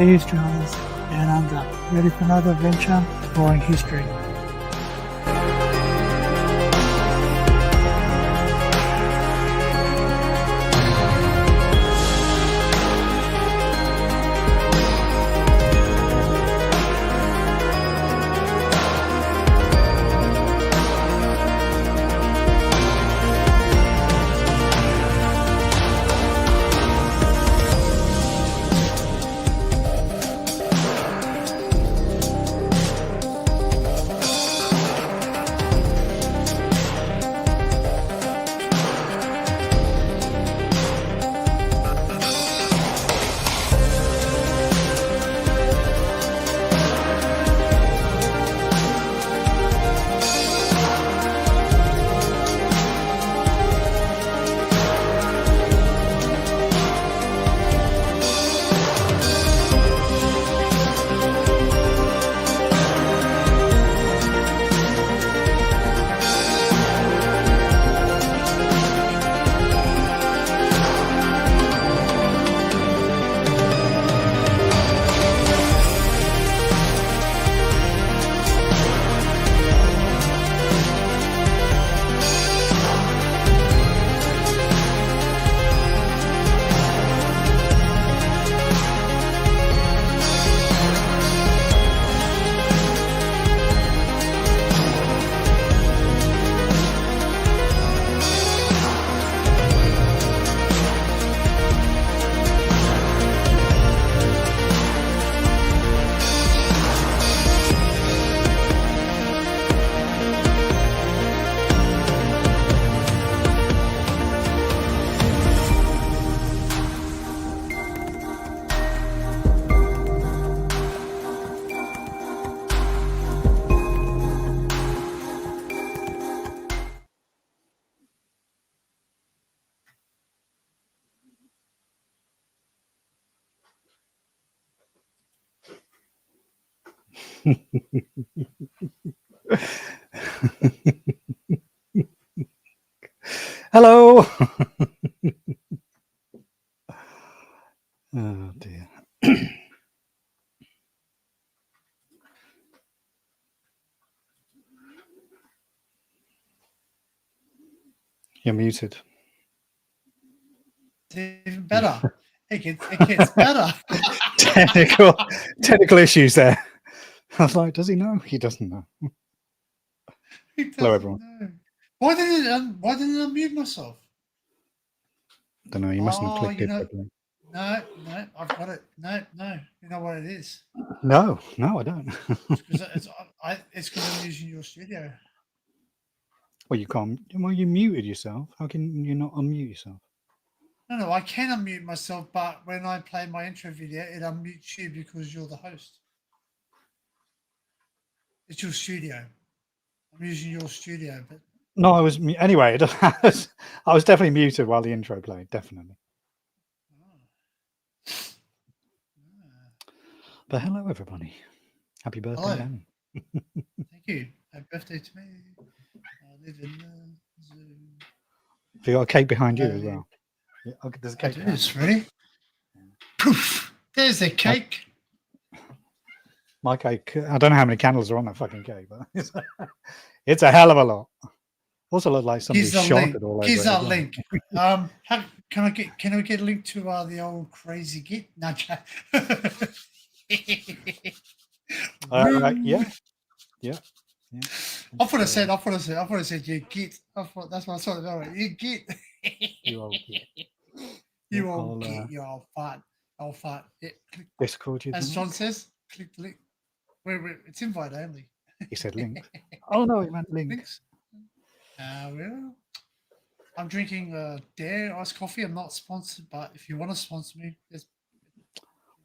Hey Australians, Danunder, ready for another adventure exploring history. Hello. Oh dear. You're muted. It's even better. It gets better. Technical issues there. I was like, does he know? He doesn't know. Hello, everyone. Know. Why didn't it unmute myself? Don't know. You mustn't have clicked it properly. No, I've got it. No, you know what it is? No, I don't. It's because I'm using your studio. Well, you can't. Well, you muted yourself. How can you not unmute yourself? No, I can unmute myself, but when I play my intro video, it unmutes you because you're the host. It's your studio. I'm using your studio, but no, I was anyway. I was definitely muted while the intro played. Definitely. But hello, everybody. Happy birthday, Dan. Thank you. Happy birthday to me. I live in Zoom. Have you got a cake behind you as well? Yeah, okay, there's a cake. It's ready. Poof! There's the cake. My cake. I don't know how many candles are on that fucking cake, but it's a hell of a lot. Also, look like somebody shot it all over. Here's our link. Can I get a link to the old crazy git? No. Yeah. I thought I said you git. That's what I thought about. You git. You old git. You old git. You old fart. Old fart. Yeah. Discord. As John says, click the link. It's invite only. He said link. Oh no, he meant links. Well, I'm drinking Dare iced coffee. I'm not sponsored, but if you want to sponsor me,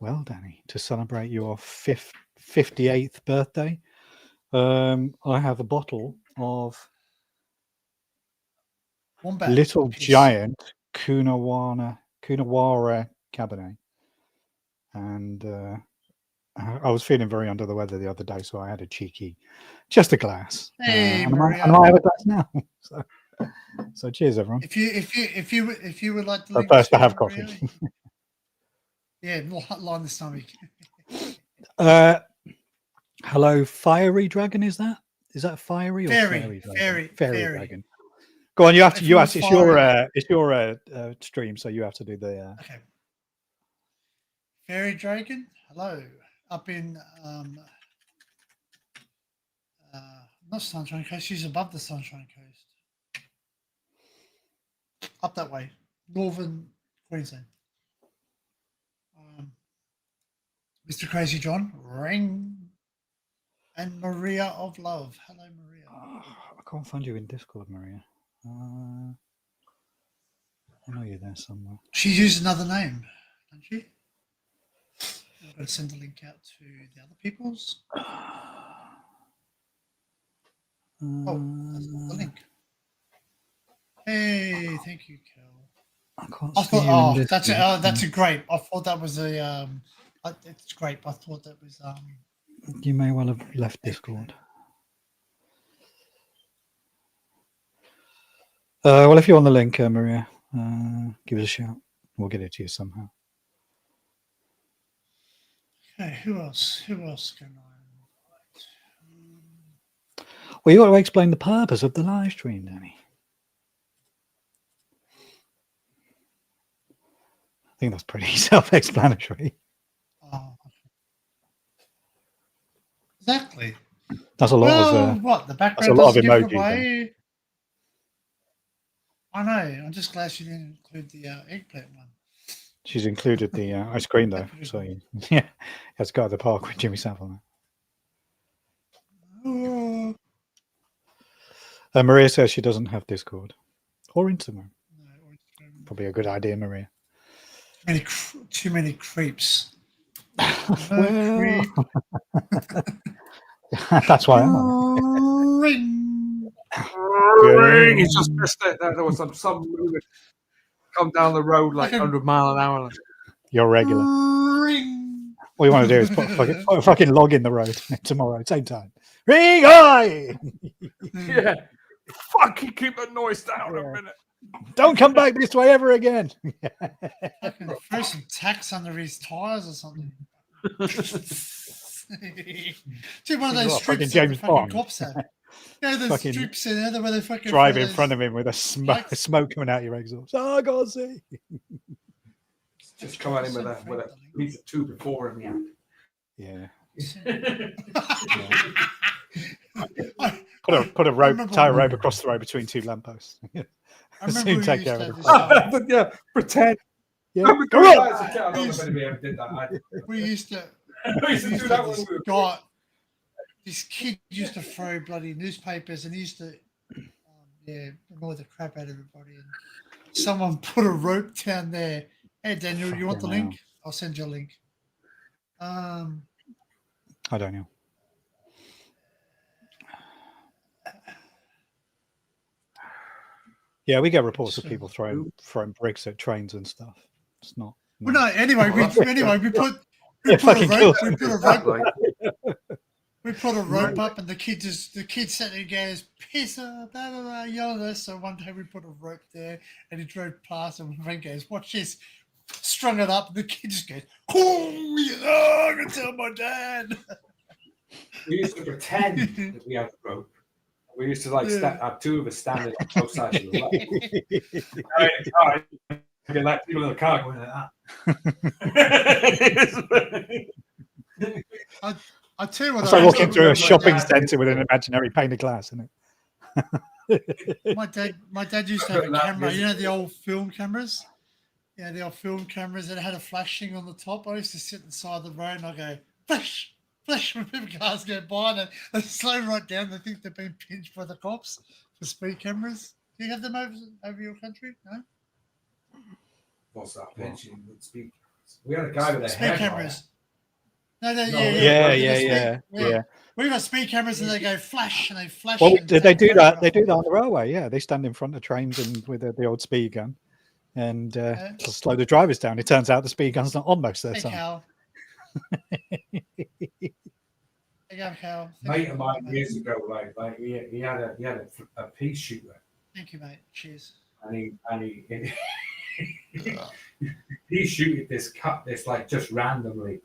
well, Danny, to celebrate your 58th birthday, I have a bottle of Little Giant Coonawarra Cabernet, and I was feeling very under the weather the other day, so I had just a glass. Hey, and I have a glass now. So cheers, everyone. If you would like to, first I have coffee. Yeah, more line the stomach. Hello, fiery dragon. Is that fiery or Fairy, fairy dragon? fairy. Dragon. Go on. You have to. If You it have was to. fiery- It's your stream, so you have to do the. Okay. Fairy dragon. Hello. Up in not Sunshine Coast. She's above the Sunshine Coast. Up that way, northern Queensland. Mr. Crazy John, ring, and Maria of Love. Hello, Maria. I can't find you in Discord, Maria. I know you're there somewhere. She's used another name, doesn't she? I'm going to send the link out to the other people's. That's not the link. Hey, thank you, Kel. I can't I see thought, you in Discord. that's a great. I thought that was a. It's great. I thought that was. You may well have left Discord. Well, if you're on the link, Maria, give us a shout. We'll get it to you somehow. Okay, who else? Who else can I invite? Well, you got to explain the purpose of the live stream, Danny. I think that's pretty self-explanatory. Oh, exactly. That's a lot of. What the that's background a lot of doesn't give it emojis, away. I know. I'm just glad she didn't include the eggplant one. She's included the ice cream though, so yeah, let's go to the park with Jimmy Savile. Oh. Maria says she doesn't have Discord or Instagram. No, Probably a good idea, Maria. Too many creeps. Well, that's why I'm on Ring. Ring. He's just missed it. There was some movement come down the road like 100 miles an hour. You're regular. Ring. All you want to do is put a fucking log in the road tomorrow, same time. Ring high! Yeah. Fucking keep the noise down a minute. Don't come back this way ever again. Throw some tacks under his tires or something. Do one of those strips that the fucking cops have. Yeah, those strips in there where they fucking drive in front of him with a smoke coming out your exhaust. Oh, I can't see. Just come at him with a piece of tube before him. Yeah. Yeah. Put a rope, tie a rope across the road between two lampposts. I remember take care of it. Yeah, pretend. Yeah. Go on. We used to do that when we were this kid used to throw bloody newspapers and he used to annoy the crap out of everybody. And someone put a rope down there. Hey Daniel, you want the link? I'll send you a link. I don't know. Yeah, we get reports of people throwing bricks at trains and stuff. It's not. Well, no. Anyway, we put a rope up, and the kid sat there and goes, "Pisser, blah blah blah," yelling at us. So one day we put a rope there, and he drove past, and my friend goes, "Watch this." Strung it up, and the kid just goes, "Oh, I'm gonna tell my dad." We used to pretend that we had the rope. We used to have two of us standing on both sides of the road. All right. Okay, like people in the car going like that. I tell you what, it's like walking through a shopping centre with an imaginary pane of glass, isn't it? My dad used to have a camera. You know the old film cameras. Yeah, the old film cameras that had a flash thing on the top. I used to sit inside the road and I go flash. Flash when people cars go by and they slow right down. They think they've been pinched by the cops for speed cameras. Do you have them over your country? No? What's that? Pinching with speed cameras. We had a guy with a speed cameras. No, Yeah. We've got speed cameras and they go flash and they flash. Well, they do that. They do that on the railway. Yeah, they stand in front of trains and with the old speed gun and slow the drivers down. It turns out the speed gun's not on most of the time. Cal. Cal. Mate of mine years ago, like he had a pea shooter. Thank you, mate. Cheers. And he he shooted this like just randomly.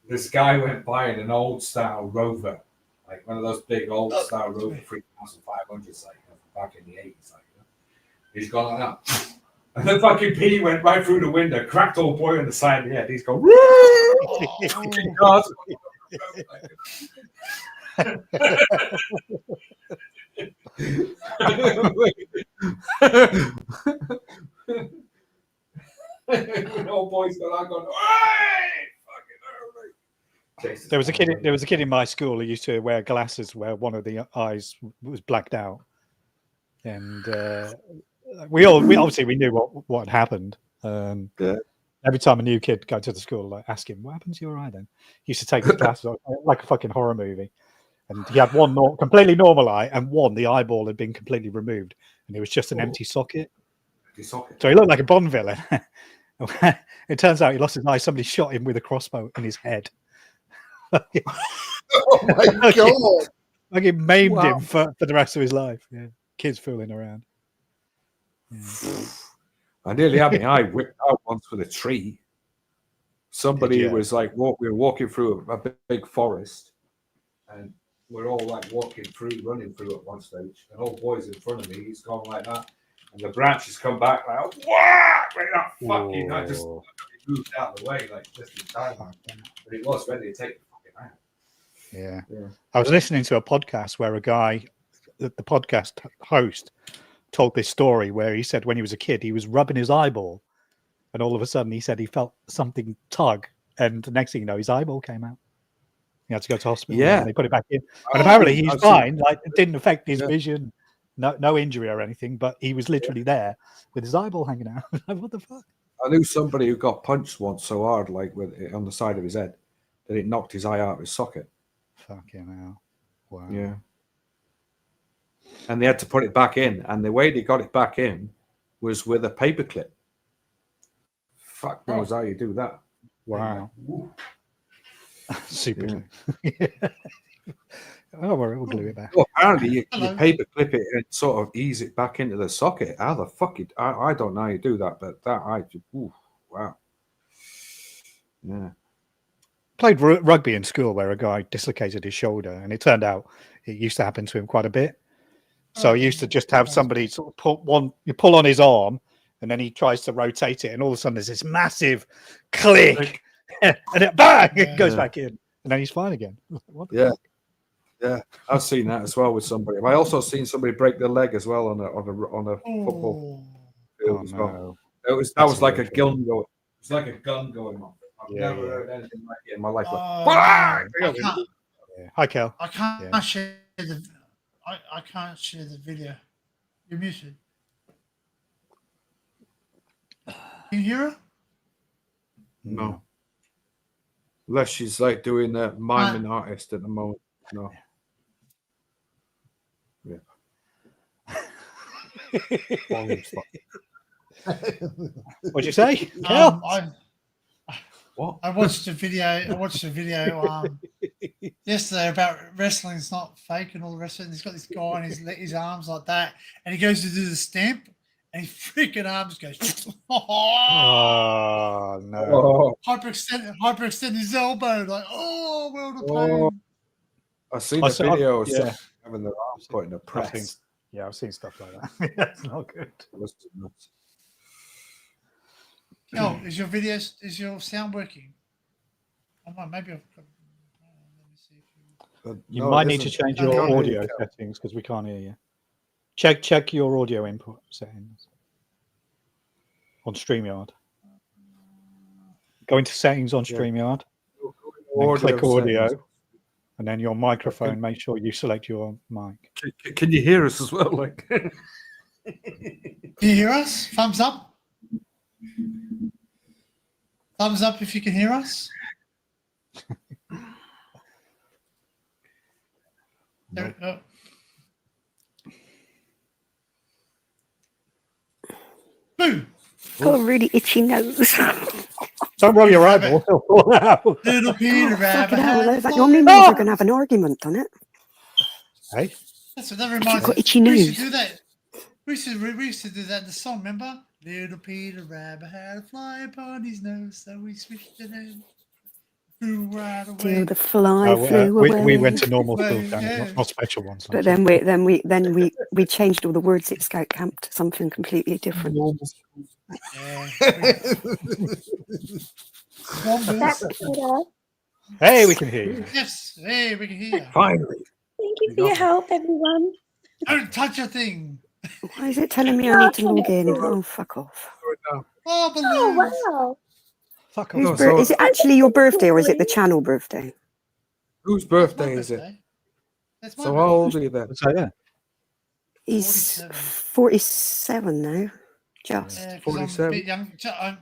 This guy went by in an old style Rover, like one of those big old style Rover 3500s, like back in the 80s. Like, he's gone like that. And the fucking pea went right through the window, cracked old boy on the side of the head. He's going, woo! Old boy's going, There was a kid in my school who used to wear glasses where one of the eyes was blacked out, and we obviously we knew what had happened. Every time a new kid go to the school, like ask him what happened to your eye. Then he used to take his glasses off like a fucking horror movie, and he had one completely normal eye, and one the eyeball had been completely removed, and it was just an empty socket. So he looked like a Bond villain. It turns out he lost his eye. Somebody shot him with a crossbow in his head. Oh my god! Like it maimed him for the rest of his life. Yeah, kids fooling around. Yeah. I nearly had my eye whipped out once with a tree. Somebody was like, we were walking through a big forest, and we're all like running through at one stage. And old boy's in front of me. He's gone like that, and the branches come back like, whack! Like that fucking. I just moved out of the way like just in time. But it was ready to take the fucking out. Yeah. I was listening to a podcast where a guy, the podcast host, told this story where he said when he was a kid, he was rubbing his eyeball, and all of a sudden he said he felt something tug, and the next thing you know, his eyeball came out. He had to go to hospital. Yeah. And they put it back in. And apparently he's fine. Like it didn't affect his vision, no injury or anything, but he was literally there with his eyeball hanging out. Like, what the fuck? I knew somebody who got punched once so hard, like with it on the side of his head, that it knocked his eye out of his socket. Fucking hell. Wow. Yeah. And they had to put it back in, and the way they got it back in was with a paperclip. Fuck knows how you do that. Wow. Super. Yeah. Oh, we'll glue it back. Well, apparently you paperclip it and sort of ease it back into the socket. How the fuck I don't know how you do that, but wow. Yeah. Played rugby in school where a guy dislocated his shoulder, and it turned out it used to happen to him quite a bit. So he used to just have somebody sort of pull on his arm, and then he tries to rotate it, and all of a sudden there's this massive click, and it bang, it goes back in, and then he's fine again. Yeah, I've seen that as well with somebody. I also seen somebody break their leg as well on a football field as well. That was like a gun going. It's like a gun going off. I've never heard anything like it in my life. Hi, Kel. I can't share the. I can't share the video. You're muted. Can you hear her? No. Unless she's like doing a miming artist at the moment. No. Yeah. What'd you say? What? I watched a video yesterday about wrestling's not fake and all the rest of it. And he's got this guy on his arms like that, and he goes to do the stamp, and his freaking arms goes. Oh no! Hyperextend his elbow, like world of pain. I've seen a video of someone having their arms put in a press. I've seen stuff like that. That's not good. Oh, is your sound working? Oh, maybe I've got. Let me see if you might need to change your audio settings because we can't hear you. Check your audio input settings on StreamYard. Go into settings on StreamYard. And click audio, and then your microphone. Make sure you select your mic. Can you hear us as well? Like, can you hear us? Thumbs up. Thumbs up if you can hear us. There we go. Boom. Got a really itchy nose. Don't rub your eyeball. Little Peter Rabbit. That normally means we're going to have an argument on it. Hey? That's what that reminds me. Got itchy nose. We used to do that. We used to do that in the song, remember? Little Peter Rabbit had a fly upon his nose, so we switched it in. Flew right away. Till the fly flew we away. went to normal school, Well, Danny, yeah. not special ones. But then we changed all the words at Scout Camp to something completely different. Yeah. That's Wombats. better. Hey, we can hear you. Yes, hey, we can hear you. Finally. Thank you for your help, everyone. Don't touch a thing. Why is it telling me I need to log in? Oh, fuck off. Oh, Oh, balloons. wow. Fuck Whose off. so- is it actually your birthday or is it the channel birthday? Whose It's my birthday is it? birthday. It's my So birthday. how old are you then? So yeah, He's 47. 47 now. Just. Yeah, 'cause I'm a 47. bit young.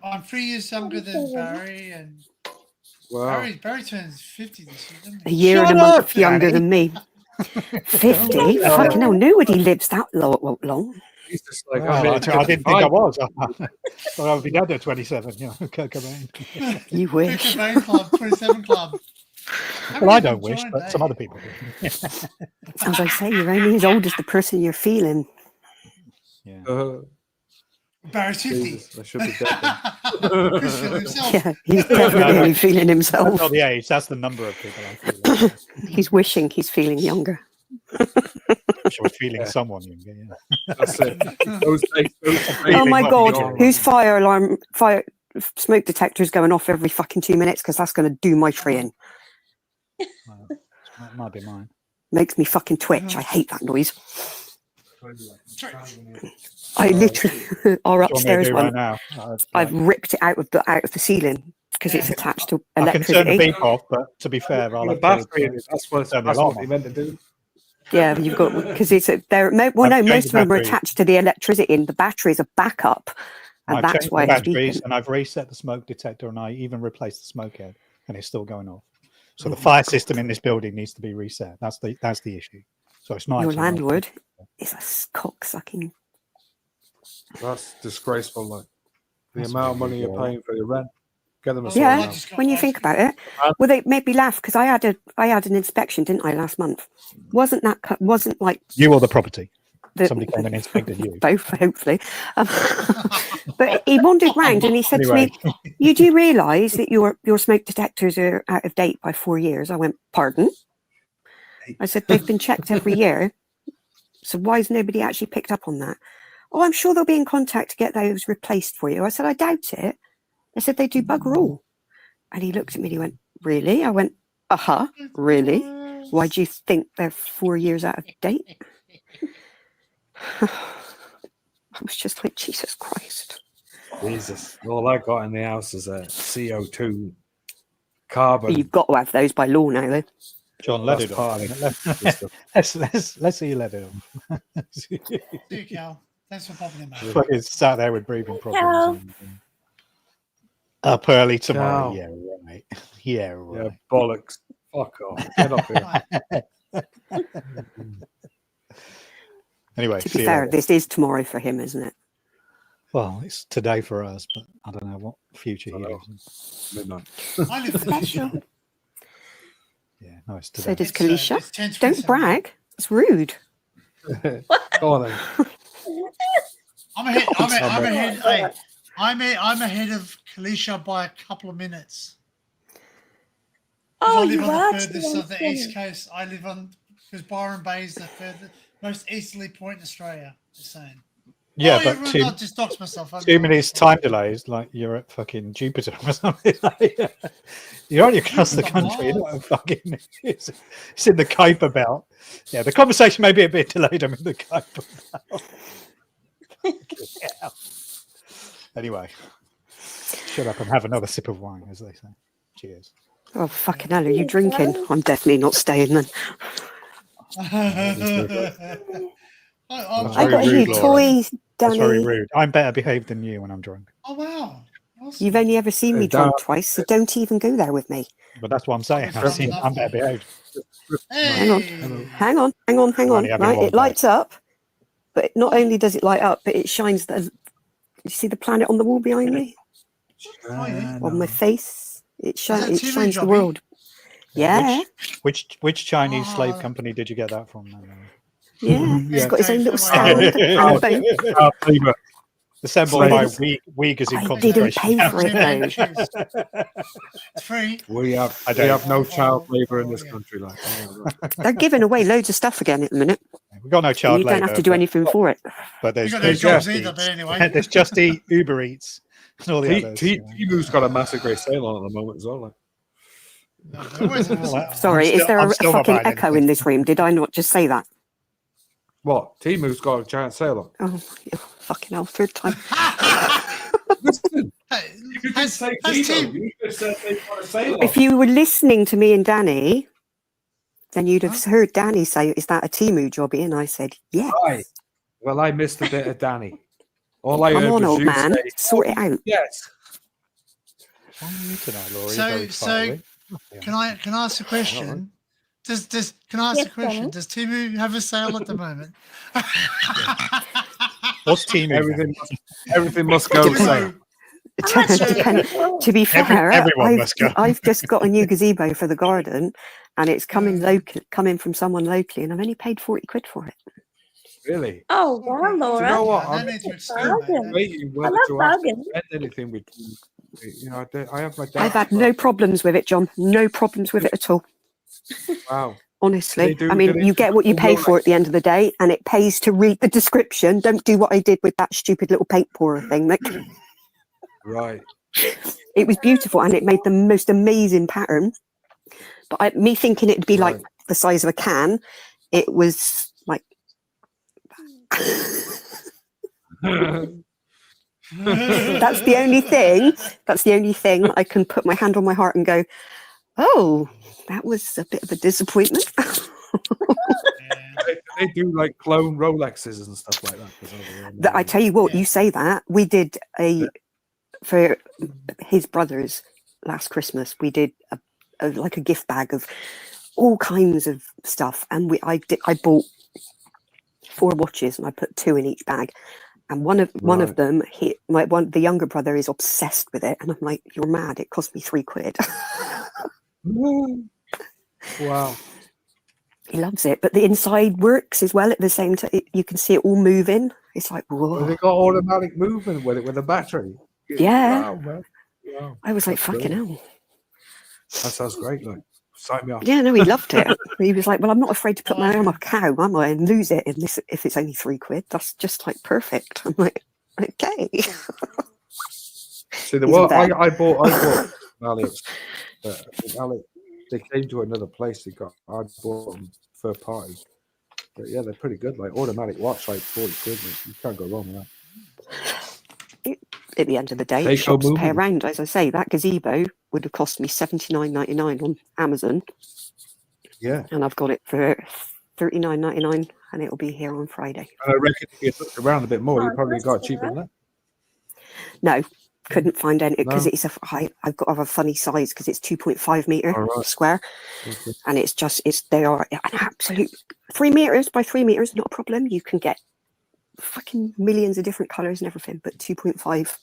I'm 3 years younger than 47. Barry, and Wow. Barry turns 50 this year, doesn't A he? year Shut and a month up, younger Danny. than me. 50? Fucking hell, nobody lives that long. He's just like, well, I'm I in didn't think I 55. was. Well, I'll be dead at 27. Yeah, Kurt Cobain. You Kurt wish. Cobain Club, 27 Club. Well, I don't wish, but some other people do. As I say, you're only as old as the person you're feeling. Yeah. Barry's 50. Jesus, I should be dead. Chris Hill himself. Yeah, he's definitely only feeling That's himself. not the age. That's the number of people I'm feeling. He's wishing he's feeling younger. She was feeling someone younger. Yeah. That's it. Those Oh my might be god, gone. whose fire smoke detector's going off every fucking 2 minutes because that's going to do my tree in. Well, that might be mine. Makes me fucking twitch. I hate that noise. I literally, our What do you want me to upstairs do one, right now? I've ripped it out of the ceiling because it's attached to I can turn the electricity. beep off, but to be fair, I'll the have battery. to That's what turn the alarm they on. meant to do. Yeah, you've got because it's there. Well, no, I've most changed of them are batteries. attached to the electricity, and the battery is a backup, and I've that's changed why the it's batteries beeping. and I've reset the smoke detector and I even replaced the smoke head and it's still going off. So the fire system in this building needs to be reset. That's the issue. So it's not Your actually landlord is a cock sucking. That's disgraceful. Like the That's amount of very money you're good. paying for your rent. Get them a Yeah. sort Yeah, out. just got when you off. think about it. Well, they made me laugh because I had an inspection, didn't I, last month? Wasn't like You or the property. the Somebody came and inspected you. both, hopefully. But he wandered round and he said Anyway, to me, "You do realise that your smoke detectors are out of date by 4 years?" I went, "Pardon?" I said, "They've been checked every year. So why has nobody actually picked up on that?" "Oh, I'm sure they'll be in contact to get those replaced for you." I said, "I doubt it." I said, "They do bugger all." And he looked at me and he went, "Really?" I went, "Uh-huh, really? Why do you think they're 4 years out of date?" I was just like, Jesus Christ. Jesus. All I got in the house is a CO2 carbon. You've got to have those by law now, though. John, let That's it part off. of it. Let's see you let it off. See you, Cal. Thanks for popping in, mate. Fucking sat there with breathing Cal. problems. Up early tomorrow. Cal. Yeah, right. Yeah, Yeah, right. bollocks. Fuck off. Get up here. Anyway, To see be you fair, later. this is tomorrow for him, isn't it? Well, it's today for us, but I don't know what future he I know. lives in. Midnight. I live in the future. Yeah, no, it's So today. does It's, Kalisha. it's 10:27. Don't brag. It's rude. Go on then. I'm ahead. I'm Sorry. ahead. Hey, I'm ahead of Kalisha by a couple of minutes. 'Cause Oh, I live you on are the furthest of the actually. east coast. I live on because Byron Bay is the most easterly point in Australia. Just saying. Yeah, oh, but I'll just dox myself. 2 minutes time delays, like you're at fucking Jupiter or something. You're only across the Jupiter, country. You're Mars. not fucking. It's in the Kuiper Belt. Yeah, the conversation may be a bit delayed. I'm in the Kuiper Belt. Fucking hell. Anyway, shut up and have another sip of wine, as they say. Cheers. Oh, fucking hell, are you drinking? I'm definitely not staying then. I'm I got very you rude, Laura. toys, That's very Danny. rude. I'm better behaved than you when I'm drunk. Oh wow! Awesome. You've only ever seen me Hey, drunk Dad. twice, so don't even go there with me. But that's what I'm saying. I've seen, I'm better behaved. Hang on. Hey. Hang on. Only having Right, one it lights up, but not only does it light up, but it shines. You see the planet on the wall behind me, Oh, yeah. on my face. It that shines. It TV shines the jobby? world. Yeah, Which Chinese slave Ah. company did you get that from? Then? yeah. He's Yeah. got his own little Don't worry. stand and a bone. Fever. Assembled by Slaves. Uyghurs in I didn't concentration pay for it camps. though. It's free. We have I don't- no Oh, child oh, labour in oh, this yeah. country. Like, They're giving away loads of stuff again at the minute. We've got no And child you don't labour. have to do anything for it. But We there's, got no there's jobs Just either, Eats. but anyway. There's Just Eat, Uber Eats, and all the others. Timu's got a massive great sale on at the moment as well. Like. No, there always is. Well, Sorry, I'm is still- there I'm a still not fucking buying echo anything. in this room? Did I not just say that? What? Timu's got a giant sale on. Oh, yeah, fucking hell, third time. Listen, Hey, you could has- just say has Timo. Tim- You just said they've got a sale on. If you were listening to me and Danny, then you'd have heard Danny say, "Is that a Timu jobby?" And I said, "Yes." Right. Well, I missed a bit of Danny. All I Come heard on, was old you man, say, sort it out. yes. What's wrong with you tonight, Laurie? So- Very so- quietly. Can I ask a question? Can I ask Yes, a question? Danny. Does Timu have a sale at the moment? What's teaming? Everything must go. Timu. To be fair, everyone must go. I've just got a new gazebo for the garden, and it's coming from someone locally, and I've only paid 40 quid for it. Really? Oh, wow, Do Laura. you know what? Yeah, I'm no need to explain, mate. bargain. waiting I whether love to actually bargains. spend anything with you. You know, I have my doubts. I've had no problems with it, John. No problems with it at all. Wow. Honestly, Do I mean, they you get what you pay Rolex? for at the end of the day, and it pays to read the description. Don't do what I did with that stupid little paint pourer thing. Right. It was beautiful, and it made the most amazing pattern. But me thinking it'd be like Right. the size of a can, it was like. That's the only thing. That's the only thing I can put my hand on my heart and go, "Oh, that was a bit of a disappointment." They do like clone Rolexes and stuff like that. 'cause I tell you what, Yeah. you say that. We did for his brothers last Christmas. We did like a gift bag of all kinds of stuff, and I bought 4 watches, and I put 2 in each bag. And one of Right. them, the younger brother is obsessed with it, and I'm like, "You're mad! It cost me 3 quid." Wow. He loves it, but the inside works as well at the same time. You can see it all moving. It's like, Well, whoa! they got automatic movement with it with a battery. Yeah. Wow, man. Wow. I was like, That's "Fucking brilliant. hell!" That sounds great. Like, sign me up. Yeah, no, he loved it. He was like, "Well, I'm not afraid to put my arm on a cow, am I, and lose it if it's only 3 quid. That's just like perfect." I'm like, "Okay." See, the He's one a vet. I bought Alex. Alex, they came to another place. I bought them third party. But yeah, they're pretty good. Like automatic watch, like 40 quid. You can't go wrong with that. At the end of the day, They go shops pay moving. around. As I say, that gazebo would have cost me $79.99 on Amazon, Yeah, and I've got it for $39.99, and it'll be here on Friday. and I reckon if you look around a bit more, you Oh, probably nice, got it cheaper than Laura. that. No, couldn't find any because No. it's I've got to have a funny size because it's 2.5 meter All right. square, Okay. and they are an absolute 3 meters by 3 meters, not a problem. You can get fucking millions of different colors and everything, but 2.5.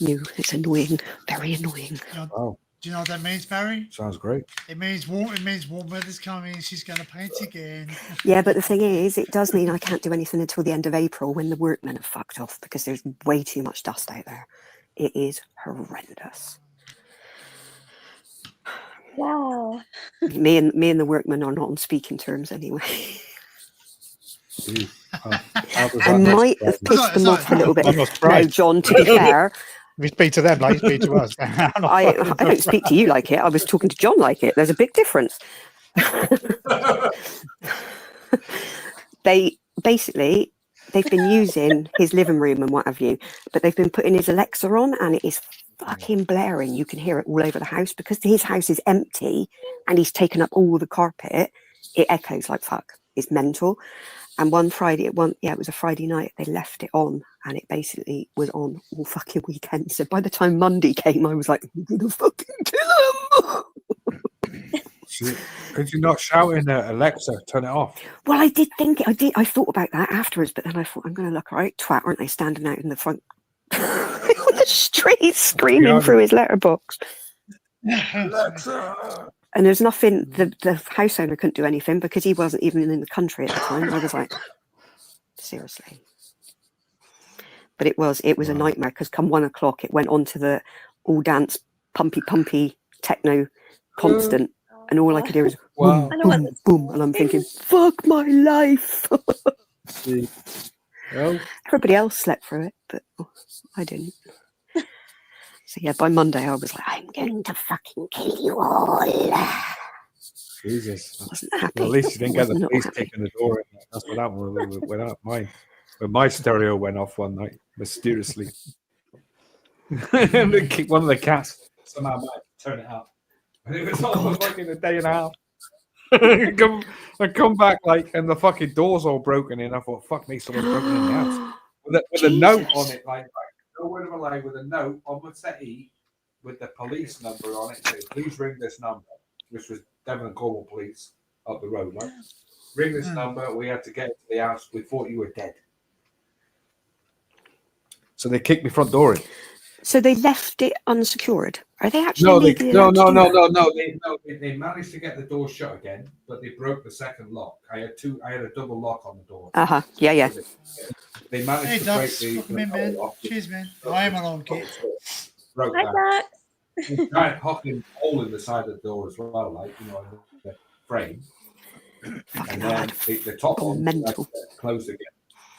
No, it's annoying, very annoying. Wow, Do you know what that means, Barry? sounds great. It means warm. It means warm weather's coming. She's going to paint again. Yeah, but the thing is, it does mean I can't do anything until the end of April when the workmen have fucked off because there's way too much dust out there. It is horrendous. Wow. Me and the workmen are not on speaking terms anyway. Ooh, how does I that might describe have you? pissed them off a little bit. I'm not No, surprised. John, to be fair, If you speak to them like you speak to us. I don't speak to you like it. I was talking to John like it. There's a big difference. They've been using his living room and what have you, but they've been putting his Alexa on, and it is fucking blaring. You can hear it all over the house because his house is empty and he's taken up all the carpet. It echoes like fuck. It's mental. And one Friday, it was a Friday night, they left it on, and it basically was on all fucking weekend. So by the time Monday came, I was like, "I'm gonna fucking kill him." Could you not shout in Alexa, turn it off? Well, I did think I thought about that afterwards, but then I thought, I'm going to look right twat, aren't they, standing out in the front on the street screaming through his letterbox. Alexa! And there's nothing. The house owner couldn't do anything because he wasn't even in the country at the time. I was like, seriously. but it was a nightmare because come 1 o'clock it went on to the all dance pumpy techno constant, and all I could hear was Wow. boom, boom, boom, and I'm thinking, fuck my life. Well, Everybody else slept through it, but I didn't. So yeah, by Monday I was like, I'm going to fucking kill you all. Jesus. I wasn't happy. Well, at least you didn't get the Wasn't police happy. kicking the door in. That's what happened when my stereo went off one night, mysteriously. And one of the cats somehow might turn it up. And it was all fucking a day and a half. I come back and the fucking door's all broken in. I thought, fuck me, someone's broken in the house. With a note on it, no word of a lie, with a note on the settee with the police number on it, saying, please ring this number, which was Devon and Cornwall Police up the road. Ring this number, we had to get into the house, we thought you were dead. So they kicked my front door in. So they left it unsecured. Are they actually legally allowed to do that? They managed to get the door shut again, but they broke the second lock. I had a double lock on the door. Yeah. So they managed Hey, to Ducks. break Welcome the in, man. lock. Cheers, man. I am an old kid. Broke Hi, that. Ducks. Giant fucking hole in the side of the door as well, in the frame. Fucking And hell, then I'd the top gone one mental. closed again.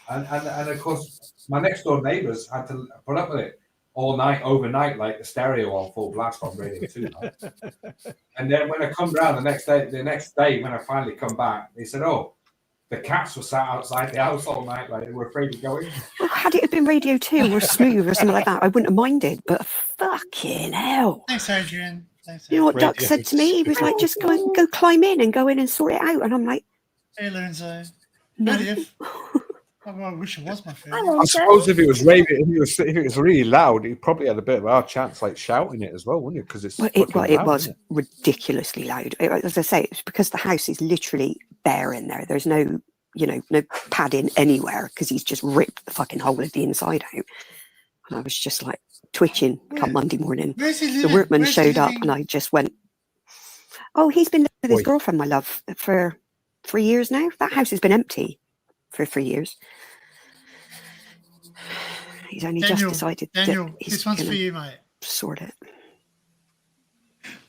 And of course, my next door neighbours had to put up with it all night, overnight, like the stereo on full blast on Radio 2. And then when I come round the next day, when I finally come back, they said, oh, the cats were sat outside the house all night, they were afraid to go in. Well, had it have been Radio 2 or Smooth or something like that, I wouldn't have minded, but fucking hell. Thanks, Adrian. Thanks, You know what Duck Radio said to me? He was like, just go climb in and go in and sort it out. And I'm like, Hey, Lorenzo. no. I wish it was my Hi, favorite. I Lorenzo. suppose if it was really loud, he probably had a bit of our chance shouting it as well, wouldn't you? Because it's It loud, was isn't it? ridiculously loud. As I say, it's because the house is literally bare in there. There's no padding anywhere because he's just ripped the fucking whole of the inside out. And I was just like twitching come Monday morning. Where's he The living? workman Where's he showed up living? and I just went, oh, he's been living with his Oi. girlfriend, my love, for 3 years now. That house has been empty for 3 years. He's only just decided Daniel, that he's this one's gonna for you, mate. sort it.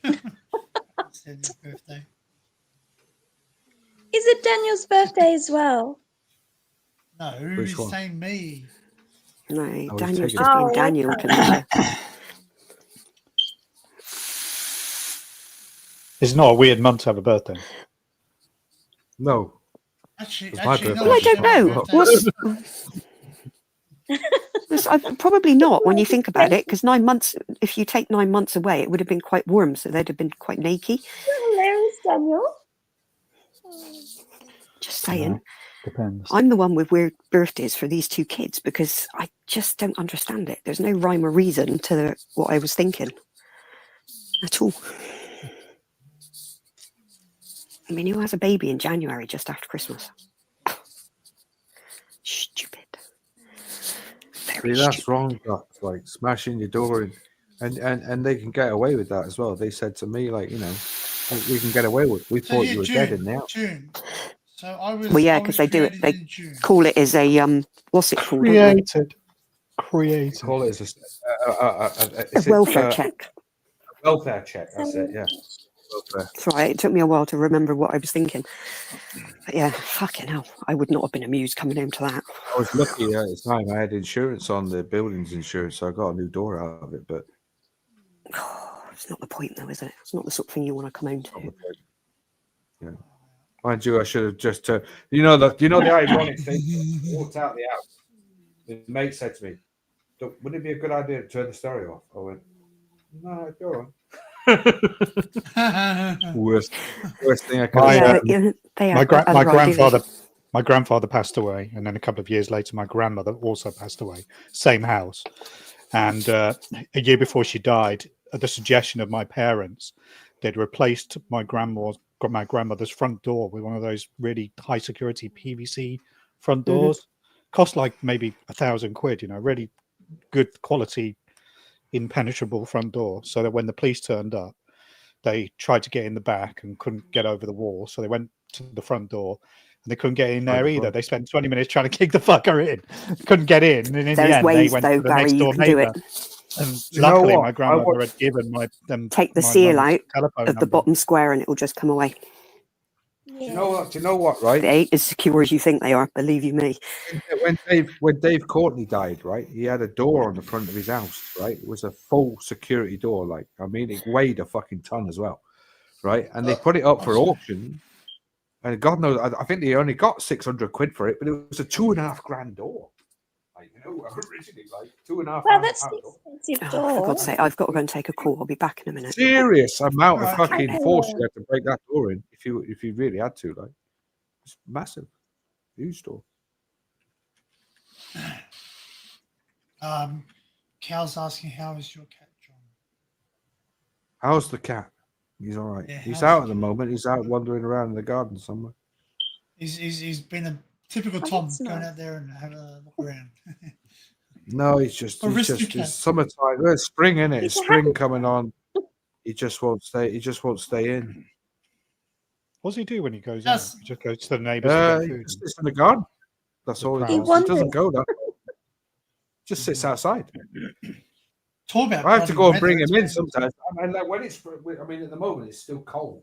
It's Daniel's birthday. Is it Daniel's birthday as well? No, Which he's one? saying me. No, he's Daniel's taking just it. being Oh, Daniel okay. tonight. It's not a weird month to have a birthday. No. Actually, It's my no, birthday. Well, I it's don't my know. birthday. Probably not when you think about it, because 9 months, if you take 9 months away, it would have been quite warm, so they'd have been quite naked. Hilarious, Daniel. Just saying. Depends. I'm the one with weird birthdays for these two kids because I just don't understand it. There's no rhyme or reason to what I was thinking at all. I mean, who has a baby in January just after Christmas? Stupid. Very See, that's stupid. wrong, Doc. Smashing your door in. And they can get away with that as well. They said to me, we can get away with it. We thought you were dead in there. June. So I was. Well, yeah, I because was they do it. created They in June. call it as a what's it called? don't they? Created. Call it as A welfare check. Welfare check. That's it. Yeah. Welfare. That's right. It took me a while to remember what I was thinking. But yeah, fucking hell. I would not have been amused coming home to that. I was lucky at the time. I had insurance on the building's insurance, so I got a new door out of it. But It's not the point, though, is it? It's not the sort of thing you want to come home to. yeah. Mind you, I should have just the ironic thing. I walked out the house. The mate said to me, "Wouldn't it be a good idea to turn the stereo off?" I went, "No, go on." worst thing I could have done. My grandfather passed away, and then a couple of years later, my grandmother also passed away. Same house, and a year before she died, at the suggestion of my parents, they'd replaced my grandmother's front door with one of those really high security PVC front doors. Cost like maybe £1,000, really good quality, impenetrable front door. So that when the police turned up, they tried to get in the back and couldn't get over the wall. So they went to the front door, and they couldn't get in there the either. front. They spent 20 minutes trying to kick the fucker in, couldn't get in, and in the There's end, ways, they went though, to the Barry, next you door can do neighbour. it. And you know luckily, what? my I grandmother would- had given them Take the my seal mum's out telephone of the number. bottom square and it will just come away. Do you know what? Do you know what? Right? They ain't as secure as you think they are, believe you me. When Dave Courtney died, right? He had a door on the front of his house, right? It was a full security door, like I mean, it weighed a fucking ton as well, right? And they put it up for auction, and God knows, I think they only got 600 quid for it, but it was a $2,500 door. Like, you know, originally like £2,500. Well, that's an expensive Oh, for door. God's sake, I've got to go and take a call. I'll be back in a minute. Serious amount of Right. fucking Okay. force you had to break that door in if you really had to, like it's massive, huge door. Cal's asking, how is your cat, John? How's the cat? He's all right. Yeah, He's how's out the at the cat? moment. He's out wandering around in the garden somewhere. He's been a typical Oh, Tom that's going nice. out there and have a look around. No, he's just Aristocrat. it's summertime. There's spring in it. He's It's a spring happy coming on. He just won't stay. He just won't stay in. What does he do when he goes Yes. out? He just goes to the neighbours to He get food. just sits in the garden. That's The all he crowd. does. He doesn't wanders. go that. Just sits outside. Talk about I have to bloody go and weather, bring him it's in been- sometimes. I mean, like when it's, I mean, at the moment it's still cold,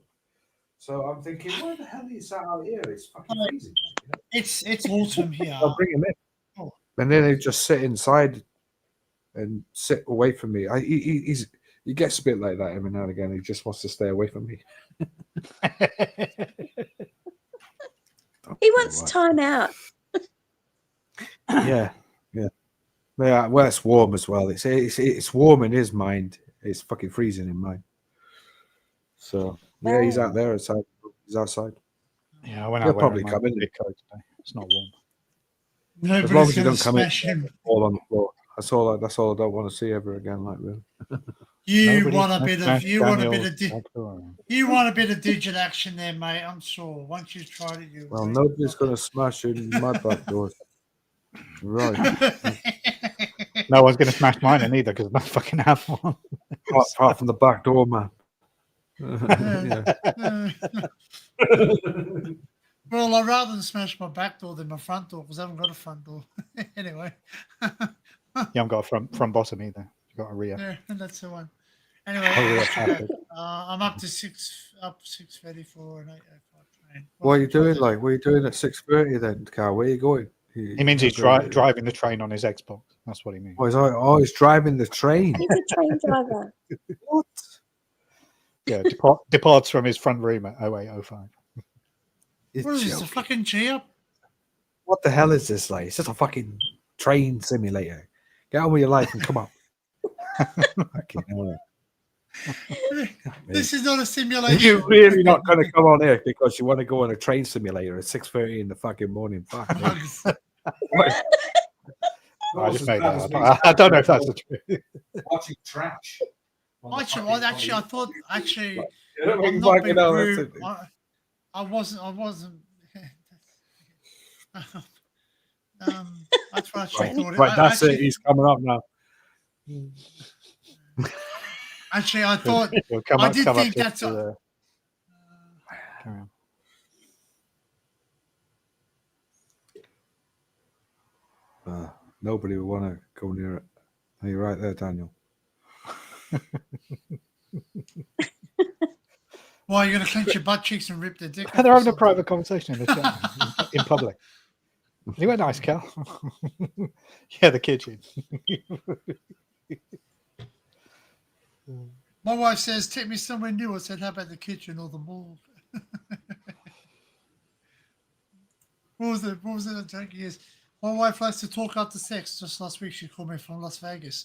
so I'm thinking, why the hell is that out here? It's fucking freezing. You know? It's autumn here. I'll bring him in, Oh. and then he just sit inside and sit away from me. He gets a bit like that every now and again. He just wants to stay away from me. He wants Right. time out. Yeah. Well, it's warm as well. It's warm in his mind. It's fucking freezing in mine. So yeah, he's out there outside. He's outside. Yeah, when He'll I probably my come in. big coat today. It's not warm. As long Nobody's as you going don't to come in, smash him. all on the floor. That's all. That's all I don't want to see ever again. Like really. You Nobody want a can bit of smash you want a bit Daniel's of di- back door. you want a bit of digit action there, mate. I'm sure. Once you've tried it, you. Well, nobody's going to smash in my back doors. Right. No one's going to smash mine in either because I don't fucking have one. Apart from the back door, man. Yeah. Well, I'd rather smash my back door than my front door because I haven't got a front door. Anyway, You haven't got a front bottom either. You've got a rear. yeah, that's the one. Anyway, A rear traffic. I'm up to 6:34 and 8:05 train. What are you doing? Like, what are you doing at 6:30 then, Carl? Where are you going? He means he's driving the train on his Xbox. That's what he means. He's driving the train. He's a train driver. What? Yeah, departs from his front room at 08:05. You're What is this? A joking. fucking G up? What the hell is this? Like, it's just a fucking train simulator. Get on with your life and come on. Fucking hell. This is not a simulation. You're really not going to come on here because you want to go on a train simulator at 6:30 in the fucking morning. Fuck. Man. I just made that up. I don't know if that's the truth. Watching trash. on the Actually, fucking I phone. thought actually You know, I'm you not fucking being know, rude. that's it. I wasn't. That's what I Right, thought. Right, that's actually, it. He's coming up now. Actually, I thought We'll come I up, did come up think to that's the- carry on. Nobody would want to go near it. Are you right there, Daniel? why you're going to clench your butt cheeks and rip their dick. off They're or having a something? private conversation in the chat in public. You went nice, Cal. Yeah, the kitchen. My wife says, "Take me somewhere new." I said, "How about the kitchen or the mall?" What was it? The joke? Yes. My wife likes to talk after sex. Just last week, she called me from Las Vegas.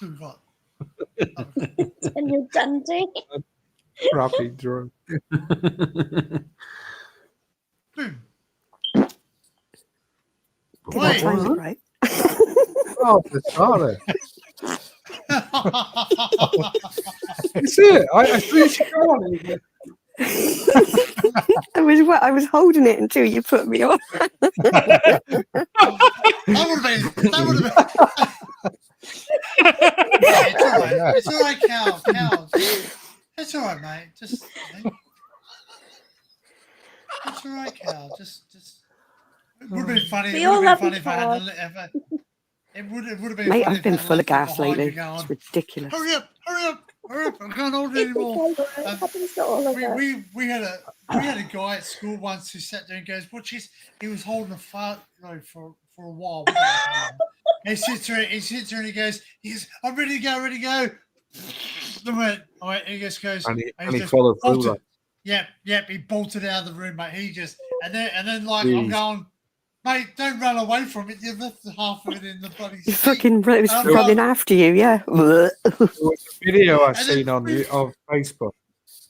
Who got? And you're Dundee. Crappy drunk. Boom. Did I Wait. time it right? Oh, sorry. You see it? I see you go on it. I was holding it until you put me on. That would have been. Yeah, it's all right. It's all right, Cal. It's all right, mate. Just. It's all right, Cal. Just. It would have been funny. We It would all have been love funny you, if I had. It would have been Mate, funny I've been if I had full of left it gas behind lately. you going, It's ridiculous. hurry up! I can't hold it It's anymore. okay, it happens to all of us. We had a guy at school once who sat there and goes, he was holding a fart for a while. He sits there and he goes, I'm ready to go. I went, all right, he just goes, And he just followed through. bolted. Like, Yep, he bolted out of the room, mate. He just and then like I'm Jeez. going, mate, don't run away from it. You've left half of it in the bloody You seat. fucking it was I'm running like- after you, yeah. there was a video I And then seen on we- on Facebook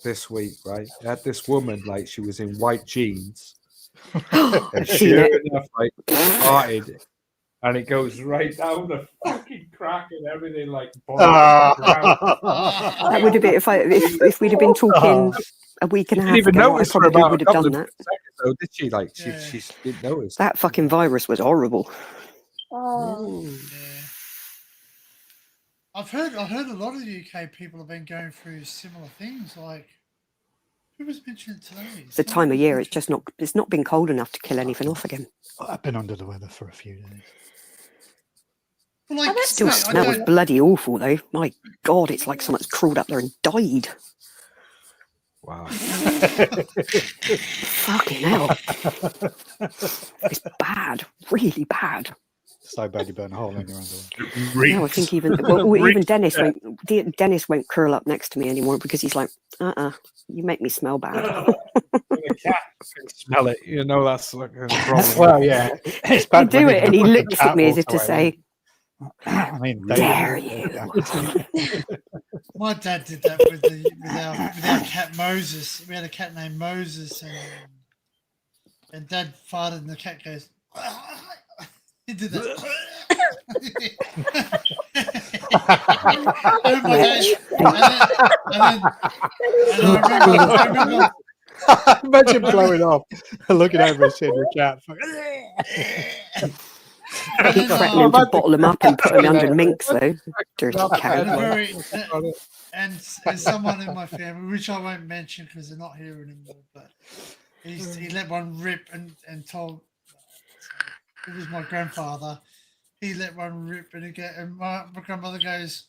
this week, right? They had this woman, like, she was in white jeans. And she Seen it. enough, like, farted, and it goes right down the fucking crack and everything, like, Ah. That would have been if we'd have been talking a week and a half Didn't even ago. I notice for probably about would a have couple done of that. seconds, though, did she? Like, Yeah. she didn't notice. That fucking virus was horrible. Oh, Yeah. I've heard a lot of UK people have been going through similar things. Like, who was mentioning today? It's the time of year. It's not been cold enough to kill anything off again. I've been under the weather for a few days. Well, like, Oh, that's Still mate, I smells don't- bloody awful though. My God, it's like someone's crawled up there and died. Wow. Fucking hell. It's bad, really bad. So bad you burn a hole in your underwear. No, I think even Dennis won't curl up next to me anymore because he's like, you make me smell bad. When the cat can smell it, you know that's like a problem. Well, yeah. It's I bad do when it and he the looks at cat me as walks if to away. say, I mean, dare you. My dad did that with our cat Moses. We had a cat named Moses, and Dad farted, and the cat goes. He did that. Oh my God. And I remember, Imagine blowing off and looking over and seeing your cat. Keep threatening to bottle him up and put him under minks though. Dirty cat. and someone in my family, which I won't mention because they're not here anymore, but he let one rip and told. It was my grandfather. He let one rip and my grandmother goes,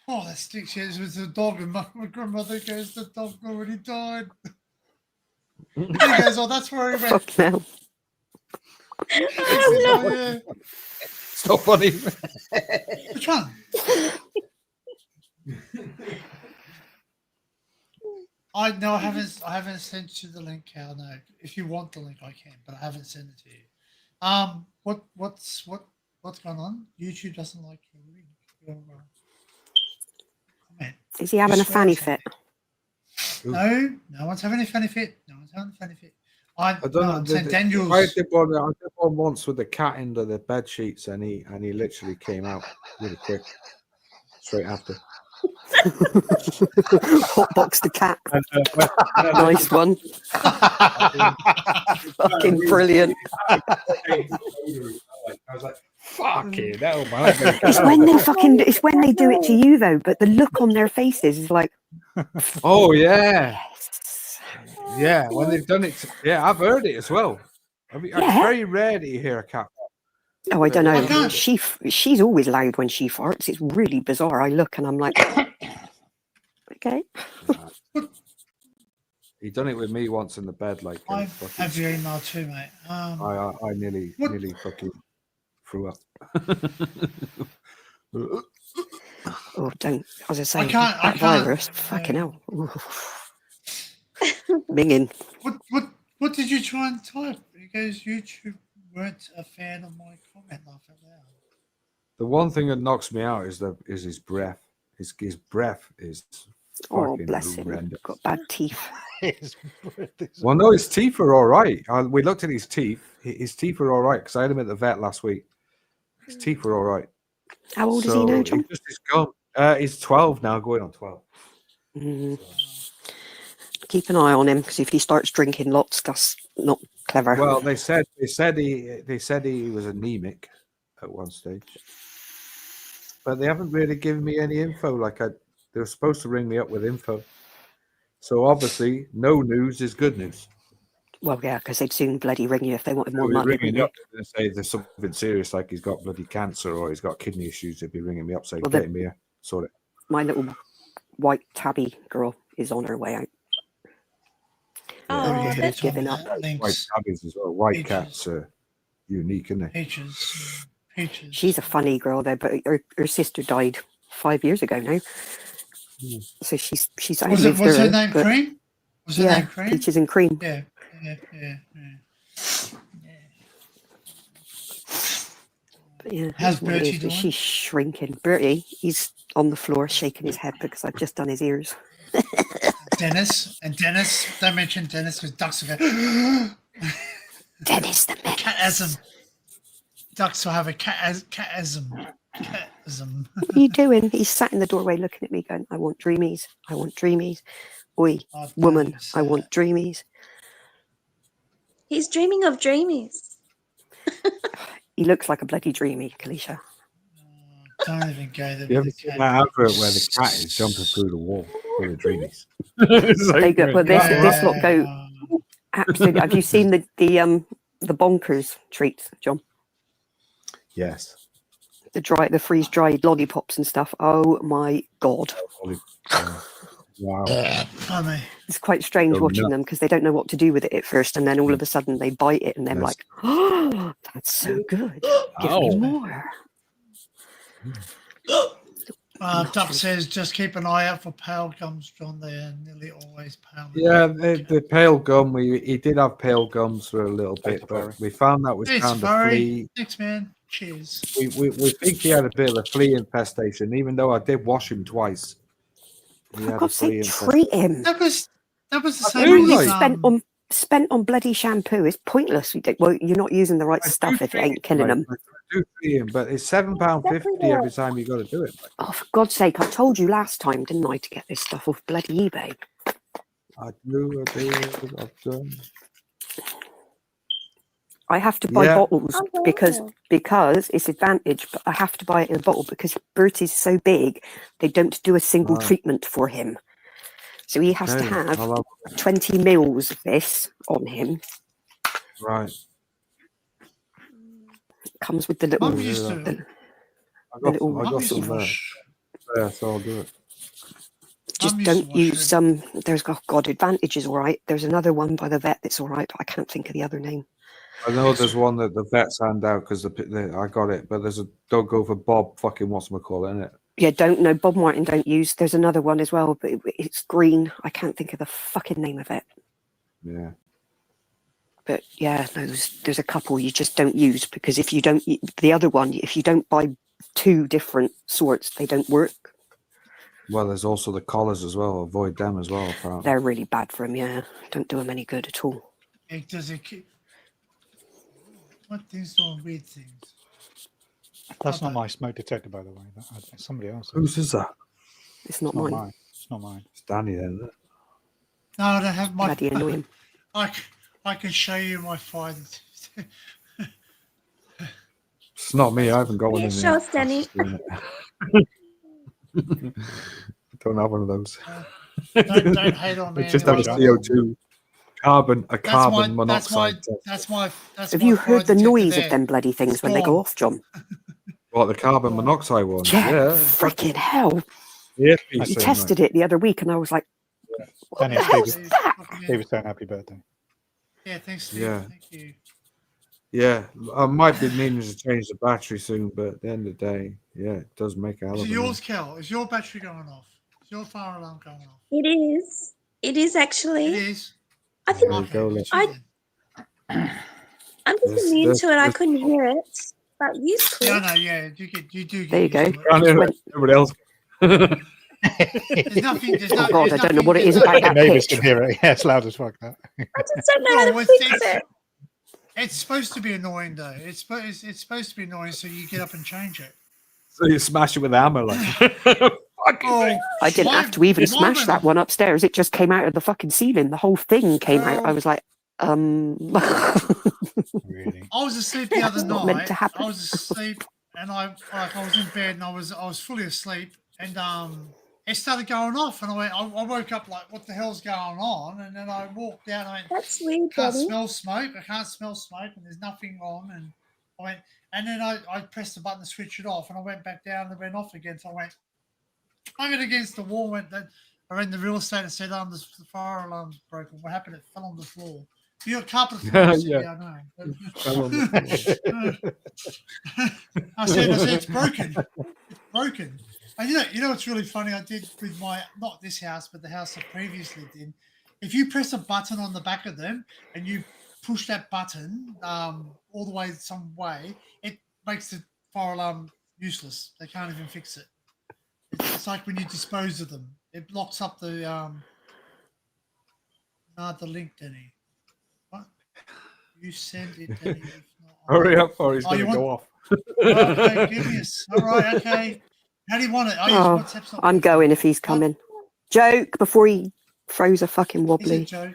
"Oh, that stinks." Yes, it was the dog, and my grandmother goes, "The dog already died." And he goes, "Oh, that's where he went." Fuck now. Oh, yeah. So funny. Which one? I haven't sent you the link, Cal. No, if you want the link, I can, but I haven't sent it to you. What's going on? YouTube doesn't like your comment. Is he having a fanny fit? No one's having a fanny fit. No one's having a fanny fit. I don't know. I'm saying Daniel's. I did one once with the cat under the bed sheets, and he literally came out really quick, straight after. Hotbox the cat. Nice one. Fucking brilliant. I was like, fucking hell, man. It's when they do it to you though, but the look on their faces is like, Oh yeah, yes. yeah. When they've done it, yeah, I've heard it as well. I mean, Yeah. it's very rare that you hear a cat. Oh, I don't I know. can't- She's always loud when she farts. It's really bizarre. I look and I'm like, okay. He done it with me once in the bed, like I fucking- have your email too, mate. I nearly What- nearly fucking threw up. Oh, don't. As I say, I can't- that virus. Fucking hell. Ooh. Minging. What did you try and type? He goes, YouTube weren't a fan of my comment. Laugh out loud. The one thing that knocks me out is his breath. His breath is Oh, fucking bless him. horrendous. Got bad teeth. Well, no, his teeth are all right. We looked at his teeth. His teeth are all right because I had him at the vet last week. His teeth are all right. How old is he now, John? Just his gum. He's 12 now, going on 12. Mm. Keep an eye on him because if he starts drinking lots, that's not clever. Well, they said he was anemic at one stage. but they haven't really given me any info. They were supposed to ring me up with info. So obviously, no news is good news. Well, yeah, because they'd soon bloody ring you if they wanted more They'll be money. ringing Wouldn't up and say there's something serious, like he's got bloody cancer or he's got kidney issues. They'd be ringing me up saying, Well, "Get him here, sort it." my little white tabby girl is on her way out. Oh, yeah, They've it's on given up. that. White Links, tabbies as well. White Peaches. cats are unique, isn't they? peaches, peaches. She's a funny girl though, but her sister died 5 years ago now. So she's Was outlived her name but Cream? Was her yeah, name Cream? peaches and cream. Yeah. But yeah, How's that's what it Bertie is, but doing? she's shrinking. Bertie, he's on the floor shaking his head because I've just done his ears. Dennis. Don't mention Dennis because ducks will go. Dennis the menace. Catasm. Ducks will have a catasm. What are you doing? He's sat in the doorway looking at me going, I want dreamies. I want dreamies. Oi, Oh, woman, Dennis, I want dreamies. He's dreaming of dreamies. He looks like a bloody dreamy, Kalisha. Don't even go there. You ever with the seen cat. that advert where the cat is jumping through the wall with the dreamies? They go, well, this lot go Oh, absolutely. Have you seen the bonkers treats, John? Yes. The freeze dried lollipops and stuff. Oh my god. Wow. funny. It's quite strange Go watching nuts. them because they don't know what to do with it at first, and then all of a sudden they bite it, and they're Yes. like, "Oh, that's so good! Give me Ow. more." Duck says just keep an eye out for pale gums, John. They are nearly always pale. Yeah, the pale gum. He did have pale gums for a little bit, but we found that was It's kind of furry. flea. Thanks, man. Cheers. We think he had a bit of a flea infestation, even though I did wash him twice. He For had a God's flea sake, infestation. treat him. That was the I same do as like- Spent on bloody shampoo is pointless. Well, you're not using the right I stuff do if it ain't treat killing him, them. I do treat him, but it's £7.50 every time you got to do it. Oh, for God's sake! I told you last time, didn't I, to get this stuff off bloody eBay? I do. I've done. I have to buy Yeah. bottles Oh, because wow. it's advantage, but I have to buy it in a bottle because Bertie's so big, they don't do a single Right. treatment for him. So he has to Okay, have I'll 20 mils of this on him. right. It comes with the little, Mum used to. I got little- some, I Mum got used to some there. wash. Yeah, so I'll do it. just Mum used to don't wash use it. some. There's God, Advantage is all right. There's another one by the vet that's all right, but I can't think of the other name. I know there's one that the vets hand out because I got it, but there's a don't go for Bob fucking whatchamacallit, isn't it? Yeah, Bob Martin don't use. There's another one as well, but it's green. I can't think of the fucking name of it. Yeah. But yeah, there's a couple you just don't use because if you don't, the other one, if you don't buy two different sorts, they don't work. Well, there's also the collars as well. Avoid them as well, apparently. They're really bad for them. Yeah, don't do them any good at all. Does it keep? What things doing weird things? That's not my smoke detector, by the way. It's somebody else's. Whose is that? It's not It's not mine. mine. It's not mine. It's Danny then, isn't it? No, I don't have my. Bloody annoying. I can show you my fire. It's not me. I haven't got one Yeah, in show there. us, Danny. I don't have one of those. Don't hate on me. I just have a anyway. CO2 carbon monoxide test. That's my. Have you heard the noise of them bloody things when they go Storm. off, John? What, the carbon monoxide one? Yeah, Yeah. freaking hell. Yeah, You tested it the other week, and I was like, what Danny, the it's hell's David. that? David saying happy birthday. Yeah, thanks, Steve. Yeah. Thank you. Yeah, I might be needing to change the battery soon, but at the end of the day, yeah, it does make a hell Is of it a yours, Kel? Is your battery going off? Is your fire alarm going off? It is. It is actually. It is. I think There you go, look. I'm just There's- immune there's- to it. I there's- couldn't hear it, but you could. Yeah, no, yeah, you do. There you get go. used to it. Everybody else. There's nothing. There's Oh no, God, there's I don't know what it is nothing- about The that neighbours pitch. can hear it. Yeah, it's loud as fuck. That. I just don't know how No, to it's- fix it. It's supposed to be annoying though. It's supposed to be annoying, so you get up and change it. So you smash it with a hammer, like. Oh, I didn't have to even smash that one upstairs. It just came out of the fucking ceiling. The whole thing came out. I was like, Really. I was asleep the That's other not night. meant to happen. I was asleep I was in bed and I was fully asleep, and it started going off, and I woke up like, what the hell's going on? And then I walked out and I went, That's weird, can't Daddy. smell smoke. I can't smell smoke, and there's nothing on. And I went, and then I pressed the button to switch it off, and I went back down and it went off again. So I went, hung it against the wall. Went that I ran the real estate and said, the fire alarm's broken. What happened? It fell on the floor. You got carpet floor. Yeah. I know. Fell on the floor. I said, it's broken. It's broken. And you know what's really funny? I did with not this house, but the house I previously did. If you press a button on the back of them and you push that button all the way some way, it makes the fire alarm useless. They can't even fix it. It's like when you dispose of them. It locks up the link, Denny. What? You send it, Denny. Hurry up, or he's Oh, going you to go want- off. Okay, give me a... All right, okay. How do you want it? Oh, WhatsApp's not I'm working. going if he's coming. Joke before he throws a fucking Is it wobbly. joke?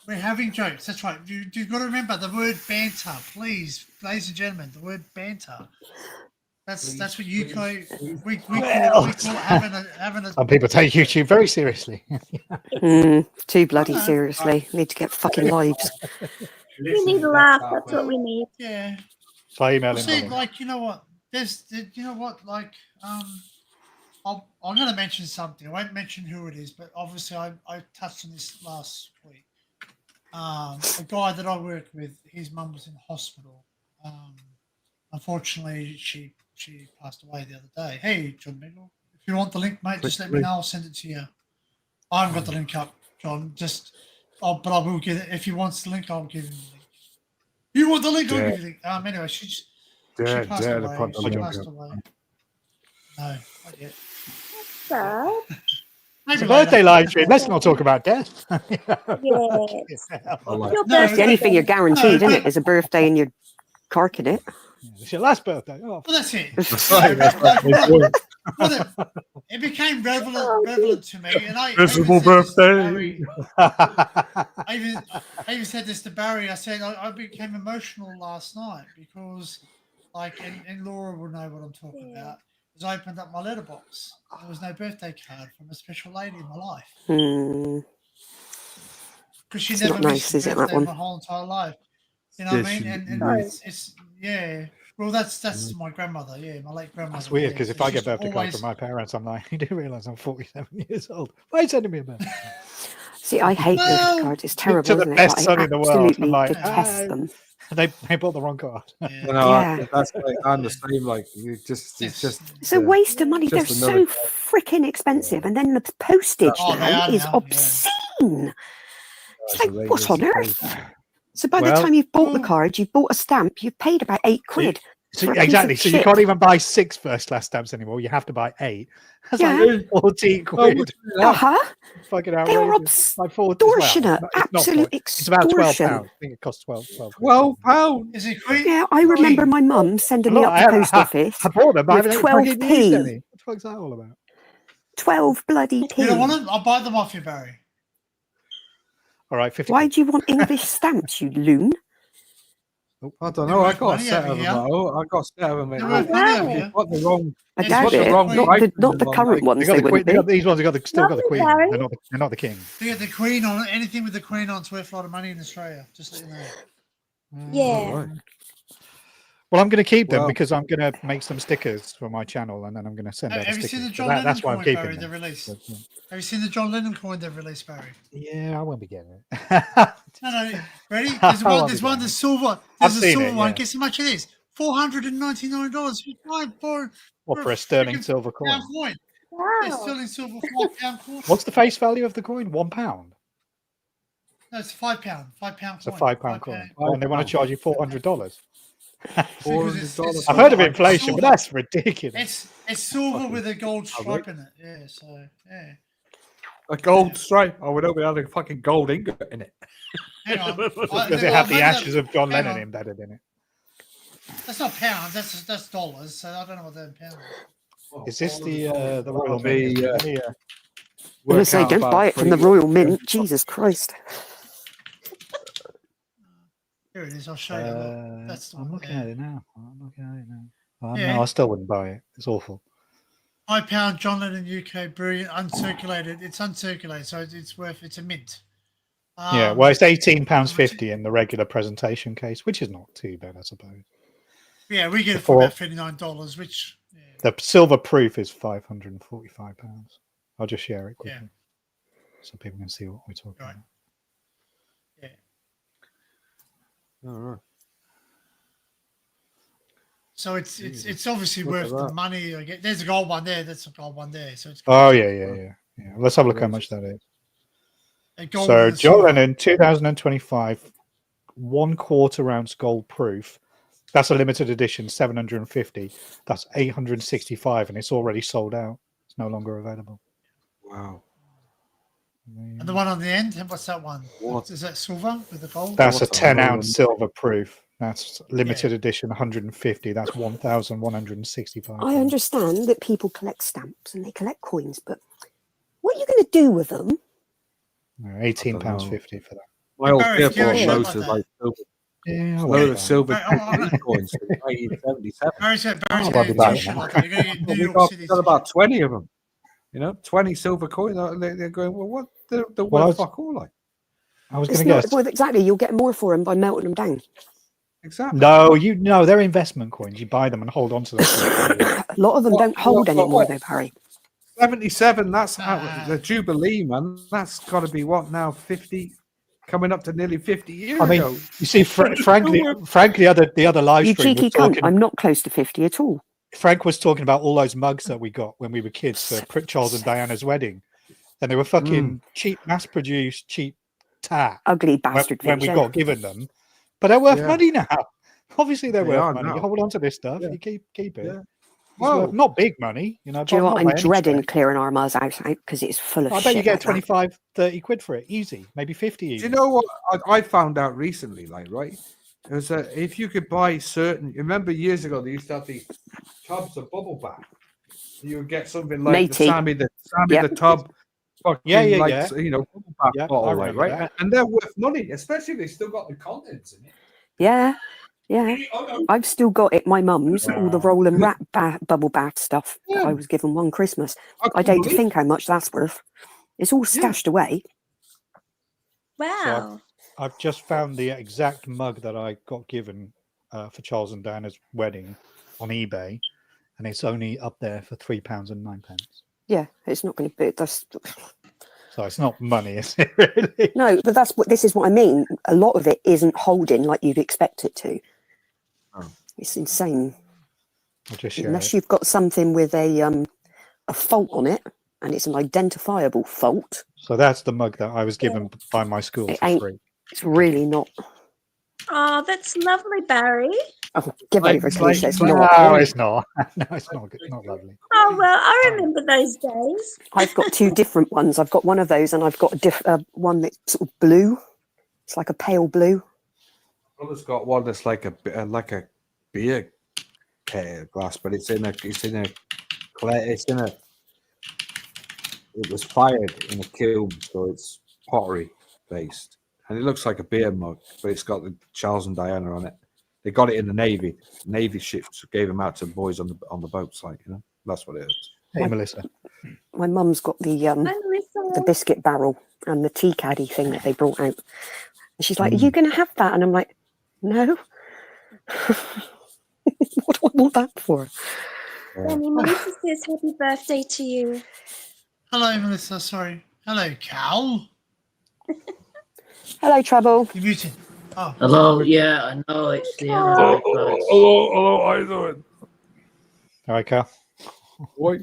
We're having jokes. That's right. You've got to remember the word banter, please, ladies and gentlemen. The word banter. That's what you call. We call it having a. Some people take YouTube very seriously. Too bloody Okay. seriously. Need to get fucking lives. We need a laugh. That's what we need. Yeah. By Well, emailing see, them. like, you know what? I'm going to mention something. I won't mention who it is, but obviously I touched on this last week. A guy that I work with, his mum was in hospital. Unfortunately, she passed away the other day. Hey, John Miguel, if you want the link, mate, just let me know. I'll send it to you. I haven't got the link up, John. But I will get it. If he wants the link, I'll give him the link. You want the link? I'll give you the link. Anyway, she passed away. She passed away. No, not yet. Sad. It's a Maybe later. birthday live stream. Let's not talk about death. Yes. I like Your No, It's the only thing you're guaranteed, No, isn't it? Is a birthday and you're carking it. It's your last birthday. Oh, Well, that's it. That's right, that's right. Well, it became relevant to me, and I Miserable even said this to birthday. Barry. I even said this to Barry. I said I became emotional last night because, like, and Laura will know what I'm talking about. Because I opened up my letterbox. There was no birthday card from a special lady in my life because she It's never not missed nice, a is it, that birthday one? my whole entire life. You know what I Yes, mean? And Nice. it's yeah. Well, that's my grandmother. Yeah, my late grandmother. That's weird yeah. because So if I she's get birthday cards always- from my parents, I'm like, you do realise I'm 47 years old. Why are you sending me a birthday? See, I hate Well, birthday cards. It's terrible, to the isn't it? best But son I in the world. I'm absolutely like, detest "Hi." them. They bought the wrong card. Yeah. You know, Yeah. that's like, I'm the same. Like, it's just. It's a waste of money. They're just so another- freaking expensive. And then the postage Oh, they now are is now, yeah. obscene. It's That's like, what on outrageous. earth? So by the Well- time you've bought the card, you've bought a stamp, you've paid about £8. So, for a piece of exactly. So you shit. can't even buy 6 first class stamps anymore. You have to buy 8. That's Yeah. like 14 quid. Uh-huh. Fucking They are outrageous. Like 40, well, extortionate. it's not Absolute 40. It's about £12. extortion. I think it costs 12 quid. £12. Is it Queen? Yeah, I remember Queen. my mum sending me Look, up to the post office. I bought them, but I with haven't fucking 12p. used any. What the fuck's that all about? 12 bloody You don't want p. them? I'll buy them off you, Barry. All right, 50. Why do you want English stamps, you loon? I don't know. I got a Money set over of them. here. I got a set of them. They're In worth mind. money over Wow. here. What the wrong? I It's doubt got the it. wrong Not writing the on current them. ones, They got they the queen, wouldn't they be. got, these ones have got still got the Lovely, queen. Barry. They're not the king. You get the Queen on anything with the Queen on. It's worth a lot of money in Australia. Just let you know. Yeah. Right. Well, I'm going to keep them Well- because I'm going to make some stickers for my channel, and then I'm going to send out the Have you stickers. seen the So John that's Lennon why I'm coin, keeping Barry, they them. released? But, Have you seen the John Lennon coin they've released, Barry? yeah, I won't be getting it. No. Ready? There's one. There's one. There's silver. I've There's a seen silver it, one. yeah. Guess how much it is? $499. What, for a sterling freaking silver coin? pound coin. Yeah, Wow. sterling silver £5 coin. What's the face value of the coin? £1. No, it's £5. £5 coin. It's a £5 coin. Oh, and they want to charge you $400. $400. I've heard of inflation, but that's ridiculous. It's silver with a gold stripe in it. Yeah, so yeah. A gold stripe. Oh, we don't have a fucking gold ingot in it. Hang on. Because it had the ashes of John hang Lennon on. embedded in it. That's not pounds. That's dollars. So I don't know what they're in pounds. Is this the Royal Be, Mint? uh, Let me, I'm going to say, don't buy it from the Royal Mint. Jesus Christ. Here it is. I'll show you. Look. That's the I'm one looking there. at it now. I'm looking at it now. Yeah. No, I still wouldn't buy it. It's awful. £5 John Lennon UK brewery uncirculated. It's uncirculated, so it's a mint. Yeah, well, it's £18.50 in the regular presentation case, which is not too bad, I suppose. Yeah, we get it Before- for about $39, which The silver proof is £545. I'll just share it quickly so people can see what we're talking Right. about. yeah. All right. So it's obviously Look at worth the that. money. I get. There's a gold one there. That's a gold one there. So it's Oh, yeah. Let's have a look how much that is. a gold So, and a John silver. Lennon 2025 1/4 ounce gold proof. That's a limited edition, 750. That's 865, and it's already sold out. It's no longer available. Wow. And the one on the end, what's that one? What? Is that silver with the gold? That's a What a 10 million. ounce silver proof. That's limited edition, 150. That's 1,165. I understand that people collect stamps and they collect coins, but what are you going to do with them? £18.50 for that. My old Barry, people do you loads like of that? like silver, Yeah, load of silver Right, I'm not- coins from 1977. Barry's Oh, got I'll a be back t-shirt now. like that. You're going to get New We York City. got about 20 of them. 20 silver coins. They're going, well, what? They're Well, worth fuck all, like. I was It's going to not, guess. well, exactly. You'll get more for them by melting them down. Exactly. No, they're investment coins. You buy them and hold on to them. A lot of them don't hold anymore, though, Barry. 77, that's out the Jubilee, man. That's got to be what now, 50, coming up to nearly 50 years I mean, ago. you see, frankly, the other live You stream cheeky was cunt. talking. I'm not close to 50 at all. Frank was talking about all those mugs that we got when we were kids for Charles and Diana's wedding, and they were fucking cheap, mass-produced, cheap tat Ugly bastard when things. we yeah. got given them. But they're worth Yeah. money now. Obviously, they're They worth are money. now. You hold on to this stuff. Yeah. You keep it. Yeah. It's worth, not big money, Do you know but what? not I'm by any dreading stretch. clearing our muzz out because it's full of I shit. bet you get like that. 25, 30 quid for it. Easy. Maybe 50 Do even. you know what I found out recently, like, right? It was if you could buy certain, remember years ago, they used to have these tubs of bubble bath. You would get something like Matey. the tub, fucking Yeah. bubble bath Yeah, I bottle, like, remember right? that. And they're worth money, especially if they still got the contents in it. Yeah. Oh, no. I've still got it. My mum's, all the Wow. roll and wrap bubble bath stuff that I was given one Christmas. I couldn't don't believe think how much that's worth. It's all stashed away. Wow. I've just found the exact mug that I got given for Charles and Diana's wedding on eBay, and it's only up there for £3.09. Yeah, it's not going to be. That's So it's not money, is it really? no, but this is what I mean. A lot of it isn't holding like you'd expect it to. Oh. It's insane. I'll just share Unless it. you've got something with a fault on it, and it's an identifiable fault. So that's the mug that I was given by my school It for ain't- free. It's really not. Oh, that's lovely, Barry. Oh, give Like- over, like- Keisha. It's like- not. No, it's not. No, it's not good. Not lovely. Oh, well, I remember those days. I've got two different ones. I've got one of those, and I've got one that's sort of blue. It's like a pale blue. Brother's got one that's like a beer glass, but it was fired in a kiln, so it's pottery based, and it looks like a beer mug, but it's got the Charles and Diana on it. They got it in the Navy ships gave them out to boys on the boats, like, that's what it is. Hey, Melissa. My mum's got the Hi, Melissa. biscuit barrel and the tea caddy thing that they brought out. And she's like, "Are you going to have that?" And I'm like, "No." What do I want that for? Danny, Melissa says happy birthday to you. Hello, Melissa. Sorry. Hello, Cal. Hello, Trouble. You're muted. Oh, Hello, yeah, I know it's the other iPads. Hello, how you doing? All right, Carl. What?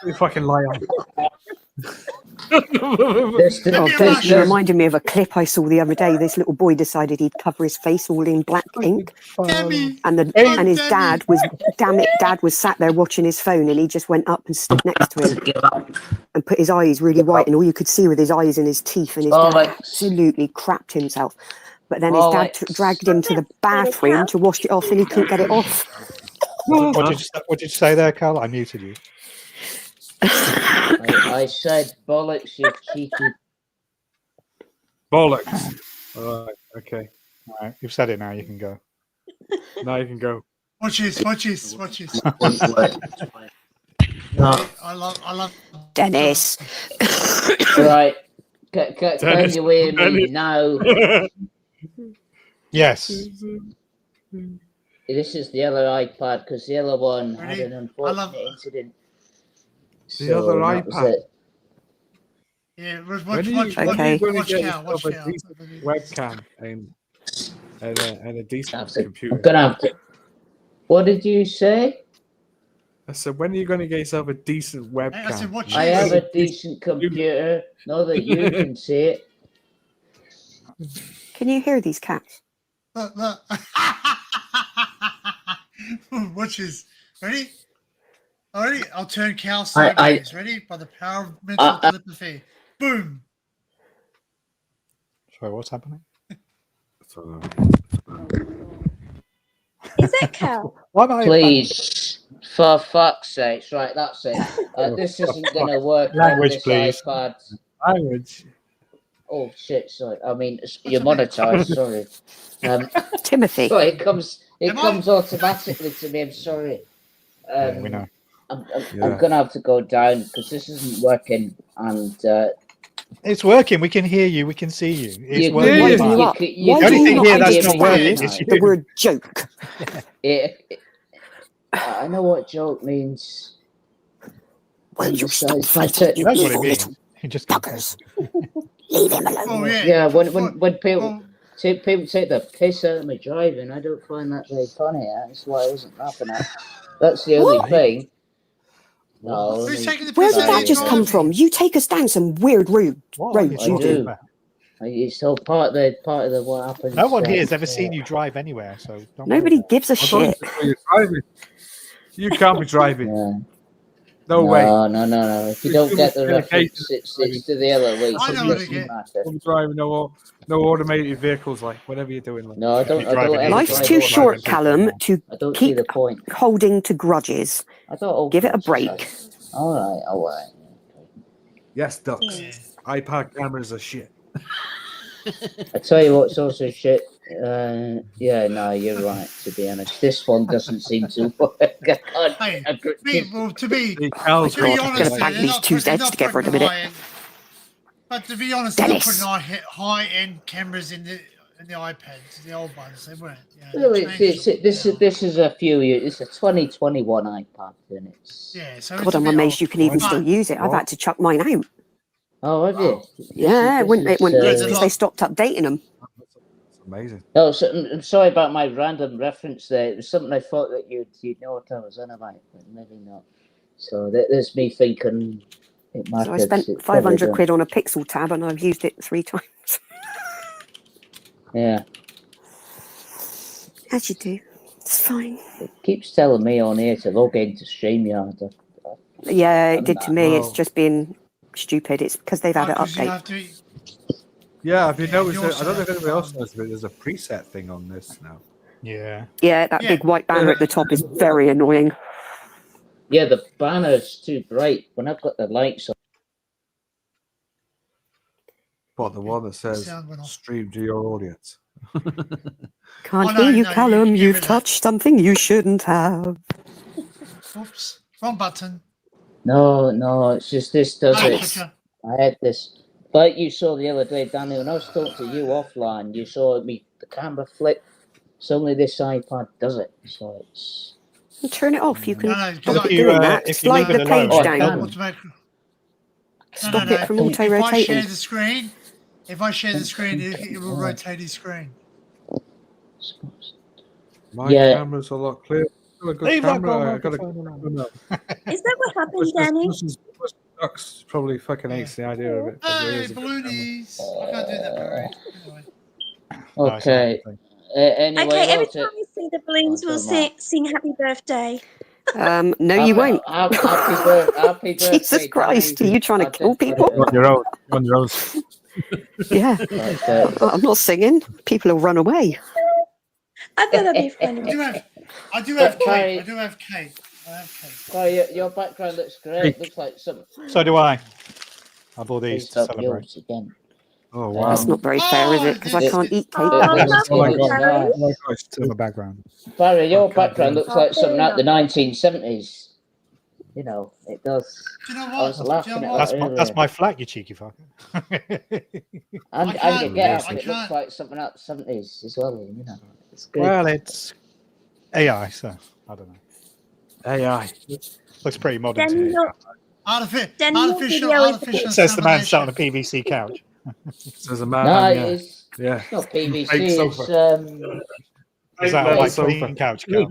You fucking liar. This Oh, me a this mushroom. reminded me of a clip I saw the other day. This little boy decided he'd cover his face all in black ink, Demi. and his dad was, damn it, Dad was sat there watching his phone, and he just went up and stood next to him give up. and put his eyes really white, and all you could see with his eyes and his teeth, and his dad Bollocks. absolutely crapped himself. But then his dad Bollocks. dragged him to the bathroom to wash it off, and he couldn't get it off. What did you say there, Carl? I muted you. I said bollocks, you cheeky. Bollocks. All right, okay. Right, you've said it now. You can go. Now you can go. Watch this. Watch this. Watch this. No. I love. Dennis. Right. Can Dennis, you hear me Dennis. now? Yes. This is the other iPad because the other one had Ready? an unfortunate incident. The other that was iPad? it. Yeah. When Watch. are you, Watch. when are Okay. you going to Watch get Cal. Watch yourself a Cal. decent webcam and a decent computer? I'm gonna have to. What did you say? I said, when are you going to get yourself a decent webcam? I said, watch I this. have a decent computer. Know that you can see it. Can you hear these cats? Look. Watch this. Ready? Alrighty, I'll turn Cal sideways. Ready? By the power of mental telepathy. Boom. Sorry, what's happening? Is that Cal? Why am I? Please, for fuck's sake. Right, that's it. This isn't going to work on Language, this please. iPad. Language. Oh, shit, sorry. I mean, you're monetized, sorry. Timothy. Sorry, it comes Am I? automatically to me. I'm sorry. Yeah, we know. I'm Yeah. going to have to go down because this isn't working. And It's working. We can hear you. We can see you. It's You- working. Yeah, Winding fine. you up. you Why The do only you thing not here that's not understand working is the you. word joke? I know what joke means. Will you stop Besides, fighting, you That's what evil it little means. You just can't buggers? Leave him alone. Oh yeah. Yeah, when people Oh, people take the piss out of me driving, I don't find that very funny. That's why I wasn't laughing at. That's the only What? thing. No, who's only taking the Where piss did out of that you just come driving? from? You take us down some weird road. What are you Roads I you talking do. do. about? it's all part of the what happens. No one here has ever seen you drive anywhere, so don't worry Nobody about it. gives a I thought shit. you're driving. You can't be driving. Yeah. No way. No. If you don't get the reference, it's to the other way. I So know it what doesn't it is. matter. I'm driving. No automated vehicles. Like whatever you're doing. Like. No, I don't. You're I don't driving ever Life's drive too automatic. short, Callum, to I don't see keep the point. holding to grudges. I don't. Give it a break. All right. Yes, ducks. Yeah. iPad cameras are shit. I tell you what's also shit. Yeah, no, you're right. To be honest, this one doesn't seem to work. Hey, to be The Cal's to be got honest, Gonna bang they're these not two putting- they're heads not together in a putting minute. high-end- But to be honest, they're not Dennis. putting high-end cameras in the iPads, the old ones. They weren't. Well, they changed them now. this is a few years. It's a 2021 iPad, and it's. Yeah, so God, it's a I'm bit amazed old. you can even But- still use it. I've had to chuck mine out. Oh, have you? Yeah, it wouldn't There's a because lot- they stopped updating them. It's amazing. No, so, I'm sorry about my random reference there. It was something I thought that you'd know what I was on about, but maybe not. So there's me thinking it So matters. I spent It 500 probably quid on a Pixel tab and I've used it 3 times. don't. Yeah, As you do. It's fine. it keeps telling me on here to log into StreamYard. Yeah, it did to me. It's Wow. just been stupid. It's because they've had an Because you update. have to. Yeah, have you Yeah, noticed? you That, I also don't know if have anybody else to- knows, but there's a preset thing on this now. Yeah. Yeah, that Yeah. big white banner at the top is very annoying. Yeah, the banner's too bright. When I've got the lights on, But the one that says Sound went off. "Stream to your audience." Can't Oh, no, hear you, no, Callum. you You've give it touched something you shouldn't have. Oops, wrong button. no, it's just this does Hi, it. Kitcha. I had this, like you saw the other day, Danny. When I was talking to you offline, you saw me the camera flip. Suddenly, this iPad does it. So it's. Turn it off. You can No, stop because it If you, doing that. if you Slide leave the it page alone, Oh, I down. can. automatic. Stop it from If I share auto-rotating. the screen, it will rotate his screen. My Yeah. camera's a lot clearer. I've got a good Leave that camera. I've got a microphone alone. no. Is that what happened, Danny? Ducks probably fucking hates the idea of it. But there Hey, is a good camera. balloonies! I can't do that, Barry. Anyway. No, it's not a Okay. good thing. Anyway, Okay, every what's time it? you see the balloons, Oh, we'll don't sing happy birthday. No, you won't. Happy birthday, Jesus Christ, Danny. are you trying to I kill did put people? it You're on your own. You're on your own. Yeah. Okay. Well, I'm not singing. People will run away. I thought that'd be funny. I do have Barry- cake. I have cake. Sorry, your background looks great. Looks like some. So do I. I bought these Please to up celebrate. yours again. Oh wow! That's not very fair, is Oh, it? Because I this can't is- eat cake. Oh, It was- lovely, it was Barry. nice. Oh my gosh, to my background. Barry, your Okay, background yeah. looks like something out of the 1970s. You know, it does. Do you know I what? was Do you laughing know at what? that That's earlier. my flat, you cheeky fucker. And I can't- the get up, I it can't- looks like something out of the 70s as well. You know, it's good. Well, it's AI, so I don't know. AI. Looks pretty modern to Then me. your, Artificial then your video is artificial Says the man sat on a insemination. PVC couch. Says a man. No, yeah. it's Yeah. not PVC. Fake It's Is that a Fake white sofa. clean couch girl?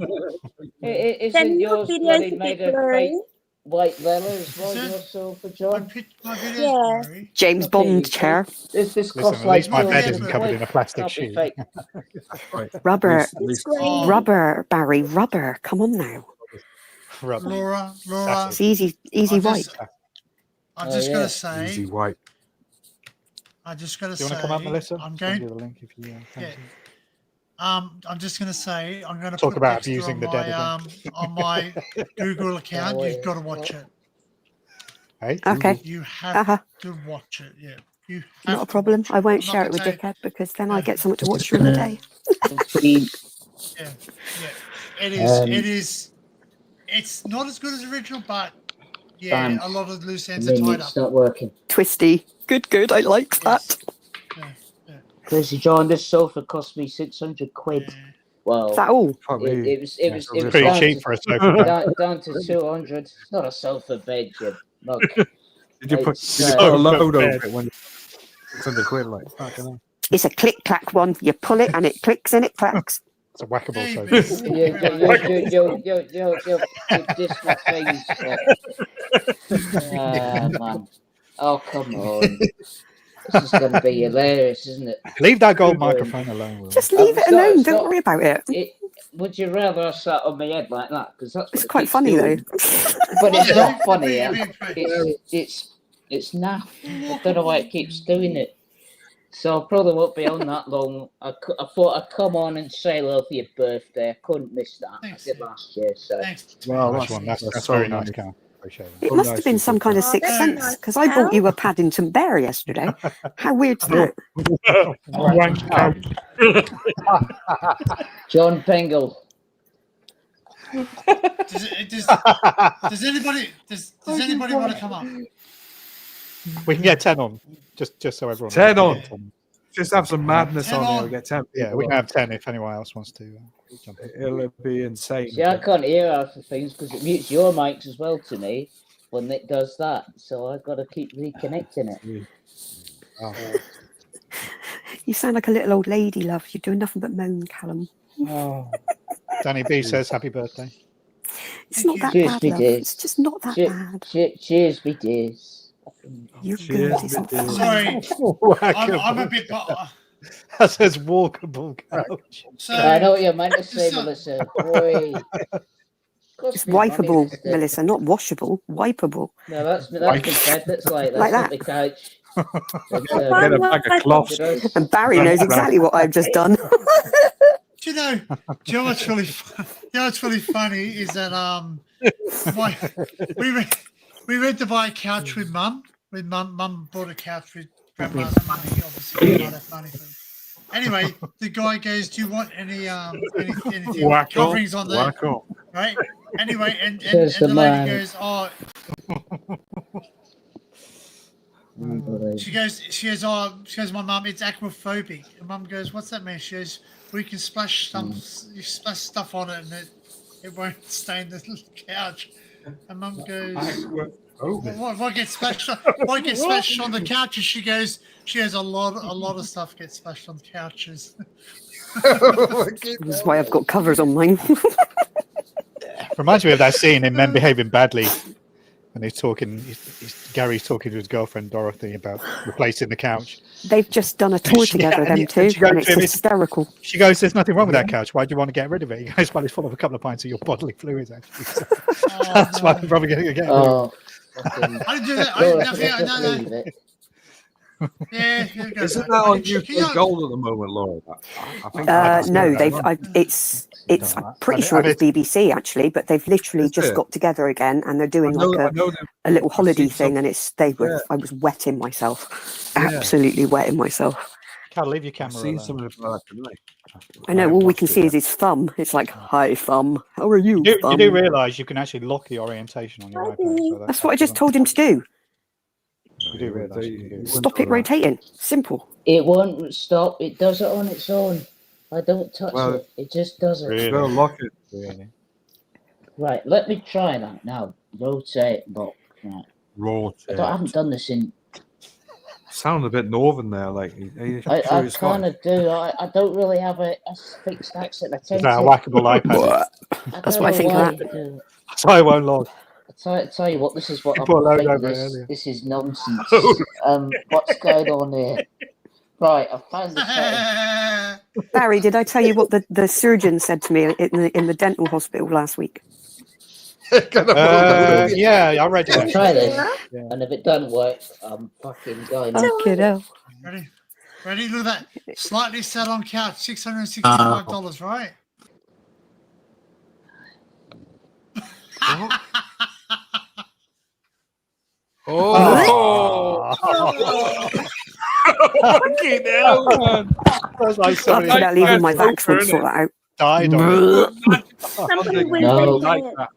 isn't then your yours video bloody is a made bit of blurry. fake white leather as well? Is it? Your sofa, My John. video's Yeah. blurry. James Not Bond PVC. chair. This Listen, costs at like least my bed 200 isn't covered in a quid. plastic Can't be sheet. fake. Right. Rubber. At least- It's great. Oh. Rubber, Barry. Rubber. Come on now. Rubber. Laura, It's easy I'm white. just, I'm Oh, just yeah. gonna Easy say, white. I'm just gonna Do you say, want to come up, Melissa? I'm Send you going, the link if you yeah. fancy. I'm just gonna say, I'm gonna Talk put about Dexter abusing on the my, dead on my Google account. Oh, You've yeah. got to watch it. Hey? Okay. You have Uh-huh. to watch it. Yeah, you have Not a to problem. watch I won't I'm not share it with gonna tell Dickhead because then I Yeah. get something to watch during the day. you- Yeah, yeah. It is. Um, It is. It's not as good as the original, but yeah, Bam. a lot of loose The ends are tied minute's up. not working. Twisty. Good. I like that. Yes. Crazy John, this sofa cost me 600 quid. Yeah. Well, Is that all? Fuck it me. was Yeah, it it's was Pretty down cheap to, for a sofa bed. down to 200. It's not a sofa bed, you mug. Did you put It's, a load bed. over it when 600 quid? Like, fucking hell. It's a click clack one. You pull it and it clicks and it clacks. It's a whackable Hey, sofa. You diss my face. Man. Oh, come on. This is going to be hilarious, isn't it? Leave that gold microphone alone, Will. Just leave it It's not- alone. it's Don't not- worry about it. Would you rather I sat on my head like that? Because that's what It's it quite keeps funny though. doing. But it's not funny. Yeah. It's naff. I don't know why it keeps doing it. So I probably won't be on that long. I thought I'd come on and say hello for your birthday. I couldn't miss that. Thanks. I did last year. So Thanks. Well, Nice one. That's so very nice, nice. Carl. Appreciate it. It Oh, must nice have been some kind of Oh, sixth that's sense nice, because I bought you a Paddington bear yesterday. How weird's that? John Pengle. Does anybody want to come up? We can get 10 on, just so everyone. 10 knows. on. Just have some madness 10 on on. here. We'll get 10 Yeah, we can have 10 if anyone else wants to jump in. It'll be insane. See, I can't hear half the things because it mutes your mics as well to me when it does that. So I've got to keep reconnecting it. Oh. You sound like a little old lady, love. You're doing nothing but moan, Callum. Oh. Danny B says happy birthday. It's not that Cheers, bad, me love. dear. It's just not that bad. Cheers, me dears. You're Cheers, good. It's me dear. fine. Sorry, I'm a bit. That says walkable couch. So I know what you're meant to say, So- Melissa. Boy. It's wipeable, Melissa, not washable. Wipeable. No, that's my bed. That's like Like not that. the couch. But, Get a bag of cloths. And Barry knows exactly what I've just done. do you know what's really funny is that we went to buy a couch with Mum. Mum bought a couch with Grandma's money. Obviously, we don't have money for it. Anyway, the guy goes, "Do you want anything Whack on, coverings on there?" whack on. Right? Anyway, and Says the the lady man. goes, "Oh." She goes, my mum, it's aquaphobic. And Mum goes, what's that mean? She goes, we can splash you splash stuff on it and it won't stain the couch. And Mum goes, what gets splashed on? What gets splashed on the couches? She goes, a lot of stuff gets splashed on couches. That's why I've got covers on mine. Reminds me of that scene in Men Behaving Badly when he's talking. Gary's talking to his girlfriend Dorothy about replacing the couch. They've just done a tour together, them two, she goes and it's to him, hysterical. She goes, "There's nothing wrong with that couch. Why do you want to get rid of it?" He goes, "Well, it's full of a couple of pints of your bodily fluids, actually. So that's why I'm probably going to get rid of it." Oh, fucking. I didn't do that. Laura, No. Yeah, here goes Isn't that. that on You UK know- Gold at the moment, Laura? I think No, that they've. one. It's. Don't know. I'm pretty I sure it's think- BBC actually, but they've literally Is just it? got together again, and they're doing I know like them. a little I've holiday seen some- thing, and it's they were. Yeah. I was wetting myself, Yeah. absolutely wetting myself. Can't leave your I've camera seen alone. something about that tonight. I know. haven't All we watched can it see yet. is his thumb. It's like, hi thumb, how are you, You thumb? do realise you can actually lock the orientation on your Hi, iPad. Billy. So That's what I just told him to do. You do realise you can do it. Stop it rotating. Simple. It won't stop. It does it on its own. I don't touch Well, it. It just does it. Really? You gotta lock it. Really? Right, let me try that now. Rotate, lock. Right. I haven't done this in. Sound a bit northern there, like. Are you sure I it's kind Scottish? of do. I don't really have a fixed accent. I Is tend that a to. whackable iPad? That's don't what I know think of why that. I do. So I won't log. Tell you what, this is what You I put a load think over this. earlier. This is nonsense. What's going on here? Right, I found the setting. Barry, did I tell you what the surgeon said to me in the dental hospital last week? Yeah, I read I'll it. try this, Yeah. and if it doesn't work, I'm fucking going. Fucking hell. Ready? Ready? Look at that. Slightly sat on couch, $665, right? Oh! Fucking hell, man! That's like I'll somebody put out leaving my Poker, vax won't innit? sort that out. died on it. Somebody will No. like Like it. that.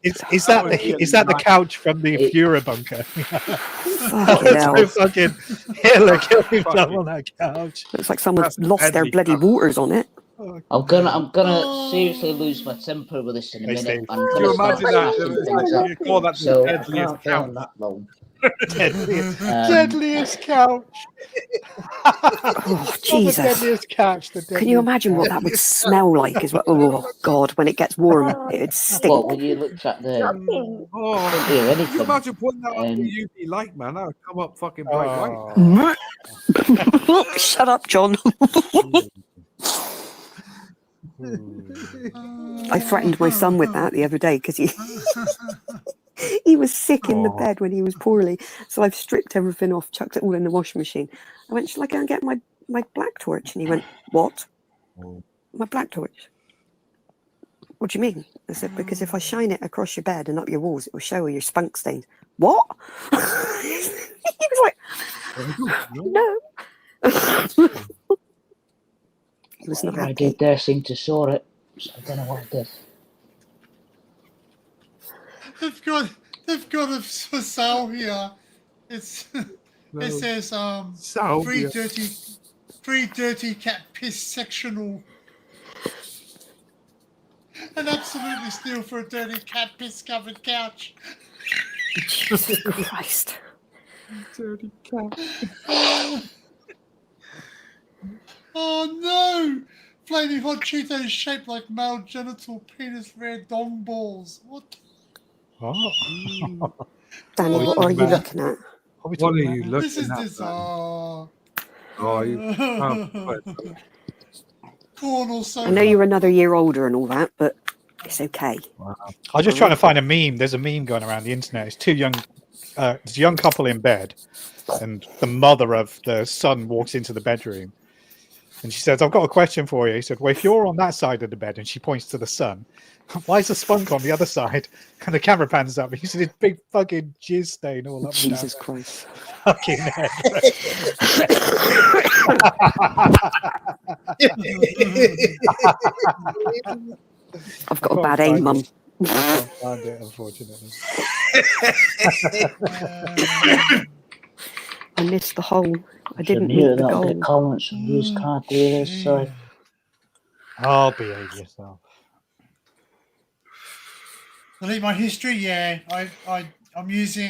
Is that the couch from the It- Fuhrer bunker? Fucking hell. So fucking Hitler killed himself on that couch. Looks like someone's That's lost their deadly bloody crap. waters on it. I'm gonna seriously lose my temper with this in a Hey, minute. Steve. I'm Can gonna you start imagine that? smashing things up. You call that the So I deadliest can't go on couch. that long. Deadliest, Um, deadliest couch. Oh, Not the Jesus. deadliest couch. The Can you deadliest imagine what couch. that would smell like as well? Oh, God, when it gets warm, it'd What stink. when you looked at the Shocking. Oh, couldn't hear can you anything. imagine putting that on Um, the UV light, man? That would come up fucking bright white. Oh. Shut up, John. I threatened my son with that the other day because he was sick in the Oh. bed when he was poorly. So I've stripped everything off, chucked it all in the washing machine. I went, shall I go and get my black torch? And he went, what? Oh. My black torch. What do you mean? I said, because if I shine it across your bed and up your walls, it will show all your spunk stains. What? He was like, no. He was not I happy. did there seem to saw it. So I don't know what I did. They've got a for sale here. It's No. it says Salvia. free dirty cat piss sectional. An absolutely steal for a dirty cat piss covered couch. Jesus Christ. Dirty cat. Oh no! Flaming hot Cheetos shaped like male genital penis red dong balls. What? Oh. Danny, what are you about? looking at? What are you looking This is at? bizarre. Oh, you can't. Cornel sofa. I know you're another year older and all that, but it's okay. I was just trying to find a meme. There's a meme going around the internet. It's there's a young couple in bed, and the mother of the son walks into the bedroom, and she says, "I've got a question for you." He said, "Well, if you're on that side of the bed," and she points to the son, "why is the spunk on the other side?" And the camera pans up. He said, "It's big fucking jizz stain all up." Jesus Christ. Fucking head. I've got a bad aim, Mum. I can't find it, unfortunately. I missed the hole. I Should didn't hear meet the that in the goal. comments. You just can't do this. So I'll behave yourself. Delete my history. Yeah, I'm using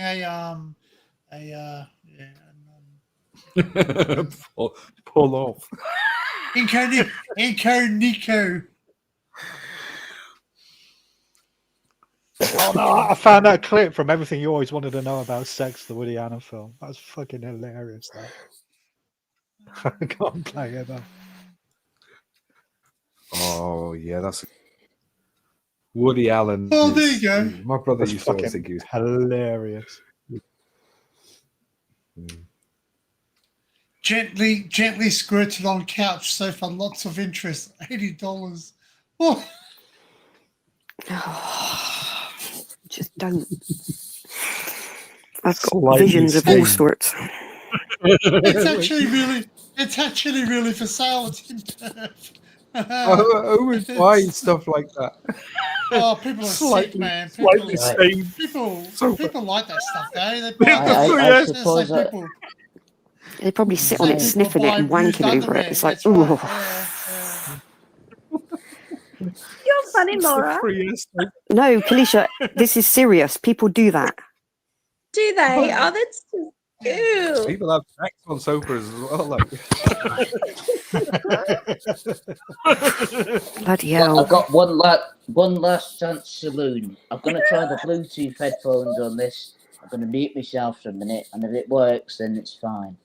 Pull off. Incognito. Oh no, I found that clip from Everything You Always Wanted to Know About Sex, the Woody Allen film. That was fucking hilarious. That. I can't play it though. Oh yeah, that's Woody Allen. Oh, there you go. My brother That's used to always fucking think he was. hilarious. Gently squirted on couch sofa. Lots of interest. $80. Oh, Just don't. I've got Slightly visions of all stained. sorts. it's actually really for sale. It's in Perth. Who is buying stuff like that? Oh, people are sick, Slightly, man. slightly Right. stained. People like that stuff, though. They I buy it's suppose like that- people. They probably sit on it, People sniffing it, buy and used wanking over it. underwear, It's like, that's right, ooh. yeah. You're funny, It's the Laura. freest. No, Kalisha, this is serious. People do that. Do they? Oh, that's ew. People have sex on sofas as well. Like, Bloody I've hell. got one last chance saloon. I'm going to try the Bluetooth headphones on this. I'm going to mute myself for a minute, and if it works, then it's fine.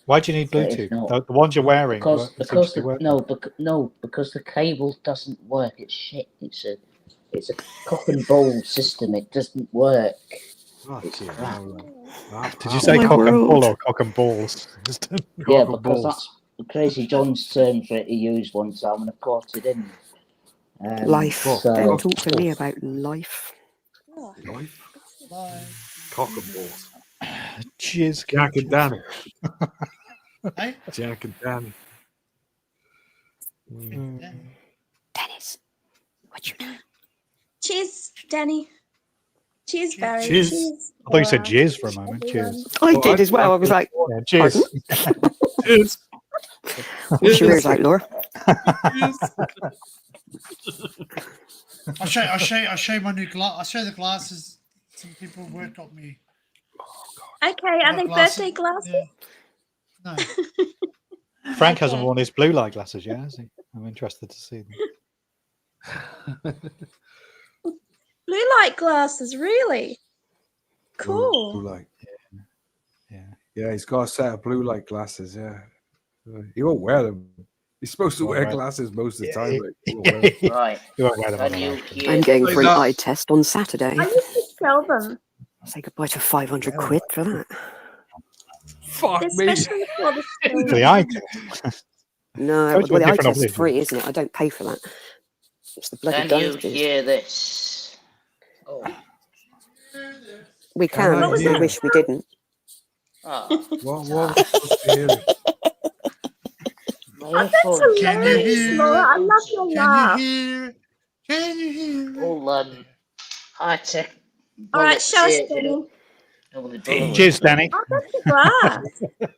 Why do you need But if Bluetooth? not- The ones you're wearing Because seems to be working. because the cable doesn't work. It's shit. It's a cock and bull system. It doesn't work. oh, It's dear, crap. Did you say my cock and bull world. or cock and balls? Yeah, Cock and because balls. that's Crazy John's term for it he used one time, and I caught it in. Life. So, Don't talk to me about life. Life, Bye. cock and balls. Cheers, Jack and Danny. Hey? Jack and Danny. Yeah. Dennis, what you know? Cheers, Danny. Cheers, Barry. Cheers. Cheers. I thought you said Laura. cheers for a moment. Everyone. Cheers. I Well, did as well. I was like, Yeah, cheers. Cheers. what's your ears out, Laura? I'll show you my new glass. I'll show you the glasses. Some people work on me. Okay, are they Glasses. birthday glasses? Yeah. No. Frank hasn't Okay. worn his blue light glasses yet, has he? I'm interested to see them. Blue light glasses, really? Blue Cool. light. Yeah. Yeah, he's got a set of blue light glasses. Yeah, he won't wear them. He's supposed to Won't wear wear- glasses most of the time. Yeah, But he won't wear them. right. You won't wear them on Can the you road. hear? I'm going for an Like that. eye test on Saturday. I used to sell them, Say goodbye to 500 quid for that. Fuck me. especially for the For the school. eye test. No, Go to well, a the eye different test is optician. free, isn't it? I don't pay for that. It's the bloody Can you glasses. hear this? Oh. We Can can, I but we hear wish we didn't. Oh. What was I supposed to hear? My That's headphones. Can you hilarious, hear? Laura. I love your Can laugh. you hear? Can you hear? All high tech. All right, show us, Danny. Cheers, Danny. Oh, that's the glass.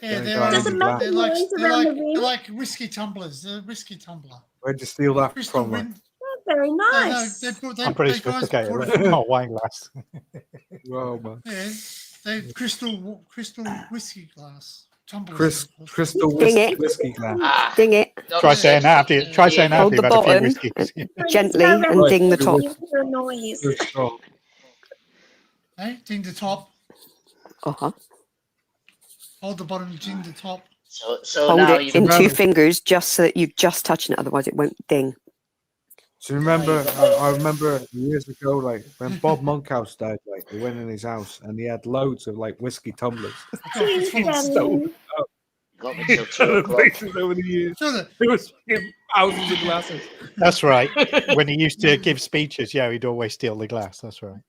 Yeah, Does they're it like, make noise around the room? they're like whiskey tumblers. They're a whiskey tumbler. Where'd you steal that Crystal from? Like? wind. Very No, nice. I'm pretty sophisticated. Put it, Not wine glass. Well, man. yeah, they crystal whiskey glass tumblers. Crystal Ding it. whiskey glass. Ah, Ding it Try saying that after you. Try saying that Hold after the you've had a few bottom. whiskeys. gently and ding the top. You hear a noise. Crystal. Hey, ding the top. Uh-huh. Hold the bottom, ding the top. So Hold now it you've in got two it. fingers just so that you're just touching it, otherwise it won't ding. So remember, I remember years ago, like when Bob Monkhouse died, like we went in his house and he had loads of like whiskey tumblers. Cheers, Danny. got me till 2 o'clock. Over the years, So the, it was fucking thousands of glasses. That's right. When he used to give speeches, yeah, he'd always steal the glass. That's right.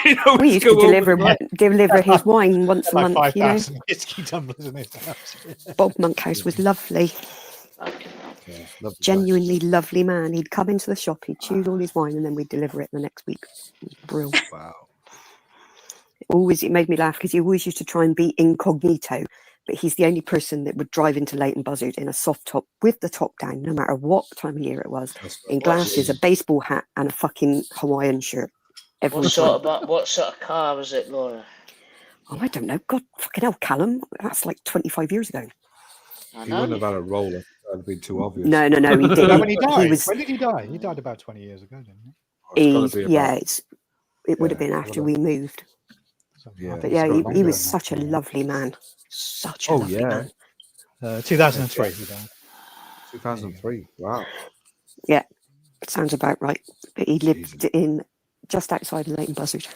You know, We used go to over deliver his wine once a Like month, you know. 5,000 whiskey tumblers in his house. Bob Monkhouse was lovely, Yeah, lovely genuinely lovely man. He'd come into the shop, he'd choose all his wine, and then we'd deliver it the next week. It was brilliant. glasses. Wow. It made me laugh because he always used to try and be incognito, but he's the only person that would drive into Leighton Buzzard in a soft top with the top down, no matter what time of year it was, in glasses, a baseball hat, and a fucking Hawaiian shirt. Every What time. sort of car was it, Laura? Oh, I don't know. God, fucking hell, Callum. That's like 25 years ago. I He know. wouldn't have had a roller. That would have been too obvious. No, he Is that didn't. when he died? He was, When did he die? He died about 20 years ago, didn't he? Oh, it's gotta be about- it would have yeah, been after we moved. Something Yeah. like But that. yeah, It's got he longer was than such a that. lovely man. Such a Oh, lovely yeah. man. 2003 he died. 2003. Wow. Sounds about right. But he lived Jesus. in just outside of Leighton Buzzard.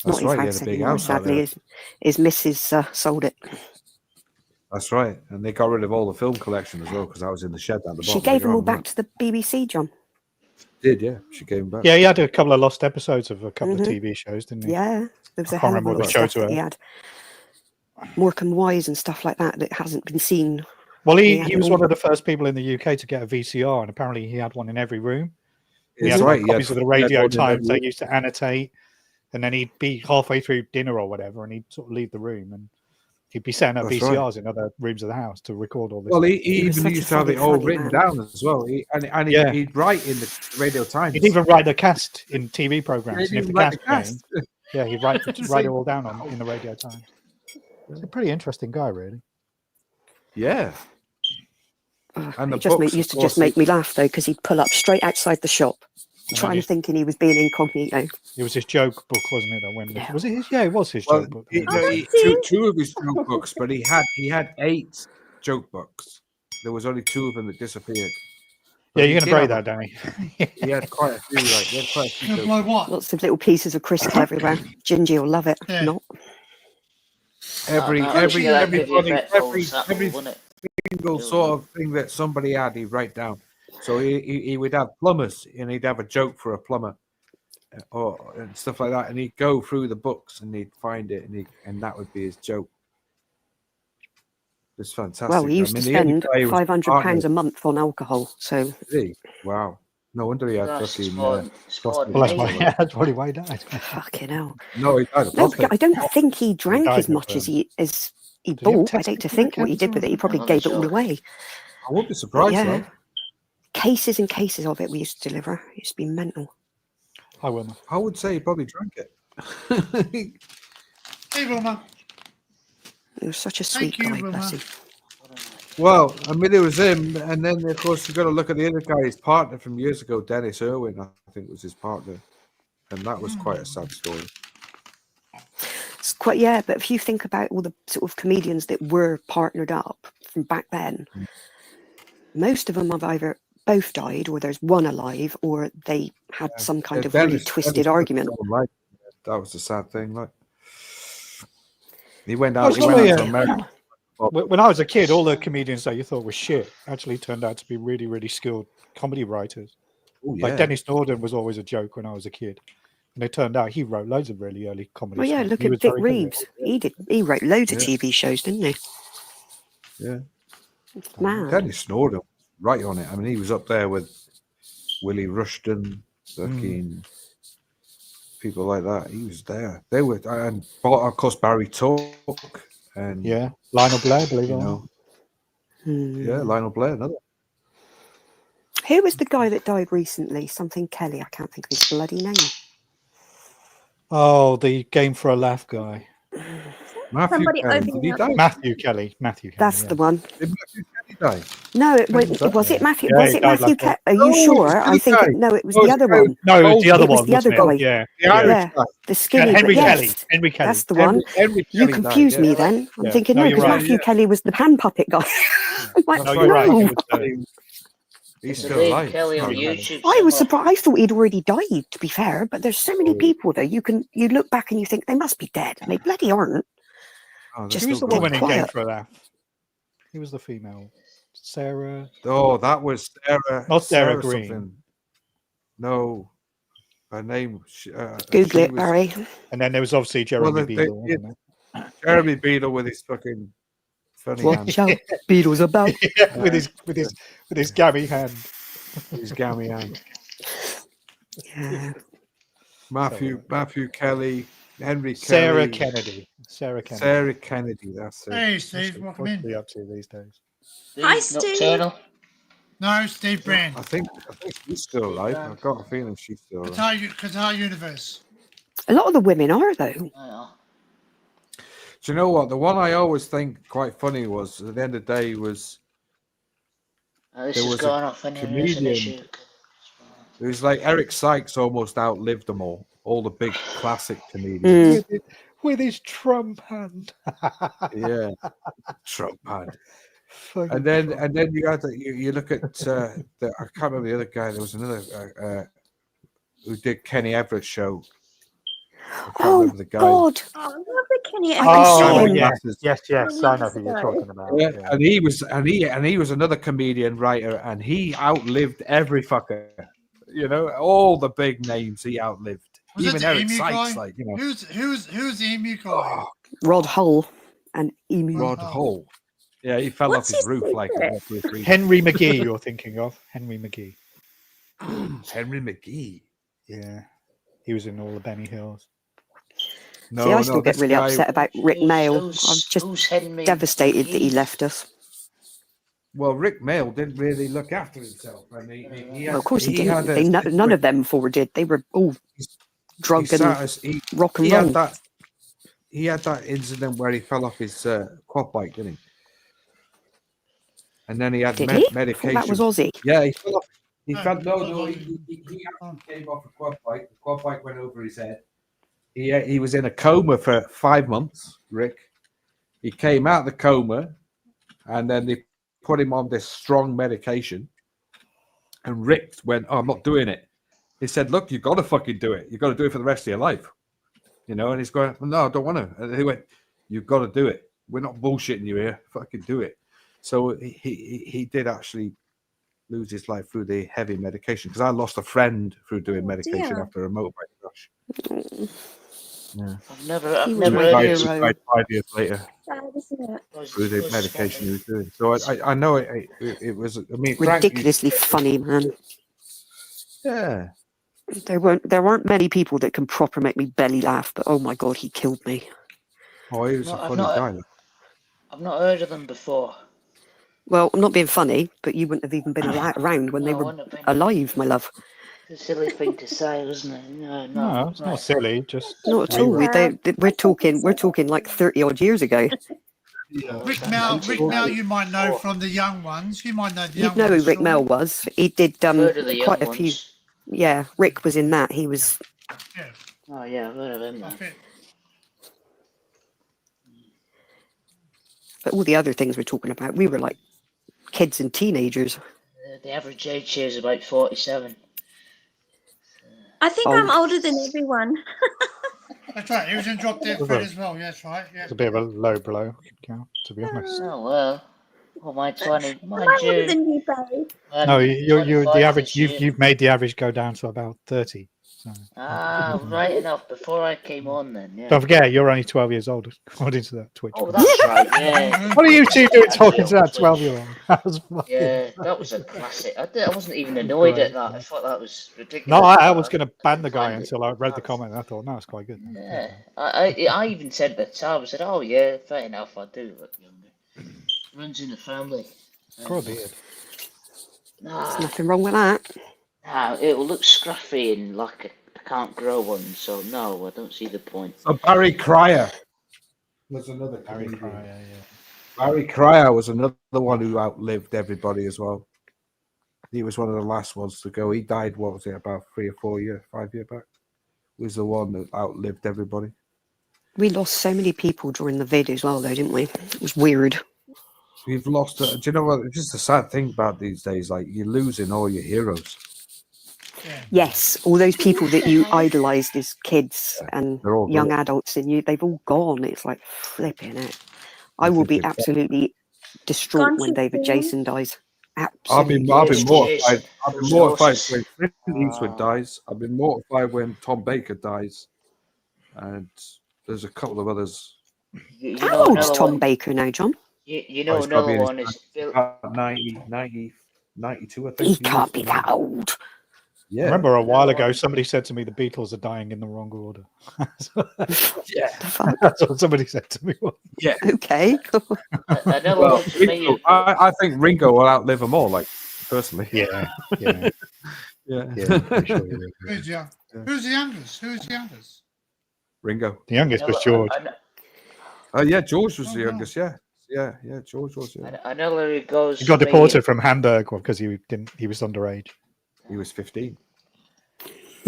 That's Not right. He his had house a big anymore, house out sadly. there. His missus sold it. That's right. And they got rid of all the film collection as well because I was in the shed at the bottom. She gave them all back to the BBC, John. Did, yeah. She gave them back. Yeah, he had a couple of lost episodes of a couple of TV shows, didn't he? Yeah, there was I a can't hell of a remember lot what of they showed stuff to that he her. had. Morecambe Wise and stuff like that that hasn't been seen. Well, He had he it was all. one of the first people in the UK to get a VCR, and apparently he had one in every room. He It's had right. copies of the he had Radio one in Times every- they used to annotate, and then he'd be halfway through dinner or whatever, and he'd sort of leave the room, and he'd be setting up That's VCRs in other rooms of the house to record all this. Well, he He was even such a used to have funny, it all funny written man. down as well. Yeah. He'd write in the Radio Times. He'd even write the cast in TV programs, He'd and if the even write cast the came, yeah, he'd write it all down in the Radio Times. He's a pretty interesting guy, really. Yeah. And the It just books, used of to just course, make me laugh though, because he'd pull up straight outside the shop, And trying then he- thinking he was being incognito. It was his joke book, wasn't it? That went. Yeah. Was it his? Yeah, it was his Well, joke book. two of his joke books, but he had 8 joke books. There was only 2 of them that disappeared. But Yeah, he you're did going to break have that, Danny. He had quite a few. Like, he had quite a few Gonna joke blow books. what? Lots of little pieces of crisps everywhere. Gingy will love it. Yeah. Not. Every That'd give you a everybody, breakfast sample, every wouldn't it? single sort of thing that somebody had, he'd write down. So he would have plumbers, and he'd have a joke for a plumber, or and stuff like that. And he'd go through the books and he'd find it, and that would be his joke. It's fantastic. Well, he used to the only spend guy who was £500 partnered- a month on alcohol. So Did he? Wow. No wonder he had That's fucking. sport Well, that's amazing. why. Yeah, that's probably why he died. fucking hell. No, he died of No, prostate. I don't think he drank died as of, much as he he have bought. I'd hate to testicular think what he did cancer with it. or He probably something? gave it all Sure. away. I wouldn't be surprised Yeah. though. Cases and cases of it we used to deliver. It used to be mental. I will. I would say he probably drank it. Hey, Wilma. He was such a Thank sweet you, guy, bless Wilma. him. Well, I mean, it was him, and then of course you've got to look at the other guy, his partner from years ago, Dennis Irwin. I think was his partner, and that was quite a sad story. It's quite, yeah, but if you think about all the sort of comedians that were partnered up from back then, most of them have either both died, or there's one alive, or they had some kind of really Dennis- twisted Dennis was argument. so unlike- That was the sad thing. Like he went Well, out. it's He went probably out to a- America. When I was a kid, all the comedians that you thought were shit actually turned out to be really, really skilled comedy writers. Oh, yeah. Like Dennis Norden was always a joke when I was a kid, and it turned out he wrote loads of really early comedy. Well, yeah, stuff. look He at was Vic very good at it. Reeves. He wrote loads of Yeah. TV shows, didn't he? Yeah. It's mad. Dennis Snowden, right on it. I mean, he was up there with Willie Rushton, fucking people like that. He was there. They were, and of course Barry Tuck, and Yeah, Lionel Blair, believe it you or not. know, Hmm. yeah, Lionel Blair, another. Who was the guy that died recently? Something Kelly. I can't think of his bloody name. Oh, the Game for a Laugh guy, Matthew Somebody Kelly. opening Did he up. die? Matthew Kelly. Matthew Kelly. That's yeah. the one. Did Matthew Kelly die? No, it When was was, that? was it Matthew? Yeah, was he it died Matthew? last Kelly? week. Are you No, it sure? was I the think guy. no, it was Oh, the it's other Kelly. one. No, it was the other It was one. the other wasn't guy. it? Yeah, The Irish Yeah, guy. the skinny. Henry but Kelly. yes, Henry Kelly. that's the one. Henry You Kelly died, confused yeah. me then. I'm Yeah. thinking No, no, you're because right. Matthew Kelly was the pan puppet guy. I'm like, No, you're right. no. It was, He's It's a still big alive. Kelly on Sorry, YouTube. I was somewhere. surprised. I thought he'd already died. To be fair, but there's so many Oh. people that you look back and you think they must be dead, and they bloody aren't. Oh, they're Just Who was the still dead woman in going. Game quiet. for a Laugh? Who was the female? Sarah. Oh, that was Sarah. Not Sarah Green. something. No, her name. Google she it, was- Barry. And then there was obviously Jeremy Well, Beadle. wasn't there? Jeremy Beadle with his fucking funny hand, Watch out, Beatles about. Yeah, with his gammy hand. his gammy hand. Yeah. Matthew Kelly, Henry Sarah Kelly, Kennedy. Sarah Kennedy. Sarah Kennedy. That's it. Hey, What's Steve, she- welcome what's in. she up to these days? Hi, Steve Steve. Nocturnal. No, Steve Brand. I think she's still alive. I've got a feeling she's still alive. Qatar Universe. A lot of the women are though. Yeah. Do you know what? The one I always think quite funny was at the end of the day was This There is was a going off any comedian- issue. it was like Eric Sykes almost outlived them all the big classic comedians. Mm. With his Trump hand. Yeah, Trump hand. Fucking And then Trump. you had you look at I can't remember the other guy. There was another who did Kenny Everett's show. I can't Oh remember the guy. God! Oh, I love the 20 I Oh, see him. yes. I know years who you're ago. talking about. Yeah, Yeah. and he was another comedian writer, and he outlived every fucker. You know, all the big names he outlived. Was Even that the Eric emu Sykes, guy? like, you know, Who's the emu guy? oh, Rod Hull and Emu. Rod Rod Hull. Hull. Yeah, he fell What's off his his roof like secret? a 2 or 3 Henry McGee, you're thinking of. Henry McGee. Henry McGee. Yeah. He was in all the Benny Hills. No, See, I still get this really guy- upset about Rick Mail. I'm Who's just Henry devastated that he McGee? left us. Well, Rick Mail didn't really look after himself. I mean, he Well, of course he had didn't. None of them four did. They were all drunk and rock and roll. He had that incident where he fell off his quad bike, didn't he? And then he had Did he? I thought medication. that was Aussie. Yeah, he fell off. He No, fell. No, no, he actually came off a quad bike. The quad bike went over his head. He was in a coma for 5 months. Rick. He came out of the coma, and then they put him on this strong medication. And Rick went, "Oh, I'm not doing it." He said, "Look, you've got to fucking do it. You've got to do it for the rest of your life." You know, and he's going, "No, I don't want to." And he went, "You've got to do it. We're not bullshitting you here. Fucking do it." So he did actually lose his life through the heavy medication, because I lost a friend through doing medication dear. after a motorbike crash. Yeah. I've never He was heard my of Died, hero. died 5 years later Sad, isn't it? through the medication he was doing. So I know it was. I mean, Frank, Ridiculously funny, man. yeah. There weren't many people that can proper make me belly laugh, but oh my god, he killed me. Oh, he was No, a I've funny not- guy. I've not heard of them before. Well, I'm not being funny, but you wouldn't have even been around when they No, I were wouldn't have been. alive, my love. It's a silly thing to say, wasn't it? No, No, it's not silly. Just Not at all. We're talking like 30 odd years ago. Rick Mel, you might know from the young ones. You might know the You'd young know who ones. Rick Sean. Mel was. He did Heard of the young quite a ones. few. Yeah, Rick was in that. He was. Yeah, Oh yeah, I've heard of him. I Man. think. But all the other things we're talking about, we were like kids and teenagers. The average age here is about 47. I think Oh. I'm older than everyone. That's right. He was in Drop Dead Fred as well. Yeah, that's right. Yeah. it's a bit of a low blow, to be honest. Oh well. Well, my 20, I'm mind older you. than you, babe. I'm No, you're 25 the average. this year. You've made the average go down to about 30. So. Ah, right enough. Before I came on, then yeah. Don't forget, you're only 12 years old, according to that Twitch. Oh, that's right. Yeah. What are you two doing talking to that 12-year-old? That was fucking... Yeah, that was a classic. I wasn't even annoyed at that. I thought that was ridiculous. No, I was going to ban the guy find it until I read the nuts. comment. I thought, no, it's quite good. Yeah, I even said that. I said, "Oh yeah, fair enough. I do look younger. Runs in the family." Grow a beard. Nah, Nothing wrong with that. nah, it will look scruffy and like I can't grow one. So no, I don't see the point. So Barry Cryer was another Harry comedian. Cryer, yeah. Barry Cryer was another one who outlived everybody as well. He was one of the last ones to go. He died, what was it, about 3 or 4 years, 5 years back? He was the one that outlived everybody. We lost so many people during the vid as well, though, didn't we? It was weird. We've lost. Do you know what? It's just a sad thing about these days. Like, you're losing all your heroes. Yeah. Yes, all those people that you idolised as kids and They're all young gone. adults, and they've all gone. It's like flipping it. I I will think be it's- absolutely distraught Can't when you David feel? Jason dies. I've Absolutely. been Yes, mortified. yes. I've been Those mortified horses. when Clint Eastwood Ah. dies. I've been mortified when Tom Baker dies, and there's a couple of others. You How know old's another Tom one. Baker now, John? You know he's probably another in his one is Bill. About 90, 92, I think. He can't is. be that old. Yeah. I remember a while Another ago one. somebody said to me the Beatles are dying in the wrong order. Yeah. The fuck? That's what somebody said to me. Okay. Another Well, one for me. Ringo, I think Ringo will outlive them all. Like, personally. Yeah, yeah, Yeah. yeah. I'm sure you will. Who's young? Yeah. Who's the youngest? Who's the youngest? Ringo. The youngest was George. Yeah, George was Oh, the wow. youngest. Yeah. Yeah. George was. Yeah. Another who goes. He got for me- deported from Hamburg because he didn't. He was underage. He was 15.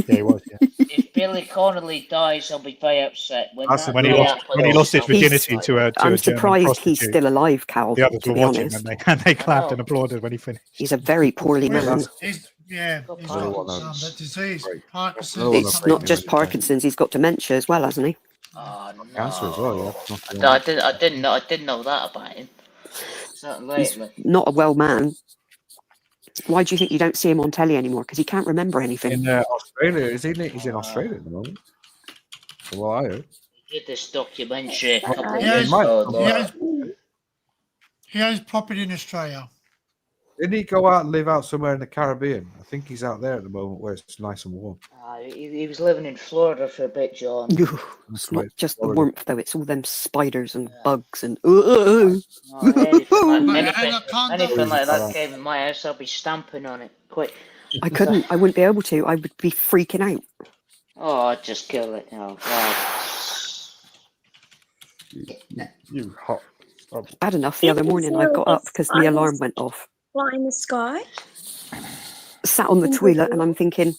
Yeah, he was. Yeah. If Billy Connolly dies, I'll be very upset. That's When he Yeah, lost his He's- virginity to a I'm German surprised he's prostitute. still alive, Cal, The others to were be watching honest. and they clapped Oh. and applauded when he finished. He's a very poorly Well, man. he's got Got that Parkinson's. disease, Right. Parkinson's. No one It's else something not like just that. Parkinson's, he's got dementia as well, hasn't he? Oh no. Cancer as well, yeah. Not the I didn't know that about him. So He's lately. not a well man. Why do you think you don't see him on telly anymore? Because he can't remember anything. In Australia, is he? He's in Australia at the moment. From what I heard. He did this documentary a couple of Alright. years might ago. come about- He owns property in Australia. Didn't he go out and live out somewhere in the Caribbean? I think he's out there at the moment where it's nice and warm. he was living in Florida for a bit, John. It's not just the Florida. warmth, though. It's all them spiders and bugs and. Oh, anything Mate, like, hang on, calm down. anything like that came in my house, I'll be stamping on it. Quick. I couldn't. I wouldn't be able to. I would be freaking out. Oh, I'd just kill it. Oh, God. You hot. Bad enough. The other morning, I got up because the alarm went off. Fly in the sky. Sat on the toilet, and I'm thinking,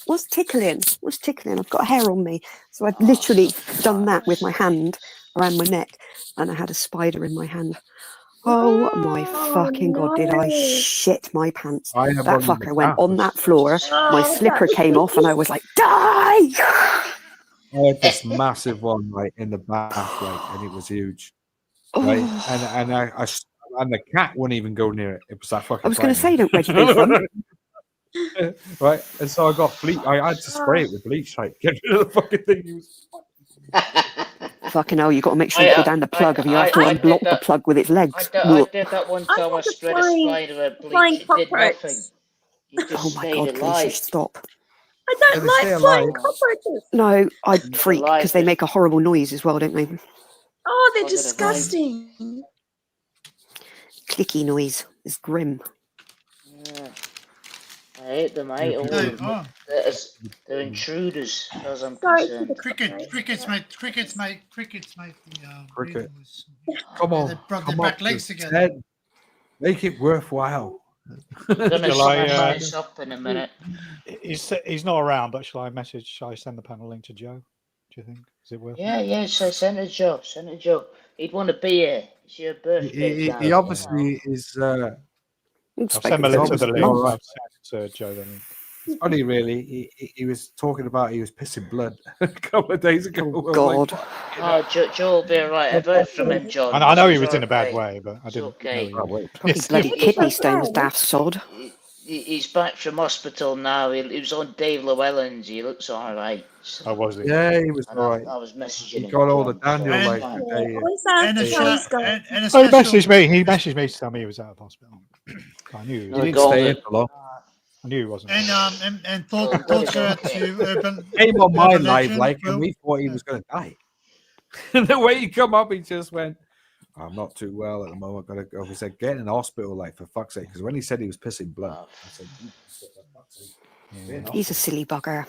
"What's tickling? What's tickling? I've got hair on me." So I've literally done that with my hand around my neck, and I had a spider in my hand. Oh my fucking god! Did I shit my pants? I have That one in the fucker went on bath. that floor. My slipper came off, and I was like, "Die!" I had this massive one right in the bath, like, and it was huge. Right, Oh. and the cat wouldn't even go near it. It was that fucking. I was going to say, frightening. don't Reggie go fun. Right, and so I got bleach. I had to spray it with bleach, like get rid of the fucking thing. Fucking hell, you got to make sure you go down the plug, if you have to I unblock did the that. plug with its legs. I did that one I time. I had a sprayed a flying- spider with flying bleach. It did cockroach. nothing. It just Oh my stayed god, Casey, alive. stop. I Yeah, don't they stay like flying alive. cockroaches. No, I'd It's freak alive, because they just- make a horrible noise as well, don't they? Oh, they're Positive vibes. disgusting. Clicky noise. It's grim. Yeah. I hate them. I hate all No, of them. oh, They're intruders, as I'm Sorry for concerned. the crickets make the Cricket. breathing was- Come on, They brought their come back up legs to together. 10. Make it worthwhile. I'm gonna Shall I, smash this up in a minute. He's not around, but shall I send the panel link to Joe? Do you think? Is it worth it? Yeah. So send it, Joe. Send it, Joe. He'd want to be here. It's your birthday. He Joe. obviously is. I've I'll spoken send to Melissa him. the link. All right. I've sent Joe the link. It's funny, really. He was talking about he was pissing blood a couple of days ago. Oh, I was God. Oh, Joe will be alright. I've heard from him, John. I know he He's was in a bad okay. way, but I It's didn't okay. know he Oh, was. wait. Probably bloody He- kidney stones, daft sod. He's back from hospital now. He was on Dave Llewellyn's. He looks alright. Oh, was he? Yeah, he was And all right. I was messaging He him. got all the John, so Daniel it's like fine. today. Where's that? And a, How he's sha- going? and a Oh, he special, messaged me. He messaged me to tell me he was out of hospital. I knew. He No, didn't go stay on in then. for long. I knew he wasn't. and thoughts go out to Urban. Came on my Urban live Legend, like, Will. and we thought he was going to die. And the way he come up, he just went, "I'm not too well at the moment. Gotta go." He said, "Get in the hospital, like for fuck's sake." Because when he said he was pissing blood, I said, "For fuck's sake, get in He's a silly bugger.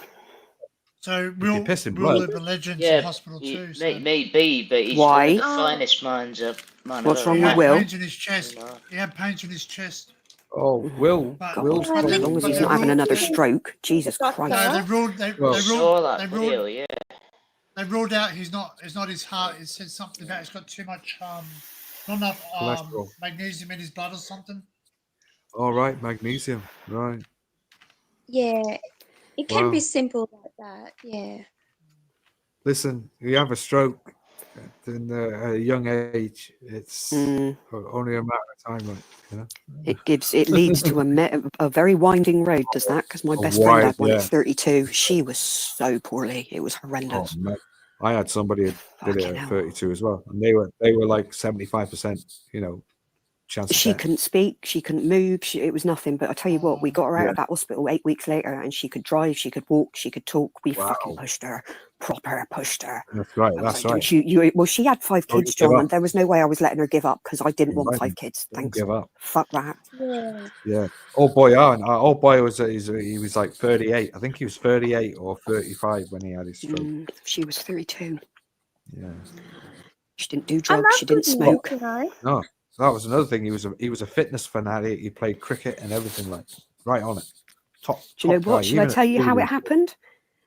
So you're Will pissing blood. Urban Legends Yeah, in hospital too. So. Maybe, but he's Why? one of the finest minds up. Man, What's I've wrong He ever with had met. Will? pains in his chest. He had pains in his chest. Oh, Will, But- God, Will's but as they- long as but he's they not having ruled- another they- stroke. Jesus Doctor. Christ. No, they ruled. They Well, Saw ruled. that They video, ruled. yeah. They ruled out. He's not his heart. It said something about he's got too much not enough Cholesterol. magnesium in his blood or something. all right, magnesium, right? Yeah, it can Wow. be simple like that. Yeah. Listen, you have a stroke at a young age. It's Mm, only a matter of time, right? You know? it leads to a very winding road, does that? Because my A best friend had wide, one at yeah. 32. She was so poorly. It was Oh, horrendous. man. I had somebody that did it Fucking at hell. 32 as well, and they were like 75%. You know, chance. of She death. couldn't speak, she couldn't move, it was nothing. But I tell you what, we got her out Yeah. of that hospital 8 weeks later, and she could drive, she could walk, she could talk. We Wow. fucking pushed her, proper pushed her. That's right. I was That's like, right. "Don't you, well, she had 5 Don't kids, you give John, up. and there was no way I was letting her give up because I didn't want Right. 5 kids. Don't Thanks. give up. Fuck that. Yeah. Yeah. Old boy, old boy he was like 38. I think he was 38 or 35 when he had his stroke. She was 32. Yeah. She didn't do I drugs, love she didn't good smoke. news, you know. No, that was another thing. He was a fitness fanatic. He played cricket and everything, like right on it. Top. Do you know top what? guy, Shall I even at tell you how it 40. happened?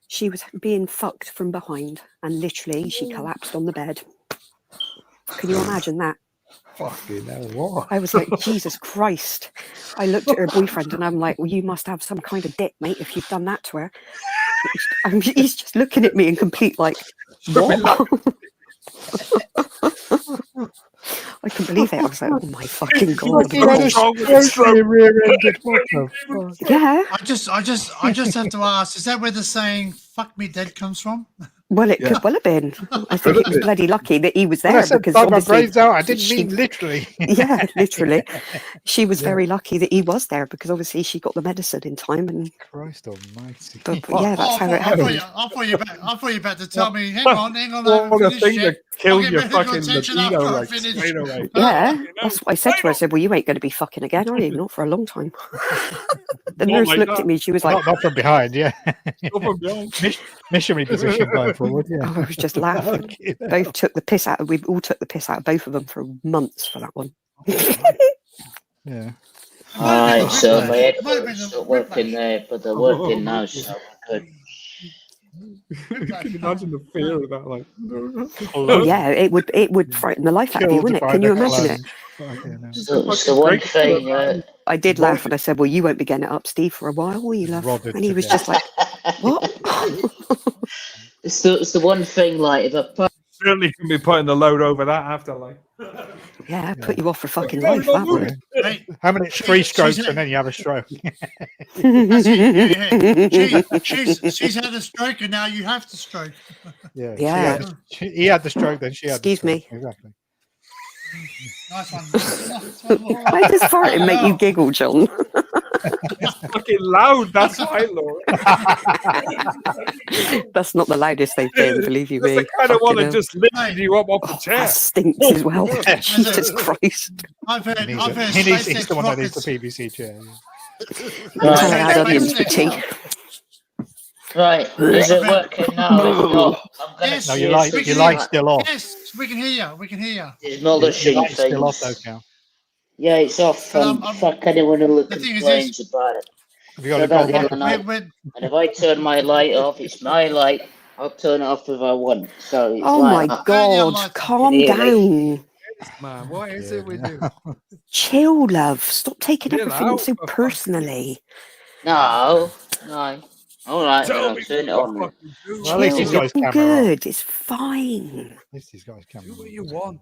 She was being fucked from behind, and literally she collapsed on the bed. Can you imagine that? Fucking hell, what? I was like, Jesus Christ. I looked at her boyfriend and I'm like, well, you must have some kind of dick, mate, if you've done that to her. He's just looking at me in complete, like, What? I couldn't believe it. I was like, oh my fucking god. He had a totally rear-ended. What the fuck? Yeah. I just have to ask: is that where the saying "fuck me dead" comes from? Well, it could well have been. I think it was bloody lucky that he was When there I said because blow my obviously, brains out, I didn't she- mean literally. yeah, literally, she was very lucky that he was there because obviously she got the medicine in time. And Christ almighty. but yeah, that's how it happened. I thought you were about to tell me. Hang on, I What haven't a finished thing yet. that killed I'll your get medical fucking attention libido after I like finish. straight away. Yeah, that's what I said to her. I said, "Well, you ain't going to be fucking again, are you? Not for a long time." The Not nurse like looked that. at me. She was like, Not from behind, yeah. Go from behind. Missionary position going forward, yeah. I was just laughing. Fucking hell. Both took the piss out. We all took the piss out of both of them for months for that one. Yeah. Alright, so my Might have been headphones a stopped working whiplash. there, but they're working now, so we're good. You can imagine the fear of that, like. Oh yeah, it would frighten the life out of you, Killed wouldn't it? by Can the you imagine it? plunge. Fucking hell. So it's the one thing. I did laugh and I said, "Well, you won't be getting it up, Steve, for a while, will you, love?" Rodded And he to was death. just like, "What?" It's the one thing, like, if I put Certainly can be putting the load over that after, like. Yeah, put you off for fucking No, life. no, That no. would. Hey, How many? She- 3 she's strokes in- and then you have a stroke. She's had a stroke and now you have to stroke. Yeah. Yeah. He had the stroke, then she had Excuse the stroke. me. Exactly. Nice one. Nice one. Why does farting make you giggle, John? Fucking loud, that's why, Laura. That's not the loudest they've been, believe you That's me. the kind of one Fucking that hell. just lifted you up off the Oh, chair. that stinks as well. Jesus Christ. I've heard He's SpaceX the one that needs rockets. the PVC chair. Tell Right. her I had onions for tea. right, is it working now? If not, I'm gonna Yes. No, See, your it's light, wicked your in light's that. still off. Yes, we can hear you. We can hear you. There's not Your the shitty light's still off, though, things. Cal. Yeah, it's off. Fuck anyone who The thing is complains about it. Have you got So a gold that light? the other night. We're, And if I turn my light off, it's my light. I'll turn it off if I want. So it's Oh like my that. God. Calm Really? down. Man, what is it with you? Chill, love. Stop taking Chill everything out, so for fuck's personally. No. All right, then Tell I'll me turn it what on. I fucking do. Well, at least Chill. he's got his It's all camera on. good. It's fine. At least he's got his camera Do on. what you want.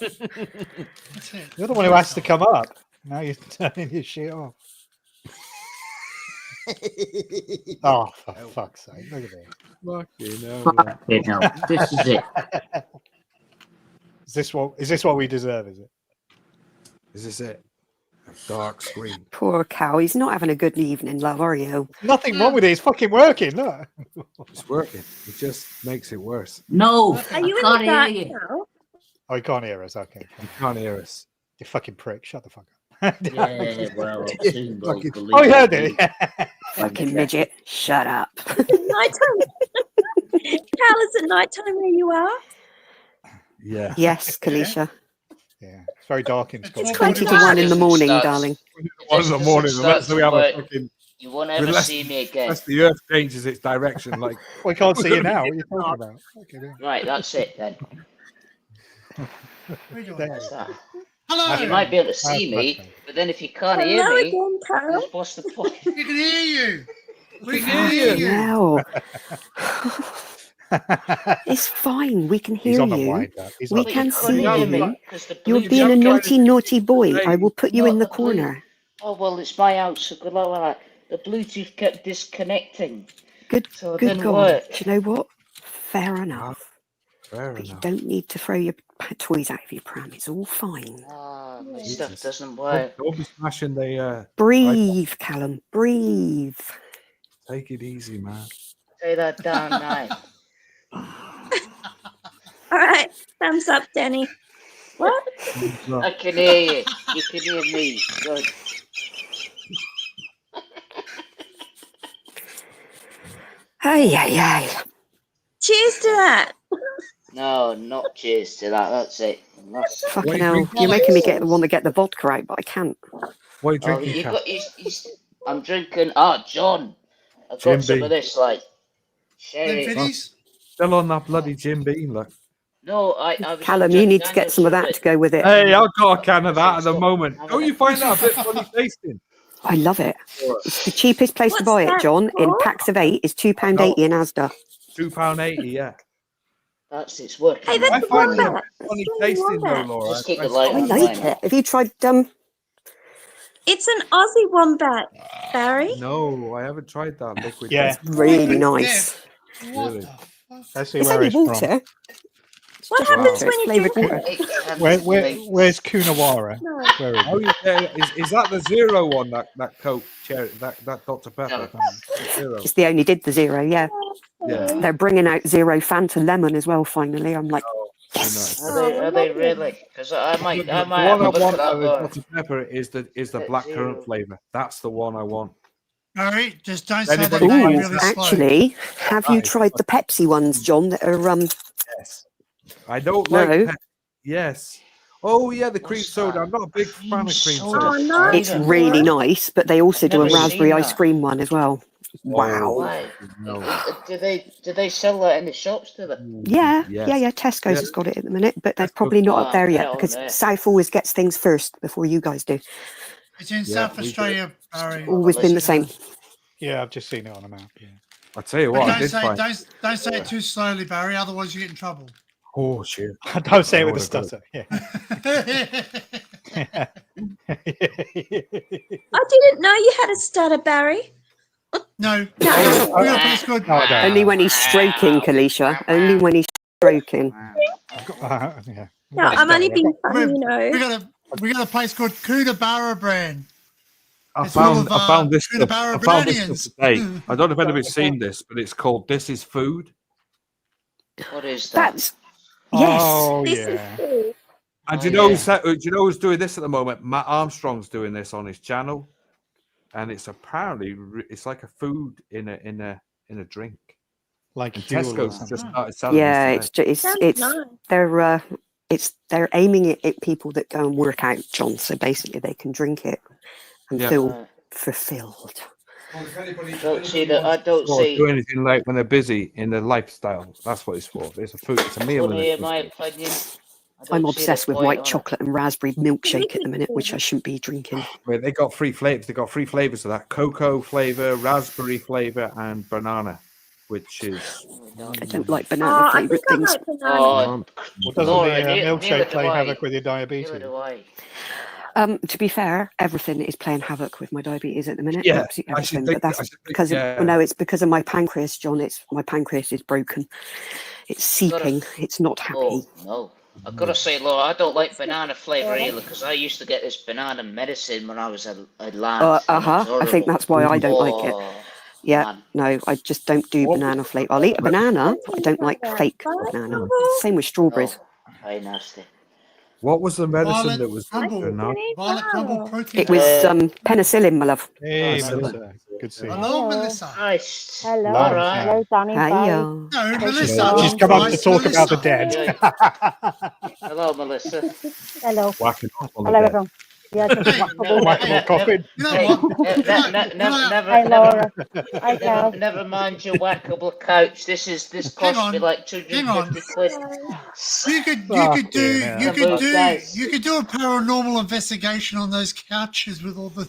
that's it. You're the one who has to come up. Now you're turning your shit off. Oh, for fuck's sake. Look at this. Fucking hell. Fucking hell. This is it. Is this what we deserve, is it? Is this it? A dark screen. Poor cow. He's not having a good evening, love, are you? Nothing wrong with it. It's fucking working. Look. It's working. It just makes it worse. No, Are you in I the can't dark hear you. now? Oh, he can't hear us. Okay. You can't hear us. You fucking prick. Shut the fuck up. Yeah, well, soon they'll Fucking- believe Oh, you heard me. it. Fucking midget. Shut up. Nighttime. Cal, is it nighttime where you are? Yeah. Yes, Kalisha. Yeah. It's very dark in It's Scotland. 20 to Doesn't 1 in the morning, start- darling. One in the morning, unless we have a Work. fucking. You won't ever Unless- see me again. Unless the earth changes its direction, like. We can't see you now. What are you talking about? Okay, yeah. Right, that's it then. What are you doing? There. That's that. Hello. You might be able to see That's me, much but then if you can't hear Hello me, again, Carl. what's the point? We can hear you. We can Fucking hear you. hell. It's fine. We can He's hear on the you. wind up. He's We on But the can you couldn't see hear you. me 'cause the You're Bluetooth being a kept- naughty, naughty boy. I will put you No, in the the Bluetooth- corner. Oh well, it's my house. So good luck with that. The Bluetooth kept disconnecting, Good, so it good didn't God. work. Do you know what? Fair enough. Fair But you enough. don't need to throw your toys out of your pram. It's all fine. Ah, my Jesus. stuff doesn't work. Don't be smashing the. Breathe, Callum. Breathe. Take it easy, man. Say that down night. All right. Thumbs up, Danny. What? I can hear you. You can hear me. Good. Hey, hey, hey. Cheers to that. No, not cheers to that. That's it. That's, Fucking What hell. drink You're making me want to get the vodka out, but I can't. What are you oh, drinking, you Kat? got. I'm drinking. Ah, John. I've Jim got some Beam. of this. Like, share Them it. fiddies? Still on that bloody Jim Beam, look. No, I was Callum, Jack you need to get Daniels some of with that it. to go with it. Hey, I've got a can of that at the moment. Don't you find that a bit funny tasting? I love it. It's the cheapest place to What's buy it, that John. In for? packs of 8 is £2.80 in Asda. £2.80, yeah. That's its working. Hey, that's I the find it a wombat. bit funny It's the tasting though, wombat. Laura. Just keep the I light I on. like it. Have you tried It's an Aussie wombat, Barry. No, I haven't tried that liquid. Yeah. death. really Liquid nice. death. What Really? the fuck? Let's see It's where only it's from. water. It's What just happens water. when It's you flavoured drink water. it? It contaminates. Where's Coonawarra? No. Where is Oh, it? yeah. Is that the zero one? That Coke cherry, that Dr Pepper. Zero. It's they only did the zero, yeah. Yeah. They're bringing out zero Fanta lemon as well. Finally, I'm like, Oh, yes. Are they really? Because I might the have one a I look want at that. out of Laura. Dr Pepper is the At black zero. currant flavour. That's the one I want. Barry, just don't say that Anybody name finds really that- slow. Actually, have you Nice. tried the Pepsi ones, John? That are Yes. I don't No. like yes. Oh yeah, the cream What's soda. that? I'm not a big fan of cream soda. soda. Oh, no. it's Either. really nice, but they also I've do a never seen raspberry ice that. cream one as well. Wow. Why? No. Do they sell that in the shops? Do they? Yeah, Yes. yeah. Tesco's Yeah. has got it at the minute, but they're Tesco's probably not got up there it. yet Get it on because there. South always gets things first before you guys do. It's in Yeah, South we do. Australia, Barry. Always been the same. Yeah, I've just seen it on a map. Yeah. I tell you But what, I don't did say find. don't say it too slowly, Barry. Otherwise, you get in trouble. Oh shit! Don't say it with a Lord, stutter. Yeah. I didn't know you had a stutter, Barry. No, we got a place called. No, I don't. Only when he's stroking, Kalisha. Only when he's stroking. Yeah. No, I'm only being funny, We you know. got a place called Koonabarra Brand. I It's full of, found this stuff. Koonabarra I found this Brazilians. stuff today. I don't know if anybody's seen this, but it's called "This Is Food." What is that? That's yes. Oh This yeah. is cool. And Oh, do you know yeah. who's doing this at the moment? Matt Armstrong's doing this on his channel, and it's apparently it's like a food in a drink. Like And Huel or Tesco's something. just started selling Yeah, this today. Sounds it's nice. they're aiming it at people that go and work out, John. So basically, they can drink it and Yeah. feel fulfilled. Don't see that. I don't Or see. do anything like when they're busy in their lifestyle. That's what it's for. It's a food. It's a meal. Funny, and in my opinion. I don't I'm see obsessed the with point white on it. chocolate and raspberry milkshake at the minute, which I shouldn't be drinking. Wait, they got three flavors. They got three flavors of that: cocoa flavor, raspberry flavor, and banana, which is I don't like Oh, banana I flavored think I things. like banana. Oh, Well, doesn't Laura, the neither milkshake do play I. havoc with your neither diabetes? do I. To be fair, everything is playing havoc with my diabetes at the minute. Yeah, Absolutely I should everything. think- But that's I should think, because yeah. of, no, it's because of my pancreas, John. It's my pancreas is broken. It's seeping. It's not happy. Oh no. I've got to say, Laura, I don't like banana flavour either because I used to get this banana medicine when I was a lad. I think that's why I don't like it. Oh, Yeah, man. no, I just don't do banana flavour. I'll eat a banana, but I don't like fake banana. Same with strawberries. No, very nasty. what was the medicine Violet that was crumble. banana? Violet crumble protein. It was penicillin, my love. Hey, Oh, Melissa. Good to see you. Hello, Melissa. Christ. Hello. Long Laura. time. Hello, Danny. Hiya. No, Melissa. She's long come up to fries, talk about the Melissa. dead. Hello, Melissa. Hello. Whacking off on the Hello, dead. everyone. Yeah, just Hey, whackable. Whackable coffin. You know Hey, what? Hey, Laura. Hi, Cal. never mind your whackable couch. This cost me on, like hang on. 250 quid. You could Fucking hell. you could do a paranormal investigation on those couches with all the.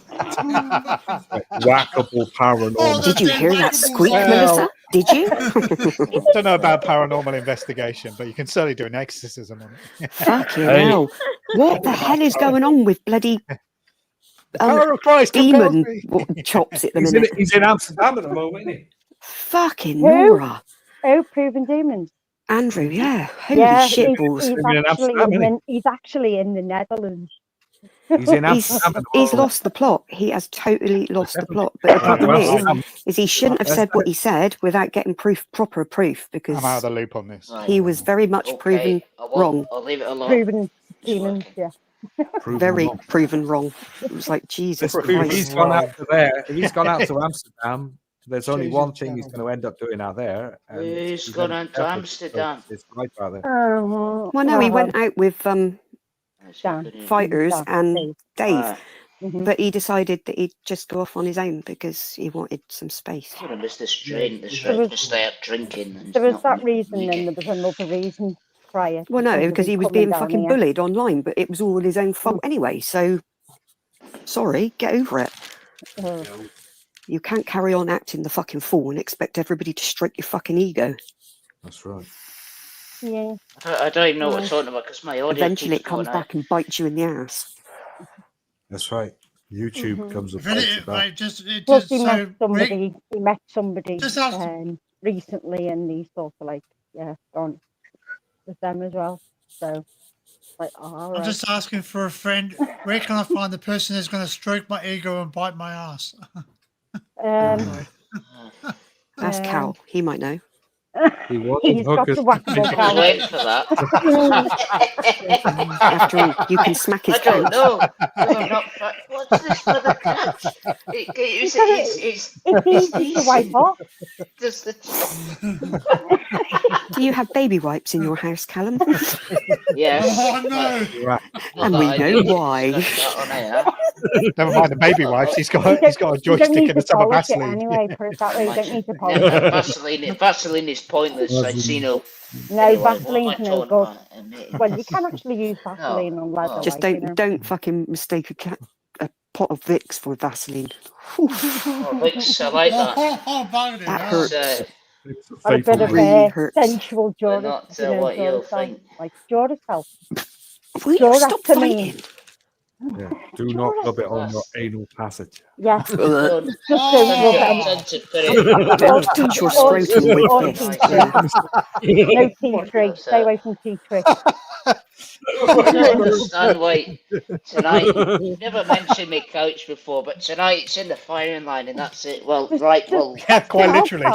Whackable paranormal. Oh, Did you hear that Whackable squeak, zone. Melissa? Did you? I don't know about paranormal investigation, but you can certainly do an exorcism on it. Fucking Hey. hell. What the hell is going on with bloody Power of Christ compels demon me. chops at the He's minute? in Amsterdam at the moment, isn't he? Fucking Who? Nora. Oh, proven demons. Andrew, yeah. Holy Yeah, shit he's, balls. he's, Living in actually Amsterdam, in isn't the, he's actually in the Netherlands. He's in He's, Amsterdam at the he's moment. lost the plot. He has totally lost the plot. But the problem is he shouldn't have said what he said without getting proper proof, because I'm out of the loop on this. he was very much proven I won't- wrong. I'll leave it alone. Proven demons, yeah. Very proven wrong. It was like, Jesus If If Christ. he's gone out to there, if he's gone out to Amsterdam, there's only one Jesus, thing he's going to end up doing out there. and He's he's gone gonna out be to careful, Amsterdam. so It's right out there. Oh, Well, no, he went out with Dan. fighters Dan, and Dave. Dave, Mhm. but he decided that he'd just go off on his own because he wanted some space. I'm gonna miss this train. This There train was- to stay up drinking. And There was not that reason, eating. and there was another reason prior. to Well, no, somebody because he was coming being down fucking here. bullied online, but it was all his own fault anyway. So, sorry, get over it. Oh, You can't carry on acting the fucking fool and expect everybody to stroke your fucking ego. That's right. Yeah. I don't even know what I'm talking about because my audio Eventually, keeps it comes going out. back and bites you in the ass. That's right. YouTube Mhm. comes If and bites you it, back. right, just Plus, so he met somebody just ask. recently, and he's sort of like, yeah, gone with them as well. So, like, all I'm right. just asking for a friend. Where can I find the person who's going to stroke my ego and bite my ass? Um, Ask Cal. He might know. He was he's got hookers. the whackable I was couch. waiting for that. After all, you can smack his I don't couch. know. 'Cause I'm not. What's this for the couch? It's It's easy to wipe off. Just the. Do you have baby wipes in your house, Callum? Yes. Oh no! Right. And we know why. Never mind the baby wipes. He's got a You don't joystick need and to a tub of polish it Vaseline. anyway. Put it that way. You don't need to polish No, it. Vaseline is pointless. I see no. No, Anyway, what am I Vaseline's no talking good. about? Well, you can actually use Vaseline on leather. Just like, you know. don't fucking mistake a pot of Vicks for Vaseline. Oh, Vicks, I like that. That hurts. Had a bit of really hurts. sensual They're Jordan, not you know, what you'll Jordan think. like Jordan self. Will you stop fighting? Yeah. Do not rub it on your anal passage. Yeah. Don't Just so rub it. touch it, put Don't touch your scrotum with this. No tea tree. Stay away from tea tree. I don't understand why tonight. You've never mentioned my couch before, but tonight it's in the firing line, and that's it. Well, right. Well, Yeah, quite literally.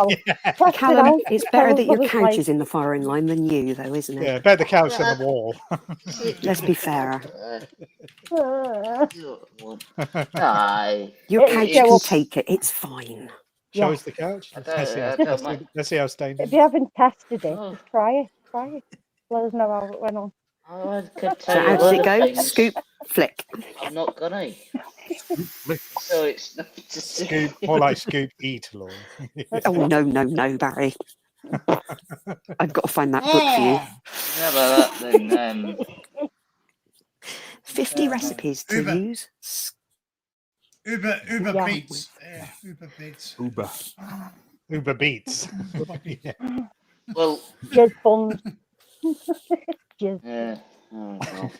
Callum, it's better that your couch is in the firing line than you, though, isn't it? Yeah, better the couch than the wall. Let's be fair. Aye. Your couch can take it. It's fine. Show us the couch. Let's see how stained it If is. you haven't tested it, just try it. Try it. Let us know how it went on. I could So tell you how a does lot it of go? things. Scoop, flick. I'm not gonna. So it's not just Scoop, more like scoop, eat, Lord. Oh, no, Barry. I've got to find that book for you. How about that then? 50 recipes to Uber. use. Uber Yeah. Beats. Yeah, Uber Beats. Uber Beats. Yeah. Well, Jizz buns. Jizz. yeah. Oh, well.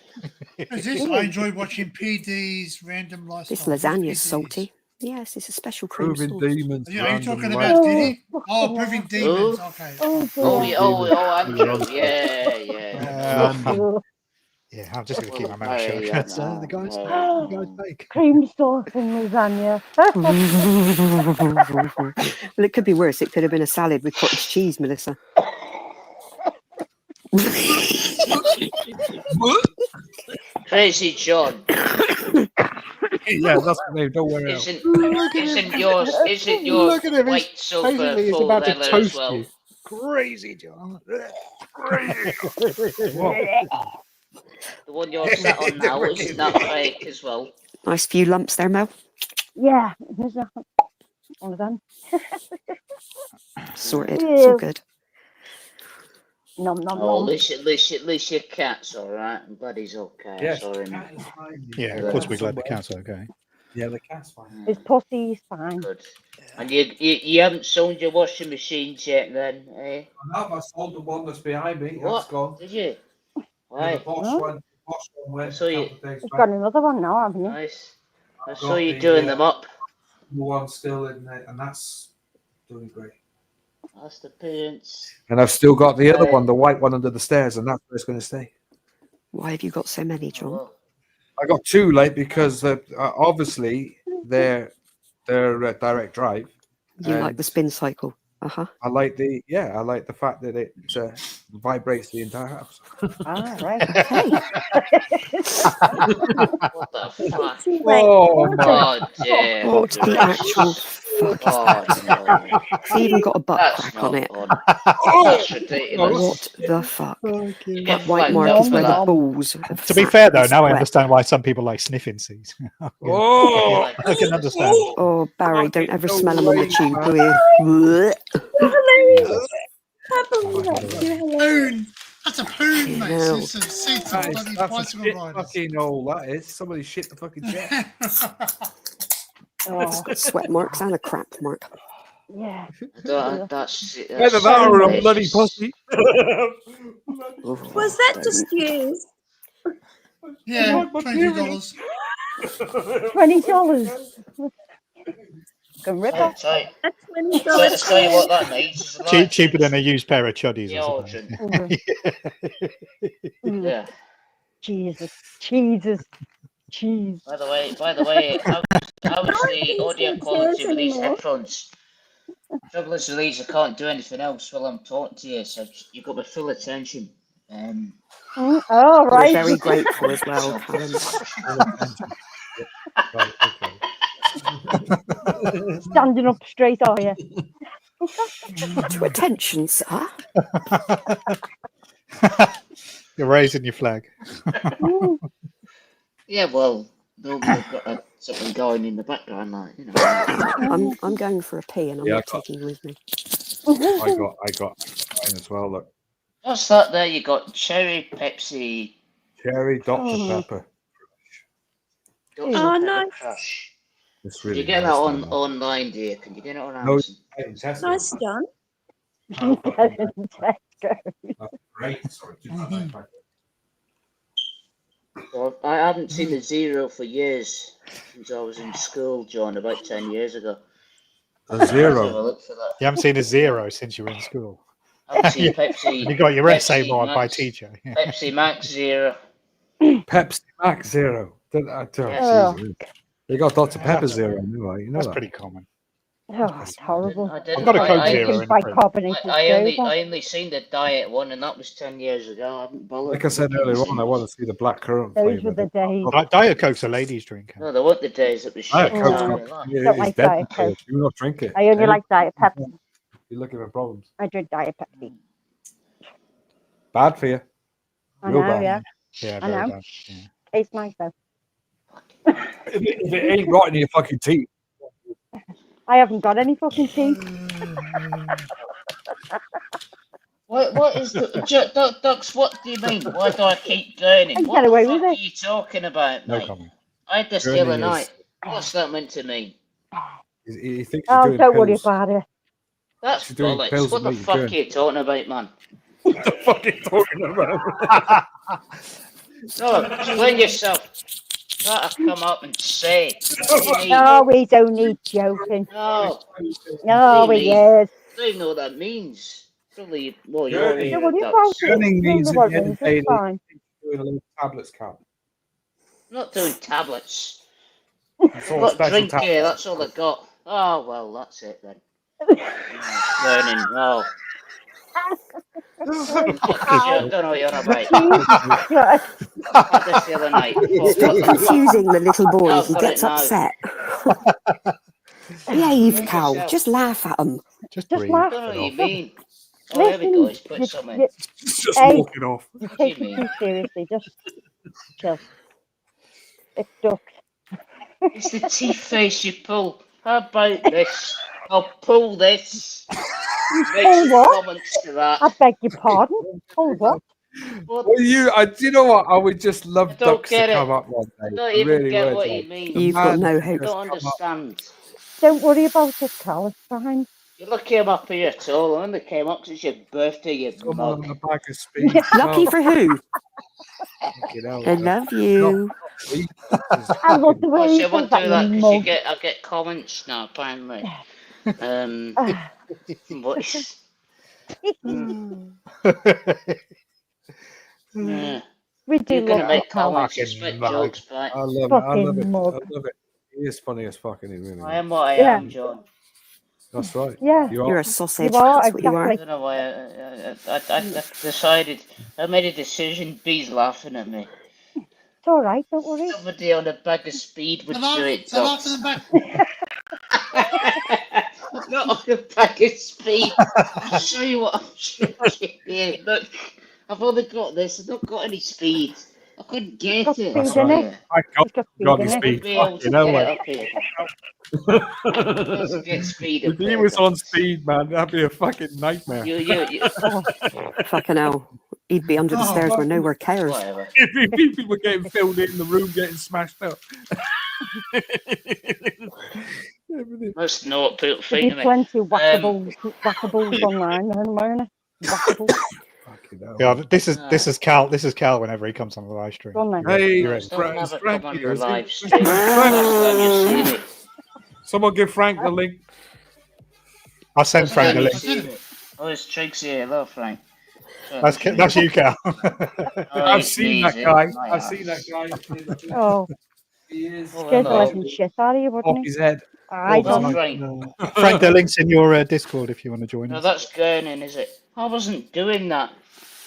Who's this? I enjoy watching PD's Random Lifestyle. This lasagna's PD's? salty. Yes, it's a special cream Proving sauce. demons. Are you talking random about life. Diddy? Oh, Proving Demons. Okay. Oh, yeah, Andrew. Yeah. Yeah, I'm just going to keep my mouth Well, shut. yeah, That's, the guy's fake. Cream sauce and lasagna. Well, it could be worse. It could have been a salad with cottage cheese, Melissa. Crazy John. Yeah, that's the name. Don't worry. Isn't yours Look at him, white he's silver basically he's full about to leather as toast well? you. Crazy, John. The one you're sat on now, isn't that fake as well? Nice few lumps there, Mel. Yeah. There's one of them. Sorted. It's all good. Nom nom Oh, nom. at least your cat's all right, and Buddy's okay. Yes, Sorry, the mate. cat is fine. Yeah, of course we're glad the cat's okay. Yeah, the cat's fine. His pussy's fine. Good. And you haven't sold your washing machines yet, then, eh? I sold the one that's behind me. What? That's gone. Did you? Yeah, Why? the Bosch one went So a you- couple of days He's back. got another one now, haven't you? Nice. I I've saw got you the, doing them up. The one still in there, and that's doing great. That's the parents. And I've still got the other one, the white one under the stairs, and that's where it's going to stay. Why have you got so many, John? Well, I got two, like, because obviously they're direct drive. You like and the spin cycle. Uh-huh. I like the fact that it vibrates the entire house. Ah, right. what the fuck? Oh my! Oh, dear. What the actual fuck is that? Oh, no. It's even got a butt That's crack not on it. fun. That's ridiculous. What the fuck? You That get white flagged mark up is for where the that. balls have To be sat fair, and though, now I sweat. understand why some people like sniffing seeds. Oh! I can understand. Oh, Barry, don't ever No smell them on the way, tube, man. will you? Poon! That's a poon, mate. Hell. It's a seat That of is, bloody that's a bicycle shit riders. fucking hole. That is. Somebody shit the fucking jet. Oh, Sweat marks and a crap mark. yeah. That's Either that or a bloody outrageous. pussy. Was that just used? Yeah, $20. $20. Can rip off. So, That's so tell you what that needs is a light Cheaper than a used pair of chuddies, I suppose. deodorant. Yeah. Jesus. Jesus. Cheese. By the way, how's the audio quality with these anymore. headphones? Trouble is, Louise, I can't do anything else while I'm talking to you, so you've got my full attention. Oh, We're right. very grateful as well, Callum. Right, okay. Standing up straight, are you? What's your attention, sir? You're raising your flag. Yeah, well, normally I've got something going in the background, like, you know. I'm going for a pee and I'm not taking you with me. I got mine as well. Look, What's that there? You got cherry Pepsi. cherry Dr Pepper. Dr. Oh, Pepper nice. Crush. It's Can really you get nice, that man. online, dear? Can you get it on No, Amazon? Nice, John. Great. Sorry. Well, I haven't seen a zero for years since I was in school, John, about 10 years ago. A Let's have a zero. look for that. You haven't seen a zero since you were in school. I haven't seen Pepsi. You got your essay Pepsi marked by Max- teacher. Yeah. Pepsi Max Zero. Pepsi Max Zero. Oh. They got Dr Yeah, Pepper that's- Zero anyway. You know That's that. pretty common. Oh, it's horrible. I didn't. I've got a Coke I Zero only, in the fridge. Bicarbonated I only seen the diet one, and that was 10 years ago. I haven't bothered. Like I said earlier on, I want to see the black currant Those flavor. were the days. Diet Coke's a ladies' drink. No, there weren't the days that was Diet shit. Coke's in not. my life. It Don't is like dead Diet for you. Coke. Do not drink it. I only like Diet Pepsi. You're looking for problems. I drink Diet Pepsi. Bad for you. I Real know, bad. yeah. Yeah, I very know. bad. Yeah. Tastes nice though. If it ain't rotting in your fucking teeth. I haven't got any fucking teeth. What is the Ducks? What do you mean? Why do I keep burning? I What get away the with fuck it. are you talking about, No mate? comment. I had this the Burning other is- night. What's that meant to mean? He thinks he's Oh, doing don't worry pills. about it. That's She's doing bollocks. pills What to the make you fuck turn. are you talking about, man? What the fuck are you talking about? No, explain yourself. Try to come up and say. What do you mean? No, he's only joking. No, No, What do he you is. I don't even know what that means. Probably, well, Journey. you're Don't here, worry about Ducks. it. Turning Don't means know what at the it end means. of the day, It's fine. doing a little tablets cap. I'm not doing tablets. It's I've all got special drink tablets. here, that's all I got. Oh, well, that's it then. Burning, oh. I don't know what you're about. Right. I had this the other night. Stop confusing the little boy. I've He got gets it now. upset. Behave, Drink Cal. yourself. Just laugh at him. Just Just breathe. I laugh. don't know what it you off. mean. Oh, here we go. He's put some in. Just Hey. walking off. You What do take you it mean? too seriously. Just chill. It's Ducks. It's the teeth face you pull. How about this? I'll pull this. Make Pull some what? comments to that. I beg your pardon. Oh, what? What? Well, do you know what? I would just love I don't Ducks to get it. come up one I day. don't I even really get would. what like. you mean. You've got Man, no I hope. just don't come up. understand. Don't worry about it, Cal. It's fine. You look him up here at all. I only came up 'cause it's your birthday, you Come mug. on, a bag of speed. Lucky for who? You know, I love you. I love the Oh, way see, he I says won't that, do you that 'cause mug. I get comments now, apparently. But yeah, We do you're gonna love make it, Cal. comments, Fucking expect mug. jokes back. I love it. I love Fucking it. mug. I love it. He is funny as fucking. He really I is. am what I Yeah. am, John. That's right. Yeah. You You're are. a sausage. You are, That's what you I are. exactly. don't know why I decided. I made a decision. Bee's laughing at me. It's all right. Don't worry. Somebody on a bag of speed would do it, So Ducks. after the back, Not on a bag of speed. I'll show you what I'm drinking here. Look, I've only got this. I've not got any speed. I couldn't get Got it. speed That's in right. it. I got It's got speed got in the it. speed. Be able to You know get what? it up here. Let's get speed up If he here, was on Ducks. speed, man, that'd be a fucking nightmare. You. Fucking hell. He'd be under the stairs where nowhere cares. Whatever. People were getting filled in the room, getting smashed up. Everything. Must know what people There'll think be of me. plenty of whackables online then, won't there? Whackables. fucking hell. Yeah, this is Cal. This is Cal whenever he comes on the live stream. Go on then. Hey, You ready? it's Don't Frank, have it's it come Frank on here. the Is it? live stream. I'm just seeing it. Someone give Frank the link. I'll send Just Frank the let me link. see it. Oh, it's Trixie here. Hello, Frank. That's you, Cal. I've seen that guy. I've seen that guy. Oh, He is. Oh, scared the hello. living shit out of you, Off wouldn't he? his head. I Oh, don't. Frank. Frank, the link's in your Discord if you want to join No, us. that's Gurning, is it? I wasn't doing that.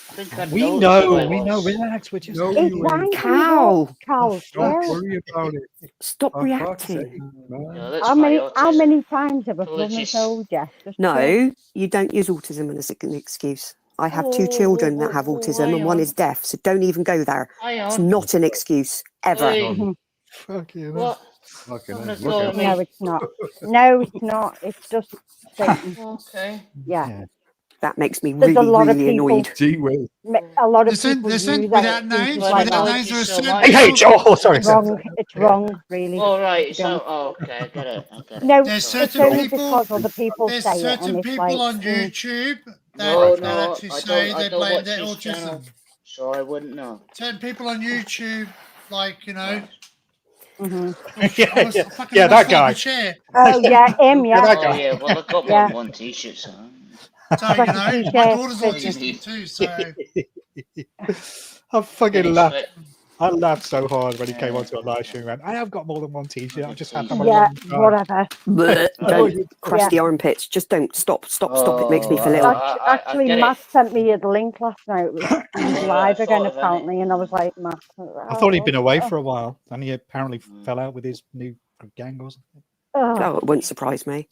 I think I We noticed who I know, we know. was. Relax, we're just. No, It's you fine. ain't. Cow. Cal. Don't Yeah. worry about it. Stop For fuck's sake, reacting. man. Yeah, that's How my many autism. times have I blooming Apologies. told you? Just chill. No, you don't use autism as an excuse. I have two children that have autism and one is deaf, so don't even go there. Hang It's on. not an excuse, ever. Hey, Fucking what? Fucking Having hell. a Look go at at him. No, me. it's not. No, it's not. It's just Satan. Okay. Yeah. Yeah. That makes me There's really, a lot of really people. annoyed. Gee whiz. A lot of Listen, people listen, use that without names, excuses like without that. names, there are so certain much. Hey, people. oh, sorry. It's wrong. It's wrong, really. All right. to be honest. Okay, I get it. I get it. No, There's it's certain only people. because other people There's say it, certain and it's people like, on YouTube No, that no, actually I say don't. they I don't blame watch their his autism. channel, so I wouldn't know. Certain people on YouTube, like, you know, mhm. Yeah, that guy. Chair. Oh yeah, him, Yeah, yeah, that Oh guy. yeah. Well, I've got more yeah. than one T-shirt, so. So, you Like a know, my t-shirt daughter's business. autistic too, so I fucking Finish laughed. it. I laughed so hard when he came Yeah. onto a live stream and went, I have got more than one T-shirt. I just have them a Yeah, long time. whatever. Blech, Oh, don't you- crusty armpits. Just don't stop. It makes me Oh, feel ill. I Actually, get Matt it. sent me the link last night. He was All right, I live again thought of it. apparently, and I was like, Matt. I thought he'd been away for a while, and he apparently fell out with his new gang or something. Oh, it wouldn't surprise me.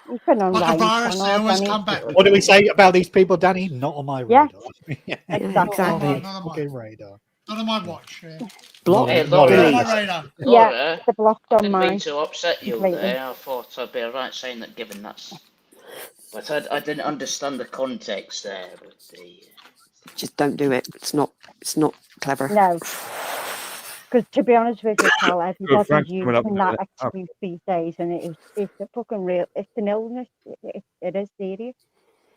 He's been on like a Ryan's virus, they channel, always hasn't he? come back. What do we say about these people, Danny? Not on my Yeah. radar. Yeah, Exactly. exactly. Not on my, Fucking radar. not on my watch. Yeah. Block, Hey, Not Not Laura. on my delete. radar. Yeah, Laura, they're blocked I on didn't mean mine. to upset you completely. there. I thought I'd be alright saying that, given that's. But I didn't understand the context there. But Just don't do it. It's not clever. No, because to be honest with you, Cal, everybody's Frank's coming up using in a that minute. excuse these days, and it's a fucking real. It's an illness. It is serious.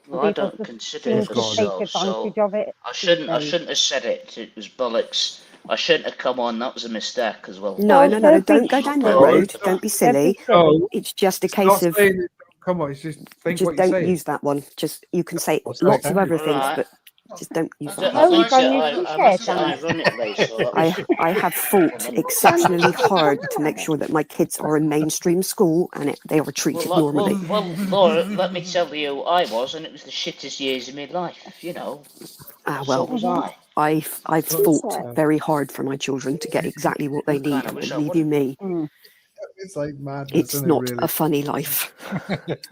well, I People don't just consider seem it to as take so. advantage So of it. I these shouldn't days. have said it. It was bollocks. I shouldn't have come on. That was a mistake as well. No, No, don't don't be- go down that No, road. don't Don't be Don't silly. be silly. No, It's just a it's not case of saying it. Come on, it's just think just what you're don't saying. use that one. Just you can say What's lots that, of Danny? other things, Alright. but just don't use I that Oh, one. he's got a new I t-shirt, meant it Danny. ironically, so that was. I have fought exceptionally hard to make sure that my kids are in mainstream school and they are treated normally. Well, Laura, let me tell you, I was, and it was the shittest years of my life. You know, Ah, so well, was I. I've fought very hard for my children to get exactly what they need, Kinda and wish I believe you me, It's like madness, it's isn't not it, really? a funny life.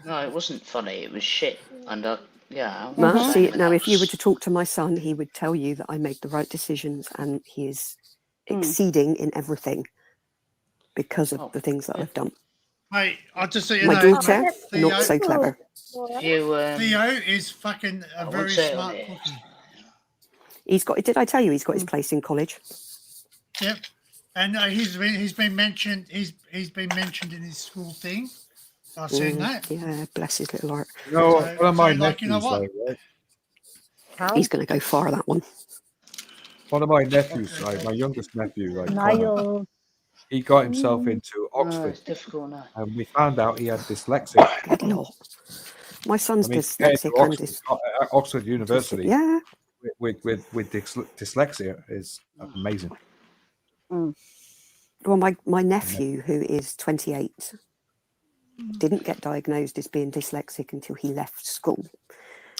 No, it wasn't funny. It was shit. And yeah. I Well, was see, saying now if you were house. to talk to my son, he would tell you that I made the right decisions, and he is Mm. exceeding in everything because of Oh, the things that I've done. Mate, I just so you My know, daughter, mate, not so clever. you, Theo is fucking I a won't very say it on smart here. cookie. He's got. Did I tell you he's got his Mm. place in college? Yep. And he's been mentioned. He's been mentioned in his school thing. I've seen that. Yeah, bless his little heart. You know, So- one of my so, like, you know nephews, what? though, right? Cal, He's going to go far, that one. One of my nephews, right, my youngest nephew, right, Connor, Niall. he got himself Mm. into Oh, Oxford, it's difficult now. and we found out he had dyslexia. Good lord. My son's I mean, to get into dyslexic and Oxford University yeah. with dyslexia is amazing. Well, my nephew, who is 28, didn't get diagnosed as being dyslexic until he left school.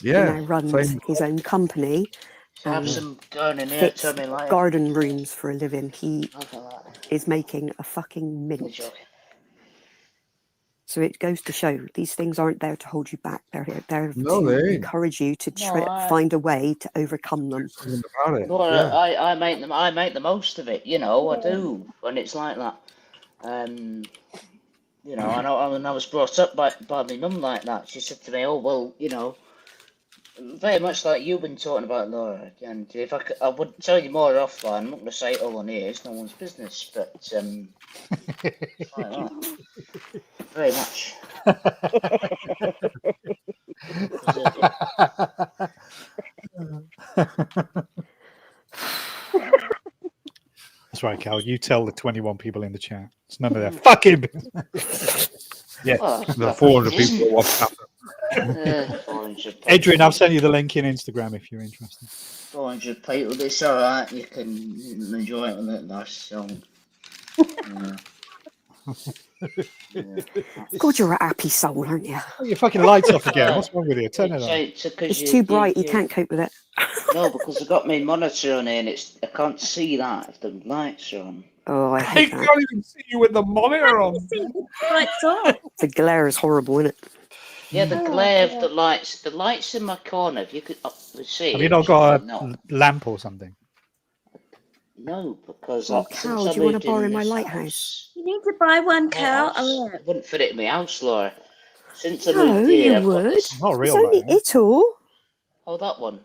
Yeah, He now runs same. his own company Have and some gun in here. fits Tell me later. garden rooms for a living. He I'll tell that. is making a fucking You're mint. joking. So it goes to show these things aren't there to hold you back. They're there No, to they ain't. encourage you to No, find a way to overcome them. Something about it. Well, Yeah. I make the most of it, you know, I do, and it's like that. You know, and I was brought up by my mum like that. She said to me, "Oh well, you know, very much like you've been talking about, Laura. And if I would tell you more offline. I'm not going to say it all on here. It's no one's business, but it's like that. Very much. That's right, Cal. You tell the 21 people in the chat. It's none of their fucking business. Yeah, Well, the 400 people that watch after. 400 Adrian, I've sent you the link in Instagram if you're interested. 400 people. It's all right. You can enjoy it on that nice song. God, you're a happy soul, aren't you? Oh, your fucking lights off again. What's wrong with you? Turn it on. It's too bright. You can't cope with it. No, because I've got my monitor on here and I can't see that if the lights are on. Oh, I I hate that. can't even see you with the monitor on. Lights off. The glare is horrible, isn't it? Yeah, the glare of the lights in my corner. If you could see. Have you not got a lamp or something? No, because Oh, Cal, do you want to borrow my lighthouse? You need to buy one, Cal. I wouldn't fit it in my house, Laura. Since I No, moved here, you I've got would. this. Not It's real only light. Ittle. Oh, that one.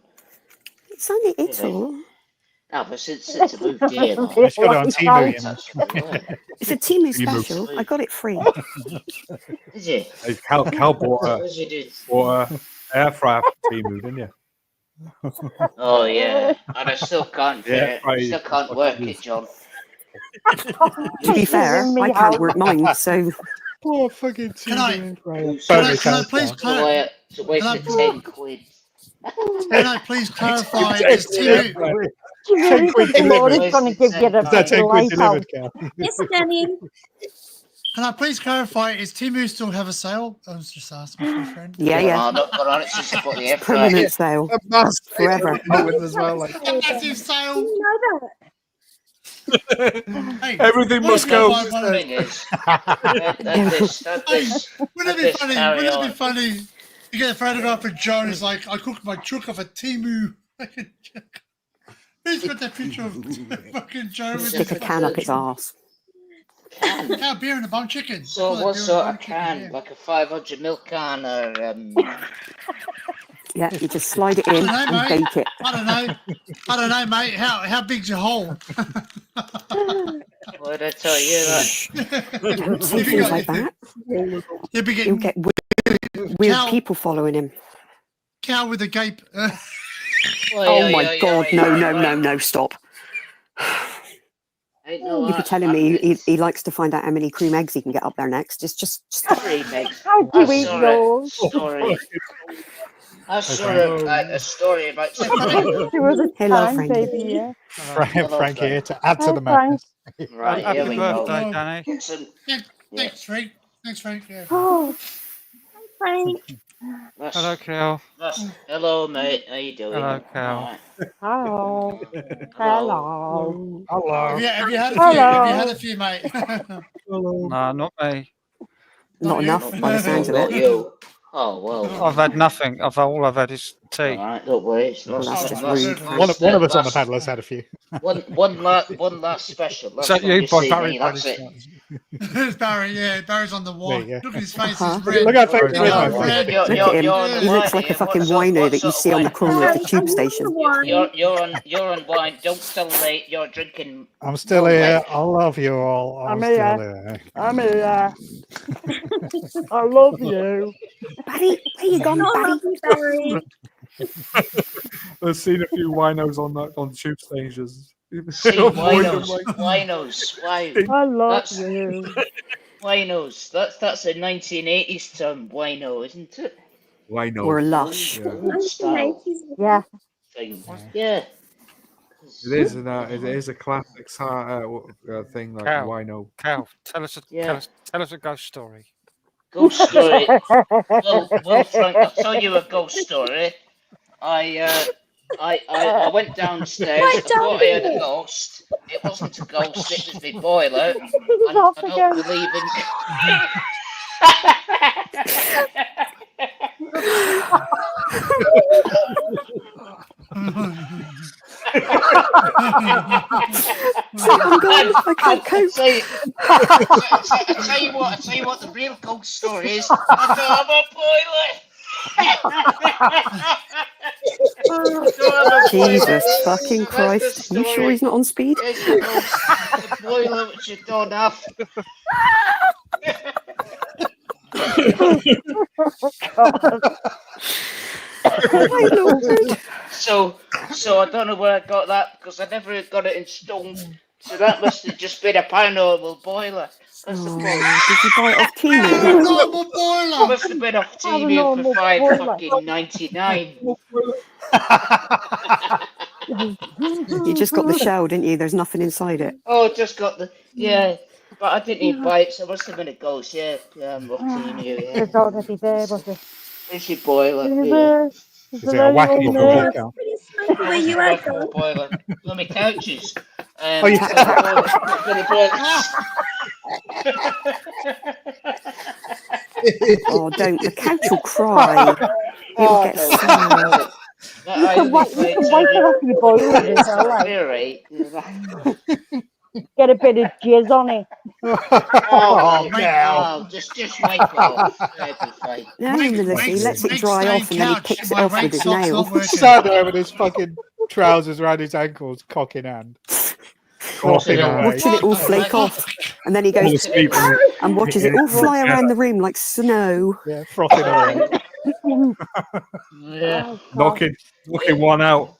It's only Ittle. No, but since I moved here, like, It's got it on Temu. it's actually work. It's a Temu Temu. special. I got it free. Did you? Hey, Cal bought What a did you do? air fryer for Temu, didn't you? Oh yeah, and I still can't get Yeah, it. right. Still can't work it, John. To be fair, I can't work mine, so Poor fucking Can I Bonus can I house please now. It's a waste of 10 quid. can I please clarify? Is Temu, She really 10 quid thinks Laura's delivered. going to give you Is that 10 the quid lighthouse. delivered, Cal? Yes, Danny. can I please clarify? Is Temu still have a sale? I was just asking for a friend. yeah, No, yeah. I'm not got on it since I bought the air fryer. Permanent sale. A mass Forever. as well. Like, A massive sale. You know that. Hey, Everything what must if go. I buy The one- thing is, that this, Wouldn't it be funny? Wouldn't it be funny? You get a photograph of John. He's like, I cooked my chook off a Temu. Who's got that picture of fucking Joe with Stick a can up its arse. can. cow beer and a bum chicken? So Call it what beer and sort bum of chicken, can? yeah. Like a 500 ml can or Yeah, you just slide it in I don't know, and mate. bake it. I don't know, mate. How big's your hole? what did I tell you that? Don't say things like that. You'll be You'll getting get weird Cow- people following him. cow with a gape. Oh my God! No! Stop! You You be telling me he likes to find out how many cream eggs he can get up there next. Just stop. Cream eggs. How do I we saw know? I saw a story about somebody. She was a Hello, time Frankie. baby, yeah. Frank here to add to the Hi, Frank. madness. Right, Happy here we birthday, go. Danny. Some, Thanks, Frank. Thanks, Frank. Yeah. Oh, Frank. Hello, Kel. hello, mate. How you doing? Hello, Cal. Alright. hello. Hello. Hello. Hello. Have you had a few? Hello. Have you had a few, mate? No, not me. Not enough by the sounds of Not it. you. Oh well. I've had nothing. All I've had is tea. Alright, don't worry. It's Well, that's just last- rude. last- One of us on the last- panel has had a few. One last special. Last Is that time you, see Barry? me, that's it. It's Barry, yeah. Barry's on the wall. There you go. Look at his face. Uh-huh. He's red. Look how face He's red, got my red. You're- Look you're- at you're on him. the He looks wine like a here. fucking What sort- wino what that you sort of see on the wine? corner of the tube station. You're on wine. Don't tell me you're drinking. I'm still here. I love you all. I'm I'm still here. here. I'm here. I love you. Barry, where you gone, Oh, Barry? Barry. I've seen a few winos on tube stations. See, Avoid them, winos, like- winos, why? I love That's- you. Winos. That's a 1980s term, wino, isn't it? Wino. Or lush. Yeah. Old style Yeah. thing. Yeah. It is a classic thing like Cow. wino. Cal, tell us Yeah. a ghost story. Ghost story. Well, Frank, I'll tell you a ghost story. I went downstairs. I thought I had a ghost. It wasn't a ghost. It was my boiler. He's And off I again. don't believe in. I'm gone. I can't cope. I tell you what, the real ghost story is. I don't have a boiler. Jesus fucking Christ. You sure he's not on speed? Here's the ghost, the boiler which you don't have. God. My lord. So I don't know where I got that because I never got it installed. So that must have just been a paranormal boiler. That's the point. Oh, did you buy it off Temu? Paranormal It boiler. must have been off TV for Paranormal five boiler. fucking 99. You just got the shell, didn't you? There's nothing inside it. Oh, just got the but I didn't even buy it, so it must have been a ghost. Yeah, off TV. It Yeah, was already there, was it? it's your boiler. It was Yeah. there. It's Is a it a very wacky old or a name. walkout? Pretty smoky I where wasn't you a at, whack-a-mole though. boiler. No, my couches. Oh, yeah. For the boilers. Oh, don't. The couch will cry. It will Oh, get No, sad. no. you can wipe it off your boiler as well, like. Get a bit of jizz on it. Oh, no, just wipe it off. That'd be fine. No, Melissa, he lets it Mike's dry staying off and then he couch. picks it My off wank with his sock's nail. not working. Sat there with his fucking trousers around his ankles, cock in hand. Frothing away. Watching it all flake off. And then he goes and watches it all fly around the room like snow. Yeah, frothing away. Yeah. Oh, God. knocking one out.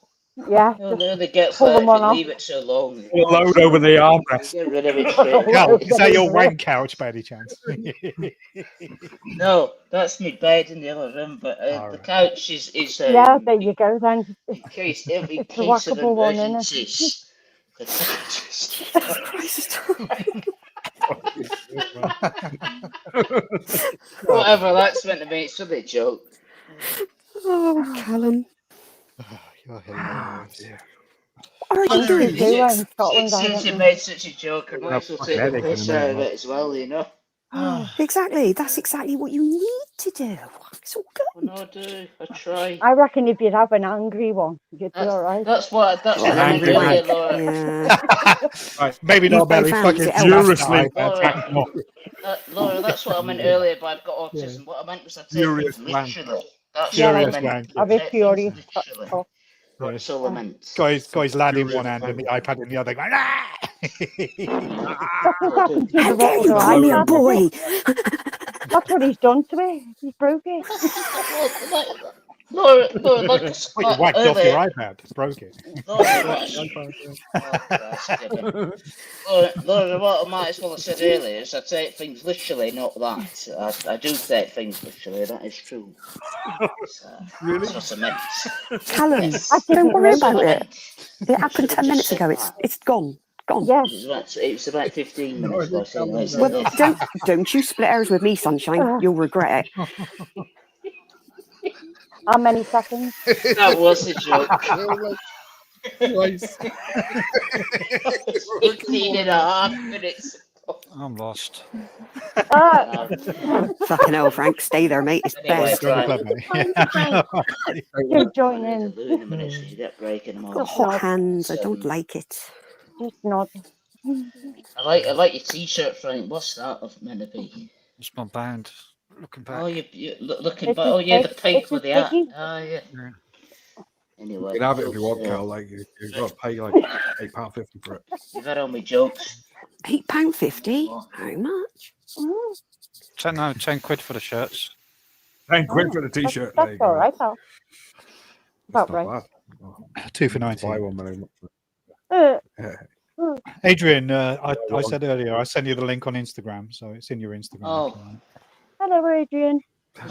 Yeah. No, they get Pull flat them if on you off. leave it so long. Full load over the armrest. Get rid of it straight. Cal, is that your wank couch by any chance? No, that's my bed in the other room, but the Alright. couch is Yeah, there you go then. in case It's of a whackable one, isn't it? emergencies. The couch is Jesus Christ. whatever that's meant to be. It's a joke. Oh, Callum. You're hilarious. What are you Hilarious. doing? They were in Scotland, Since haven't you they? made such a joke, I might That's as well fucking take the headache in a piss out of minute, it as well, you know. Exactly. That's exactly what you need to do. It's all Well, good. no, I do. I try. I reckon if you'd have an angry one, you'd be all right. That's what An I meant angry earlier, wank. Laura. Yeah. Maybe You not belly both fucking hands it out. Furiously Laura, Laura, that's what I meant earlier, but I've got autism. What I meant was I take Furious things wank. literally. That's Yeah, what I Furious meant. wank. A bit Take furious. things literally. Oh, That's all I meant. Got his lad in Furious one hand and the iPad in the other. Going, ah! that's what's happened to How the dare you the call me a iPad, boy? isn't it? That's what he's done to it. He's broke it. Laura, like Well, you whacked off your iPad. Broke it. Laura, what I might as well have said earlier is I take things literally, not that. I do take things literally, that is true. Really? That's what I meant. Callum, Yes. don't worry That's what about I it. meant. It happened Should've 10 just minutes said ago. that. It's gone. Gone. Yes. It was about 15 minutes ago. So anyway, Well, don't you split hairs with me, sunshine. You'll regret it. How many seconds? that was a joke. 15 and a half minutes. I'm lost. Ah, Fucking hell, Frank. Stay there, mate. It's Anyway, best. Join the club, mate. you join in. In a minute, so you get breaking them Got off. hot hands. I don't like it. Just nod. I like your t-shirt, Frank. What's that meant to be? It's my band. Looking back. Oh, you looking It's back. a Oh, yeah, the stick- pink it's a with the hat. sticky. Oh, yeah. Yeah. Anyway, You can have it if you want, jokes, Cal. Like you've got to pay like £8.50 for it. You've had all my jokes. £8.50? How much? 10 quid for the shirts. £10 for the t-shirt. There you That's go. all right, pal. That's About not right. bad. Oh, 2 for buy 90. one when Uh, Yeah. Adrian, I said earlier, I sent you the link on Instagram, so it's in your Instagram. Oh. account. hello, Adrian.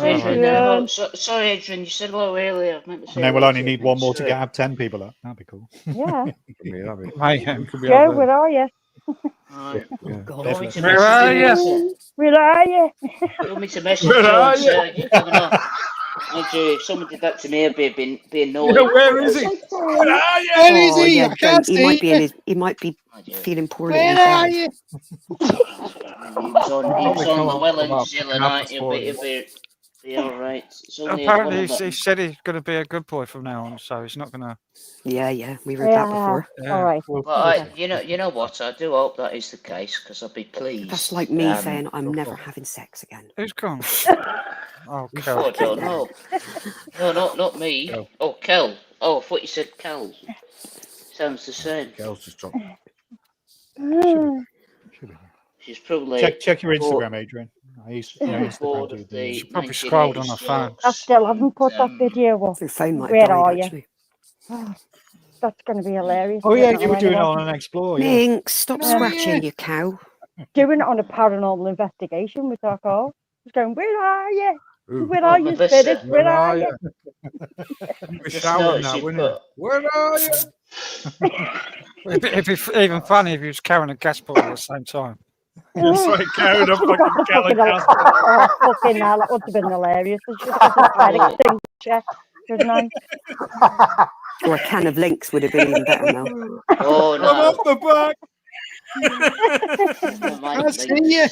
Adrian, Adrian. sorry, Adrian. You said hello earlier. I meant to say And then we'll hello only to need you. one more to Sorry. get up 10 people up. That'd be cool. Yeah. Mayhem. Joe, where are you? Alright. Yeah. You want me to Where are message you? you? Where are you? You want me to message Where you are and say you're coming on? Andrew, if someone did that to me, I'd be annoyed. Where is he? Where are you? Where is Oh, he? yeah, I can't don't. He might see be you. he might be Andrew. feeling poorly Where in are bed. you? He was on Probably come Llewellyn up the other and night. ask He'll for be it. all right. It's only Apparently, one of he said he's going to be a good boy from now on, so he's not going to. Yeah, we read that before. Yeah. All right. But you know what? I do hope that is the case because I'd be pleased. That's like me saying I'm never having sex again. Who's gone? Oh, Oh, Kel. no. No, not me. Kel. Oh, Kel. Oh, I thought you said Kel. Sounds the same. Cal's just dropped. Should be. She's probably Check your bored. Instagram, Adrian. I used On the to board do of the She probably scrolled on her 1980 phone. I Stokes. still haven't put that Um, video up. Her phone might have Where died, are you? actually. That's going to be hilarious. Oh doing yeah, it you were doing it anyway. on an Explore, yeah. Minx, stop Yeah. scratching, you cow. Doing it on a paranormal investigation with our call. Just going, where are you? Ooh, Where Oh, are you, Melissa. spirit? Where are you? You were Just shouting noticed that, you weren't you? put. Where are you? It'd be even funny if he was carrying a gas bottle at the same time. It's like carrying a Should've got fucking the gallon fucking gas oh, fucking hell, that would have been hilarious. I should have got a fire extinguisher, shouldn't I? Or a can of Lynx would have been even better, Mel. Oh I'm no! off the back. Never mind, I see you.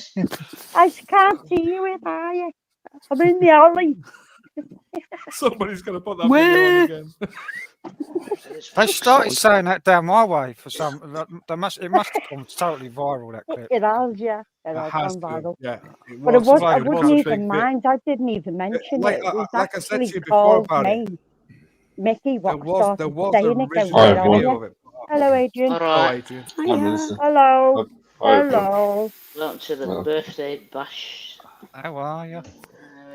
I can't see you, where are you? I'm in the alley. Somebody's going to put that video on again. They started saying that down my way for some. It must have gone totally viral, that clip. It has, yeah. It It has has gone to, viral. yeah. But it was, I like- wouldn't even mind. I didn't even mention Like- it. It was like I said to actually you before called about me. it. Mickey, what There was started a saying it. Going, original where are video you? of it. Hello, Adrian. All Oh, right. Adrian. Hiya. Hello. Hi, Hello. Welcome to the birthday bash. How are you?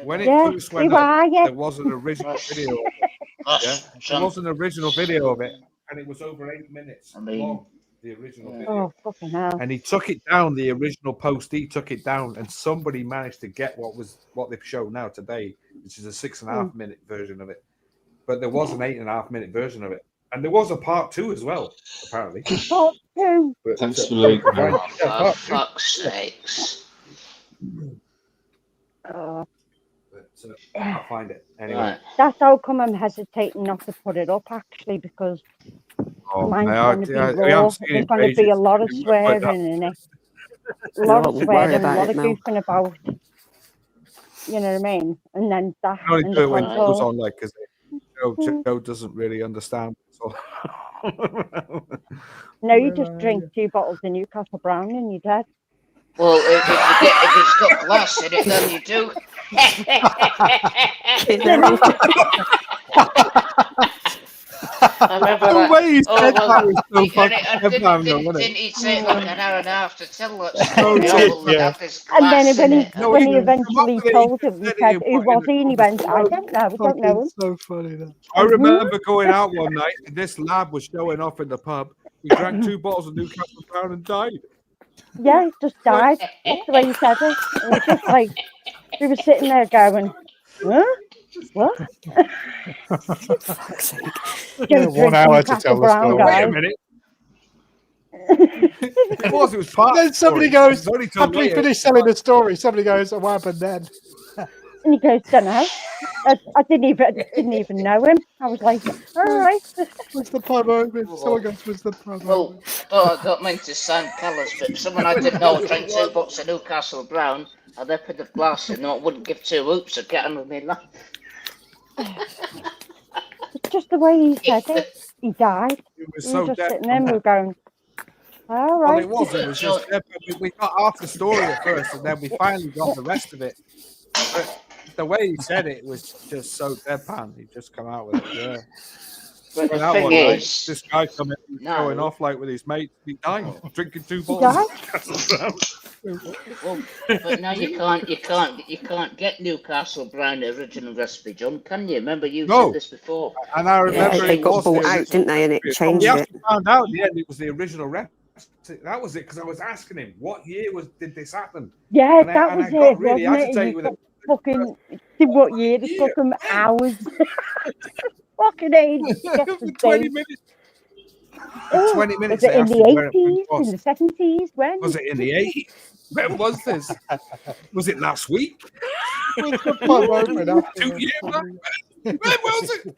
When it Yeah, first went who up, are you? there was an original video of it. Yeah? There was an original video of it, and it was over 8 minutes long, the original video. Oh, fucking hell. And he took it down, the original post, he took it down, and somebody managed to get what they've shown now today, which is a 6.5 minute version of it. But there was an 8.5 minute version of it. And there was a part 2 as well, apparently. Part 2. But, Thanks for linking Oh, yeah, for part 2. fuck's sakes. But I can't find it. Anyway. Right. That's how come I'm hesitating not to put it up, actually, because mine's going to be raw. There's going to be a lot of swearing in it. A lot of swearing, a lot of goofing about. You know what I mean? And then that. I only and do the it when console. Joe's on, like, because Joe doesn't really understand. So. No, you just drink 2 bottles of Newcastle Brown and you're dead. Well, if it's got glass in it, then you do. I remember The that. way he said well, that was so and fucking didn't he take like an hour and a half to tell that story? And then when he No, when he he eventually told him, he said, "Who was he?" And he went, "I don't know. I don't know him." So funny that. I remember going out one night and this lad was showing off in the pub. He drank 2 bottles of Newcastle Brown and died. Yeah, he just died. That's the way he said it. It was just like we were sitting there going, "Huh? What?" Fuck's sake. Yeah, 1 hour to tell the story. Wait a minute. It was part. Then somebody story. goes, It was only till after he later. finished telling the story, somebody goes, what happened then? And he goes, "Don't know. I didn't even know him." I was like, "All right." Was the pub open? Someone goes, was the pub Well, open? I don't mean to sound callous, but someone I didn't know drank 2 bottles of Newcastle Brown, and they put the glass in, and I wouldn't give 2 hoops of getting with me life. It's just the way he said it. He died. It was We so were just dead. sitting there and we were going, "All Well, right." it was just we got half the story at first, and then we finally got the rest of it. But the way he said it was just so deadpan. He just come out with it. Yeah. But Went the out thing one night, is, this guy coming showing no. off like with his mates. He died drinking 2 He bottles. died? of Newcastle Brown. well, but now you can't get Newcastle Brown original recipe, John, can you? Remember you No. said this before. And I Yeah, remember they it got was bought the out, didn't they? And it we changed it. actually found out in the end it was the original recipe. That was it, because I was asking him what year did this happen. Yeah, And that I was got it, really wasn't it? agitated You with it. fucking did what year? It took him hours. Fucking age. Get the 20 date. minutes. Oh, 20 minutes. was it they in asked the him where it 80s? was. In the 70s? When? Was it in the 80s? When was this? Was it last week? Was the pub open after 2 years back? When was it?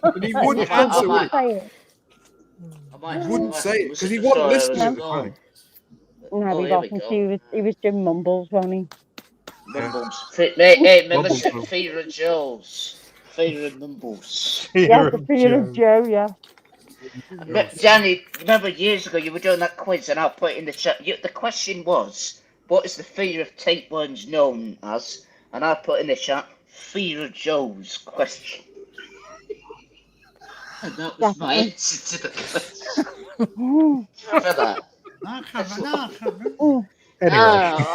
And he wouldn't I answer might- it. Say it. I might He wouldn't say it was because he the wasn't story I listening was at the going? time. No, Oh, he here we wasn't. go. He was doing mumbles, wasn't he? Mumbles. Hey, Melissa, Mumbles. Fear of Joe's. Fear of Mumbles. Yeah, the fear of Joe, yeah. Danny, remember years ago you were doing that quiz and I'll put it in the chat. The question was, what is the fear of tapeworms known as? And I put in the chat, Fear of Joe's question. And that was my answer to the question. Remember that? No, I can't remember. Oh, Anyway,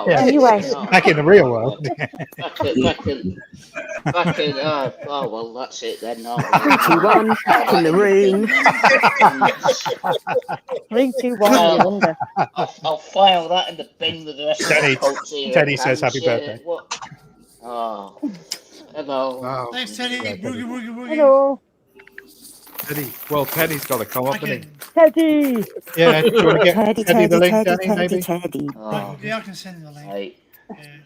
Yeah. Anyway. back in the real world. Back in, oh well, that's it then. No, 3, 2, 1, back in the room. 3, 2, 1, you're under. I'll file that in the bin with the rest of the cults here. Teddy says happy birthday. What? Oh, hello. Oh, Thanks, Teddy. yeah, Boogie, boogie, boogie. Hello. Teddy. Well, Teddy's got to come up, hasn't he? Teddy. Yeah, do you want to get Teddy, the link, Teddy, Danny, Teddy, maybe? Teddy. Oh, Yeah, I can send you the link. right. Yeah.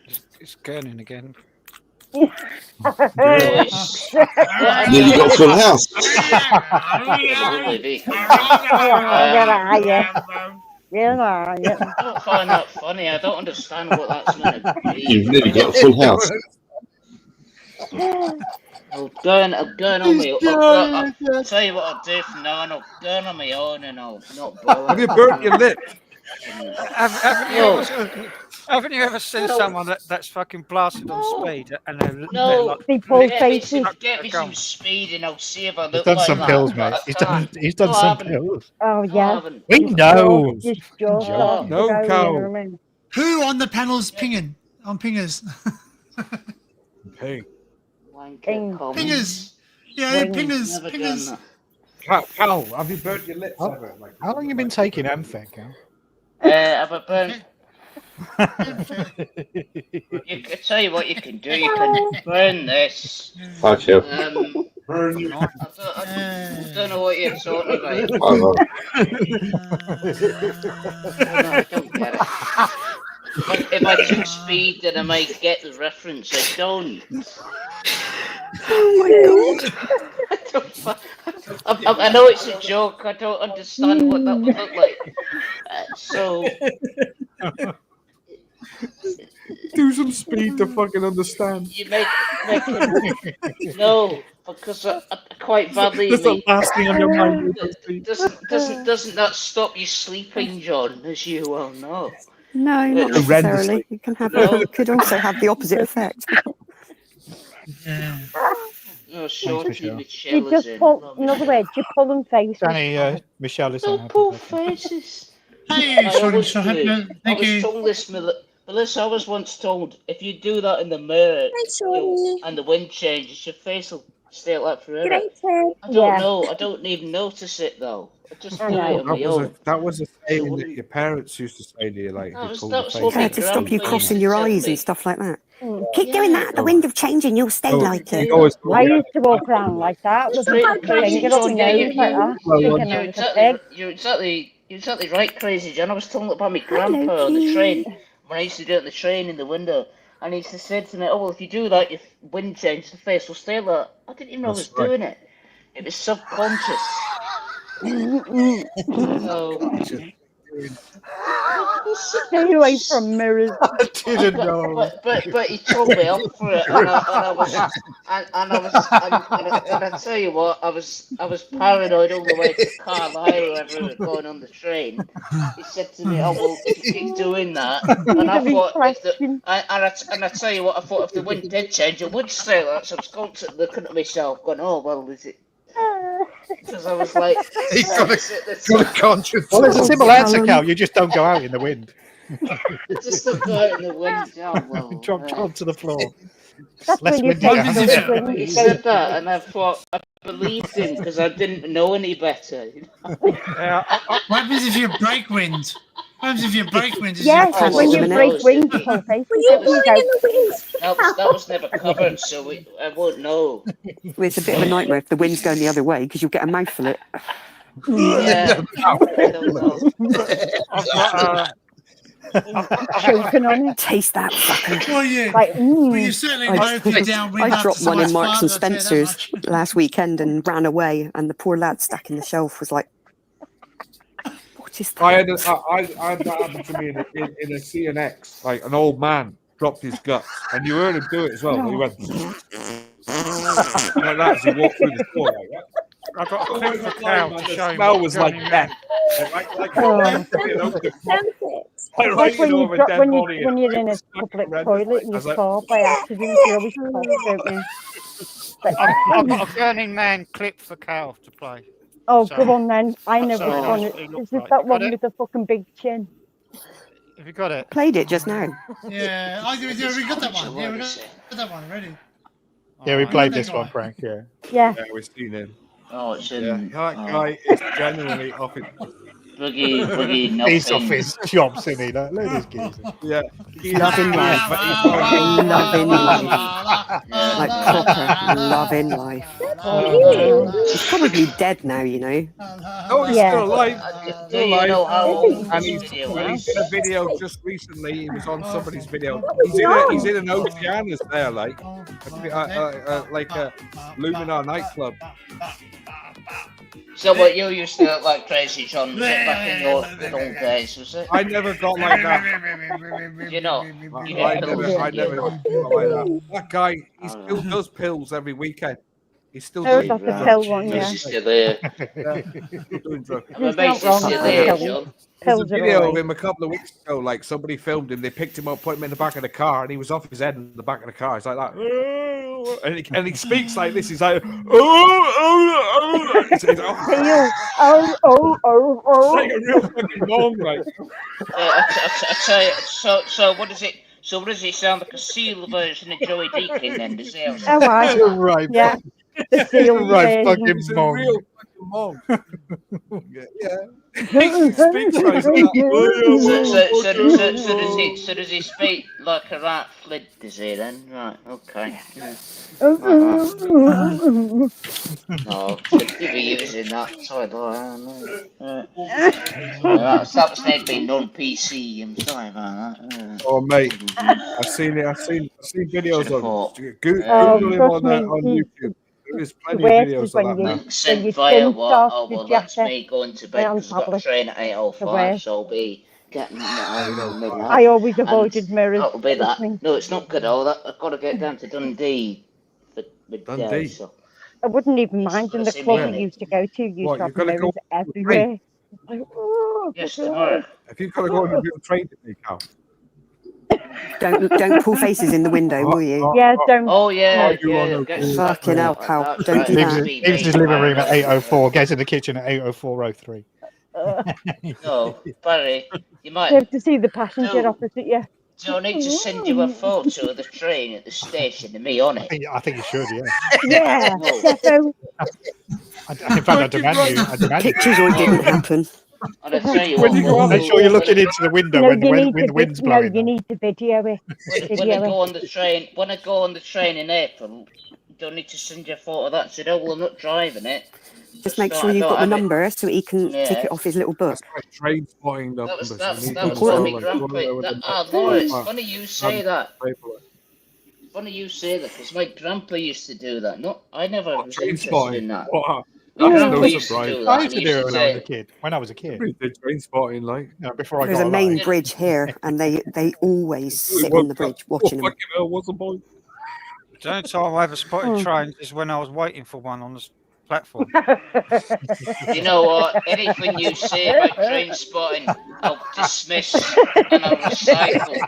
It's gurning again. Boys. Nearly got full house. Where are you? I don't find that funny. I don't understand what that's meant to be. You've nearly got a full house. I'll go on me. I'll tell you what I'll do from now on. I'll go on my own and I'll not bother. Have you burnt your lip? Haven't you ever seen someone that's fucking blasted on speed and they're like, get me some speed and I'll see if I He's look done like some that. pills, mate. He's done some pills. Oh, yeah. We know. No, cow. Who on the panel's pinging? On pingers. Hey. Pingers. Yeah, pingers. Pingers. Cal, have you burnt your lips ever? Like, how long have you been taking Amphec, Cal? Have I burnt? I tell you what you can do. You can burn this. Hi, Phil. burn your. I don't know what you're talking about. I don't get it. If I took speed, then I might get the reference. I don't. Oh my god! I know it's a joke. I don't understand what that would look like. So. Do some speed to fucking understand. You make no, because I quite badly. That's the last thing on your mind. Doesn't that stop you sleeping, John? As you well know. No, not necessarily. You can have it could also have the opposite effect. No, shorty Michelle You just pull, in other words, you pull them faces. Danny, Michelle is Don't pull faces. Hey, I was you. told this, Melissa, I was once told if you do that in the mirror and the wind changes, your face will stay like that forever. I don't know. I don't even notice it though. I just do it on my own. That was a saying that your parents used to say to you, like, that was to stop you crossing your eyes and stuff like that. Keep doing that. The wind of change and you'll stay like it. I used to walk around like that with my finger up my nose like that. You're exactly right, Crazy John. I was telling about my grandpa on the train when I used to do it on the train in the window, and he used to say to me, "Oh well, if you do that, your wind change, the face will stay like." I didn't even know I was doing it. It was subconscious. Stay away from mirrors. I didn't know. But he told me off for it, and I tell you what, I was paranoid all the way to Carlisle or wherever we were going on the train. He said to me, "Oh well, if you keep doing that," and I thought, and I tell you what, I thought if the wind did change, it would stay like that. So I was constantly looking at myself, going, "Oh well, is it?" Because I was like, he's got a conscience. Well, there's a simple answer, Cal. You just don't go out in the wind. Just don't go out in the wind. Oh, well, drop to the floor. That's Less when you windy. He said that, and I thought I believed him because I didn't know any better. You know? What happens if you break wind? What happens if you break wind? Yes, when you break wind, you pull faces. That was never covered, so I won't know. Well, it's a bit of a nightmare if the wind's going the other way because you'll get a mouthful of it. Yeah. Choking on it. Taste that fucking. Well, yeah. Like, Well, you certainly both get downwind. I dropped one in Marks and Spencer's Spencer's last weekend and ran away, and the poor lad stuck in the shelf was like, "What is that?" I had that happen to me in a CNX. Like an old man dropped his guts, and you heard him do it as well. He went like that as he walked through the door. Like that. I got a clip of cow to show The smell was like that. Like when you're in a public toilet and you fall by accident, you always cough, don't you? I've got a Burning Man clip for Cal to play. Oh, So- come on then. I know Sorry, which one. that's what he Is looked this like. that one Pardon? with the fucking big chin? Have you got it? Played it just now. Yeah, we got that one. Yeah, we got that one already. Yeah, we Oh, played that this guy. one, Frank. Yeah. Yeah. Yeah, we've seen him. Oh, it's Yeah, in that guy is genuinely off his. Boogie He's off nothing. his chops, isn't he? Look at this geezer. Yeah, Loving life. Loving life. Like proper loving life. He's probably dead now, you know. No, he's Yeah. still alive. Do you know how old And this he's video in is? a video just recently. He was on somebody's video. He's in an Oceana's there, like a Luminar nightclub. So what you used to look like Crazy John back in your good old days, was it? I never got like that. You know, I never got like that. That guy, he still does pills every weekend. He's still Oh, doing that's the drugs. pill one, yeah. He's still there. Yeah, still doing drugs. I'm There's amazed not he's wrong still with there, pills. John. There's a Pills are video of alright. him a couple of weeks ago. Like somebody filmed him. They picked him up, put him in the back of the car, and he was off his head in the back of the car. He's like that, and he speaks like this. He's like, It's like, Oh. like a real fucking moan, like. I tell you, so what is it? So what does it sound like, a seal version of Joey Deakin then? Does it? Oh, I Right, yeah. The seal right, version. fucking He's a mong. real fucking moan. Yeah. He speaks like that. So does he speak like a right flid, does he then? Right, okay. No, should be using that. Sorry, boy. That was maybe being non-PC. I'm sorry about that. Oh mate, I've seen it. I've seen videos on. Google him trust on me, YouTube. There's plenty worst of is videos of when that you- now. Link sent your via skin what? starts Oh to well, that's jatter me going to on bed because I've got a tablet. train at The 8:05, worst. so I'll be getting I always avoided mirrors. That'll be that. Trust me. No, it's not good. All that I've got to get down to Dundee for midday. Dundee? So I wouldn't even mind in the see club me we in it. used to go to. Used What, to have you've gotta go mirrors everywhere. Like, oh, yes, my God. tomorrow. If you've got to go on a real train to take out. Don't pull faces in the window, will you? Yeah, don't. Oh yeah, you yeah. wanna get go- stuck Fucking with hell, that, pal. that's Don't right, do that's that. me, Leaves his mate. living room at 8:04. Goes in the kitchen at 8:04:03. No, Barry, you You might. have to see the passenger No. opposite you. Do I need to send you a photo of the train at the station and me on it? I think you should, yeah. Yeah, No. defo. In fact, I demand you. Pictures or it didn't happen. And I tell you When what, you go on Make sure you're looking into the window No, when you need the to wind's no, blowing. you though. need to video it. when I Video go it. on the train, when I go on the train in April, don't need to send you a photo of that. So, no, well, I'm not driving it. Just make not- sure I you've don't got the have it. number so he can tick Yeah. it off his little book. That's like train spotting That numbers. was You need that them was as well, from me like, grandpa. one with the- Laura, it's Ah, funny you say that. paperwork. Funny you say that because my grandpa used to do that. No, I never was Train interested spotting. in that. Wow. My That's grandpa no used to surprise. do that. I used to and do he it when I was a say, kid. When I was a kid, Everybody did train spotting, like. before I There's got a main alive. bridge here, and they always sit on the bridge watching them. Fucking hell, what's the point? The only time I ever spotted trains is when I was waiting for one on the platform. You know what? Anything you say about train spotting, I'll dismiss and I'll recycle.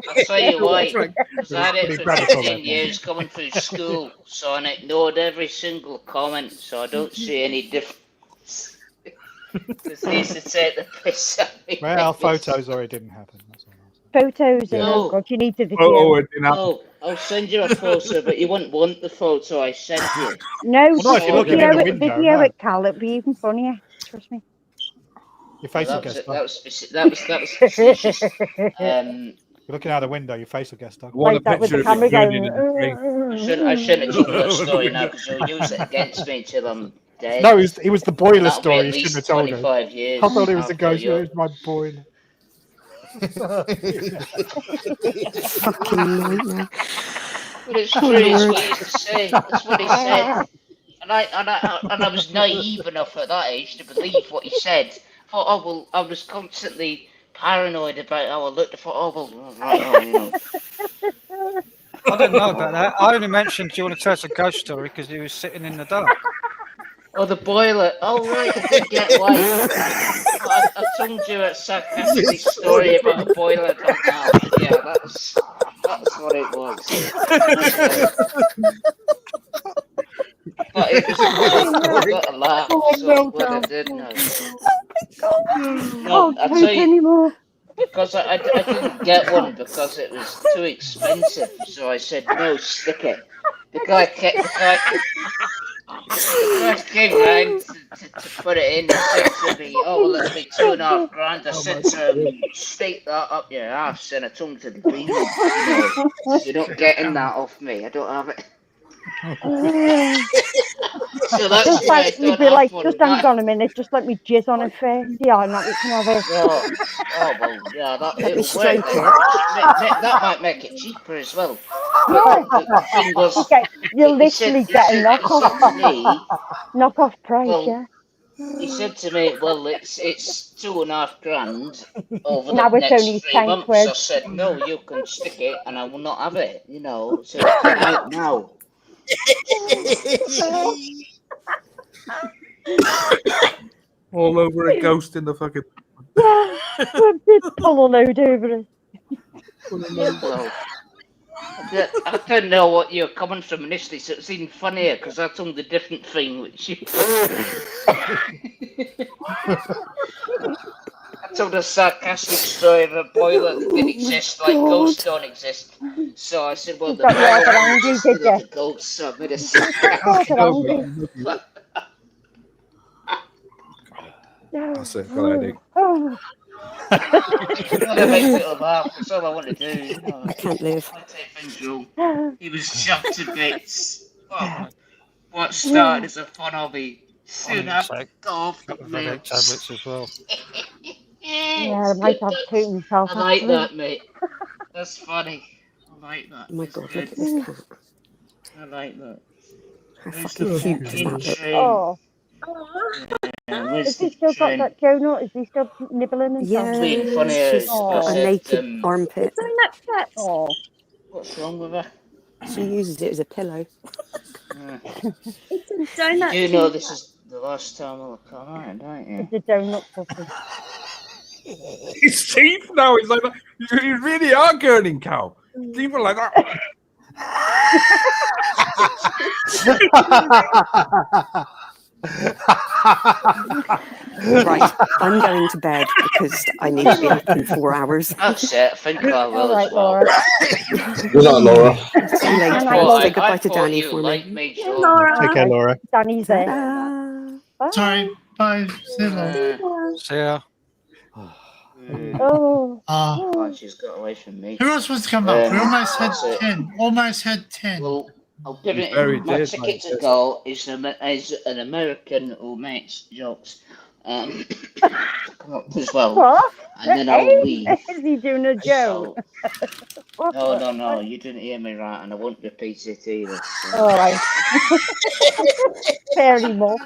I'll tell you why. Because I had it for 15 years coming through school, so I ignored every single comment, so I don't see any difference. Because they used to take the piss out of me. Well, photos or it didn't happen. That's all. Photos are No. no good. You need to video. Oh, it didn't happen. No, I'll send you a photo, but you wouldn't want the photo I sent you. No, Well, no, if you're looking video in the it, window, video no. it, Cal. It'd be even funnier. Trust me. Your face will That get was, stuck. that was, that was, that was facetious. You're looking out the window, your face will get stuck. Want a Like that with picture the of you camera turning in the train? I shouldn't have told that story now because you'll use it against me till I'm dead. No, it was the boiler That'll be story. at You shouldn't have least told her. 25 years. I thought it was the after ghost. you- It was my boiler. Fucking nightmare. But it's true, it's what he used to say. That's what he said. And I was naive enough at that age to believe what he said. Thought, oh well, I was constantly paranoid about how I looked. I thought, oh well, right, oh, you know. I didn't know about that. I only mentioned, do you want to tell us a ghost story because he was sitting in the dark. Oh, the boiler. Oh right, I did get why. I told you a sarcastic story about a boiler coming out. Yeah, that's what it was. But it was I got a laugh. Oh, So well what I done. did know. Oh, No, I I'll can't tell you. anymore. because I didn't get one because it was too expensive. So I said, no, stick it. The guy came round to put it in. He said to me, oh, well, it'll be $2.5 grand. I said to him, stick that up your ass. And I told him to leave. You're not getting that off me. I don't have it. So that's Just why I like don't you'd be have like, one. just hang on a minute, just let me jizz on it first. Yeah, and that we can have it. Oh, well, yeah, that Let me it'll work. stroke it. That might make it cheaper as well. But the thing was, Okay, you'll he said literally get a to knockoff. me, Knockoff price, well, yeah. he said to me, well, it's $2.5 grand over Now the it's next only 3 10 months. quid. I said, no, you can stick it, and I will not have it. So get out now. All over a ghost in the fucking. Yeah, we've been pull a load over it. Well, I didn't know what you were coming from initially, so it seemed funnier because I told a different thing, which you. I told a sarcastic story of a boiler that didn't exist, like ghosts don't exist. So I said, well, You the got boiler rather wouldn't angry, exist did without you? the ghosts, so I made a Rather sarcastic. angry. That's it. Got a headache. Oh, Gotta make people laugh. That's all I want to do. I can't live. I take things wrong. He was shocked to bits. What started as a fun hobby soon after go off the Couple of headache rails. tablets as well. yeah, I might have to himself. I like that, mate. That's funny. I like that. Oh my It's god, good. look at this cat. I like that. How Where's fucking the cute does fucking that look? train? Oh, Where's has he the still got train? that donut? Is he still nibbling and Yeah, stuff? Being funny she's is got I a said, naked armpit. Donut cat. Oh, what's wrong with her? She uses it as a pillow. It's a You donut do know cat. this is the last time I'll come out, don't you? it's a donut puppy. His teeth now. He's like that. You really are gurning cow. Teeth are like that. Right, I'm going to bed because I need to be up in 4 hours. That's it. I think I will All right, as well. Laura. Good night, Laura. See you later. Good night, Well, Laura. Say goodbye I to thought Danny you for me. liked me, Hey, John. Laura. Take care, Laura. Danny's there. Ta-da. Bye. Sorry, bye. See you later. See ya. Oh. Oh, she's got away from me. Who else wants to come up? We almost had That's it. 10. Almost had 10. Well, I'll give You it. very My did, ticket mate. to go is an American who makes jokes. Come up as well, What? and then I'll Hey, leave. is he doing a joke? So, no, you didn't hear me right, and I won't repeat it either. So. All right. Fair enough.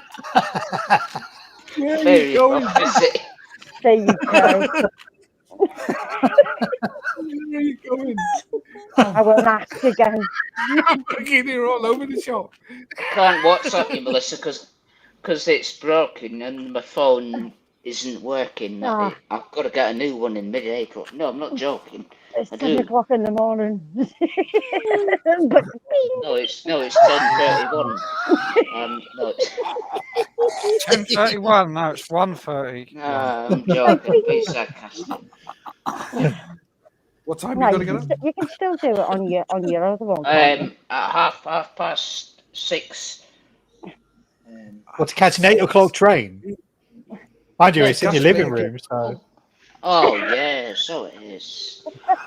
Very opposite. There you go. Where are you going? I will ask again. I'm fucking here all over the shop. I can't WhatsApp you, Melissa, because it's broken and my phone isn't working. Ah. I've got to get a new one in mid-April. No, I'm not joking. It's I 10 do. o'clock in the morning. But No, it's 10:31. No, it's 10:31. No, it's 1:30. no, I'm joking. Be sarcastic. What time no, are you going to get up? you can still do it on your other one. At half past 6. Well, to catch an 8 o'clock train? Mind you, Yeah, it's in your just living make it- room, so. Oh yeah, so it is.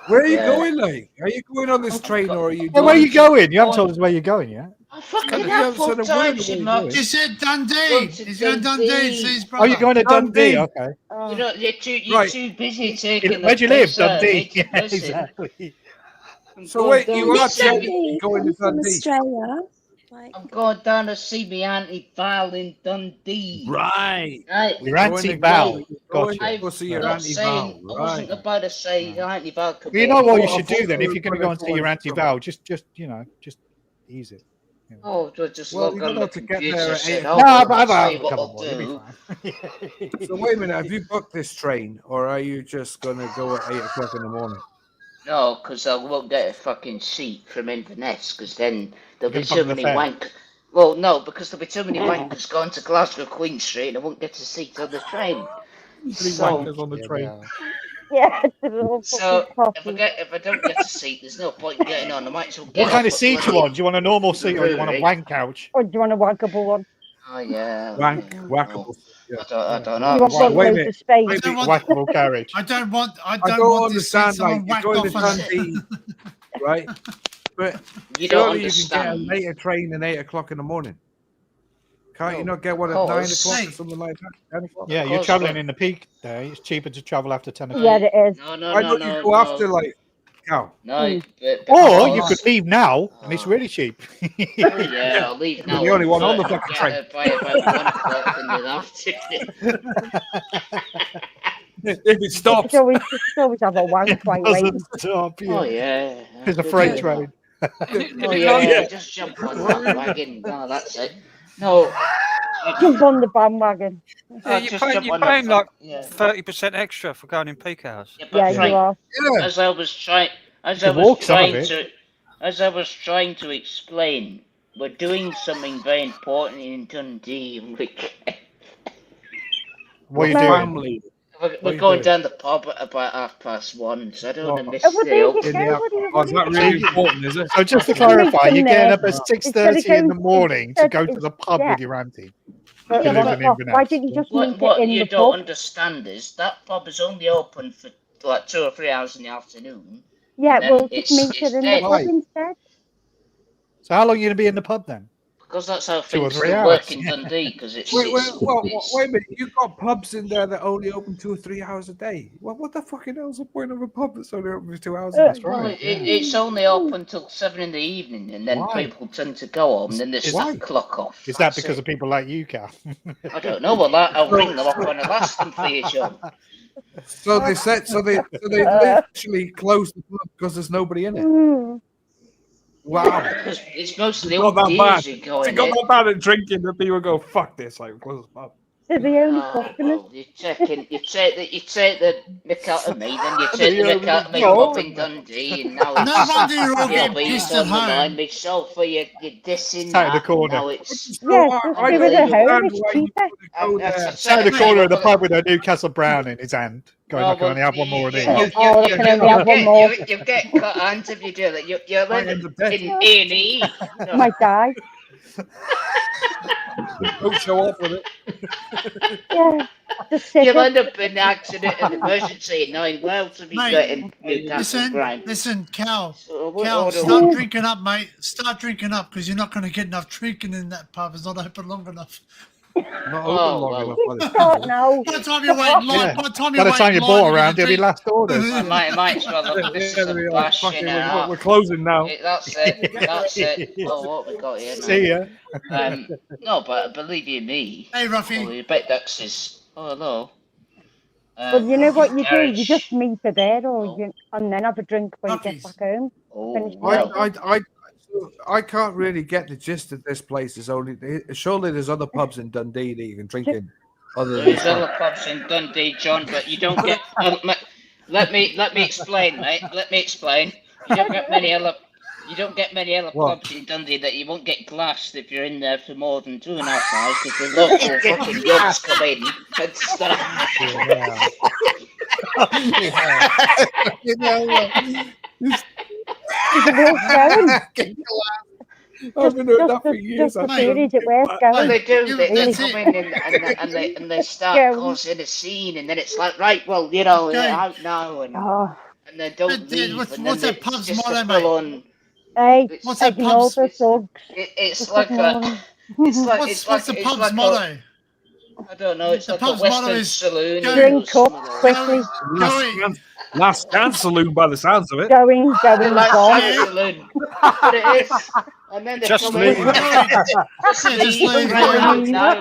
Where are you Yeah. going, like? Are you going on this train or are you? Hey, where are you going? You haven't told us where you're going yet. I fucking Can't have you full answer the time, word she when much. you He said Dundee. Going to He's going to Dundee. Dundee to see his Oh, brother. you're going to Dundee? Dundee. Okay. You know, you're Right. too busy taking. Where do you live? Dundee. Dundee. Yeah, exactly. So wait, you are Miss actually Danny going to from Dundee? Australia. Like, I'm going down to see my Auntie Val in Dundee. Right. Right. Your Auntie Val. Going Gotcha. to go see your not Auntie saying, Val. I wasn't Right. about to say Auntie Val could Well, you be know what you involved. should do then? you If were you're going to gonna go and go see your on Auntie summer. Val, just ease it. Oh, do I just Well, log you on don't the have to get computer there at say, 8 oh, No, well, but I'll tell I've you what come I'll on, you'll be do. fine. So wait a minute, have you booked this train or are you just going to go at 8 o'clock in the morning? No, because I won't get a fucking seat from Inverness, because then there'll be You're too gonna many bump the wank. Well, no, because there'll be too many wankers going to Glasgow Queen Street and I won't get a seat on the train. Three So, wankers on the Yeah, train. well. Yeah, they're all So fucking coffee. if I don't get a seat, there's no point in getting on. I might as well get What kind off of at seat do you bloody- want? Do you want a normal seat or do you want a brewery. wank couch? Or do you want a waggable one? Oh yeah. Wackable. I don't You know. want one Wait a loads minute. of space? I don't A want. wackable carriage. I don't want. I I don't don't want this seat. understand. Like Someone you're whacked going to off on it. Dundee, right? But You don't surely you can get a understand. later train at 8 o'clock in the morning. Can't you No, not get one at of 9 course. o'clock or Hey. something like that? 10 o'clock? Yeah, you're course, traveling but- in the peak day. It's cheaper to travel after 10 o'clock. Yeah, it is. No, Why don't you go after like cow? No, Or you could leave now and it's really cheap. Oh yeah, I'll leave You're now. the only one on the But fucking get train. there by about 1 o'clock in the afternoon. If it stops. You should always have a wank while waiting. Stop, Oh yeah. It's a freight train. Oh yeah, just jump on that wagon. No, that's it. No. Jump on the bandwagon. Yeah, just you're jump on paying that like yeah. 30% extra for going in peak hours. Yeah, Yeah, but you right, are. as I was trying to explain, we're doing something very important in Dundee. What are you No. doing? Family. We're going down the pub at about 1:30, so I don't want to miss Oh, well, the there you open. go. What do you Oh, is that really important, is it? So just to You meet clarify, them you're getting there. up at Instead of 6:30 in the going- morning to instead- go to the pub yeah. with your auntie. But You live what- in what- Inverness. why didn't you just meet What it in you the don't pub? understand is that pub is only open for like 2 or 3 hours in the afternoon. Yeah, then well, it's- just meet it's it in the dead. pub Right. instead. So how long are you going to be in the pub then? Because that's how 2 or things 3 still hours. work in Dundee. Because it's, Wait, it's, wait a minute. You've got pubs in there that only open 2 or 3 hours a day. Well, what the fucking hell's the point of a pub that's only open for 2 hours a day? That's right. it's only open till 7 in the evening, and then Why? people tend to go home. Then there's Why? that clock off. Is that That's because it. of people like you, Kath? I don't know. Well, I'll ring them up when I'll ask them for you, John. So they said, so they literally closed the pub because there's nobody in it. Mm. Wow. Because it's mostly Not old that bad. deals who go It in got it. that bad at drinking that people go, fuck this, like close the pub. They're the only Oh, customers. well, you take the mick out of me, then you take the mick out of me No. up in Dundee, and now No it's wonder you're all getting being pissed at on the line home. myself for your dissing Sat in the that, corner. now it's Yes, I just don't do it at home. understand It's why you cheaper. would go there. Sat in the corner of the pub with a Newcastle Brown in his hand, going, I can only have one more of these. Oh, I can only have one more. You get cut hands if you do that. You'll I end end up up dead. in A&E. Might die. Don't show off with it. Yeah, just sit You'll it. end up in an accident and emergency, knowing where else have you Mate, got in Newcastle Grind. Listen, Cal. So what Cal, order start would- drinking up, mate. Start drinking up because you're not going to get enough drinking in that pub. It's not open long enough. Not Oh, open long well. enough. by the You time. start now. By the time you wait line, Yeah. by the time you By the wait time you line, bought you're around, gonna it'll be drink. last orders. I might as well look. This is Yeah, a they'll be like, bashing fucking, and we're closing now. That's it. That's it. Oh, what we got here now? See ya. No, but believe you me. Hey, Oh, Ruffy. you bet that's his. Oh, hello. But you know what you do? garage. You just meet her there, or Oh. you, and then have a drink when you get Ruffies. back home. Oh, Finish the well. night. I can't really get the gist of this place. Is only surely there's other pubs in Dundee that you can drink in. Other than There's this other one. pubs in Dundee, John, but you don't get. Let me explain, mate. Let me explain. You don't get many other. You don't get many other What? pubs in Dundee that you won't get glassed if you're in there for more than 2.5 hours because the local fucking yobs come in and stuff. You know what? Is it worth going? I haven't heard that for Just years. for actually. food, is it worth Well, going? they do. They That's come it. in and they start Yeah. causing a scene, and then it's like, right, well, you know, Okay. out now, and Oh, they don't But, leave. what's and that then pub's it's just motto, a mate? full-on. hey, What's that ignore pub's- the thugs. It's Just like ignore a. 'em. It's like What's the it's pub's like motto? I don't know. It's The like a pub's motto Western is saloon. go- or Drink something up like that. quickly. Last chance saloon by the sounds of it. Going, The last gone. chance saloon. But it is. And then they Just come leave. in. Yeah, just leave. Right out Leave. now.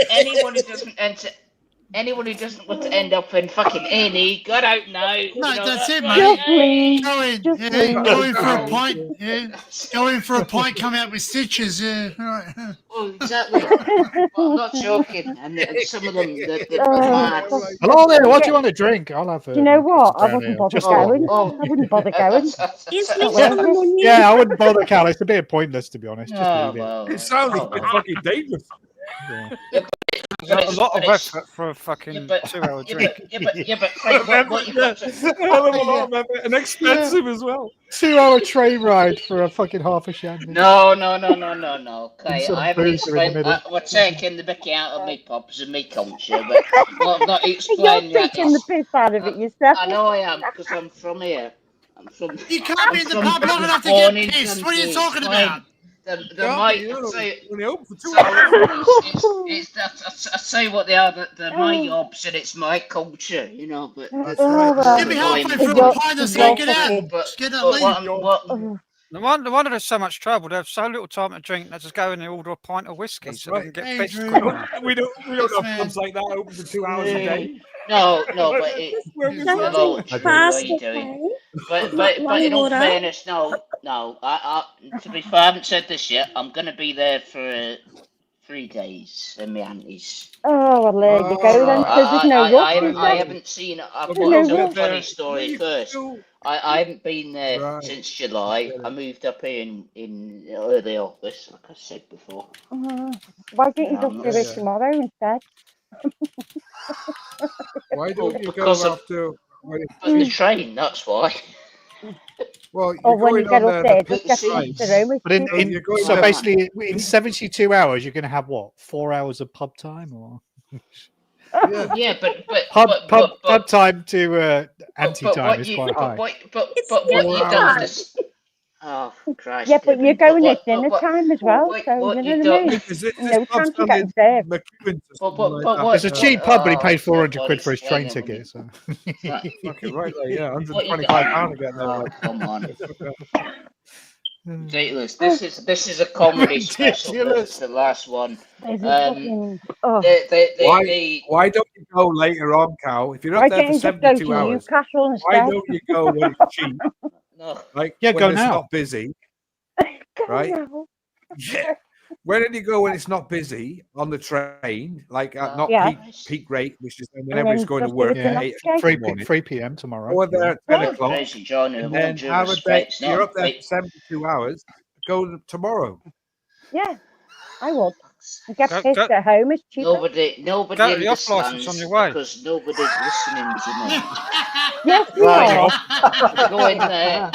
Anyone who doesn't enter. Anyone who doesn't want to end up in fucking A&E, got out now. No, that's it, right, mate. Just leave. Go in, Just yeah. leave. Go in for a pint, yeah. Go in for a pint, come out with stitches, yeah. All right. Well, exactly. Well, I'm not joking. And some of them, they're mad. Hello there. What do you want to drink? I'll have. Do you know what? I brown wouldn't ale. bother Just going. one. I wouldn't bother going. Is Not this worth on it. the menu? Yeah, I wouldn't bother, Cal. It's a bit pointless, to be honest. Just Oh, leave it. well. It sounds oh, a bit well. fucking dangerous. Yeah. a lot of effort for a fucking 2-hour drink. But Frank, what you got to... Hell of a lot of effort and expensive as well. 2-hour train ride for a fucking half a shandy. No. Okay, some I haven't boozer in the explained. middle. We're taking the mickey out of me pops and me culture, but well, I'm not explaining You're that. taking the piss out of it yourself. I know I am because I'm from here. I'm from. You can't be in the from- pub long I was enough to born get in pissed. What are you country, talking it's about? fine. The might. Only open for 2 hours. I say what they are. They're my jobs and it's my culture, you know. But That's right. well, You'll be halfway But- through a pint and say, get out. but Get out, but leave. No wonder there's so much trouble. They have so little time to drink. They just go in and order a pint of whiskey so they can get Hey, pissed Drew. quicker. We don't have pubs like that open for 2 hours a day. No, but it. Where we Don't go. Hello, drink Drew, fast, how you doing? okay? But Lung in all water. fairness, no. I to be fair, I haven't said this yet. I'm gonna be there for 3 days in my aunties. oh, well, there you go then. So there's no rush, is I there? haven't seen. I've There's got no to tell a rush. funny story first. I haven't been there Right. since July. I moved up here in early August, like I said before. Why don't you No, just do it tomorrow instead? Why don't you go because of after? the train. That's why. Well, Or you're when you going get on up there, the just get train. past the room. It's But in, cheaper. in You're going so there. basically, in 72 hours, you're going to have what? 4 hours of pub time, or Yeah, but pub time to anti but time what is you quite high. but It's what you dinner don't time. understand. Oh Christ! Yeah, but you're going at dinner what- time as well, what- so what you you know what I don't- mean? Is it No this pub's chance of down in getting served. McEwen's or But something like what? It's a cheap pub, but he paid 400 quid for his train explain it when ticket. So. that? Fucking right there, yeah, What you £125 to get there. Oh come on! Ridiculous. This is a comedy special. This is the last one. There's a fucking, oh, Why don't you go later on, Cal? If you're why up there don't for you just go 72 to hours, Newcastle why instead? don't you go when it's cheap? No. Like Yeah, when go it's now. not busy. Go right? now. Yeah. Where did you go when it's not busy on the train, like at not Yeah. peak rate, which is when And then everybody's going to just do work it at the 8 next day. 3 morning? 3 p.m. tomorrow. Or there at 10 Yeah. o'clock, Crazy, John. and With then all due have a day. respect, it's You're not up there for 72 hours. Go tomorrow. Yeah, I would. You get Go- pissed go- at home, it's cheaper. Nobody Go to the off license understands on your way. because nobody's listening to me. Yes, we Right. are. Go in there.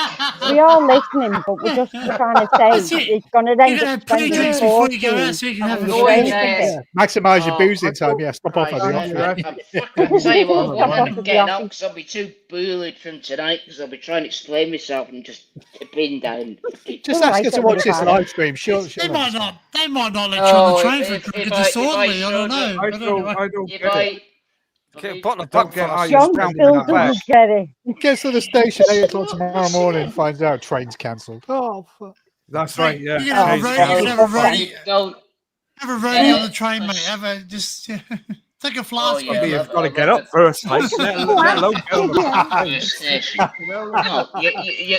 We are listening, but we're just trying to That's say it. it's going to You're end going to up have spending pre-drinks a before you go out fortune so you can on have the a Go in train there. ticket. Maximise your Oh, boozing time. Yeah, stop off at the Christ, office. I'm fucking tell you what, I won't Stop end off up at the getting on office. because I'll be too bullied from tonight because I'll be trying to explain myself and just tipping down. Just All ask right, her to don't watch worry this about it. live stream. She'll They might understand. not. They might not let you on Oh, the train for if drunk I disorderly. I showed don't know. I I don't know. don't If get it. Get a bottle of I don't buck get how fast. you John spend still that much. doesn't get it. Gets to the station 8 o'clock tomorrow morning. Finds out train's cancelled. Oh, fuck. That's Mate, right, yeah. You can have a Change roadie. You colours. can have a Okay. roadie. Don't. Have a roadie on the Yeah. train, mate. Have a just take a Oh, flask yeah. with But you. you've got to get up first, like, let alone get on the Yeah. plane. Station. No,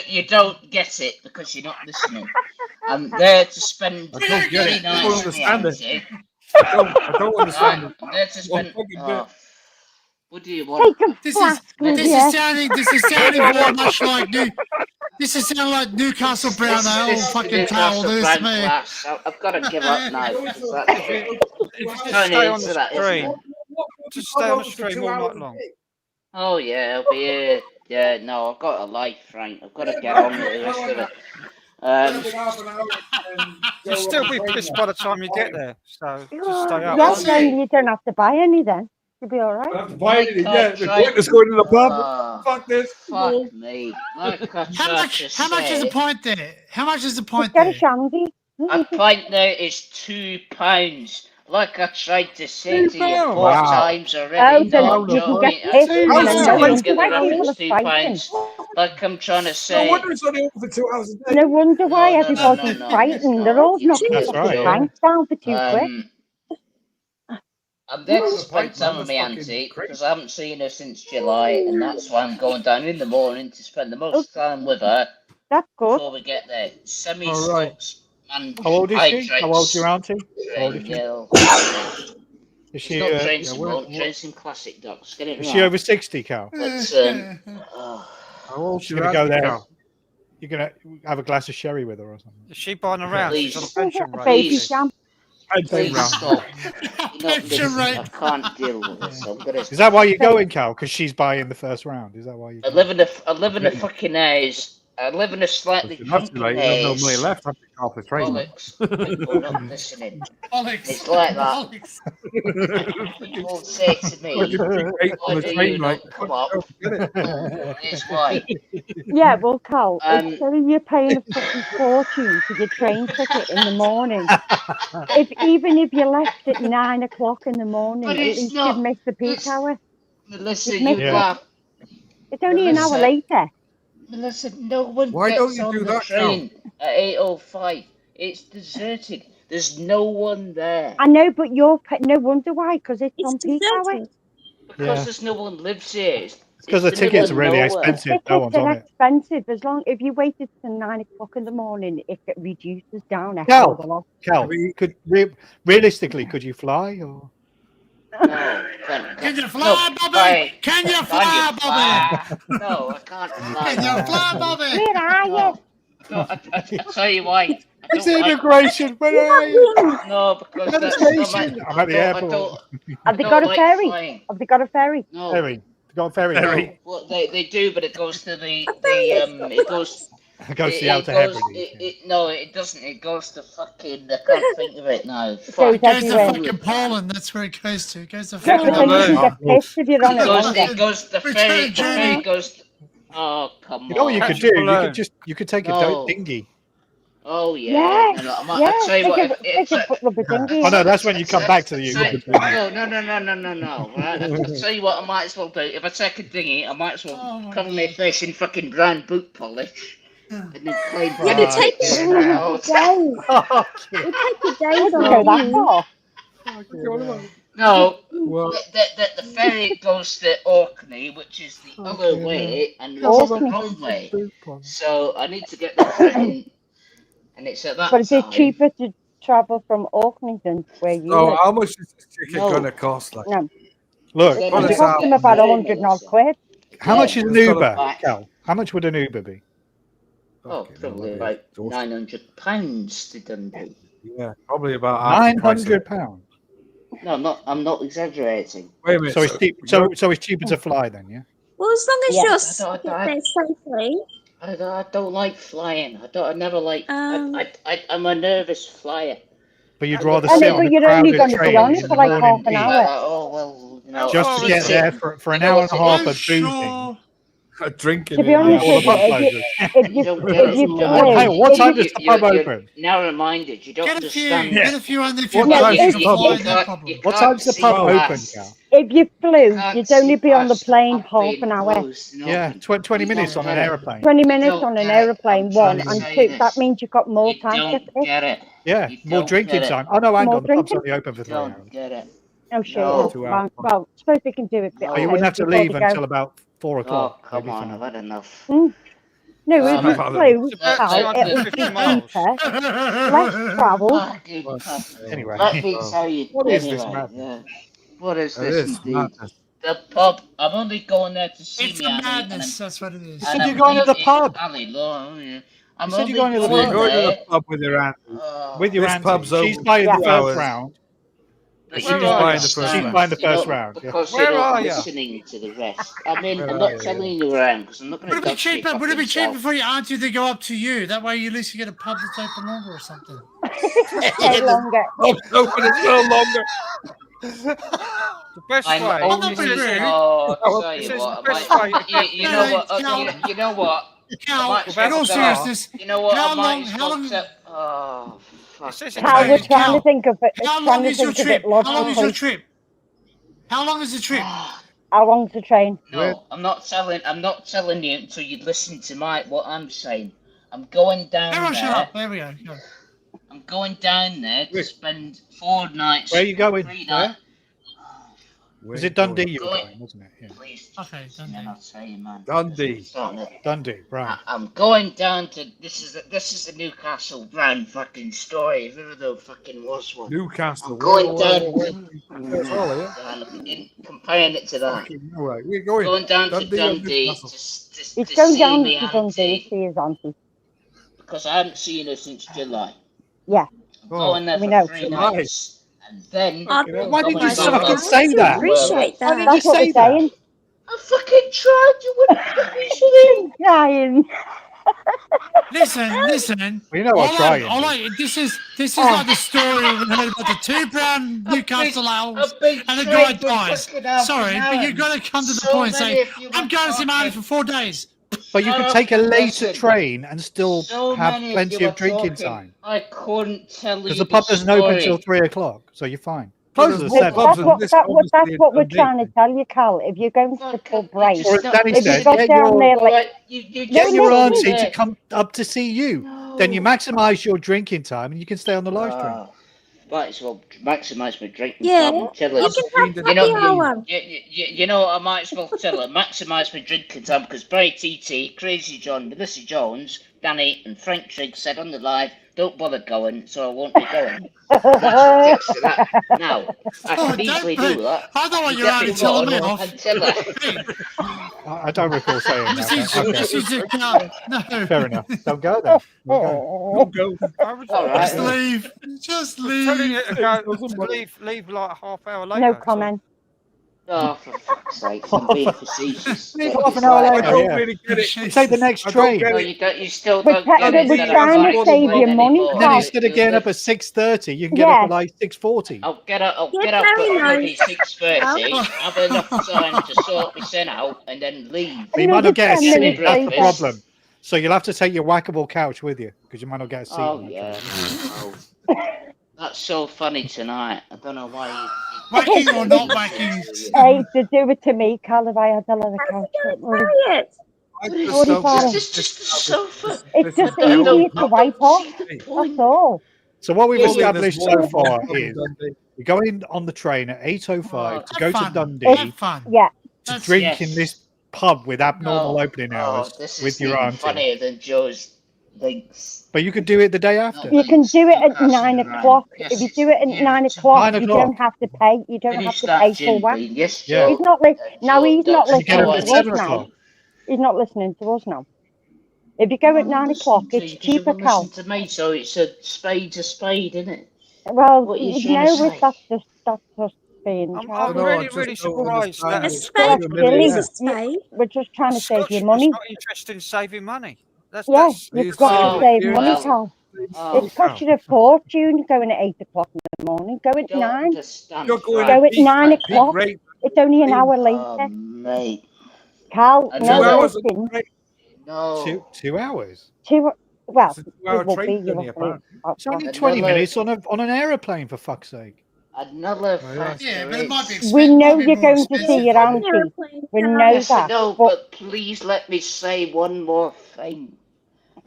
you don't get it because you're not listening. I'm there to spend I don't get 3 it. I don't nights with my understand it. auntie. I don't understand Right, it. I'm there to One spend. fucking Oh, what do you want? Take a This is flask with this you. is sounding very much like this is sounding like Newcastle Brown Ale. This is the Fucking towel. Newcastle This brand me. class. I've got to give up now. Because Just turning stay on into the that, isn't stream. it? Just stay on the stream all night long. Oh yeah, I'll be here. Yeah, no, I've got a life, Frank. I've got to get on with the rest of it. You'll still be pissed by the time you get there. So just stay up. Yes, then you don't have to buy any then. You'll be all right. Why anything? Yeah, the point is going to the pub. Fuck this. Fuck me. Like I How much is the pint there? How much is the pint Get a there? shandy. A pint there is £2. Like I tried to say to you £2? 4 Wow. times already. Oh, No, then you can get Joey, pissed I and How's then this no place wonder get why around people it's are fighting. £2. Like I'm trying to No say. wonder it's only open for 2 hours a day. No wonder why No, everybody's no, fighting. it's not. They're all You knocking That's cheated, right, fucking yeah. pints down for 2 quid. I'm there to The spend pipe time man with my was fucking auntie crazy. because I haven't seen her since July, and that's why I'm going down in the morning to spend the most time with her That's good. before we get there. Semi All right. stocks and How old is she? How old's your auntie? How old is Train, she? yeah. Is It's she, not yeah, train some where- old, train some classic dogs. Get it is right. she over 60, Cal? But, How old's She's your going to go auntie there. now? You're going to have a glass of sherry with her or something. Is she buying around? She's on a Please. pension A rate. baby Please. jam. Please stop. Pension rate. I can't deal with this. I'm gonna. Is that why you're going, Cal? Because she's buying the first round. Is that why you? I live in a fucking haze. I live in a slightly drunken Like, you have no haze. money left after half the train. Bollocks. People not listening. Alex. It's like that. Alex. People say to me, why do you not come up? Here's why. Yeah, well, Cal, instead of you paying a fucking fortune for your train ticket in the morning, even if you left at 9 o'clock in the morning, But at it's least not- you'd miss the peak hour. Melissa, You'd you miss it. laugh. It's only an hour Melissa. later. Melissa, no one Why gets don't you on do the that, train at 8:05. It's deserted. There's no one there. I know, but no wonder why, because it's on peak hour. Because there's no one lives here. It's because the the middle tickets of are really nowhere. expensive. No one's Tickets on are it. expensive. If you waited till 9 o'clock in the morning, it reduces down a hell of a lot. Cal, realistically, could you fly? Or? No. Can you fly, Bobby? Can you fly, Bobby? No, I can't fly. Can you fly, Bobby? Where are you? No, I tell you why. It's immigration. Where are you? No, because I'm at the station. I'm at the airport. Have they got a ferry? Have they got a ferry? No. Ferry. They got a ferry. No. Well, they do, but it goes to it goes. It goes to the Outer Hebrides. No, it doesn't. It goes to fucking. I can't think of it now. It goes to fucking Poland. That's where it goes to. It goes to fucking Then you can get pissed if you're on it longer. It goes. The ferry goes. Oh come on! You know what you could do? You could take a dinghy. Oh yeah. I tell you what. Oh no, that's when you come back to the UK. No. Right? I tell you what, I might as well do. If I take a dinghy, I might as well cover my face in fucking brown boot polish. And then clean. It take a day. It takes a day. Go that far. No, the ferry goes to Orkney, which is the other way, and it's the wrong way. So I need to get the train, and it's at that But is it time. cheaper to travel from Orkney than where you So live? how much is this ticket going to cost? Like? No. Look, It cost them about 100 odd quid. how much is an Uber, Cal? How much would an Uber be? Oh, probably about £900 to Dundee. Yeah, probably about £900. No, I'm not exaggerating. Wait a minute. So it's cheap. So it's cheaper to fly then, yeah. Well, as long as Yeah. you're there safely. I don't like flying. I never like. I'm a nervous flyer. But you'd rather I sit know, on but a you're only crowded going to be train on in it the for like half morning an heat. hour. Oh well, you know. Just to get there for an hour and a half of boozing. Drinking. To be honest with you, What time does the pub open? Now reminded, you don't understand. Get a few on if you What want time's to the pub fly, open? no problem. What time's the pub open, Cal? If you flew, you'd only be on the plane half an hour. Yeah, 20 minutes on an aeroplane. 20 minutes on an aeroplane, one, and two, that means you've got more time to pick. Get it. Yeah, more drinking time. Oh no, hang More on, the pub's drinking. only open for 3 hours. Don't get it. Oh shit! No. Well, suppose they can do it. Oh, you wouldn't have to leave until about 4 Oh o'clock. come on, I've had enough. No, if you flew, about Cal, it would be 250 miles. cheaper, less travel. Anyway, Let me tell you. What is this anyway, madness? yeah. What is It this? is indeed? madness. The pub. I'm only going there to see It's me. a Ali, madness. That's what it is. You said you're going to the pub. Ali, Lord, yeah. I'm You said you're only going to the You're pub. going to there. the pub with your aunt. With your This auntie. pub's She's open buying the 2 first hours. round. But She's you don't buying the first understand, She's buying the you know, first round, yeah. because Where you're not are you? listening to the rest. I mean, Where I'm are not you? telling you around because I'm not going to. Would it be cheaper? Would it be cheaper for your auntie to go up to you? That way, at least you get a pub that's open longer or something. Stay longer. Open as well longer. The best I'm way. not only being rude. Oh, Oh, tell this you is what, the I best might- way. you know what, Cal, you know what, Cal, I might in check all that seriousness, out. You know what, how I might long- as how well long- tell- Oh, fuck. It says Cal, we're it's trying Cal, to think of it. how Trying long to is your think of trip? it How long is your logically. trip? How long is the trip? How long's the train? No, I'm not telling you until you listen to what I'm saying. I'm going down Everyone shut there. up. There we go. Go. I'm going down there to spend 4 nights. Where are you going? 3 Where? nights. Was it Dundee you were Going- going, wasn't it? Yeah. Please, Okay, then Dundee. I'll tell you, man. Dundee. Starting to- Dundee, right. I'm going down to this is the Newcastle brand fucking story. If ever there fucking was one. Newcastle. I'm going down That's all, yeah. comparing it to that. All right, we're going. Going down to Dundee or Dundee Newcastle? to He's see going down me to Dundee auntie to see his auntie. because I haven't seen her since July. Yeah. Going there We for know. 3 nights, and then Oh, Why did you going just back fucking up say to that? appreciate Why did you that. just That's what say we're that? saying. I fucking tried. You wouldn't listen. Crying. Listen. Well, you know what trying is. This is like the story we heard about the 2 pound Newcastle owls and the guy dies. Sorry, but you've got to come to the point and say, I'm going to see Marty for 4 days. But you could take a later train and still have plenty of drinking time. I couldn't tell you Because the pub doesn't open until 3 o'clock, so you're fine. Closes at 7. That's what we're trying to tell you, Cal. If you're going to the pub, right? Or as Danny If you said, got down there, like, get your auntie to come up to see you. Then you maximise your drinking time and you can stay on the live stream. Might as well maximise my drinking Yeah, time and tell you us. can have happy hour. You know what I might as well tell her? Maximise my drinking time because Barry TT, Crazy John, Melissa Jones, Danny, and Frank Trigg said on the live, don't bother going, so I won't be going. That's a text to that. Now, I can easily do that. I don't want You your get auntie me telling me one off. and tell her. I don't recall saying that. This is a no. Fair enough. Don't go then. Don't go. Just leave. Just leave. Telling you to go, leave like a half hour later. no comment. Oh, for fuck's sake, I'm being facetious. Leave half an hour later. I don't really get it. Take the next train. No, you still We're don't get it. we're that trying I'm to not save going you money, anymore. And then Cal. instead of getting up at 6:30, you can get up at like 6:40. I'll get up Yeah, at very maybe nice. 6:30, have enough time to sort my sin out, and then leave. But you might not get a 10 seat. minutes That's the later. problem. So you'll have to take your whackable couch with you because you might not get a seat. Oh on that yeah. train. Oh. That's so funny tonight. I don't know why you. Whacking or not whacking? Hey, to do it to me, Cal, if I had a leather couch. Don't worry. Quiet. It's just a sofa. It's just I don't- easier to wipe off. see the point. That's all. So what we've Yeah, established there's so more far than is Dundee. we're going on the train at 8:05 to Have go to fun. Dundee Have fun. Yeah. to drink Yes. in this pub with abnormal Oh, opening hours this is with your even auntie. funnier than Joe's links. But you could do it the day after. You can do it at Passing 9 around. o'clock. Yes, If you it's do it at here 9 to- o'clock, 9 you o'clock. don't have to pay. You don't Finish have to that pay gin for wax. bean. Yes, Yeah. He's not listening. No, Joe, he's not don't You get listening up to at us 7 now. o'clock. He's not listening to us now. If you go at 9 o'clock, it's cheaper, Cal. Listen to me, so it's a spade's a spade, isn't it? Well, What are you you trying know, to if say? that's just being I'm childish. really surprised that A That's spade silly. is a spade. We're just trying to save Scotch you is money. not interested in saving money. Yes, That's you've got to Oh, save well. money, Cal. Oh, It costs you a fortune going at 8 o'clock in the morning. Go at don't 9. understand. You're going Go at at peak 9 rate, peak o'clock. rate. It's only an hour Oh, later. mate. Cal, I no, know that. listen. No. 2 hours. Well, It's a it 2-hour will train be journey, roughly apparently. about It's only Another- 20 minutes on an aeroplane, for fuck's sake. Another Oh, yeah. factor Yeah, but it might be is... We know might be you're more going to expensive see your for you. auntie. Airplane, We can know I- Yes, I that. know, But but please let me say one more thing.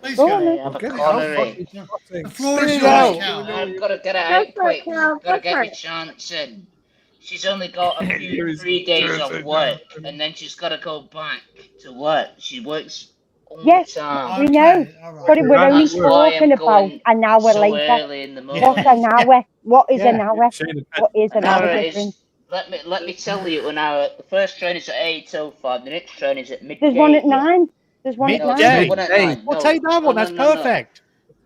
Please Go go. on, I then. have a Get it corner out. in. The floor is Spit it yours, out. Cal. I've got to get it Go out for it, quick. Cal. Got to Go get for my it. chance in. She's only got a few Here is 3 days Thursday of work, now. and then she's got to go back to work. She works all Yes, the time. we know. Okay, all But right. we're only That's why talking I'm about going an hour so later. early in the morning. What's an hour? What is an Yeah. hour? Shane, What is an An hour hour difference? is. Let me tell you an hour. The first train is at 8:05. The next train is at midday. There's one at yeah. 9. There's one at No, 9. there's Midday. not one at Hey, 9. Well, No. take that one. No, That's no, no, no. perfect.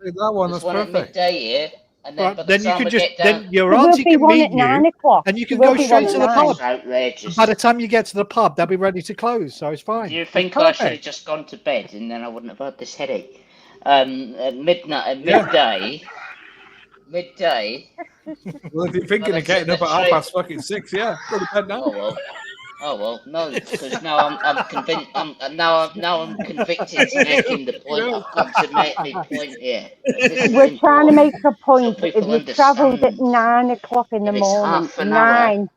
Take that one. There's That's one at perfect. midday here, and then by But the then you time could I just get down, then your There will auntie be can one meet at 9 you, o'clock. and you can There will go be straight one to at the 9. pub. it's outrageous. By the time you get to the pub, they'll be ready to close, so it's fine. Do you It's think I should have perfect. just gone to bed and then I wouldn't have had this headache? At midnight, at Yeah. midday. Well, if you're thinking Well, of getting up at that's $6:30, yeah, go to bed now. Oh well, no, because now I'm convinced. Now I'm convicted to making the point. I've got to make my point here. This is We're trying to important. make a point. So If people you travelled at understand. 9 o'clock in the If it's morning, half an hour.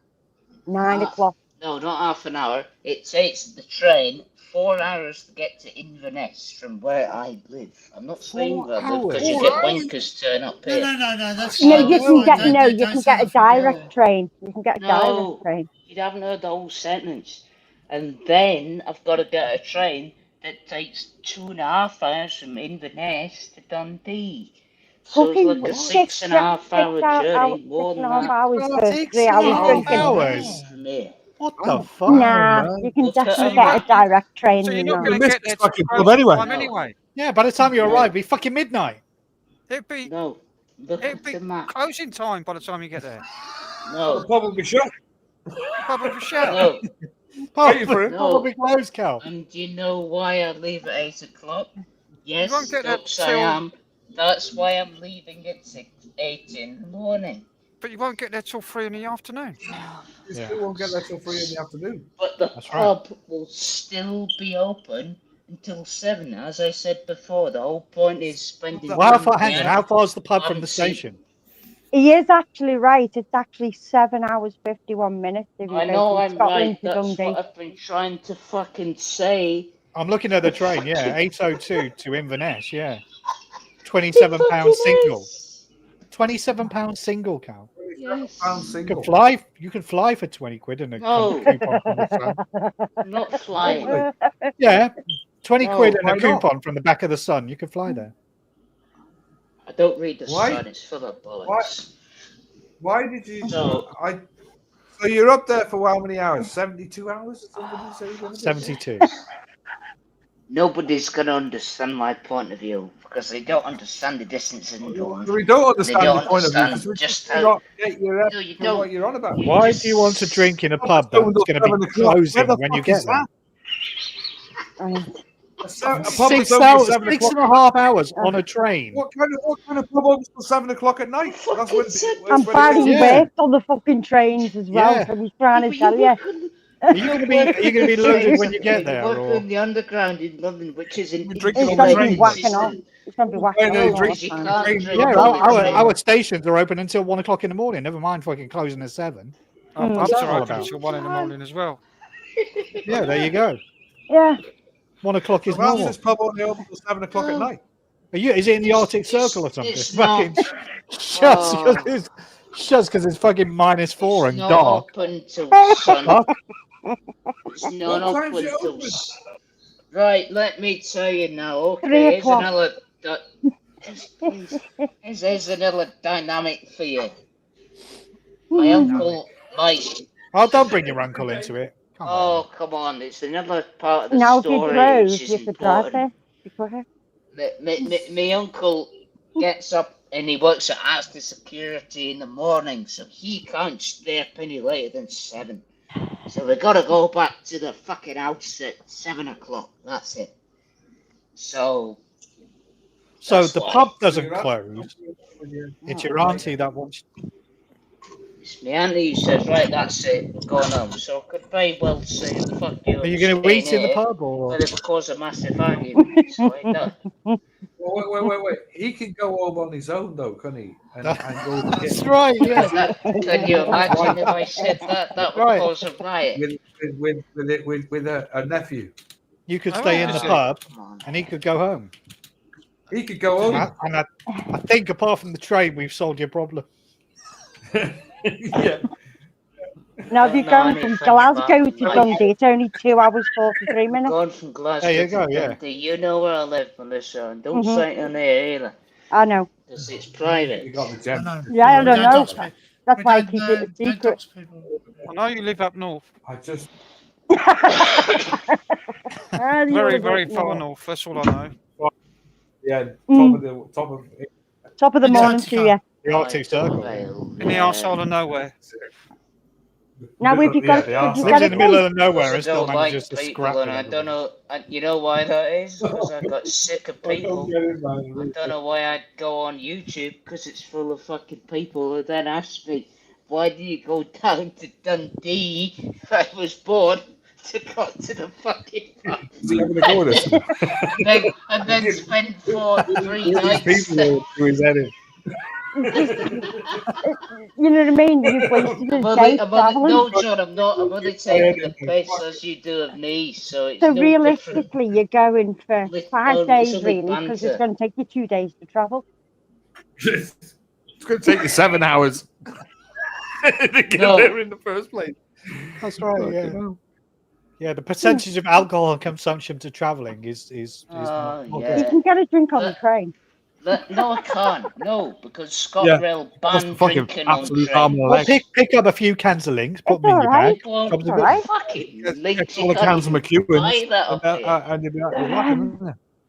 9 o'clock. No, not half an hour. It takes the train 4 hours to get to Inverness from where I live. I'm not saying 4 where I live because hours? you get wankers turn up No, here. that's No, fine. you That's can fine. get Don't- no. don't- You don't can say get a that for direct girl. train. You can get a direct No, train. you haven't heard the whole sentence. And then I've got to get a train that takes 2.5 hours from Inverness to Dundee. So it's Fucking like a 6.5 hour journey, more than 6.5 that. hours Well, for 6 3 and a hours half drinking. hours. From here. What the fuck? Nah, you can Look at definitely that. get a direct train So you're in not that. going You to missed get there this fucking to pub anyway. time anyway. Yeah, by the time you arrive, it'll be fucking midnight. It'd be No. Look It'd at be the map. closing time by the time you get there. The No, pub will be shut. Probably shut. no, Waiting for it. no. Probably closed, Cal. And do you know why I leave at 8 o'clock? Yes, won't get there Stokes, I till- am. That's why I'm leaving at 8 in the morning. But you won't get there till 3 in the afternoon. You still won't get there till 3 in the afternoon. But the That's right. pub will still be open until 7. As I said before, the whole point is spending Well, how far? time Hang on. there. How far is the pub from haven't the seen- station? He is actually right. It's actually 7 hours 51 minutes if you I go know from I'm Scotland right. to That's Dundee. what I've been trying to fucking say. I'm looking at the train. Yeah, 8:02 to Inverness. Yeah, £27 single. £27 single, Cal. Yes. You can fly. You can fly for 20 quid and a No. coupon from the Sun. I'm not flying. Yeah, 20 No, quid and why a not? coupon from the back of the Sun. You can fly there. I don't read the Why? Sun. It's full of bollocks. Why did you? No. So you're up there for how many hours? 72 hours? Somebody say you're gonna be? 72. Nobody's going to understand my point of view because they don't understand the distance involved. We don't understand They your don't point of view. understand because we just do how- not get your No, you for don't. what you're on about. Why do you want to drink in a pub that's going to be closing when you get there? A pub 6 that's open hours, 7 six o'clock. and a half hours on a train. What kind of pub opens till 7 o'clock at night? That's when. And Barry worked on the fucking trains as well, Yeah. so he's trying to But tell you you. work on- Are you going to be loaded when you get there, work or on the underground in London, which is an drinking He's on the going to be train. whacking off. He's going to be whacking Why off don't all they the drink- time. yeah? Our stations are open until 1 o'clock in the morning. Never mind fucking closing at 7. Our Mm. pubs What's that are all open about? until 1 in the morning as well. Yeah, there you go. Yeah. 1 o'clock is So how's normal. this pub only open till 7 o'clock at night? Is it in the Arctic Circle or something? it's Fucking not- shuts Oh. because it's fucking -4 and It's not dark. open till sun. It's not What time's open it till open? Right, let me tell you now. 3 Okay, here's o'clock. another. Here's another dynamic for you. My uncle, Mike. Oh, don't bring your uncle into it. Come on. Oh, come on! It's another part of the Now, if you story drove, which is you could drive important. there. My uncle gets up and he works at Asda Security in the morning, so he can't stay up any later than 7. So we gotta go back to the fucking house at 7 o'clock. That's it. So that's the why. pub doesn't close. It's your auntie that wants. It's my auntie who says, right, that's it, we're going home. So I could very well say, fuck you. Are you going to eat in the pub or? But it would cause a massive argument. So I don't. Wait. He can go home on his own, though, couldn't he? And go to That's get right. Yeah. Can you imagine if I said that? That would Right. cause a riot. with a nephew. You could Oh, stay in the that's it. pub, Come on. and he could go home. He could go home. And I think, apart from the train, we've solved your problem. Yeah. Now, if you're No, going I from need to Glasgow think to about it. Dundee, it's only 2 hours 43 minutes. Going from Glasgow There you go, to yeah. Dundee, you know where I live, Melissa, and don't Mhm. say it on here either, I know. because it's private. You got the I gem. know. Yeah, I We don't know. dox pe- That's we why I don't, keep it a don't secret. dox people. I know you live up north, I just Ah, the very, other very bit far more. north. That's all I know. top of Top of the morning to you. The Arctic Circle. Vale, In the arsehole of nowhere. Now, if you've got, if you've got Lives in the a middle place, of nowhere I and still don't like manages to people, scrap and with I don't know, and you know why that is? Because I got sick of people. I don't know why I'd go on YouTube, because it's full of fucking people who then ask me, why do you go down to Dundee if I was born to go to the fucking pub? and then spend 3 nights there. you know what I mean? You've wasted a day travelling. No, John, I'm not. I'm only taking the piss as you do of me, so it's So no different. realistically, you're going for It's 5 days, only really, because banter. it's going to take you 2 days to travel. It's going to take you 7 hours to get No. there in the first place. That's right. Yeah. Yeah. The percentage of alcohol consumption to travelling is Oh, not You yeah. can get a drink on the train. No, I can't. No, because ScotRail banned drinking on absolute train. arm and a Well, leg. pick up a few cans of links, put It's them in your alright. bag. Well, Job's a All bit- right. fucking Get links, all you the can't cans of even buy McEwen's that up here. and you'll be out. You're laughing, isn't it?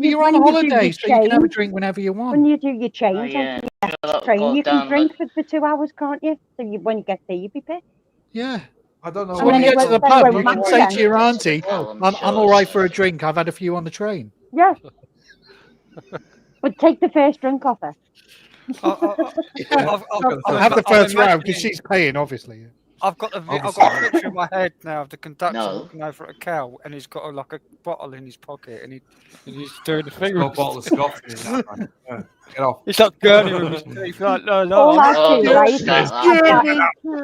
Well, You're on when you do holiday, your so you can have a change, drink whenever you want. when you do your change on yeah. the Sure, that'll train, go you can down, drink for 2 hours, can't you? So when you get there, you be pissed. Yeah. I don't know. So when you get to the pub, you can say to your then. auntie, Oh, I'm all right for a drink. I've had a few on the train. Yeah. But take the first drink off her. I'll have the first round because she's paying, obviously. I've got a picture in my head now of the conductor looking over at a cow, and he's got a bottle in his pocket, and he's doing the thing. Got a bottle of scotch in that, man. Yeah. Get off. He's like gurning with his teeth. Like, no. All I do, right?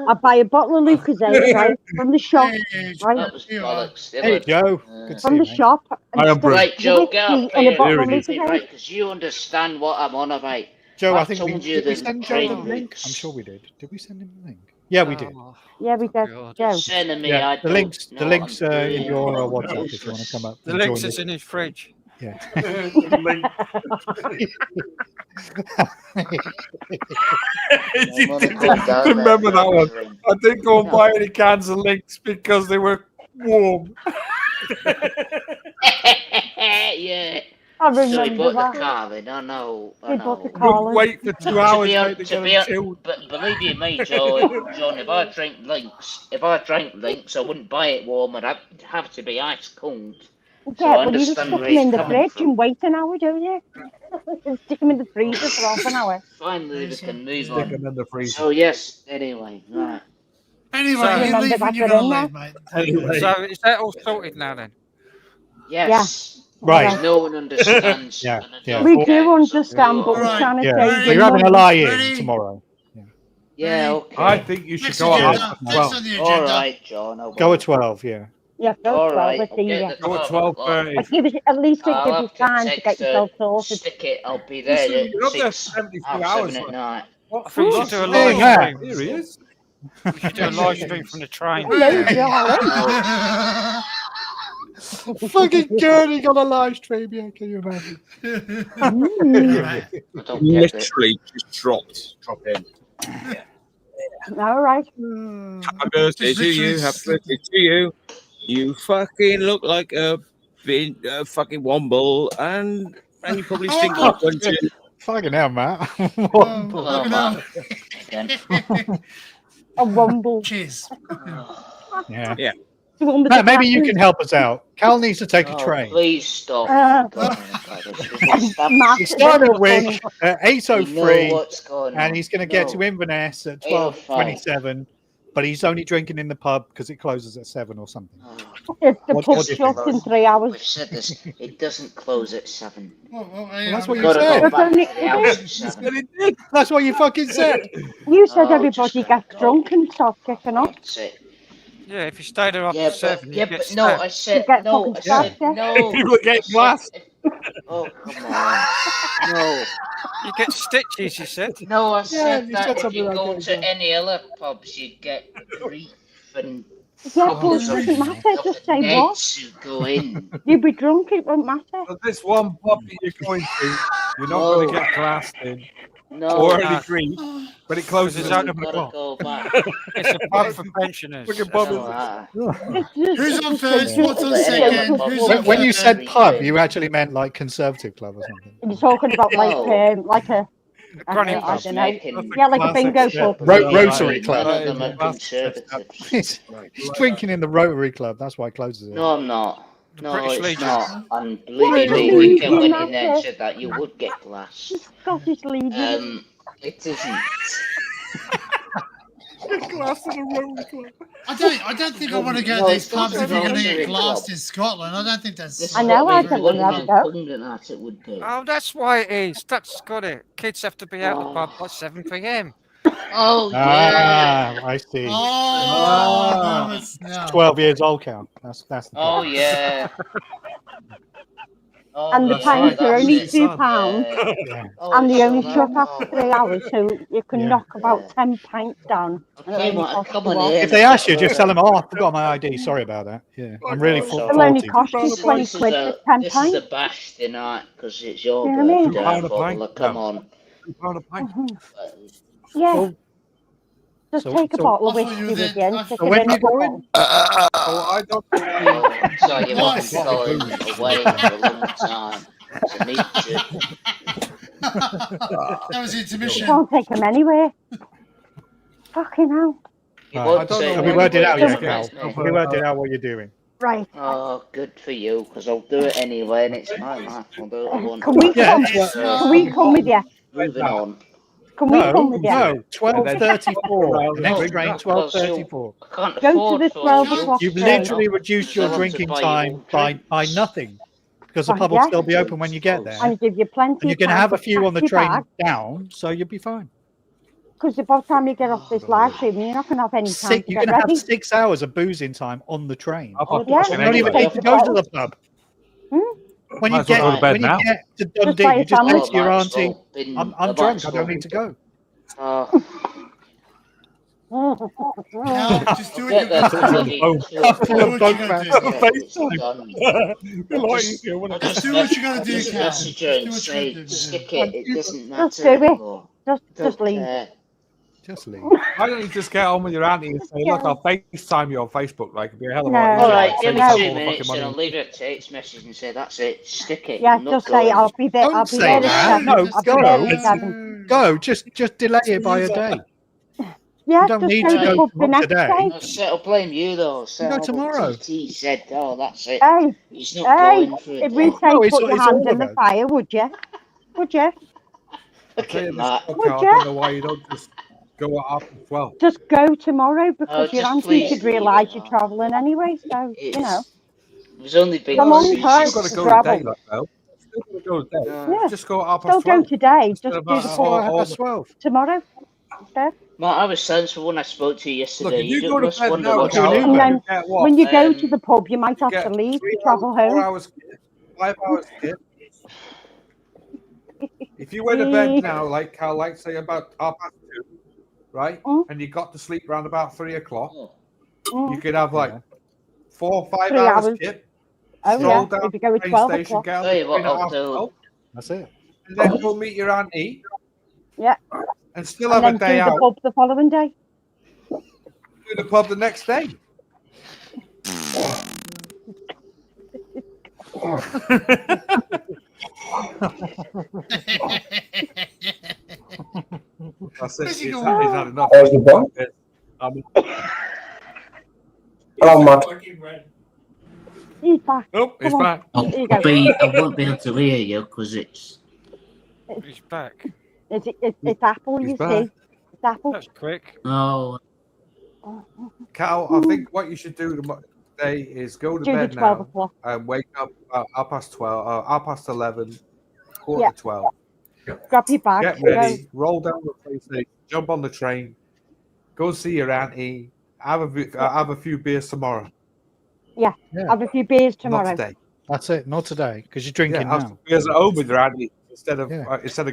I buy a bottle of Lucozade, right, from the shop, right? That was bollocks. Hey, Joe. Good From the shop. Right, Joe, get up in a bottle of here. Lucozade. Right, because you understand what I'm on about. Joe, I I've think told you did we the send Joe the train link? routes. I'm sure we did. Did we send him the link? Yeah, we did. Yeah, we did. Joe. Sending me, Yeah, I the links in your WhatsApp if you want to come up. The and links join is in his fridge. Yeah. Remember that one? I didn't go and buy any cans of links because they were warm. Yeah. I remember So he bought that. the Carlin. I know. Would wait for 2 hours mate, to get them chilled. But believe you me, John, if I drank links, I wouldn't buy it warm. It'd have to be ice cold. So I Yeah, but you just understand stick where them in he's the coming fridge from. and wait an hour, don't you? Stick them in the freezer for half an hour. Finally, we can move Stick on. them in the freezer. So yes. Anyway, right. Anyway, So- you Remember leave when that you're bit going to in leave, mate. Anyway. So is that all sorted now then? Yes. Right. No one understands. Yeah, and I yeah. don't We care, do so understand, but you we're are. trying to Yeah. save So you're the having a money. lie in Ready? tomorrow. Yeah, okay. I think you should Next go agenda. out. Next on the agenda. All right, John. I Go will. at 12, yeah. Yeah, go All 12, right. let's I'll see get you. the Go at 12 o'clock. 12:30. At least it I'll gives you have to time to get text yourself sorted. Stick it. I'll be Listen, there you're up at there 6, 72 half hours. 7 at Like. night. What? I think you should do a Hey, live Matt. stream. Here he is. You should do a live stream from the train. Hello, darling. Fucking Gurney on a live stream, yeah, can you imagine? Right. I don't get it. Literally just drop in. All right. Happy birthday Just to you. literally Happy birthday to you. You fucking look like a fucking womble, and you probably stink like one too. Fucking hell, Matt. Fucking man. hell. A wumble. Cheers. Yeah. Yeah. The one with Matt, the maybe you glasses. can help us out. Cal needs to take a Oh, train. please stop. Matt, He's starting at Wick at You know 8:03, what's going on. and he's going to get to No. Inverness at 8:05. 12:27, but he's only drinking in the pub because it closes at 7 or something. Oh, If the What- pub's what do you shut think? in 3 hours. we've said this. It doesn't close at 7. that's what you Gotta said. go back to It's the house at 7. That's what you fucking said. You said Oh, everybody just gets go. drunk and start kicking off. That's it. Yeah, if you stay there after Yeah, 7, but, you yeah, get but no, stabbed. I said You get no. I fucking said stabbed, yeah. no. People are getting I said- glass. Oh come on. No, You get stitches, you said. no. I said you that said if something you like go that, to yeah. any other pubs, you'd get grief and Yeah, but it problems of doesn't matter. Just say what. neds who go in. You'll be drunk, it won't matter. So this one pub that you're going to, you're not No. going to get glassed in No, or any grief, but it closes It's at out 7 of gotta o'clock. go back. It's a pub for pensioners. Fucking pub No, is Who's on first? Yeah. What's on Yeah. second? Yeah. Who's When, on when you third? said pub, you actually meant like conservative club or something. You're talking about like a Granny I pub. don't know. Making- Yeah, like a Classic bingo shit. pub. Rotary None club. of them are Classic. conservatives. He's drinking in the Rotary Club. That's why it closes it. No, I'm not. No, British it's Legion. not. And What believe me, is we Legion, went in that's there and it. said that you would get glass. Scottish Legion. It isn't. glass in a Rotary Club. I don't think I want to go to No, these it's not pubs if you're going to Rotary get Club. glassed in Scotland. I don't think that's. This I is know, what I we don't would wanna have have a go. London at it would be. Oh, that's why it is. That's got it. Kids have to be out the pub by 7 p.m. Oh yeah. Ah, I see. Oh, no, it's no. 12 years old, Cal. That's the Oh problem. yeah. Oh, And the yeah, pints are that's only it. £2, Yeah. Oh, and they it's only so shut bad. after 3 hours, so you can Yeah. knock about Yeah. 10 pints down. And it Come only on, costs come you on what? in. If they ask you, just tell them, oh, I forgot my ID. Sorry about that. Yeah, I'm really Oh, sorry. It'll only faulty. cost you 20 This is quid a for 10 this is a pints. bash tonight because it's your You know what I mean? birthday. Pound a Formula. pint? Come No. on. £2 a pint. Yeah, So, just so- take a so- bottle of I thought whiskey you with did- you and I stick So it when in you a go bottle. Oh, I don't think Oh, so you've Nice. been going away for a long time. So need to. That was You intermission. can't take them anywhere. Fucking hell. Right. Have we worked it out yet, Cal? Have we worked it out what you're doing? Right. Oh, good for you, because I'll do it anyway, and it's my life. I'll do it. I want Can we come? So, Can we come with you? moving on. Can we come with you? No, 12:34. The next train, Because 12:34. I can't Go to afford the for 12 you. o'clock You've train. literally reduced your Tell 'em to drinking buy you time all by drinks. nothing because the Oh, pub will yeah. still be open when you get there, And give you plenty and you're of going to time have a to few on the pack your train bag, down, so you'll be fine. because by the time you get off this live stream, you're not going to have any time to You're get going to have ready. 6 hours of boozing time on the train. Yeah, You don't even take need to the go to bottle. the pub. When Might you as well get go to bed when you now. get to Just buy Dundee, you a just say sandwich. to your Might as auntie, well been- I'm might drunk, as I don't well- need to go. Now, just do what Get you're there going for to do. bloody 2 o'clock. Do what you're going to do. I'll Just do what you're going to do, just Cal. message Just her do and what say, you're going to do. stick it, it doesn't Just matter do it. anymore. Just leave. Care. Just leave. Why don't you just get on with your auntie and say, look, I'll FaceTime you on Facebook. Like, it'd be a hell of a No. lot easier. Alright, Like, give save me yourself 2 all the minutes fucking and I'll money. leave her a text message and say, that's it, stick it. Yeah, I'm not just say going. I'll be there. I'll Don't be say there that. at 7. No, I'll be go. there at 7. Go. Just delay it by a day. Yeah, You don't just need go to to go the pub the next today. day. I'll blame you though. Say, Go oh, well, tomorrow. TT said, oh, that's it. Hey, He's not hey, going for a if we day. say No, it's put your it's hand all in of the us. fire, would you? Would you? I'll Look tell you at this, that. Carl, Would I ya? don't know why you don't just go up at 12. Just go tomorrow because your just auntie please should leave realise it you're off. travelling anyway. So you know, It's only been it's a long You've time still got to to go travel. today, like, though. Still got to go today. Yeah, Just go up still past go 12. today. Instead Just of do the Just go pub at all 12. tomorrow instead. Mark, I was sensible when I spoke to you Look, yesterday. if you You go to must bed wonder now, what's do an going Uber. And on. you then get what? when you go to the pub, you might You have get to leave 3 to hours, travel 4 home. hours skip, 5 hours skip. If you went to bed now, like Cal, like say about 2:30, right? And you got to sleep around about 3 o'clock, you could have like 4 or 5 3 hours hours. skip. Oh Stroll yeah, down if you to go the at train 12 station, o'clock. get on Tell the you what train at I'll do. 12:30, That's it. and then go meet your auntie Yeah, and still and have a then day do the out. pub the following day. Do the pub the next day. That's it. Where's he He's going? had enough. How's your boy? Hello, Matt. He's back. Nope, he's Come on. back. There you go. I won't be able to hear you because it's. He's back. It's Apple, He's you back. see. It's Apple. That's quick. Oh, Cal, I think what you should do today is go to Do the bed 12 now o'clock. and wake up at 12:30, 11, quarter Yeah. to 12. Grab your bag. Get ready, roll down the train station, jump on the train, go see your auntie, have a few beers tomorrow. Yeah. Yeah. Have a few beers tomorrow. Not today. That's it. Not today, because you're drinking Have now. some beers at home with your auntie instead of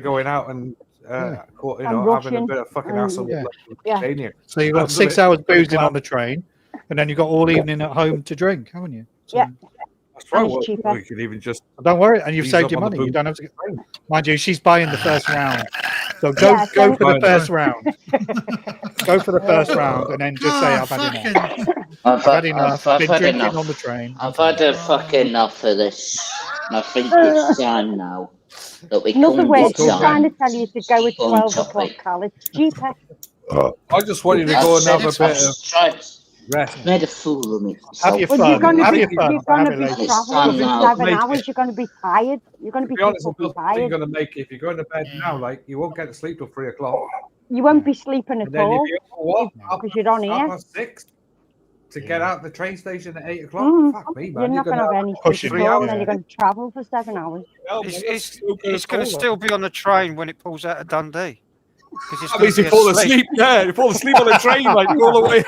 going out and And having a rushing bit of fucking and- hassle. Yeah. Yeah. So you've got 6 hours boozing on the train, and then you've got all evening at home to drink, haven't you? So, Yeah. That's right. And it's Well, cheaper. you could even just don't worry, and you've ease saved up your on the money. You booze. don't have to get. Mind you, she's buying the first round, so go Yeah, go don't- for the first round. Go for the first round, and then just say I've had enough. I've had enough. I've been had drinking enough. on the train. I've had a fucking enough of this. And I think it's time now that we In other come words, to we're trying to time. tell you to go at On 12 topic. o'clock, Cal. It's cheaper. I just want you to go and have a bit of rest. Made a fool of me. Have your Well, you're fun. going to Have be, your fun. you're going to Have it be later. traveling It's for fun 7 now. hours. You're going to be tired. You're going to To be be honest, physically you're tired. going to make it. If you're going to bed now, like you won't get to sleep till 3 o'clock. You won't be sleeping And at then if all you what, because you're on here. 6:30 to get out the train station at 8 o'clock. Mm. Fuck me, You're man. not going to have any pushing sleep it, at all, hours. and then you're going to travel for 7 hours. He's going to still be on the train when it pulls out of Dundee. Because That means you fall asleep. Yeah, you fall asleep on the train, like all the way.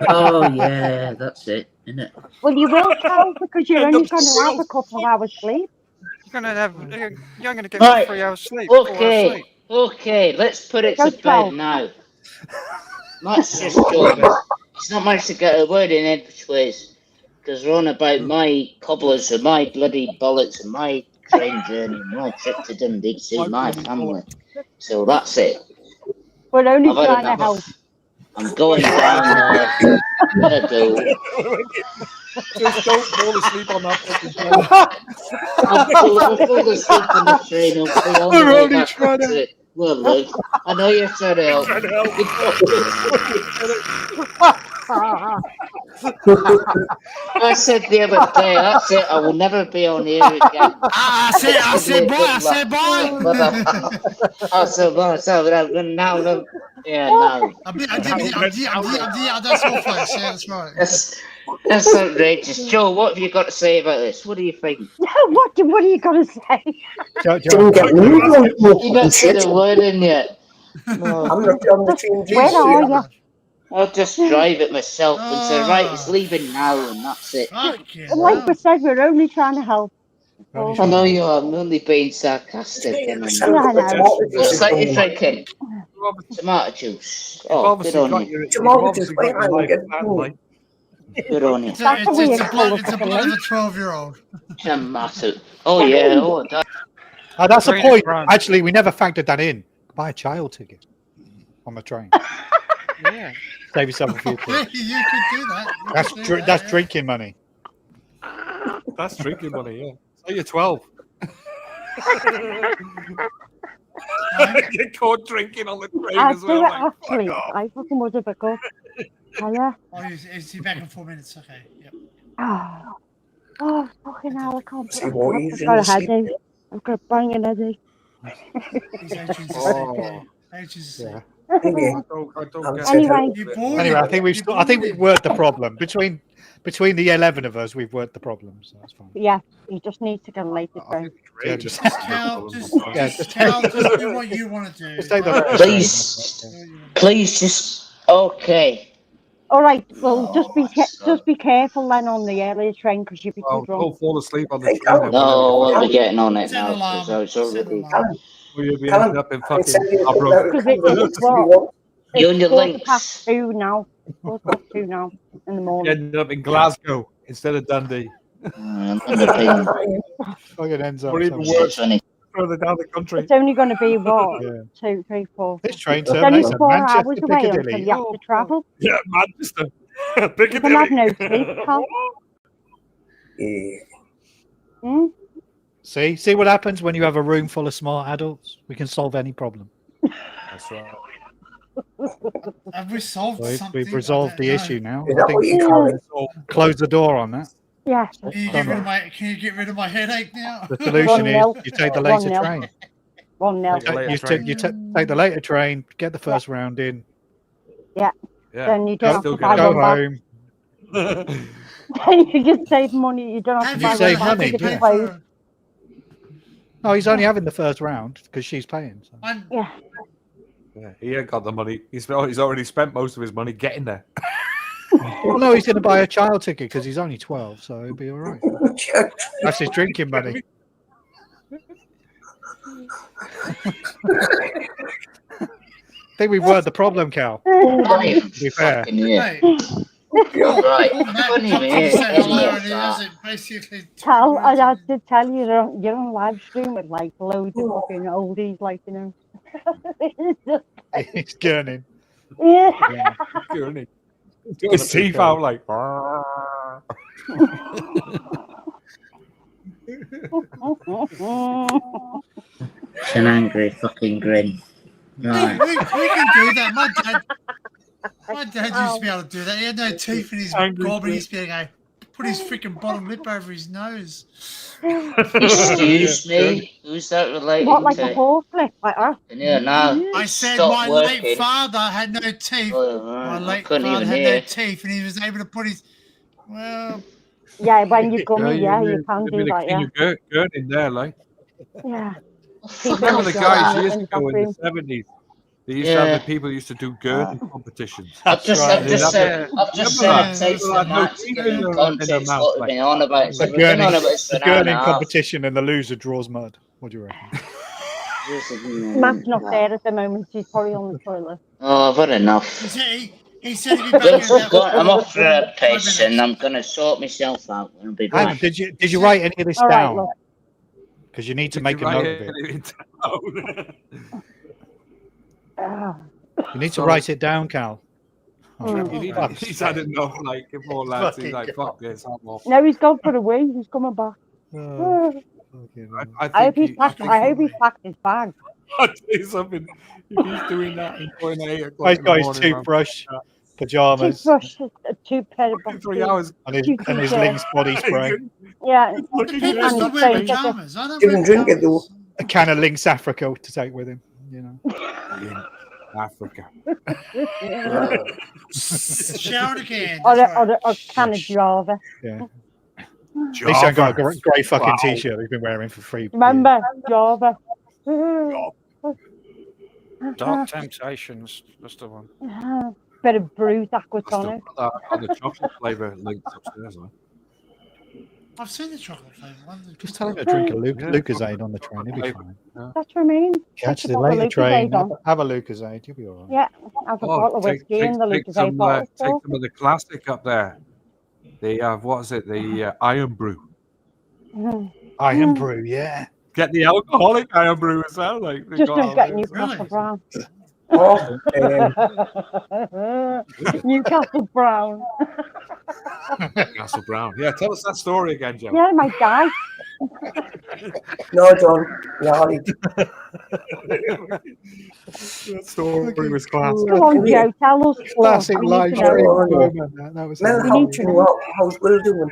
oh yeah, that's it, isn't it? Well, you will, Cal, because you're End only up going to have still. a couple of hours sleep. You're going to get Right. 3 hours sleep. 4 hours Okay, sleep. okay, let's put it Go to 12. bed now. Matt's just done. He's not managed to get a word in edgeways because we're on about my cobblers and my bloody bollocks and my train journey and my trip to Dundee to see my family. So that's it. We're only I've had trying to enough. help. I'm going down there. Gonna do. Just don't fall asleep on that fucking train. I'll fall asleep on the train. I'll be on the We're way only back trying to to. Well, look, I know you're trying to help. I said the other day, that's it. I will never be on here again. I said, boy. I said, boy. I said, boy. So now, yeah, no. That's all, folks. Yeah, that's right. That's outrageous. Joe, what have you got to say about this? What do you think? What are you going to say? You not said a word in yet. No. I'm the team G. Where are you? I'll just drive it myself and say, right, it's leaving now, and that's it. Like we said, we're only trying to help. I know you are. I'm only being sarcastic. I know. What's that you're drinking? Tomato juice. Oh, good on you. Tomato juice. Wait, I'm getting Good on you. It's a blood of a 12-year-old. Tomato. Oh, yeah. Oh, that. That's a point. Actually, we never factored that in. Buy a child ticket on the train. Yeah. Save yourself a few quid. You could do that. That's drinking money. That's drinking money, yeah. So you're 12. Get caught drinking on the train as well. Actually, I fucking was a bit good. Oh, is he back in 4 minutes? Okay. Yep. Oh, fucking hell! I can't. I've got a headache. I've got a banging headache. Anyway, I think we've worked the problem between the 11 of us. We've worked the problem, so that's fine. Yeah, you just need to get late. Just do what you want to do. Please, just okay. All right. Well, just be careful then on the earlier train because you'll be too drunk. Don't fall asleep on the train. No, we'll be getting on it now because I was already. You'll be ending up in fucking You're on your links. Past 2 now. It's 2 now in the morning. You ended up in Glasgow instead of Dundee. Fucking ends up. Or even worse, further down the country. It's only going to be what? 2, 3, 4. This train it's only 4 hours away until you have to travel. Yeah, Manchester. You can have no sleep, Carl. See what happens when you have a room full of smart adults? We can solve any problem. That's right. Have we solved something? We've resolved the issue now. I think we can close the door on that. Yeah. Can you get rid of my headache now? The solution is you take the later train. 1-0. You take the later train, get the first round in. Yeah. Then you don't have to buy go one home. You just save money. You don't have to buy save one money, back. yeah. No, he's only having the first round because she's paying. So. Yeah. Yeah, he ain't got the money. He's already spent most of his money getting there. Well, no, he's going to buy a child ticket because he's only 12, so he'll be all right. That's his drinking money. I think we've worked the problem, Cal. To be fair. Cal, I had to tell you, you're on live stream with like loads of fucking oldies, like, you know. He's gurning. Yeah. Gurning. His teeth out like. It's an angry fucking grin. Right. We can do that. My dad used to be able to do that. He had no teeth in his gob, and he used to be able to put his freaking bottom lip over his nose. Excuse me? Who's that related What, like to? a horse lip? Like that? Yeah, no. I said Stop my working. late father had no teeth. My late couldn't father even had hear. no teeth, and he was able to put his. Well. Yeah, when you gummy, you can do that, yeah. Gurning there, like. Yeah. Remember the guys years ago in the 70s? They used to have the people who used to do gurning competitions. I've just said take the match to give them context what we've been on about. So we've been on about this for the an hour and a gurning half. competition and the loser draws mud. What do you reckon? Matt's not there at the moment. He's probably on the toilet. Oh, I've had enough. He said he'd be back in about I'm off for a piss and I'm going to sort myself out and I'll be Hang back. on, did you write any of this All right, down? look. Because you need to make a note of it. You need to write it down, Cal. He's had enough, like, poor lads. He's like, fuck this, I'm off. No, he's gone for a wee. He's coming back. I I hope he's packed his bag. I'll tell you something. If he's doing that and going at 8 o'clock He's in the got his morning, man, toothbrush, pajamas, Toothbrush, two pair of fucking boxers, 3 hours. and his, two and his t-shirts. Lynx body spray. Yeah, The Looking people at still and wear saying that pajamas. I don't Didn't wear drink it though. pajamas. A can of Lynx Africa to take with him. You know. Africa. Showered again. or That's a, or right. a, or can of Java. Yeah. At least I got a grey fucking t-shirt he's been wearing for 3 years. Remember Java? Dark Temptations. That's the one. Bit of bruised I still aquatonic. got that on the chocolate flavour links upstairs, man. I've seen the chocolate flavour one. Just tell him to drink a Lucozade on the train. He'll be fine. That's what I mean. Catch Take the a bottle later of train. Lucozade on. Have a Lucozade. You'll be all right. Yeah, have a bottle of whiskey in the take Lucozade some, bottle. take So. some of the classic up there. They have, what is it? The Iron Brew. Iron Brew, yeah. Get the alcoholic Iron Brew as well. Like they Just got don't all get those. Newcastle Brown. Oh, Newcastle Brown. Castle Brown. Yeah, tell us that story again, Joe. Yeah, my guy. no, John. Yeah, That story was classic. Come on, Joe, tell us. Classic We need live to know. stream moment. That was Mel, how's Will doing?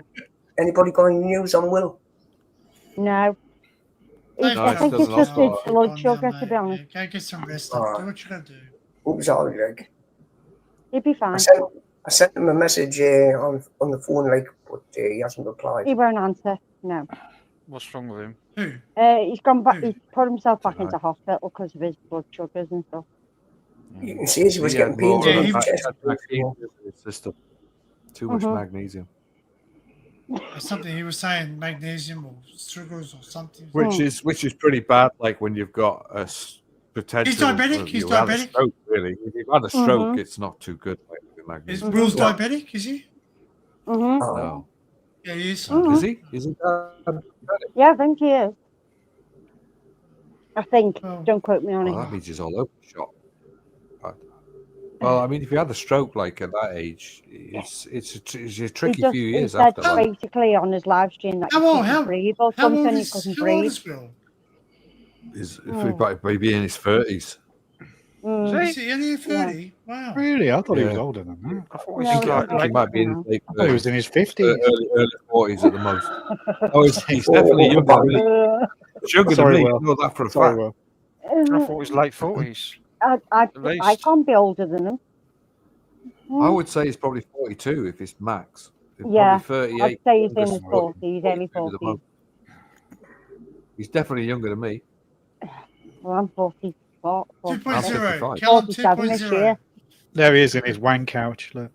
Anybody got any news on Will? No. No, I think it it's doesn't just his last. blood Go on sugar, now, to be honest. Go get some rest. Alright. Do what you gotta do. Oops, all right. He'll be fine. I sent him a message on the phone, like, but he hasn't replied. He won't answer. No. What's wrong with him? Who? He's gone back. He's put himself back into hospital because of his blood sugars and stuff. You can see he was getting pains Yeah, on he his chest. System. Too much magnesium. Something he was saying, magnesium or sugars or something. Which is pretty bad. Like when you've got a potential. He's diabetic. of- He's you've had a diabetic. stroke, really. If you've had a stroke, it's not too good. Like with Is magnesium. Will's diabetic? Is he? No. Yeah, he is. Is he? Is he? Yeah, I think he is. I think. Don't quote me on Well, it. that means he's all over the shop. Well, I mean, if you had a stroke like at that age, it's a tricky few He years said after. Like, basically on his live stream that he How old? couldn't breathe or How old something. He is? couldn't How old breathe. is Will? if maybe in his 30s. Is he only 30? Wow. Really? I thought he was Yeah. older than that. I thought No, he I was think he might be in his late I thought he was in his 50s. early 40s at the most. Oh, he's definitely younger than me. He's younger Sorry, than me. Will. I know that for a Sorry, fact. Will. I thought he was late 40s. I least. can't be older than him. I would say he's probably 42 if it's max. Yeah, Probably 38. I'd say he's in Just his 40s, early 42 at the 40s. most. He's definitely younger than me. Well, I'm 44. 2.0. 55. Kill him 47 this 2.0. year. There he is in his wank couch. Look.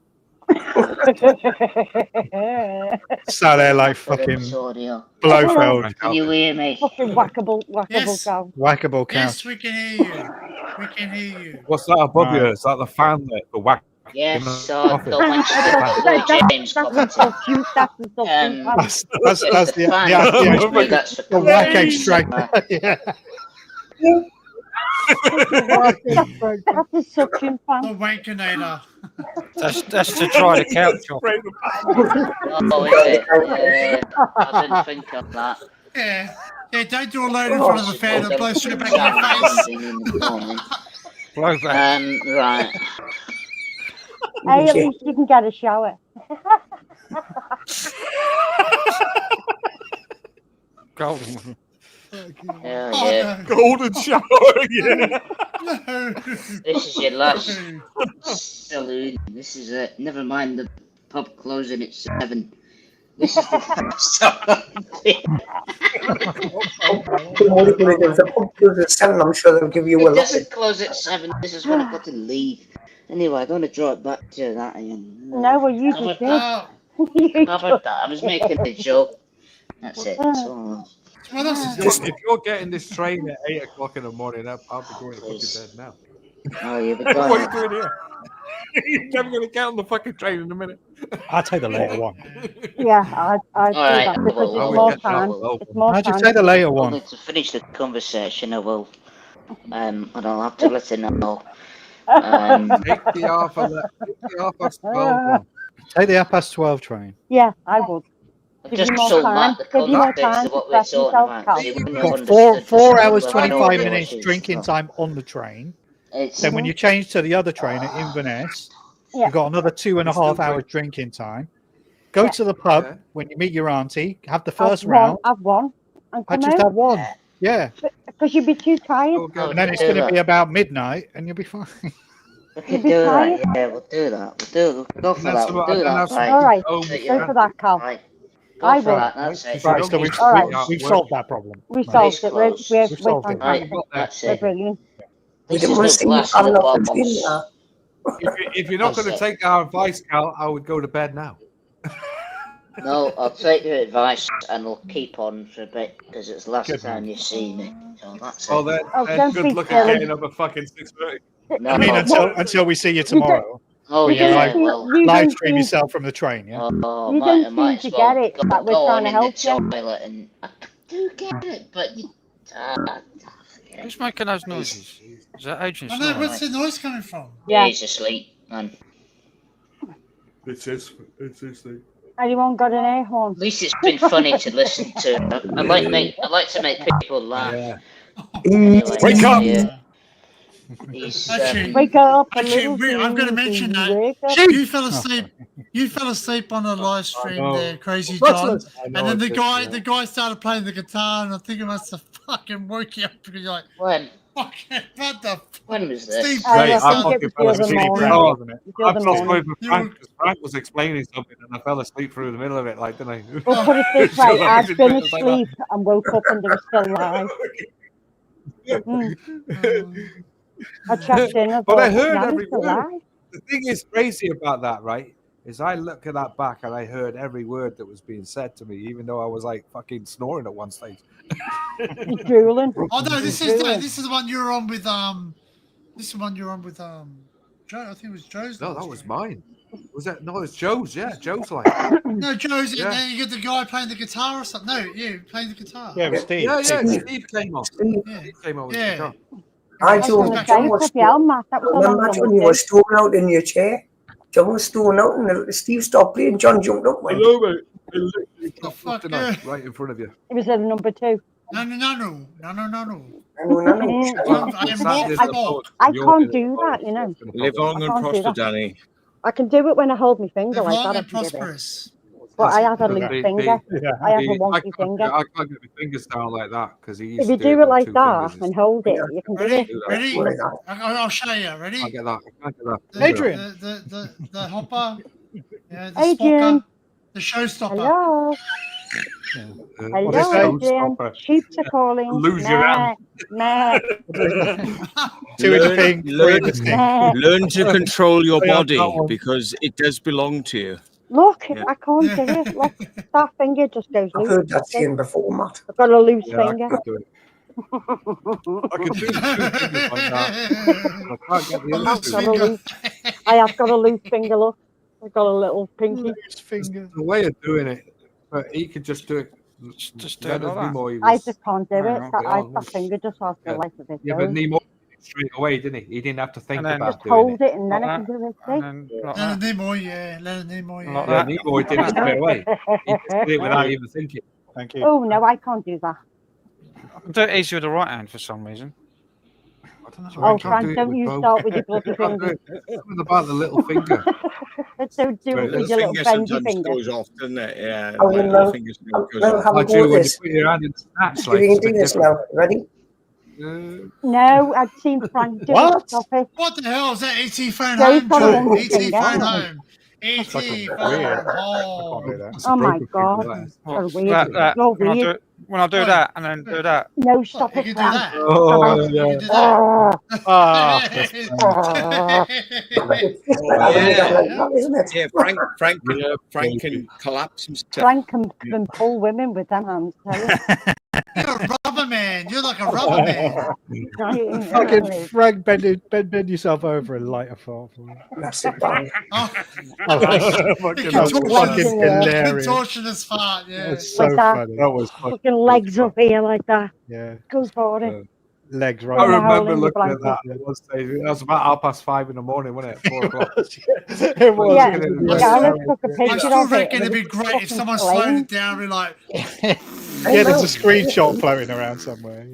Sat there like fucking Blofeld. Can you hear me? Fucking whackable Yes. cow. Whackable couch. Yes, we can hear you. We can hear you. What's that above Right. you? Is that the fan there for whack? Yes, off it? the one James commented. That's It's the fan. the That's for the whack commenting. extract. Yeah. That's a suction fan. The Wankinator. That's to dry the couch off. Oh, is it? Yeah, I didn't think of that. Yeah. Yeah, don't do a load in front of the fan and blow straight back in your face. Blow back. Right. Hey, at least you can get a shower. Golden one. Hell Oh, yeah. no. Golden shower, yeah. No. This is your last saloon. This is it. Never mind the pub closing at 7. This is the first time. What are you going to do? If the pub closes at 7, I'm sure they'll give you a It lot. doesn't close at 7. This is when I've got to leave. Anyway, I'm going to draw it back to that again. No, well, you just did. Oh, I've heard that. I was making a joke. That's it. That's all. what else is If you're getting this train at 8 o'clock in the morning, I'll be going to fucking bed now. Oh, you've What are you got doing here? You're never going to get on the fucking train in a minute. I'll take the later one. Yeah, I'd do Alright, that because well, it's we more get that time. well. It's more How'd you time. take the later one? Only to finish the conversation, I will. And I'll have to let her know. Take the half past 12 one. Take the 12:30 train. Yeah, I would. Give you just more so time. Matt the Give you more context time of to what we're prep talking yourself, about. Cal. So you wouldn't You've have got understood the four speed hours, of 25 audio minutes issues, drinking so. time on the train. It's Then when you change to the other train at Inverness, you've got another 2.5 hours drinking time. Go to the pub when you meet your auntie, have the first round. Have one, and I come just out. have one. Yeah. Because you'd be too tired. And then it's going to be about midnight and you'll be fine. We could do that, yeah, we'll do that. We'll go for that. We'll do that, right? All right, So go for that, Cal. Right. I Go for will. that, that's it. Right, so we've solved that problem. We Right. solved it. We're solved it. fantastic. That's We're it. brilliant. We This didn't is want no to see you glass having football nothing to do box. If you're not going to take our advice, Cal, I would go to bed now. No, I'll take your advice and we'll keep on for a bit because it's the last time you see me. So that's Well, it. then good luck at getting up at fucking 6:30. No, I mean, until we see you tomorrow. Oh, When you yeah, live, well. live stream yourself from the train, yeah? Oh, You might, don't might seem as to well get it that we're go trying on to in the help you. toilet and I do get it, but you. Who's making those noises? Is that Adrian? I know, where's the noise coming from? Yeah. He's asleep, man. It's his thing. Anyone got an air horn? At least it's been funny to listen to. I like to make people laugh. Anyway, Wake up! yeah. He's, Wake up, a Actually, little I'm going to Susie, mention that wake up. you fell asleep. You fell asleep on the live stream there, Crazy John. And then the guy started playing the guitar, and I think it must have fucking woke you up because you're like, when? Fucking what the? When was this? Steve, I think it was the other morning. I fell asleep with Frank because Frank was explaining something and I fell asleep through the middle of it, like, didn't I? Well, put it this way, I'd been asleep and woke up and they were still live. I checked in. But I heard "Nanny's every still word. live." The thing is crazy about that, right? Is I look at that back and I heard every word that was being said to me, even though I was like fucking snoring at one stage. You're drooling. Oh no, this is the one you were on with This is the one you're on with Joe. I think it was Joe's. No, that was mine. Was that? No, it's Joe's. Yeah, Joe's like. No, Joe's. Yeah. And then you get the guy playing the guitar or something. No, you playing the guitar. Yeah, it was Steve. Yeah, Steve. Steve came on. Yeah. Steve came on with Yeah. the guitar. I was Joe, gonna say, John was bloody hell, Matt, that was all remember I'm when gonna you do. were stolen out in your chair? John was stolen out and Steve stopped playing. John jumped up. Went, Hello, mate. I literally The got fuck, fucking out right in front of you. It was at number 2. No. I know. I can't do that, you know. Live long and can't do prosper, that. Danny. I can do it when I hold my finger Live like long that. I and can do it. prosperous. But I have a loose finger. I have a I wonky can't finger. I can't get my fingers down like that because he used If to you do it with like two that fingers. and hold it, you can do Ready? it. Ready? I'll show you. Ready? I get that. I can't get that. Adrian. The hopper. Yeah, the Adrian. spocker. The showstopper. Hello. Hello, Adrian. Sheeps are calling. Lose your hand. Meh. Two in the pink, three in the stink. Learn to control your Yeah, body that one. because it does belong to you. Look, Yeah. I can't do it. Look, that finger just goes I've loose. heard that saying before, Matt. I've got a loose Yeah, I finger. can't do it. I can do two fingers like that. but I can't get the other I've two. got a loose. I have got a loose finger. Look, I've got a little pinky. Loose finger. The way of doing it, but he could just do it. Just do it like that. Nemo, he I was, just can't do it. Hang on. That finger just has the Yeah. life of it. yeah, but Nemo did it straight away, didn't he? He didn't have to think And then- about Just doing hold it. it and then I Like can do it. And See? then like Leonard that. Nimoy, yeah. Leonard Nimoy, yeah. Like Yeah, that. Nemo did it straight away. He just did it without even thinking. Thank you. Oh no, I can't do that. I can do it easy with the right hand for some reason. I don't know. Oh, I can't Frank, do it don't with you both. start with your bloody I can't do finger. it. Something about the little finger. Don't do it The with your little finger bendy sometimes finger. goes off, doesn't it? Yeah. Oh, the you little know, finger goes well, off. how Like we you do when you this? put your hand in the snatch, You like can it's a do bit this different. now. Ready? No, I've seen Frank do it. What? Stop it. What the hell is that? ET phone Joe's home, got a Joe. wonky ET finger. phone home. ET fucking phone weird. I can't do home. that. Oh my Broken God. finger, that is. What, So weird. that, So when I do weird. it, when I do that and then do that. No, stop You it, can do Frank. that. Oh, You yeah. can do that. Ah, that's funny. It's better when you get like that, isn't it? Yeah, Frank can collapse himself. Frank can pull women with them hands. Tell you. You're a rubber man. You're like a rubber man. Fucking Frank, bend yourself over and light a fart for me. That's it, bang. Oh, Fucking, that's fucking hilarious. Contortionist fart, yeah. That's so Like that. funny. That was fucking Fucking legs up here like that. Yeah. Go for it. legs I right. remember looking at that. It was about 5:30 in the morning, wasn't it? 4 o'clock. It was. Yeah, It Gareth took a I picture still of it. reckon And it'd it be was great if fucking someone slowed flames. it down and like. Yeah, there's a screenshot floating around somewhere.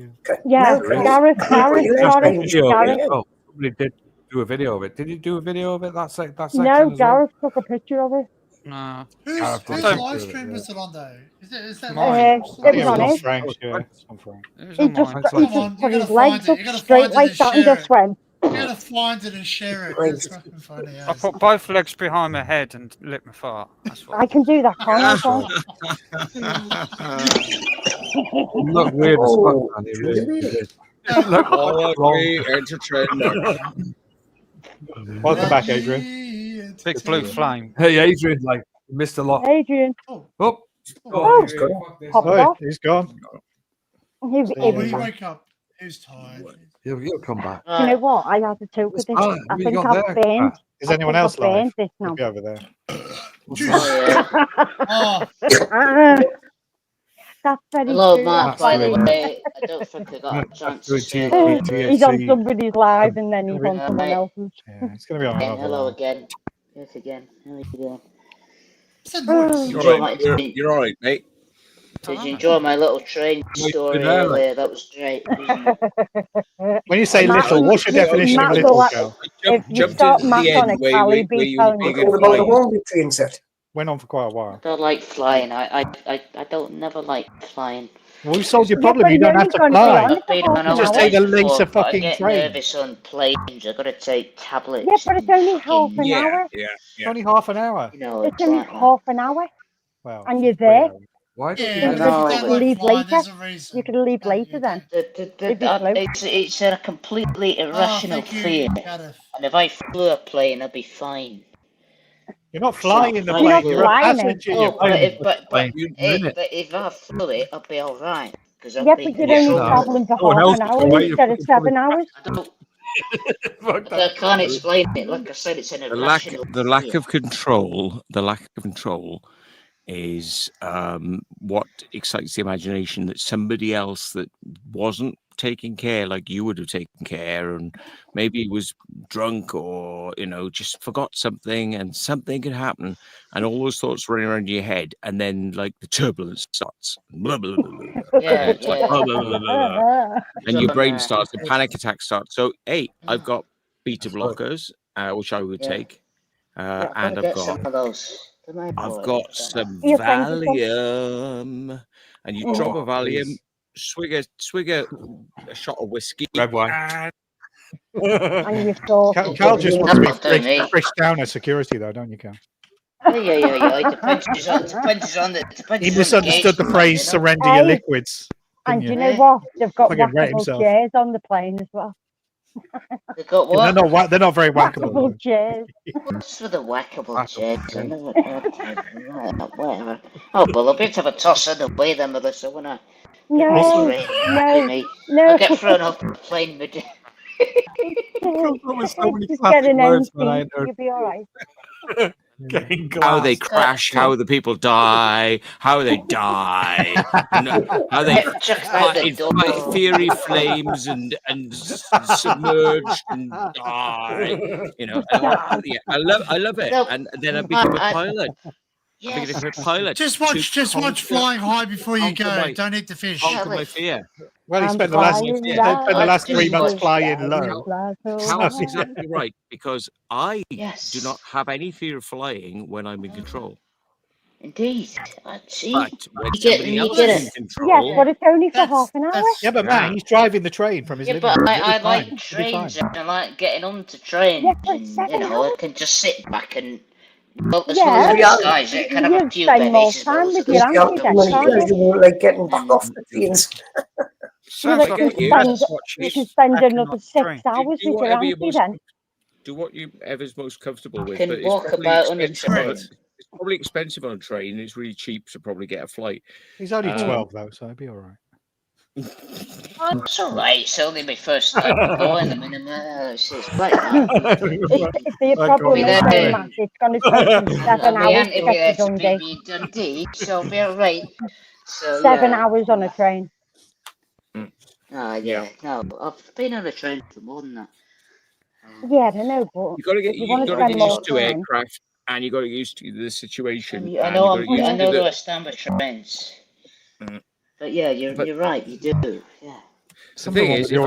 Yeah, Gareth shot it. Gareth. Oh, somebody did do a video of it. Did you do a video of it? That section No, as well? Gareth took a picture of it. No. Whose Gareth did live it, stream yeah. was it on though? Is that Mine. It was on his. Frank's, yeah. It's on Frank. It was He on just mine. got, he Come on, just you put his gotta find legs it. up You gotta straight find it like and that and share just it. went. You gotta find it and share it. It's fucking funny. I put both legs behind my head and lit my fart. That's what I can do that, can't I, Paul? You look weird as Oh, fuck, man. You really did. All of me entertainment. Welcome back, Adrian. big blue flame. Hey, Adrian, like, you missed a lot. Adrian. Oh, Oh, he's gone. popped Oh, off. he's gone. He Oh, was when you back. wake up, who's tired? You'll come back. Do you know what? I had to talk with this. Ah, I we think got I've there. burned. Is I anyone think else I've burned live? this now. He'll be over there. Oh, That's very Hello, true. Mark, That's by the very way. I don't think I got a chance to say true. He's on somebody's live and then he's on someone else's. Yeah, it's going to be on Okay, another hello one. again. Yes, again. How are you doing? what's that noise? You're all right, you're all right, mate. Did you enjoy my little train story been there, like- earlier? That was great. Wasn't it? When you say Matt- little, what's your definition of Matt little, will- Cal? If you Jumped start into Matt the on a end where Cali you be were telling being What about the advised. Hornby train set? Went on for quite a I while. don't like flying. I don't never like flying. Well, we solved your Yeah, problem. but You don't you're have to only gonna be fly. on it I've been for on half an Just hour. take the holidays links before, of but I fucking get train. nervous on planes. I've got to take tablets. Yeah, but it's only half an Yeah, hour. yeah, It's only half an hour. You know, It's it's only like that. half an hour, Well, and you're 3 there. hours. Why don't Yeah, you So but you if do you could that? don't like leave flying, later. there's a reason. You could leave No, later you then. don't. It'd be slow. It's a completely Oh, irrational thank you, fear. Gareth. And if I flew a plane, I'd be fine. You're not flying the You're plane. not You're a flying it. passenger. Oh, You're but flying if, the but, plane. but if I flew it, I'd be all right because I've Yeah, been but you're only controlled. travelling for Someone half else an is hour away, instead of you're 7 hours. I don't. Fuck I that. can't explain it. Like I said, it's an The lack irrational of control, is what excites the imagination that somebody else that wasn't taking care like you would have taken care, and maybe was drunk or just forgot something, and something could happen, and all those thoughts running around your head, and then like the turbulence starts, blah, blah, blah, blah, blah. Yeah, It's like, blah, blah, blah, blah, blah. And your brain starts, the panic attack starts. So, hey, I've got beta blockers, which I would take, and I've Get some got of those. I've got some Your friends are some- Valium, and you drop a Valium, swig a shot of whiskey, Red wine. And you thought, Cal just wants to be That's not doing me. Chris Downer security, though, don't you, Cal? Yeah. It depends on the. He misunderstood the phrase "surrender your Hey. liquids." and didn't you you? know what? They've got Fucking rate whackable himself. chairs on the plane as well. They got They're what? not. They're not very whackable. Whackable chairs. What's with the whackable chairs? I never whatever. Oh well, I'll be to have a toss in the way then, Melissa, when I No, me. no. I'll get thrown off the plane mid. Up with so many Just classic get an words when I empty. enter. You'll be all right. Getting how they glass. crash, how the people die, how they die, how they Check out the door. fight fiery flames and submerge and die. And I love it. No, And then I become a I- pilot. I Yes. became a pilot. Just to watch conquer- flying high before you conquer go. my- Don't eat the fish. Conquer my fear. Well, he I'm spent the last flying he down spent the last 3 months the flying sky. low. Cal's exactly right, because I Yes. do not have any fear of flying when I'm in control. Indeed. See? But when You get- somebody you else get is in it. control, Yes, but it's only for That's- half an hour. that's- Yeah, but Matt, he's driving the train from his Yeah, living but room. I He'll be like fine. He'll be trains fine. and I like getting onto trains Yeah, but and, 7 I hours. can just sit back and, well, as Yeah, well as but these guys, it can have a you few spend more bevvies as well time as with the your You have too many can't you? pleasure, like getting back off the trains. Sounds You like can a you. spend, watch you is can spend acting another like a 6 train. hours do with your whatever you're auntie most then. do what you ever's most comfortable with. can But it's walk probably about on a expensive. train. It's probably expensive on a train. It's really cheap to probably get a flight. He's only Um, 12 though, so he'll be all right. Oh, it's alright, it's only my first time going. I mean, it's like that. It's the problem is, Yeah. Matt, it's going to take you 7 My hours auntie to will get to to Dundee. be Dundee, so I'll be alright. So, 7 yeah. hours on a train. Yeah. No, I've been on a train for more than that. Yeah, I know, but You got to get you want to spend get more used to time. aircraft, and you got to get used to the situation. I and know, you got to get used I know to there are standard trains. But yeah, you're right. You do. Yeah. The thing is, if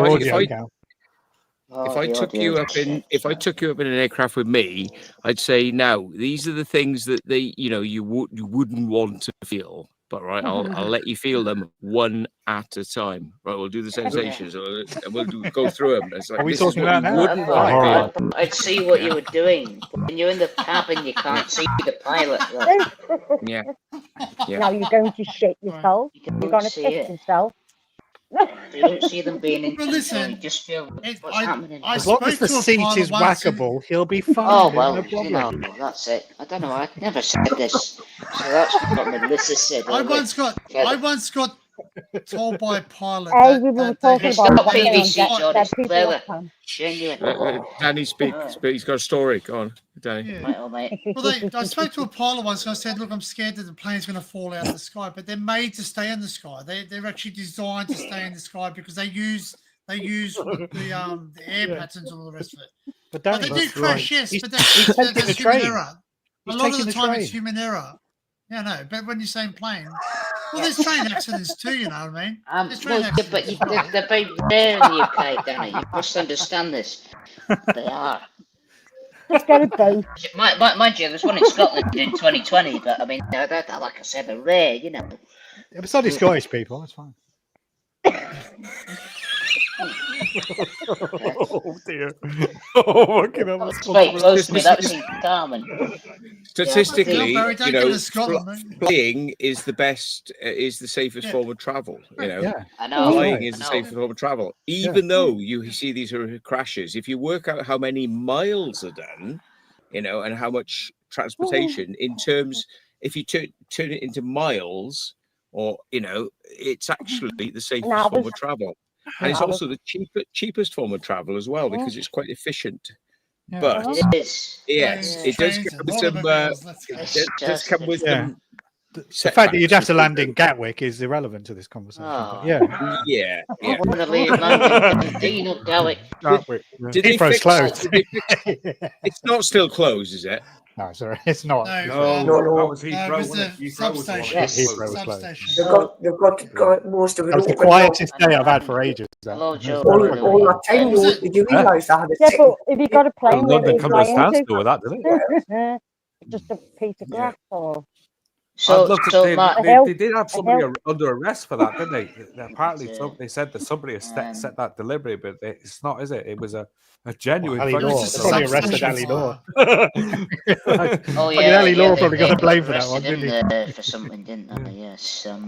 I took you up in an aircraft with me, I'd say now these are the things that you wouldn't want to feel. But right, I'll let you feel them one at a time. Right, we'll do the sensations, and we'll go through them. It's like, Are we this is talking what about you now? wouldn't want to feel. I'd see what you were doing. When you're in the cabin, you can't see the pilot. Right? Yeah. Now you're going to shit yourself. You're going to piss yourself. You don't see them being in Well, listen, you just feel what's happening. As long as the seat is whackable, he'll be fine. Oh There's well, no problem. you know, that's it. I don't know. I never said this, so that's what Melissa said. I once got told by a pilot Hey, we were talking it's about not that on PVC, Jet John. Set It's people leather. last time. Genuine. Danny speaks, but he's got a story. Go on, Danny. Yeah. Well, I spoke to a pilot once and I said, look, I'm scared that the plane's going to fall out of the sky, but they're made to stay in the sky. They're actually designed to stay in the sky because they use the air patterns and all the rest of it. But they do crash, yes, but he's taking the that's train. human error. A He's lot of taking the the time train. it's human error. Yeah, no, but when you're saying plane, well, there's train accidents too, you know what I mean? There's train accidents. But they're very rare in the UK, Danny. You must understand this. They are. Just get a boat. Mind you, there's one in Scotland in 2020, but I mean, they're, like I said, they're rare, you know. Yeah, but so do Scottish people. That's fine. Oh dear! Oh, fucking hell! That's very close to me. That was in Carmen. Statistically, Yeah, flying is the best, is the safest form of travel. You know, I know. Flying is the safest form of travel. Even though you see these crashes, if you work out how many miles are done, and how much transportation in terms, if you turn it into miles, or it's actually the safest form of travel. And it's also the cheapest form of travel as well because it's quite efficient. Yeah. But it is. Yes, it does come with some. It does come with some. The fact that you'd have to land in Gatwick is irrelevant to this conversation. Oh. But yeah. I want to leave Dundee, not Gatwick. Did they Heathrow's fix closed. It's not still closed, is it? No, sorry, it's not. No. That was Heathrow, it was wasn't the it? Heathrow was the one. substation. Heathrow was closed. Substation. They've got most of it. That was the open now. quietest day I've had for ages. Hello, Joe. All that time, did you realise that? Yeah, but if you got a plane, where London you come to a fly standstill into? with that, didn't it? Just a piece of grass or. They did have somebody under arrest for that, didn't they? Apparently, they said that somebody has set that delivery, but it's not, is it? It was a genuine. Ali fucking- Law. They probably arrested Ali Law. Oh Fucking yeah, Ali Law they- probably got they the blame for that arrested one, him didn't he? there for something, didn't they? Yes. So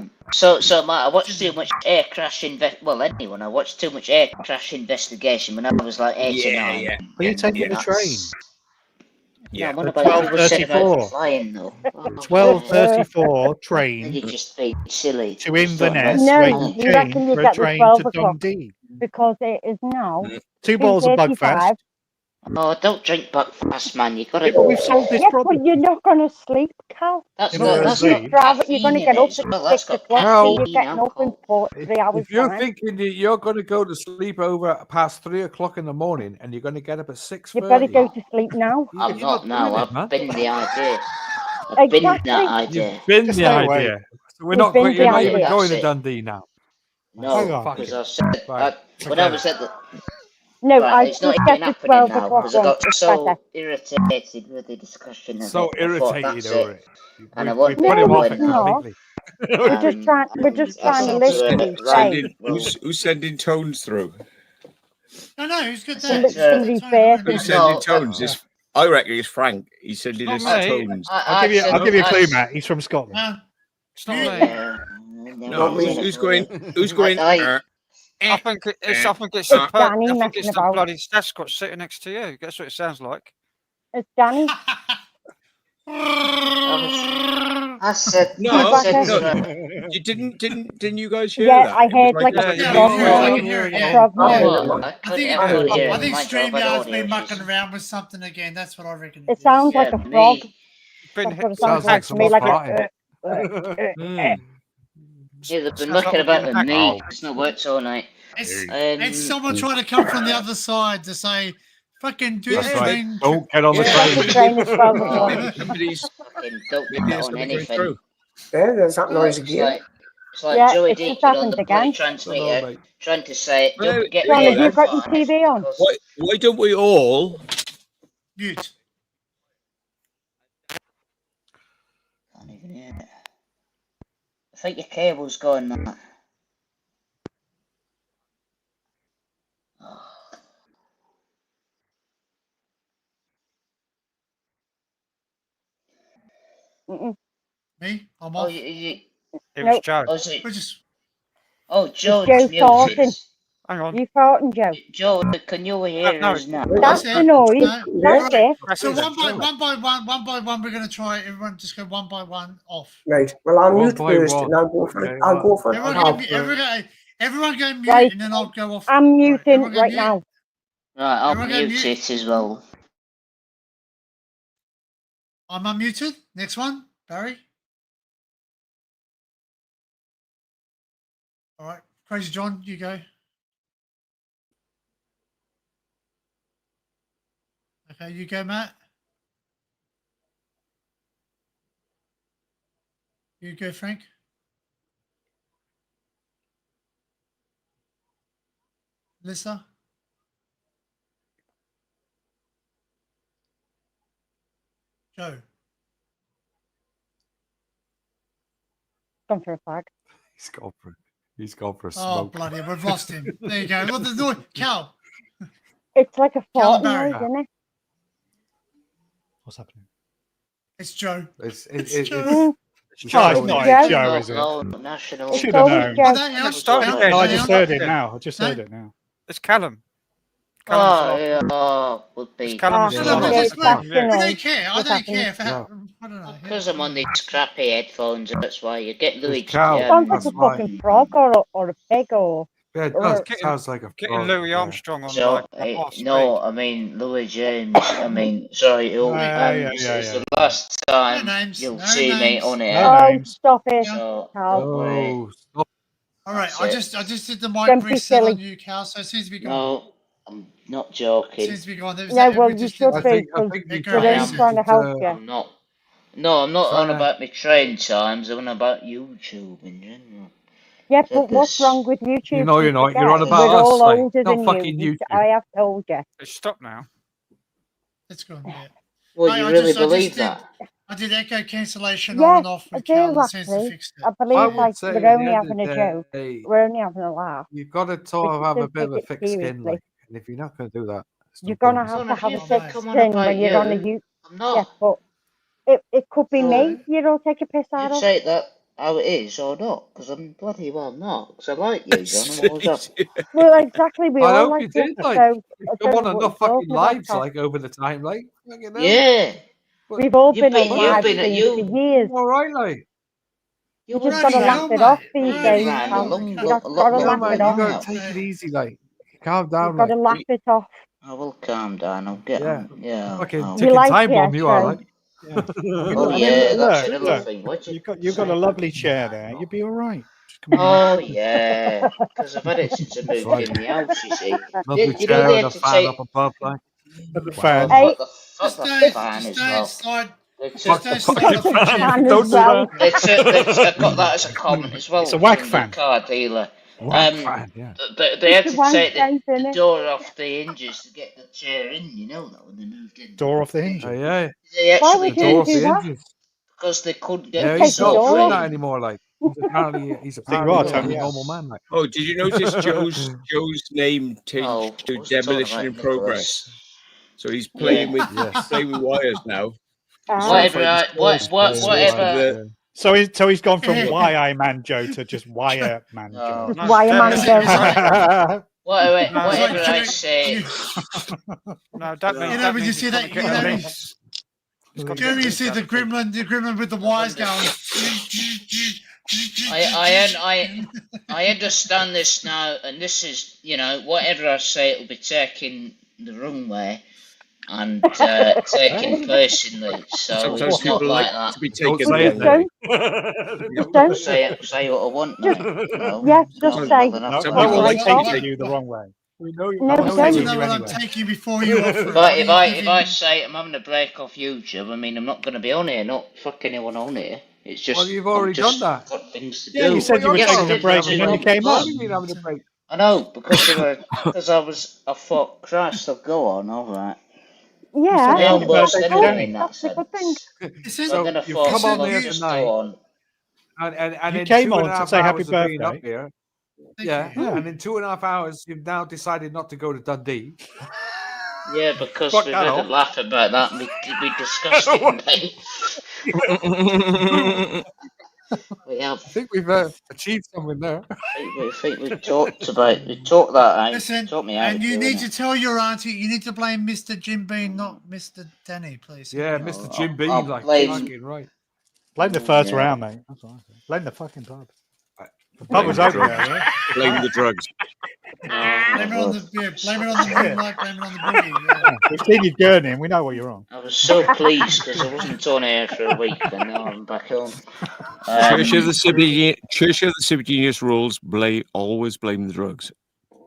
Matt, I watched too much air crash I watched too much air crash investigation when I was like 8 or 9. Yeah. Are you taking the train? Yeah, The what about you were saying about 12:34. flying though? 12:34 Then train you just be silly. to Inverness, No, where you you change reckon you for a get the train 12 to o'clock Dundee. because it is now 2 balls of 2:35. Bugfest. Oh, don't drink Buckfast, man. You got to. Yeah, but we've solved this Yeah, problem. but you're not going to sleep, Cal. That's You're not gonna that's sleep. got You're going to caffeine get in up it at as well. That's 6 got o'clock, so caffeine you're getting up in alcohol. 3 hours If you're time. thinking that you're going to go to sleep over past 3 o'clock in the morning and you're going to get up at 6:30, You better go to sleep now. I'm not now. doing it, man. I've been the idea. I've been that idea. You've been Just the stay away. idea. So we're You've not. been You're the not idea. even going to That's it. Dundee now. Hang No, on. because I said Right. when I was at the. No, Right, I it's not just even get the happening 12 now o'clock because I one. got It's so better. irritated with the discussion of So it. I thought, irritated that's over it. it. And I We won't put be him off doing it that. completely. We're just trying to I listen said to right, say. well, Who's sending tones through? No, who's good there? Somebody's birthday. Who's sending No, tones? I reckon it's Frank. He's sending us not me. tones. I'll give you a clue, Matt. He's from Scotland. It's not me. No, who's going? Who's going? I think it's It's the Danny I think messing it's the about. bloody Sasquatch sitting next to you. That's what it sounds like. It's Danny. I said No, I said no. You didn't you guys hear Yeah, that? I It was heard like like a Yeah, frog we noise. hear it, yeah. Frog Oh, noise. well, I I think everyone hear it. My job, I StreamYard's don't been hear mucking around with something again. That's what I reckon. It sounds like a frog. Been That's what it hit. sounds like to me, like a. Yeah, they've been Sounds mucking like about we've with been me. hacked. It's not worked all night. It's someone trying to come from the other side to say, "Fucking do That's the right. train." Don't get on the Get the train as well as one. Somebody's Fucking don't maybe get there's on something going anything. through. Yeah, there's that noise again. It's like Yeah, Joey it's just Deakin on happened the bloody again. transmitter mate. trying to say, Well, don't get John, me have you on got your fire TV on? because Why don't we all? Mute. can't even hear it. I think your cable's going, Matt. Oh. Mm-mm. Me? I'm Oh, off. It was Nope. Joe. Oh, is it? We're just. Oh, It's Joe's Joe farting. muted. Hang on. You farting, Joe? Joe, can you hear No. us now? That's That's the it. noise. No. That's Right. it. So Press it. one by one, we're going to try. Everyone just go one by one off. Right. Well, I'll One mute by first, one. and I'll go for it. Okay, I'll go for it. Everyone go mute, Right. and then I'll go off. I'm muting everyone go right mute. now. Right, I'll Everyone go mute mute. it as well. I'm unmuted. Next one, Barry. All right, Crazy John, you go. Okay, you go, Matt. You go, Frank. Lisa. Joe. Gone for a fag. He's gone for it. He's gone for a Oh, smoke. bloody, we've lost him. There you go. What the noise? Cal. It's like a fart Barry. noise, isn't it? What's happening? It's Joe. It's Joe. it's Oh, it's not Joe. Joe, is it? No, national. It's Should have always known. Joe. Oh, that else. Start Cal- again. No, I hang just on. heard it now. I just heard it now. It's Callum. Oh, yeah, would be. It's Callum. Ah, is No, the no, one but that's okay, it's the fine. one, that's yeah. the I don't noise. care. I What's don't care. happening? I don't know. Because I'm on these crappy headphones, that's why you get Louis. Cal. Sounds like That's a why. fucking frog or a pig or Yeah, it or does. a, Getting- Sounds like a Getting frog, Louis yeah. Armstrong on So, like half speed. no, I mean Louis James. I mean, sorry, it's the last time names, you'll no see me names. on No air. oh, names. stop it, So Cal. don't worry. Oh, stop. All right, That's I it. just did the mic Don't be reset on silly. you, Cal. So it seems to be gone. No, I'm not It joking. seems to be gone. There was No, that, well, we you just should did I the be, think because you echo we're I only am. trying to help you. I'm not. No, I'm not Trying on to- about my train times. I'm on about YouTube in general. Yeah, Said but what's this. wrong with YouTube? You know you're not. You're on Forget, about we're us, all like, older not than fucking you. YouTube. I have told you. It's stopped now. It's gone. Yeah. Well, you really believe that? I did echo cancellation Yeah, on and off I with do Cal, and it seems to actually. fix it. I I believe, would like, say we're at only the end having of a the joke. day, We're only having a laugh. you've got to We have a should bit of a take it thick skin, seriously. like, and if you're not going to do that, it's no You're point gonna in have Son, to if have you a think thick I'm on skin about when you're on a you, you. I'm Yeah, not. but it could be So me. You don't take a piss you out of. take that how it is or not? Because I'm bloody well not. Because I like you, John. I'm always up. Well, exactly. We I all hope like you you. did, like, So you've I come don't on know what enough you're fucking talking about, lives, Cal. like, over the time, like, you know. Yeah. But We've all You've been on been, live you've been, streams for years. all right, like. you You were just gotta Bloody laugh hell, it off mate. these been days, around a Cal. long, You lot gotta Yeah, laugh man, it you off. got to take it easy, like. Calm down, You've got to like. laugh it off. I will calm down. I'll get Yeah. on. Yeah. Fucking I'll- You ticking like time the bomb, you are, echo. like. Yeah. Oh I mean, yeah, that's look, another look. thing. What you You've got a lovely chair there. You'd be all right. Just come on. Oh yeah, because I've had it since I moved Right. in the house. You see, Lovely you know chair they and had a to fan take. up above, like. At the Oh, fan. Hey, fuck the fan as well. Slide. They Just took, don't Fuck slide your off your chair. fan Don't as do well. that. I got that as a comment as well. It's a whack From fan. the car dealer. Whack fan, yeah. But they had It's to a wank take face, the innit? door off the hinges to get the chair in. You know that when they moved in. Door off the Oh, hinges. yeah. They Why actually would The you door did off do the that? hinges. because they couldn't get Yeah, the Take he's the not door door doing off. that in. anymore, like. He's apparently So you are, a Tony. Yeah. normal man, like. Oh, did you notice Joe's name Oh, changed I to wasn't talking demolition about in progress? Nicholas. So he's Yeah. playing with Yes. wires now. Ah, Whatever. So he's gone from Why Man Joe to just Wire Man Joe. No. Why am I That's Whatever I Joe- say. No, that means You know, that when you means see he's that, got to you get a know, lease. He's got to Jeremy, get a you lease see out the of it. gremlin with the wires going. I understand this now, and this is, whatever I say, it'll be taken the wrong way. and taken personally. So Sometimes it's not people like like that. to be taken Don't the say wrong it, way. Just don't. Say what I want, mate. You know? Yeah, It's just not say. nothing No, else no like one that. likes Right. taking you the wrong way. We know you. No, No one's don't. taking You know you what anyway. I'm taking before you offer it. If I say I'm having a break off YouTube, I mean I'm not going to be on here. Not fuck anyone on here. It's just Well, you've already done that. got things to Yeah, do. you said you were Yes, I taking a did. break I and then you did. came What on. do you mean having a break? I know because I thought Christ, I'll go on. All right. Yeah. I Happy almost birthday to anyway Danny. in that That's a good thing. sense. Listen, So then I You've thought, come on well, there I'll just tonight, go on. and You in came 2.5 on to say happy hours of being up birthday. here, thank yeah, you. and in 2.5 hours, you've now decided not to go to Dundee. Yeah, because Fuck we've that had a off. laugh about that. And we discussed it, mate. We have. I think we've achieved something there. I think we've talked that out. Listen, Talked me out and of you doing need to it. tell your auntie, you need to blame Mr. Jim Bean, not Mr. Danny, please. Yeah, Thank you. Mr. Jim Beam, I'll like blame- fucking right. Blame the first Yeah. round, mate. That's what I said. Blame the fucking pub. The pub Blame was the open drugs. earlier. Blame the drugs. Blame it on the moonlight, blame it on the boogie. Yeah. We've seen you gurney and we know what you're on. I was so pleased because I wasn't on air for a week, and now I'm back on. Church of the Sibyllinus rules: always blame the drugs.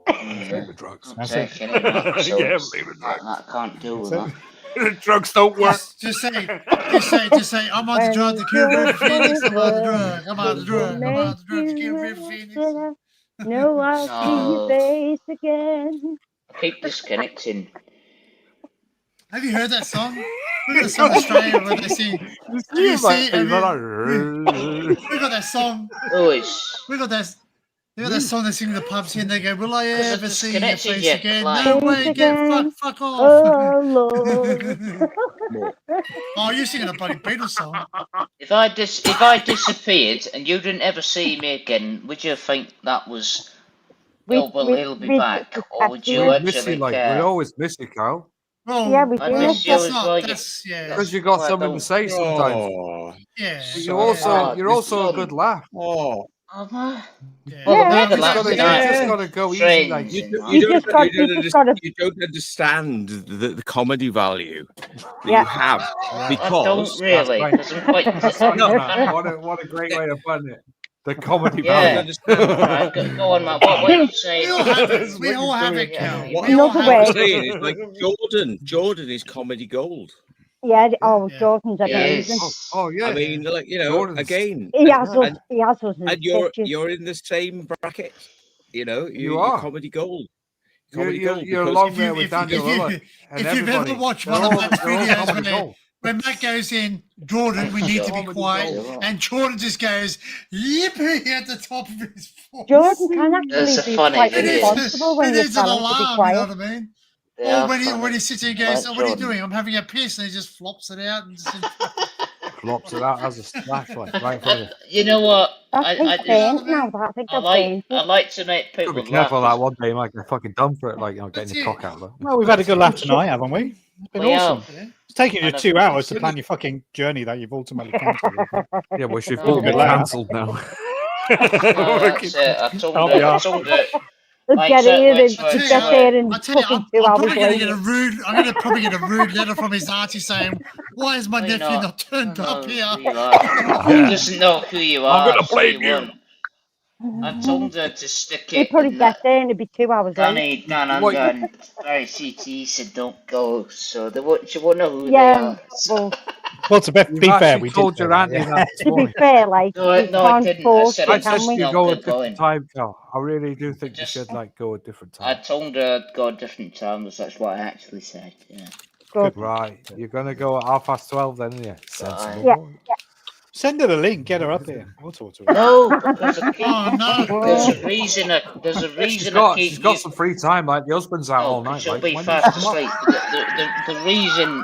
Blame the drugs. Not taking it, mate. So Yeah, it's- blame the drugs. that can't do with That's that. Drugs don't work. Just say, I'm on the drug to kill River Phoenix. I'm on the drug. I'm on the drug. I'm on the drug to kill River Phoenix. No, I'll see your No. face again. I keep disconnecting. Have you heard that song? Look at the song in Australia where they sing. Have you seen? We got that song. Always. We got that song they sing in the pubs here, and they go, "Will I Because I ever see your disconnected face you, again? like- No way, Face get again. fuck off." Oh, Lord. Oh, you're singing a bloody Beatles song. If I disappeared and you didn't ever see me again, would you think that was he'll be back, or would you We miss you, actually like care? we always miss you, Carl. Well, Yeah, we I do. miss you that's as not. well. That's yeah. Because you got Well, something to say sometimes. Oh, Yeah. But So, you're also a good laugh. oh. Oh, man. Yeah. Well, Yeah. I've had a You laugh just tonight. gotta go easy, Friends like and that. You just gotta- You don't understand the comedy value that Yeah. you have I because don't really, right. because I'm quite. What a great way of putting it. The comedy Yeah. value. Right, go on, man. What are you saying? We all have it. We What all you're have doing. it, Cal. what We all Another have way. I'm it. saying is like Jordan is comedy gold. Yeah. Oh, Yeah. Jordan's amazing. Yes. Oh yeah. I mean, like Jordan's- again, He has us. and, He has us in and stitches. you're in the same bracket. You're are. comedy gold. You're Gold, you're because along If there you- with if- Daniel if you- Lillard and if you've everybody. ever watched They're one of all- Matt's they're all videos comedy gold. when Matt goes in, Jordan, we need to be Comedy quiet, gold. and Jordan just goes, yippee at the top of his voice. Jordan can That's actually a be funny quite video. responsible when It you is an tell him to be alarm, you know quiet. what I mean? They Or are when funny. he sits and I goes, like "Oh, what are you Jordan. doing? I'm having a piss," and he just flops it out. And just, Flops it out as a flashlight right in front of you. You know what? That's his paint now. That's a good paint. I like to make Gotta people be careful laugh. that one day you might get fucking done for it, like getting That's your it. cock out of it. Well, we've had a good laugh tonight, haven't we? It's been We awesome. have. It's taken you And I've- 2 hours to plan your fucking journey that you've ultimately cancelled. Yeah, which we've No, all been no. cancelled now. No, that's it. I told I'll her. be I off. told her. He'll Like, get so here let's and work get to there it. and I tell you, fucking I'm 2 hours probably going to get later. a rude. I'm going to probably get a rude letter from his auntie saying, "Why is my Why nephew not? not turned I up know here?" who you are. He doesn't know who you are. I'm gonna so blame he you. won't. I told her to stick He'll it probably in get that. there and it'll be 2 hours late. Danunder and Barry CT said don't go, so she won't know who they Yeah, are. well, Well, to be You've fair, actually we did told say your that, auntie yeah. that this to be morning. fair, like, No, we no, I can't didn't. I force said it, I I'm can said just to we? you not go a going. different time, Cal. I really do think you just- should go a different I time. told her I'd go a different time. That's what I actually said. Yeah. Good. Right, you're gonna go at 12:30 then, aren't you? Sensible. Yeah. Send her the link, get her up here. We'll talk to her. No, because I keep. Oh no! There's a reason. There's a reason I keep. She's got some free time. Like the husband's out all night. She'll Like, be when fast does she come up? asleep. The reason.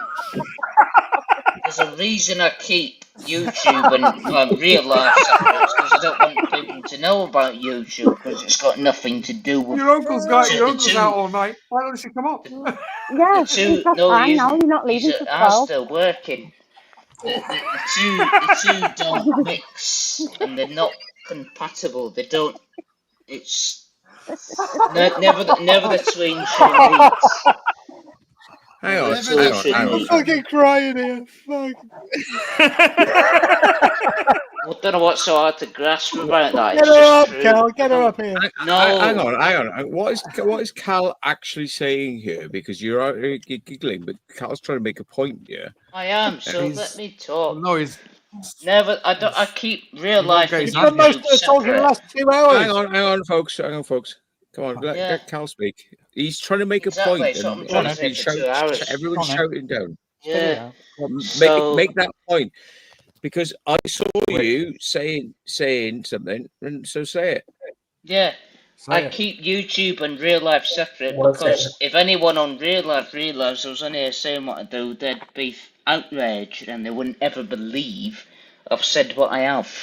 There's a reason I keep YouTube and real life separate because I don't want people to know about YouTube because it's got nothing to do with. Your uncle's out two- all night. Why don't she come up? Yeah, The two, he's got no, time he now. isn't. You're not He's leaving till at 12. still working. The two don't mix and they're not compatible. They don't. It's never the twain shall meet. Hang on, I'm fucking crying here. Fuck. I don't know what's so hard to grasp about that. Get It's her just up, true. Cal. Get her up here. No. Hang on. What is Cal actually saying here? Because you're giggling, but Cal's trying to make a point here. I am. So let me talk. No, he's never. I don't. I keep real life and He's done most of the talk in the last 2 hours. Hang on, folks. Come on, let Cal speak. He's trying to make a point, That's what I'm trying to say for 2 hours. Everyone's shouting down. Yeah. Make that point, because I saw you saying something, and so say it. Yeah. I keep YouTube and real life separate because if anyone on real life realised I was on here saying what I do, they'd be outraged and they wouldn't ever believe I've said what I have.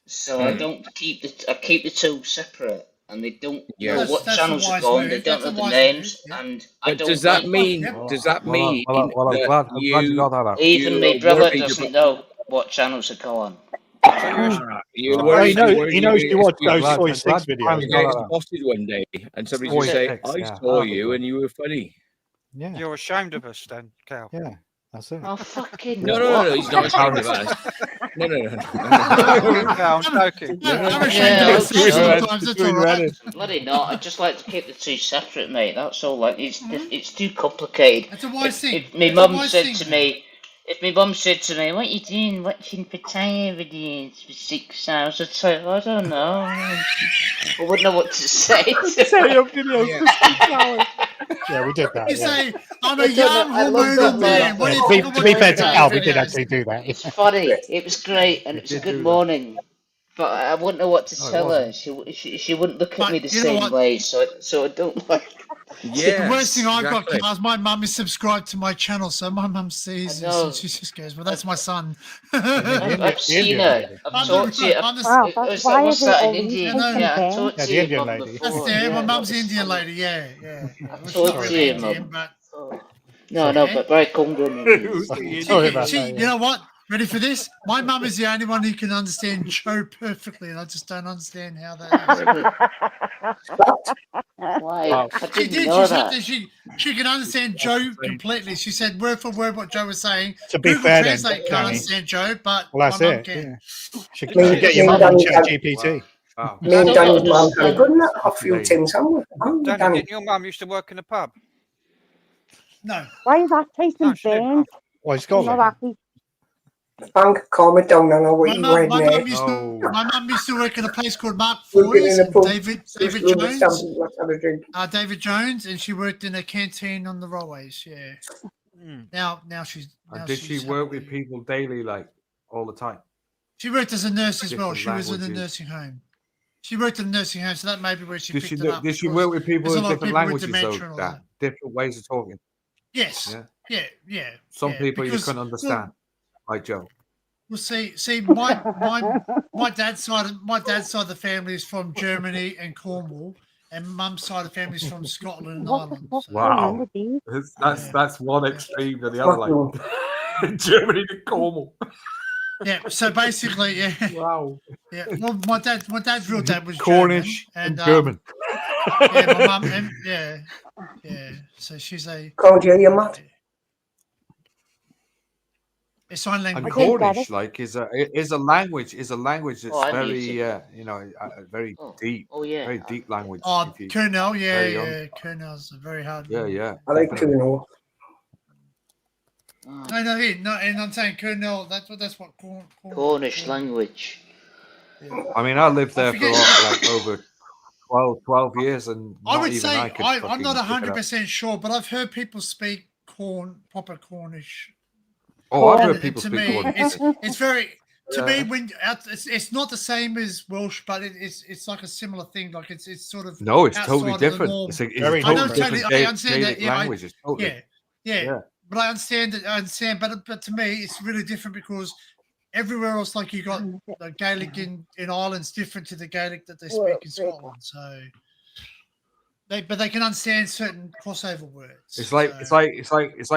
So I don't keep I keep the two separate, and they don't know what channels are going. They don't know the names, and I don't. Does that mean? Does that mean well, I'm glad you got that out. Even my brother doesn't know what channels are going. He knows you watch those Soy 6 videos. You get spotted one day, and somebody just say, "I saw you, and you were funny." Yeah, you're ashamed of us, then, Cal. Yeah, that's it. Oh fucking No, he's not ashamed of us. No. I'm joking. Bloody not. I just like to keep the two separate, mate. That's all. Like it's too complicated. That's a wise thing. If my mum said to me, "What you doing watching potato videos for 6 hours?" I'd say, "I don't know." I wouldn't know what to say. Yeah, we did that. You say, I'm a young hormonal man. What do you think To be fair to Cal, we did actually do that. It's funny. It was great, and it was a good morning. But I wouldn't know what to tell her. She wouldn't look at me the same way. So I don't like. The worst thing I've got, Carl, is my mum is subscribed to my channel, so my mum sees this and she just goes, "Well, that's my son." I've seen her. I've talked to you. What's that in India? Yeah, I talked to your mum before. That's there. My mum's the Indian lady. Yeah. I talked to you, mum. No, but very congruent. Sorry about that. You know what? Ready for this? My mum is the only one who can understand Joe perfectly, and I just don't understand how that is. Why? She did. She said she can understand Joe completely. She said word for word what Joe was saying. To be Google fair, Translate can't understand Joe, but well, that's my mum it. can. Yeah. She can get your mum on ChatGPT. Me and Danny's mum had a good enough a few times, haven't we? Danny, didn't your mum used to work in a pub? No. Why is that tasting burnt? Why Scotland? Frank, calm it down. I know what you're wearing My there. mum used to work in a place called Mark Foy's, David Jones. David Jones, and she worked in a canteen on the railways. Yeah. Now she's. Did she work with people daily, like all the time? She worked as a nurse as well. She was in a languages. nursing home. She worked in a nursing home, so that may be where she picked it up. Did she work with people there's a in lot of different people with languages, dementia though? and all Dan? Different ways of talking. Yes. Yeah. Some people you because- couldn't understand, like Joe. Well, see, my dad's side of the family is from Germany and Cornwall, and mum's side of the family is from Scotland and Ireland. So. Wow, that's one extreme to the other, like Germany to Cornwall. Yeah, so basically, yeah. Wow. Yeah, well, my dad's real dad was Cornish German, and German. Yeah, my mum, yeah. So she's a. Called you, your mum. It's sign language. And Cornish, like, is a language that's very very deep. Oh yeah. Very deep language. Oh, Kernel, yeah. Kernel's a very hard. Yeah. I like Kernel. No, and I'm saying Kernel. That's what Cornish language. I mean, I lived there for like over 12 years, and I would even say I'm not fucking pick it up. 100% sure, but I've heard people speak proper Cornish. Oh, I've heard people to speak me, Cornish. it's very to me when it's not the same as Welsh, but it's like a similar thing. Like it's sort of No, it's outside totally of the different. norm. It's a I know totally totally. different I understand that. Yeah, language. It's totally, yeah. But I understand that. I understand, but to me, it's really different because everywhere else, like you got the Gaelic in Ireland's different to the Gaelic that they speak in Scotland. So. But they can understand certain crossover words. It's like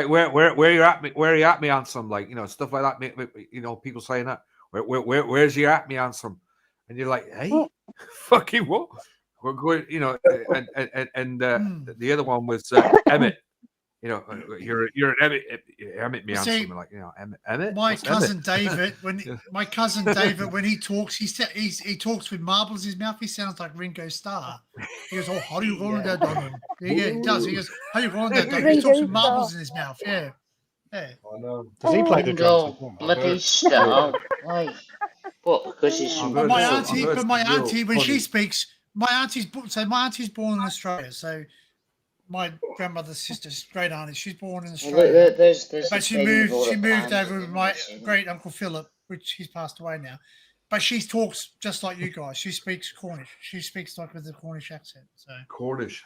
where you're at me Anthem, like stuff like that. People saying that where's your at me Anthem, and you're like, hey, fucking what? We're going, and the other one was Emmett. you know, you're an Emmett me on See, something like, you know, Emmett. My What's cousin Emmett? David, my cousin David, when he talks, he talks with marbles in his mouth. He sounds like Ringo Starr. He goes, "Oh, how do you go on there, Donald?" Yeah, he does. He goes, "How you go on there, Donald?" He talks with marbles in his mouth. Yeah, yeah. I know. Does he play the drums as Ringo, well? bloody Starr. Why? What? Because he's from. But my Bristol? auntie, when she speaks, my auntie's born in Australia. So my grandmother's sister's great auntie, she's born in Australia. There's But she a moved thing over with my great uncle Philip, which he's passed away now. But she talks just like you guys. She speaks Cornish. She speaks like with a Cornish accent. So Cornish.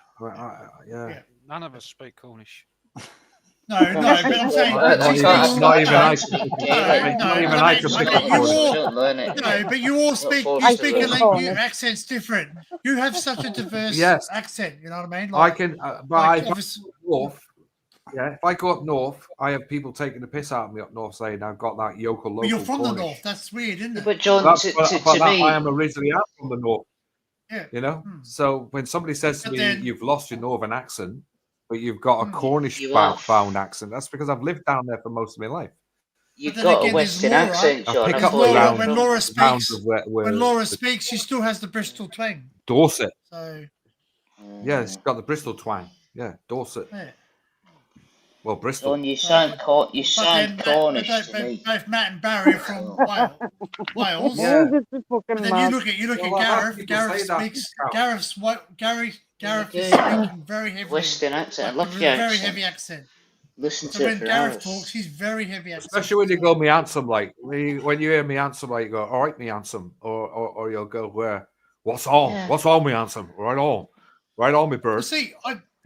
Yeah. None of us speak Cornish. no, but I'm saying not even I can speak No, but you all speak. You speak a language. Your accent's different. You have such a diverse accent. You know what I mean? I can, but if I go north, if I go up north, I have people taking the piss out of me up north saying I've got that yokel local. But you're from Cornish. the north. That's weird, isn't it? But John, I am originally out from the north. Yeah. You know, so when somebody says to me, "You've lost your northern accent," but you've got a Cornish bound accent, that's because I've lived down there for most of my life. You've got a Western accent, John. When Laura speaks, she still has the Bristol twang. Dorset. So. Yeah, it's got the Bristol twang. Yeah, Dorset. Yeah. Well, Bristol. John, you sound Cornish to me. Both Matt and Barry are from Wales. Yeah. But then you look at Gareth. Gareth is speaking very heavy. Western accent. I love your very accent. heavy accent. Listen to So it when for Gareth hours. talks, he's very heavy accent. Especially when you go me handsome, like when you hear me handsome, like you go, "All right, me handsome," or you'll go, "Where? What's on? Yeah. What's on, me handsome? Right on, me bird." Well, see,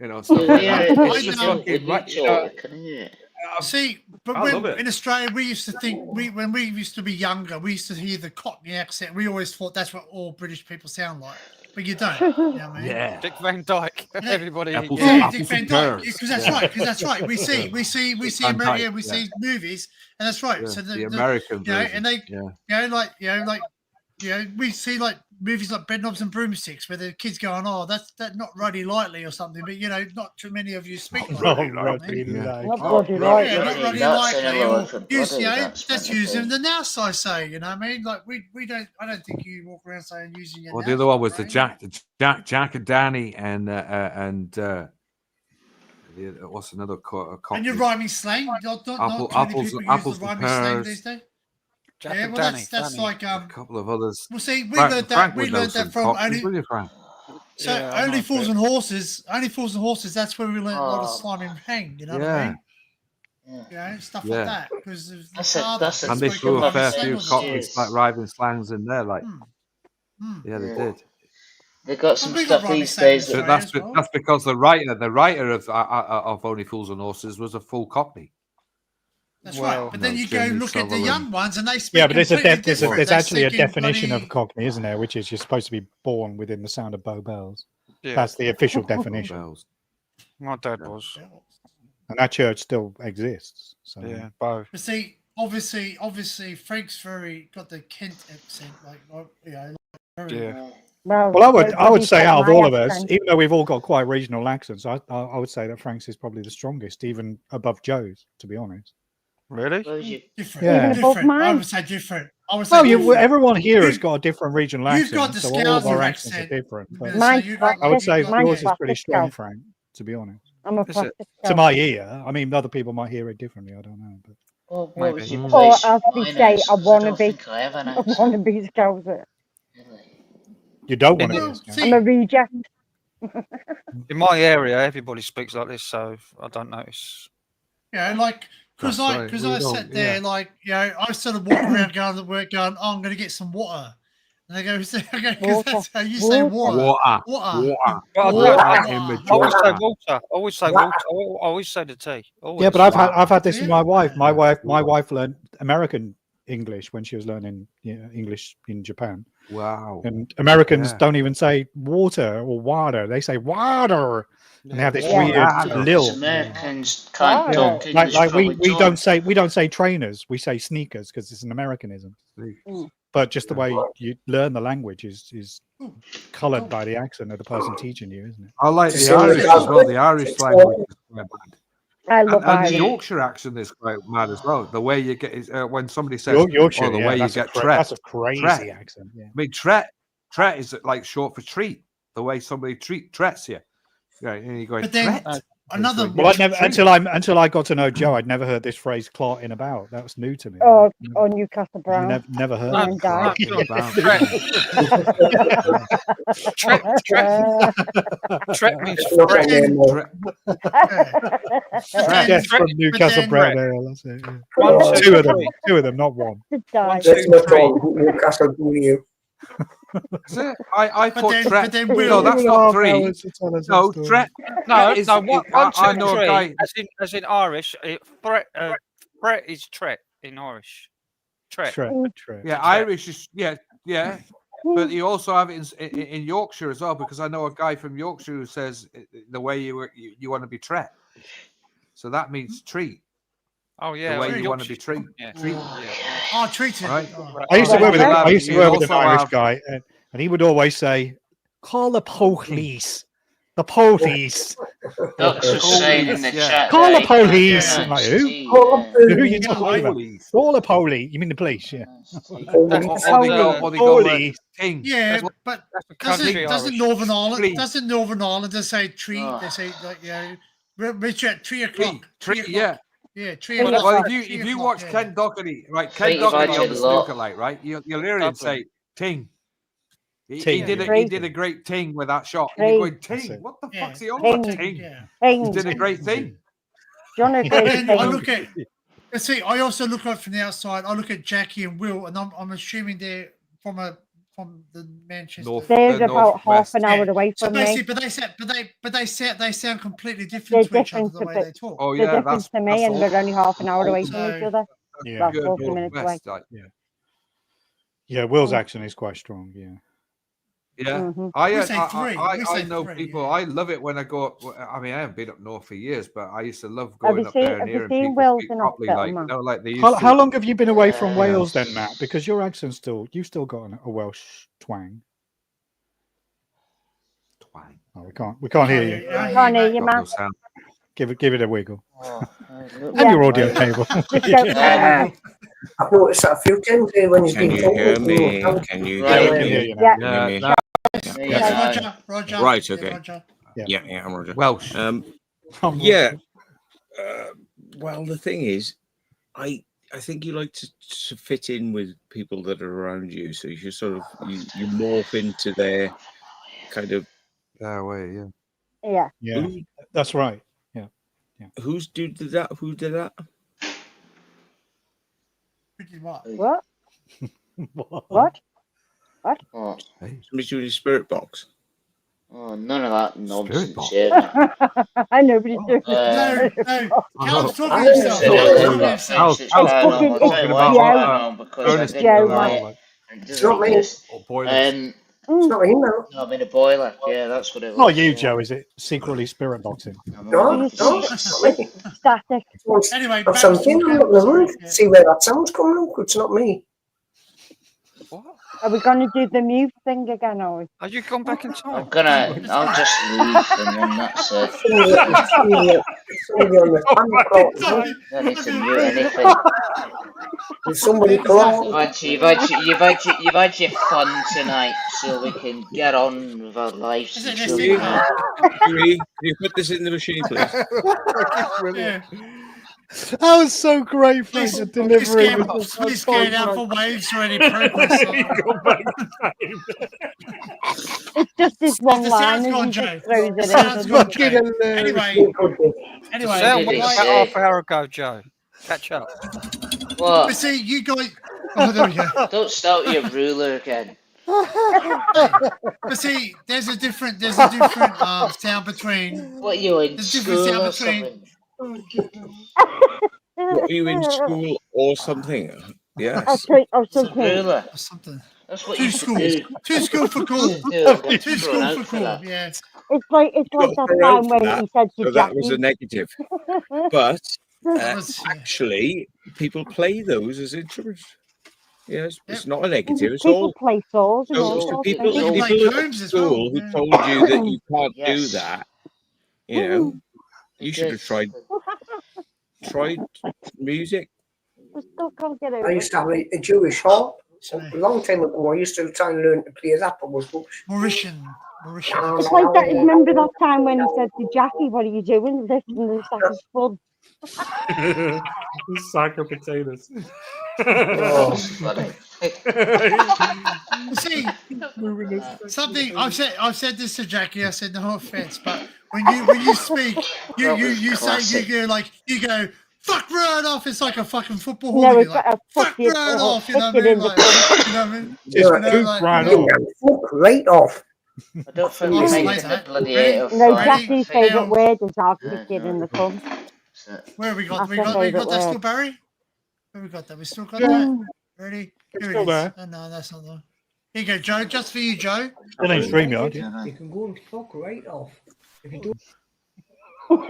you know, stuff like that. It's just know. fucking right. See, but in Australia, we used to think when we used to be younger, we used to hear the Cockney accent. We always thought that's what all British people sound like, but you don't. You know what I mean? Yeah. Dick Van Dyke. Everybody. Dick Van Dyke. Because that's right. We see Van Dyke, America, we see movies, and that's right. Yeah, So the American version. and they, we see like movies like Bedknobs and Broomsticks where the kids going, "Oh, that's not Ruddy Lightly" or something, but not too many of you speak like that. Not Ruddy Lightly. Not Ruddy Lightly. That's using the nous, I say. You know what I mean? Like we don't. I don't think you walk around saying using your. Well, the other one was the Jack and Danny and what's another? And your rhyming slang. Not apples use the rhyming and slang pears. these days. Jack Yeah, and well, Danny, that's like A couple of others. Well, see, we Frank- learned that. Frank We would know learned some that from Cockney, wouldn't you, Frank? So Yeah, I only know, fools but- and horses. Only fools and horses. That's where we learned a lot of slime and hang. You know what I mean? Stuff Yeah. like that. Because And they threw a fair few Cockney rhyming slangs in there, like. Yeah, they did. They've got some stuff these days. So that's because the writer of Only Fools and Horses was a full Cockney. That's right. But then you go Jimmy look at the Sutherland. young ones, and they speak. Yeah, but there's completely different. They actually a speak in definition bloody- of Cockney, isn't there? Which is you're supposed to be born within the sound of Bow Bells. Yeah. That's the official definition. My dad was. And that church still exists. So Yeah, both. But see, obviously, Frank's got the Kent accent, Yeah. Well, I would say out of all of us, even though we've all got quite regional accents, I would say that Frank's is probably the strongest, even above Joe's, to be honest. Really? Different. Yeah. Different. I would say different. Everyone here has got a different regional accent. You've got the so all of our Scouser accents accent. are different. But Mine's I would say mine's yours is pretty plastic strong, Scout. Frank, to be honest. I'm a Is it? plastic To my ear. I mean, other people might hear it differently. I don't know. But Oh, Maybe. Or as we say, I want to don't be. think I have an I want to be Scouser. you don't want Well, to. see, I'm a reject. In my area, everybody speaks like this, so I don't notice. Because That's right. We I don't, sat there I sort of walk around going to work going, "Oh, I'm going to get some water," and they go, "Because that's how you say water." Water. Well, Water. I always say water. I always say the T. Always. Yeah, but I've had this with my wife. My wife learned American English when she was learning English in Japan. Wow. And Americans don't even say water or water; they say water, and they have this weird lil. Americans can't Yeah. talk English. Like we probably don't say trainers, we say sneakers because it's an Americanism. But just the way you learn the language is coloured by the accent of the person teaching you, isn't it? I like the Irish as well. The Irish language is quite bad. I love And the Irish. Yorkshire accent is quite mad as well. The way you get is when somebody says, Yorkshire, "Oh, the way you get tret." That's a crazy accent. Yeah. I mean, tret is like short for treat. The way somebody trets you. Yeah, and you're going But then tret. another. Well, I never until I got to know Joe. I'd never heard this phrase "clotting about." That was new to me. Oh, Newcastle Brown. Never heard. And of Tret means Yes, from Newcastle Brown Ale. That's it. One, Two of them. Two of them, not one. Let's not talk Newcastle you. I thought tret. then No, that's not three. No, tret. No, is, no. One, I know a guy. As in Irish, threat is tret in Irish. Tret. Yeah, Irish is yeah. But you also have it in Yorkshire as well, because I know a guy from Yorkshire who says the way you want to be tret. So that means treat. Oh yeah, the way you want to be treated. Yeah. Oh, treated. Right. I used to work with an also Irish have- guy, and he would always say, "Call the police." The police. Ducks was saying in the chat. Call the there, police. yeah, I'm like, who? yeah. Who are you talking about? Call the police. You mean the police? Yeah. Or they go Police. Ting. Yeah, but country doesn't Irish. Northern Ireland Please. doesn't Northern Ireland just say treat? They say like Richard 3 o'clock. Tree, yeah. Yeah, 3 o'clock. Well, Three if you o'clock, watch yeah. Ken Doherty, right? Think Ken Doherty about on it the a lot. snooker light, right? You'll hear him say ting. He Ting, did yeah. he did a great ting with that shot. And you're going ting. What the fuck's he on about? Ting. He did a great thing. John And then I look at. See, I also look at from the outside. I look at Jackie and Will, and I'm assuming they're from the Manchester. They're about half an hour away So from me. basically, but they sound completely different They're to each other different the to way the- they talk. Oh They're yeah, different that's to me, and they're only half an hour away from So- each other. Yeah. About good 40 North minutes away. West, like, Yeah, Will's accent is quite strong. Yeah. yeah. Mhm. We say three. I We say know three, people. yeah. I love it when I go. I mean, I haven't been up north for years, but I used to love Have going you up seen- there have and you hearing seen people Will's speak in properly, Oxford, like man? like they used How to. long have you been away from Yeah. Wales then, Matt? Because your accent's you still got a Welsh twang. Twang. Oh, we can't hear you. Can't hear you, Got no Matt. sound. Give it a wiggle. Oh, And Yeah. your audio cable. Just go. I've noticed that a few times when he's Can been you talking. hear me? Can you Right. hear I can hear me? you now. Yeah. Hear me? No, there you Yes, go. Roger. Right, Yeah, okay. Roger. Yeah, I'm Roger. Welsh. Yeah. Well, the thing is, I think you like to fit in with people that are around you, so you sort of you morph into their kind of That way, yeah. Yeah. Yeah, that's right. who's did that? Who did that? Pretty much. What? What? What? What? Somebody's doing a spirit box. Oh, none of that nonsense box. here. Nobody's doing No, it. no. Cal's talking I to himself. don't Cal's know. talking to himself. It's How's going on. fucking- I'll tell you talking why about it's going on because I Ernest didn't Joe, buy man. it. And it It's not doesn't me. exist. Or boilers. It's not him now. No, I mean a boiler. Yeah, that's what it was. Not you, Joe, is it? Secretly spirit boxing. No, no, it's not me. Static. Anyway, Or back to something. I'm not Sorry, going to see where that sound's coming from. It's not me. Are we going to do the mute thing again, are we? Are you gone back in time? I'll just leave and then that's it. Somebody on the panel. Don't need to mute anything. There's somebody close. You've had your fun tonight, so we can get on with our lives. Is it until this we thing? know. Can you put this in the machine, please? Yeah. That was so great, Frank. Please, The delivery was please get out for waves or any progress. It's just this one The line sound's and gone, he Joe. just throws The it sound's in. gone, Fucking Joe. hilarious. Anyway, Sound did went it back say? half hour ago, Joe. Catch up. but What? see, you guys. Oh, there we go. Don't start your ruler again. But see, there's a different sound between. What, you in There's a different school sound or between. something? What, are you in school or something? Yes. Or something. Ruler. Or something. That's what Too you school. do. Too school for cool. Get Too thrown school out for for cool. that. Yeah. It's like that time when he said to So that was a Jackie. negative. But That was, yeah. actually, people play those as instruments. Yes, it's not a negative. It's People all. play saws and all So sorts. people, People play people at combs as well, school who yeah. told you that you can't do Yes. that, you know, you should have tried. tried music? I still can't get over I it. used to have a Jewish harp. A long time ago, I used to try and learn to play that, but was Mauritian. It's like that. Remember that time when he said to Jackie, "What are you doing? Lifting the sack of fun." Sack of potatoes. Oh, funny. See, something I've said this to Jackie. I said no offense, but when you speak, you say you go fuck right off. It's like a fucking football No, hooligan. it's Like, a fuck you right off. You know kick what I it in mean? the Like, cunt. you know what I mean? You're You know, like, fuck right off. I don't think I'll we're explain making the that. bloody Ready? 805. No, I Jackie's think. favourite word is "I'll kick it in the cunt." Where have we got? That's We her got favourite that still, word. Barry? Where we got that? We still got Yeah. that? Ready? Here Still it is. there. Oh, no, that's not the. Here you go, Joe. Just for you, Joe. Still ain't StreamYard. Yeah. You can go and fuck right off. If you do. Have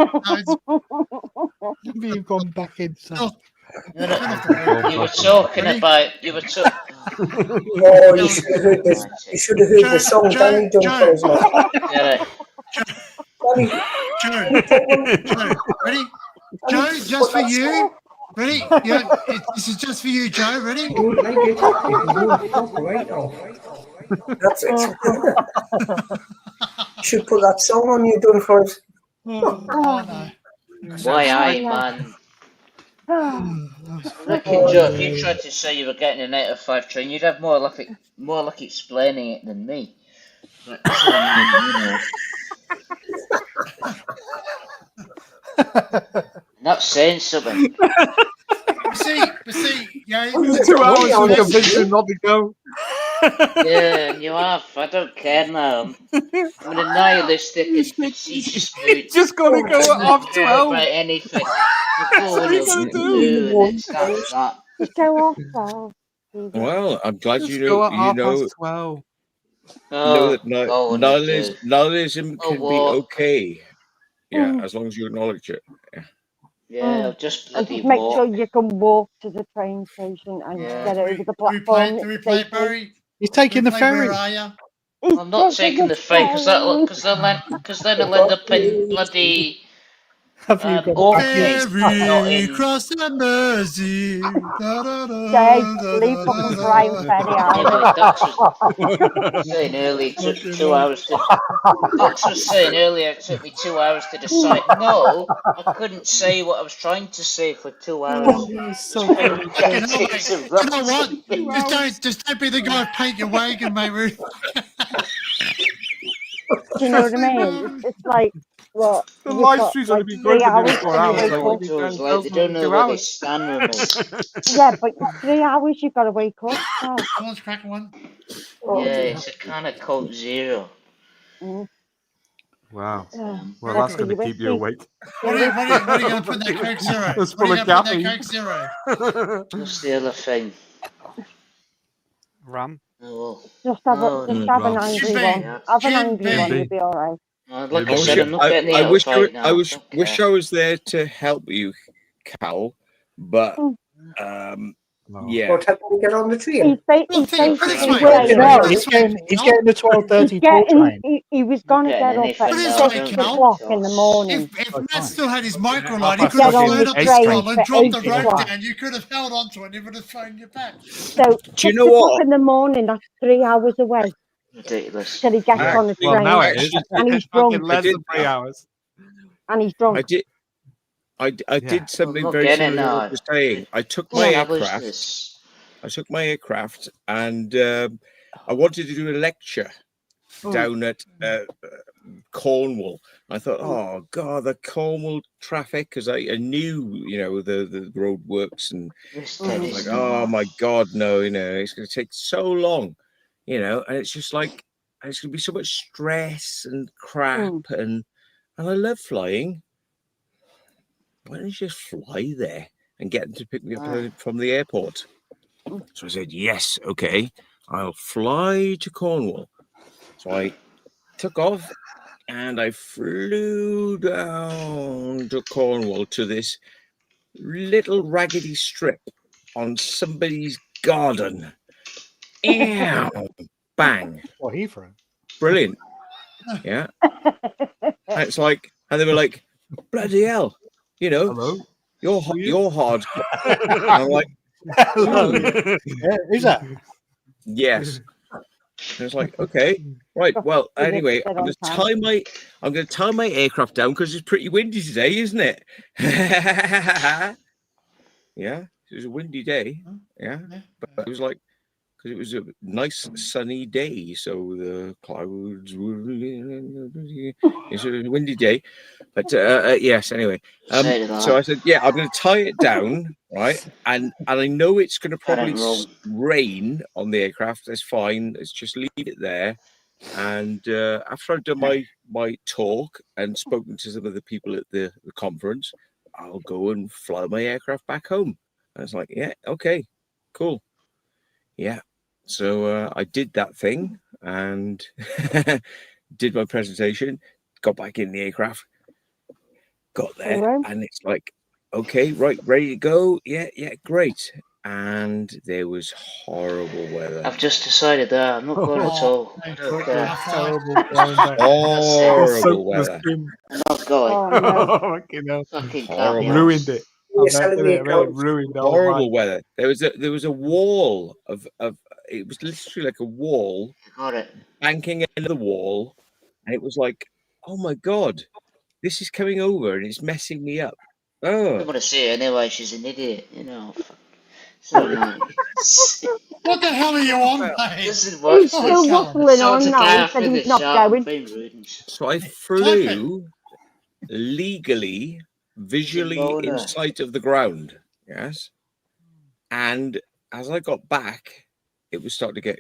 you gone back inside? You were talking about. You were talking. Oh, you should have heard this. You should have heard the song Danny done for us now. Get it. Joe, ready? Joe, just for you. Ready? Yeah, this is just for you, Joe. Ready? You don't like it? You can go and fuck right off. That's it. You should put that song on you done for us. Oh, no. Why, aye, man. Reckon, Joe, if you tried to say you were getting an 8 of 5 train, you'd have more luck explaining it than me. But, not saying something. See, yeah. 2 hours to convince him not to go. Yeah, and you have. I don't care now. I'm an nihilistic and facetious mood. He's just got to go at I don't half care 12. about anything. I'm going That's what up he's to gonna do, do. and it's that. Just go off there. Well, I'm glad Just you go know. at You know 12:30. Oh, that nihilism I'll can be walk. okay. Yeah, as long as you acknowledge it. Yeah. Yeah, I'll just And bloody just make walk. sure you can walk to the train station and get over the platform. Do we play it, Barry? He's taking the Where ferry. are you? I'm not taking the freight because then I'll end up in bloody Have you got Orkney, not Ferry in. cross the Mersey. Da, da, da, Jay, da, leave da, fucking da, Brian da. Ferry Yeah, out of but it. Dux was saying earlier it took 2 hours to. Dux was saying earlier it took me 2 hours to decide. No, I couldn't say what I was trying to say for 2 hours. You know what? Just don't be the guy who paint your wagon, mate. Ruth. Do you know what I mean? It's like, what? The You've live got stream's like only been 3 going for hours nearly 4 till you hours. wake So up. what do you Doors, like, they don't know 2 where they hours? stand with me. Yeah, but 3 hours you've got to wake up. Oh. Someone's cracking one. Yeah, it's a kind of Coke Zero. Wow. Yeah. Well, That's that's for going your to keep you whiskey. awake. What are you going to put in that Coke Zero? It's What full are you of going to put in that caffeine. Coke Zero? What's the other thing? Ram. Oh, Just have an angry one. Have an angry one, you'll be all right. Like I said, I'm not getting the wish fight now. I wish I was there to help you, Cal, but yeah. What help me get on the train? He's Put it this way. He's getting the 12:34 train. He was going to get up Put at it this 6 way, Cal. o'clock in the morning. If Matt still had his micro light, he Get could have on flown the up the train skull and for dropped the 8 rope o'clock. down. You could have held onto it and he would have thrown you back. So Do you 6 know o'clock what? in the morning, that's 3 hours away Ridiculous. till he gets on the Well, train. now it is. And he's It's fucking drunk. less than 3 hours. And he's drunk. I did something not very getting similar to it what now. you're saying. I took my aircraft and I wanted to do a lecture down at Cornwall. I thought, oh God, the Cornwall traffic, because I knew, the road works, and I was like, oh my God, no, it's going to take so long, and it's just like, it's going to be so much stress and crap, and I love flying. Why don't you just fly there and get them to pick me up from the airport? So I said, yes, okay, I'll fly to Cornwall. So I took off and I flew down to Cornwall to this little raggedy strip on somebody's garden. Ew, bang. What, Heathrow? Brilliant. Yeah. And it's like, and they were like, bloody hell, Hello? You're hardcore. And I'm like, is that? Yes. And it's like, okay, right. Well, anyway, I'm going to tie my aircraft down because it's pretty windy today, isn't it? Yeah, it was a windy day. Yeah, but it was like, because it was a nice sunny day, so the clouds were. It's a windy day, but yes. Anyway, so I said, yeah, I'm going to tie it down, right? And I know it's going to probably rain on the aircraft. That's fine. Let's just leave it there. And after I've done my talk and spoken to some of the people at the conference, I'll go and fly my aircraft back home. I was like, yeah, okay, cool. Yeah. So I did that thing and did my presentation, got back in the aircraft, got there, and it's like, okay, right, ready to go. Yeah, great. And there was horrible weather. I've just decided that I'm not going at all. Terrible horrible weather. I'm not going. Fucking horrible. Ruined it. Ruined horrible weather. There was a wall of it was literally like a wall banking into the wall, and it was like, oh my god, this is coming over and it's messing me up. I don't want to see her anyway. She's an idiot, you know. So nice. What the hell are you on, mate? This is what He's still waffling on now, but he's not going. So I flew legally, visually in sight of the ground. Yes. And as I got back, it was starting to get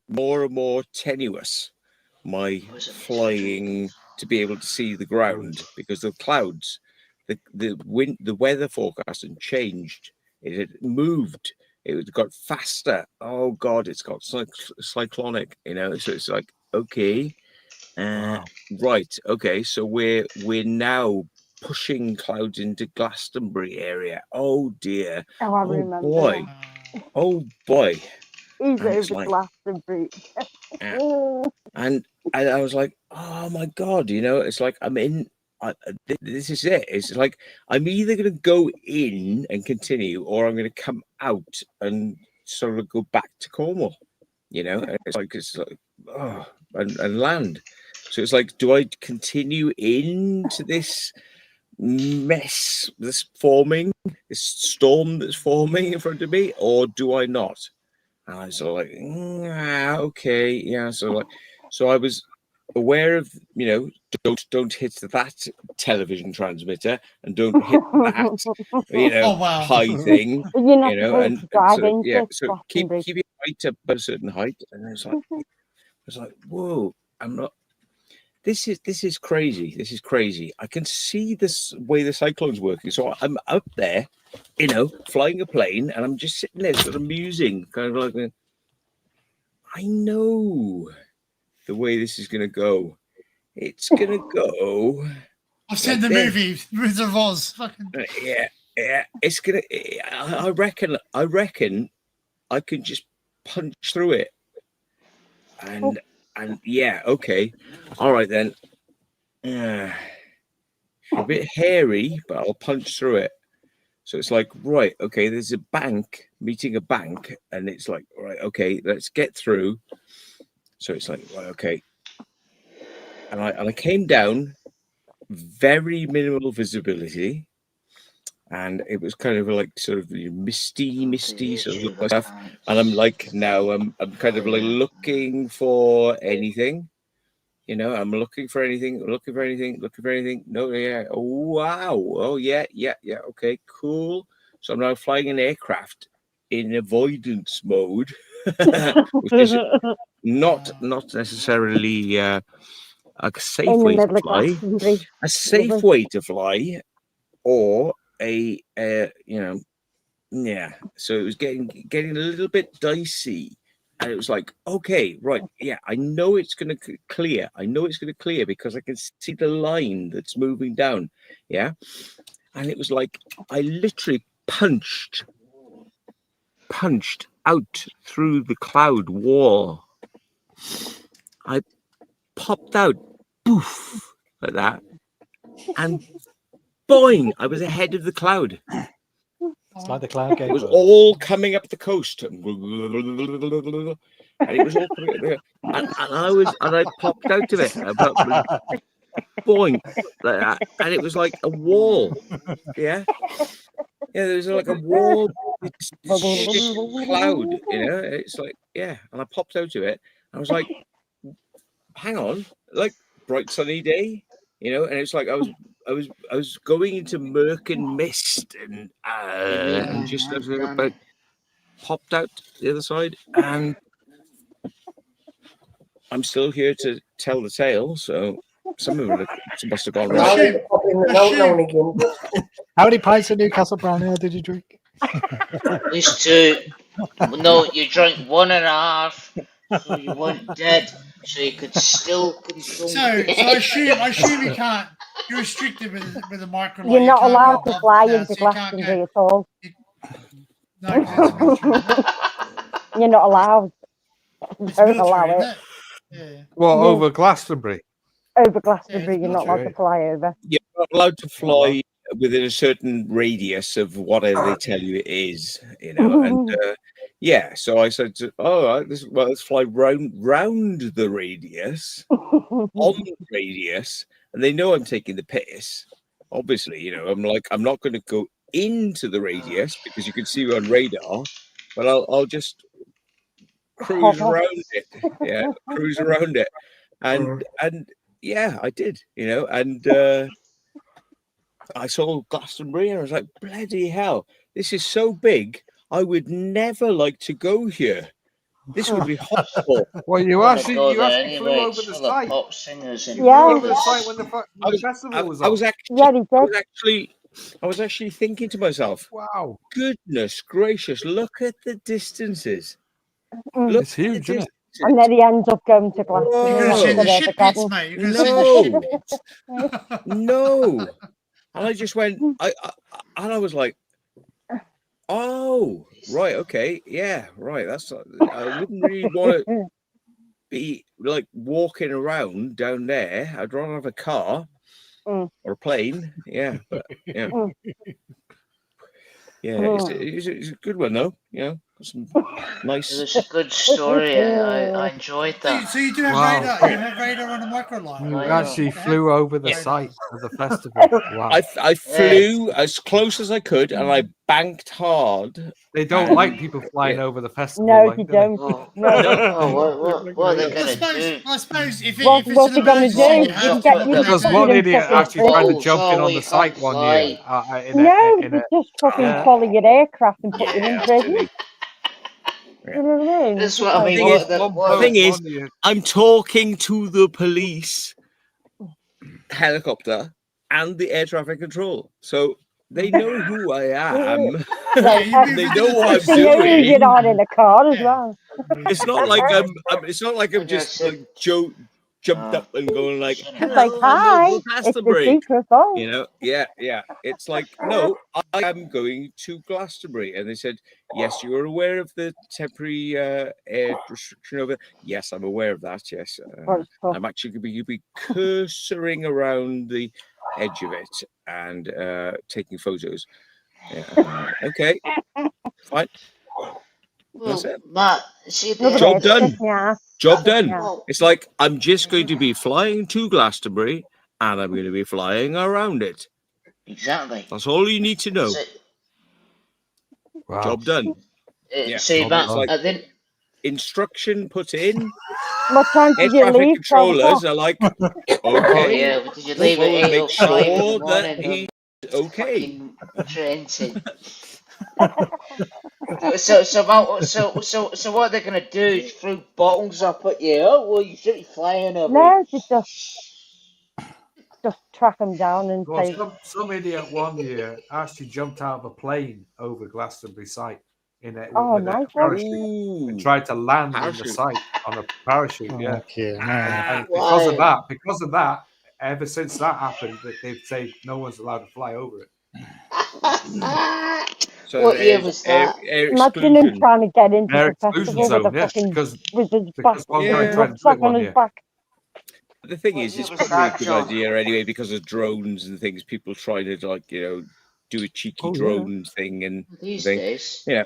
more and more tenuous, my flying to be able to see the ground, because the clouds, the wind, the weather forecast had changed. It had moved. It had got faster. Oh God, it's got cyclonic, you know. So it's like, okay, right, okay. So we're now pushing clouds into Glastonbury area. Oh dear. Oh, I remember. Boy. Oh boy. He's over Glastonbury. And I was like, oh my God, you know, it's like I'm in. This is it. It's like I'm either going to go in and continue, or I'm going to come out and sort of go back to Cornwall. You know, it's like and land. So it's like, do I continue into this mess that's forming, this storm that's forming in front of me, or do I not? And I was sort of like, okay, yeah. So I was aware of, you know, don't hit that television transmitter and don't hit that, you know, high thing, you know, and so, yeah. So keep your height up at a certain height, and it's like, whoa, I'm not. This is crazy. This is crazy. I can see this way the cyclone's working. So I'm up there, you know, flying a plane, and I'm just sitting there sort of musing, kind of like, I know the way this is going to go. It's going to go. I've seen the movie Wizard of Oz. Fucking. Yeah. It's going to, I reckon I can just punch through it. And yeah, okay. All right then. A bit hairy, but I'll punch through it. So it's like, right, okay, there's a bank, meeting a bank, and it's like, right, okay, let's get through. So it's like, right, okay. And I came down, very minimal visibility, and it was kind of like sort of misty sort of stuff. And I'm like, now I'm kind of like looking for anything. You know, I'm looking for anything. No, yeah. Oh, wow. Oh, yeah. Okay, cool. So I'm now flying an aircraft in avoidance mode, which is not necessarily a safe way to fly. A safe way to fly, or a you know, yeah. So it was getting a little bit dicey. And it was like, okay, right, yeah, I know it's going to clear. Because I can see the line that's moving down. Yeah. And it was like, I literally punched out through the cloud wall. I popped out, poof, like that. And boing! I was ahead of the cloud. It's like the cloud gate. It was all coming up the coast, and it was all coming up there. And I popped out of it. Boing, like that, and it was like a wall. Yeah, there was like a wall, shit cloud. It's like and I popped out of it. I was like, hang on, like bright sunny day, and it's like I was going into murk and mist, and just about popped out the other side, and I'm still here to tell the tale. So some of it must have gone right. How many pints of Newcastle Brown Ale did you drink? At least 2. No, you drank 1.5, so you weren't dead, so you could still control. So I assume you can't. You're restricted with a micro. You're not allowed to fly into Glastonbury at all. You're not allowed. Don't allow it. Yeah. Well, over Glastonbury. Over Glastonbury, you're not allowed to fly over. You're not allowed to fly within a certain radius of whatever they tell you it is, and so I said, let's fly round the radius, on the radius, and they know I'm taking the piss. Obviously, I'm not going to go into the radius because you can see me on radar, but I'll just cruise around it. Cruise around it, and I did, and I saw Glastonbury and I was like, bloody hell, this is so big. I would never like to go here. This would be horrible. Well, you actually flew over the site. Pop singers and you flew over the site when the festival was on. I was actually thinking to myself, wow, goodness gracious, look at the distances. Look, it's huge, isn't it? And then he ends up going to Glastonbury. No. And I just went, I was like, oh, right, okay, yeah, right. That's I wouldn't really want to be like walking around down there. I'd rather have a car or a plane. Yeah, but it's a good one though. Some nice. It was a good story. I enjoyed that. So you do have radar. You have radar on a microline. You actually flew over the site of the festival. Wow. I flew as close as I could, and I banked hard. They don't like people flying over the festival. No, they don't. What are they going to do? I suppose if what's he going to do? Because one idiot actually tried to jump in on the site one year. They just fucking follow your aircraft and put you in prison. That's what I mean. The thing is, I'm talking to the police helicopter and the air traffic control, so they know who I am. They know what I'm doing. You're not in a car as well. It's not like I'm just like jumped up and going like, it's like, hi, it's the secret phone. It's like, no, I am going to Glastonbury. And they said, yes, you are aware of the temporary air restriction over. Yes, I'm aware of that. Yes, I'm actually going to be cursoring around the edge of it and taking photos. Okay, fine. Well, Matt, see, job done. Job done. It's like I'm just going to be flying to Glastonbury and I'm going to be flying around it. Exactly. That's all you need to know. Wow. Job done. See, Matt, like instruction put in. What time did you leave? Controllers are like, okay. Oh, yeah, did you leave at 8:05 make sure that he's okay. So what they're gonna do is throw bottles up at you? Oh well, you should be flying over. No, just track them down and say. Some idiot one year actually jumped out of a plane over Glastonbury site in a parachute and tried to land on the site on a parachute. And because of that, ever since that happened, they've said no one's allowed to fly over it. So what year was that? Imagine him trying to get into air the festival zone, with a fucking because with his back one guy tried to do it on one his year. back. The thing is, it's probably a good idea anyway because of drones and things. People try to do a cheeky drone thing and These thing. days. Yeah,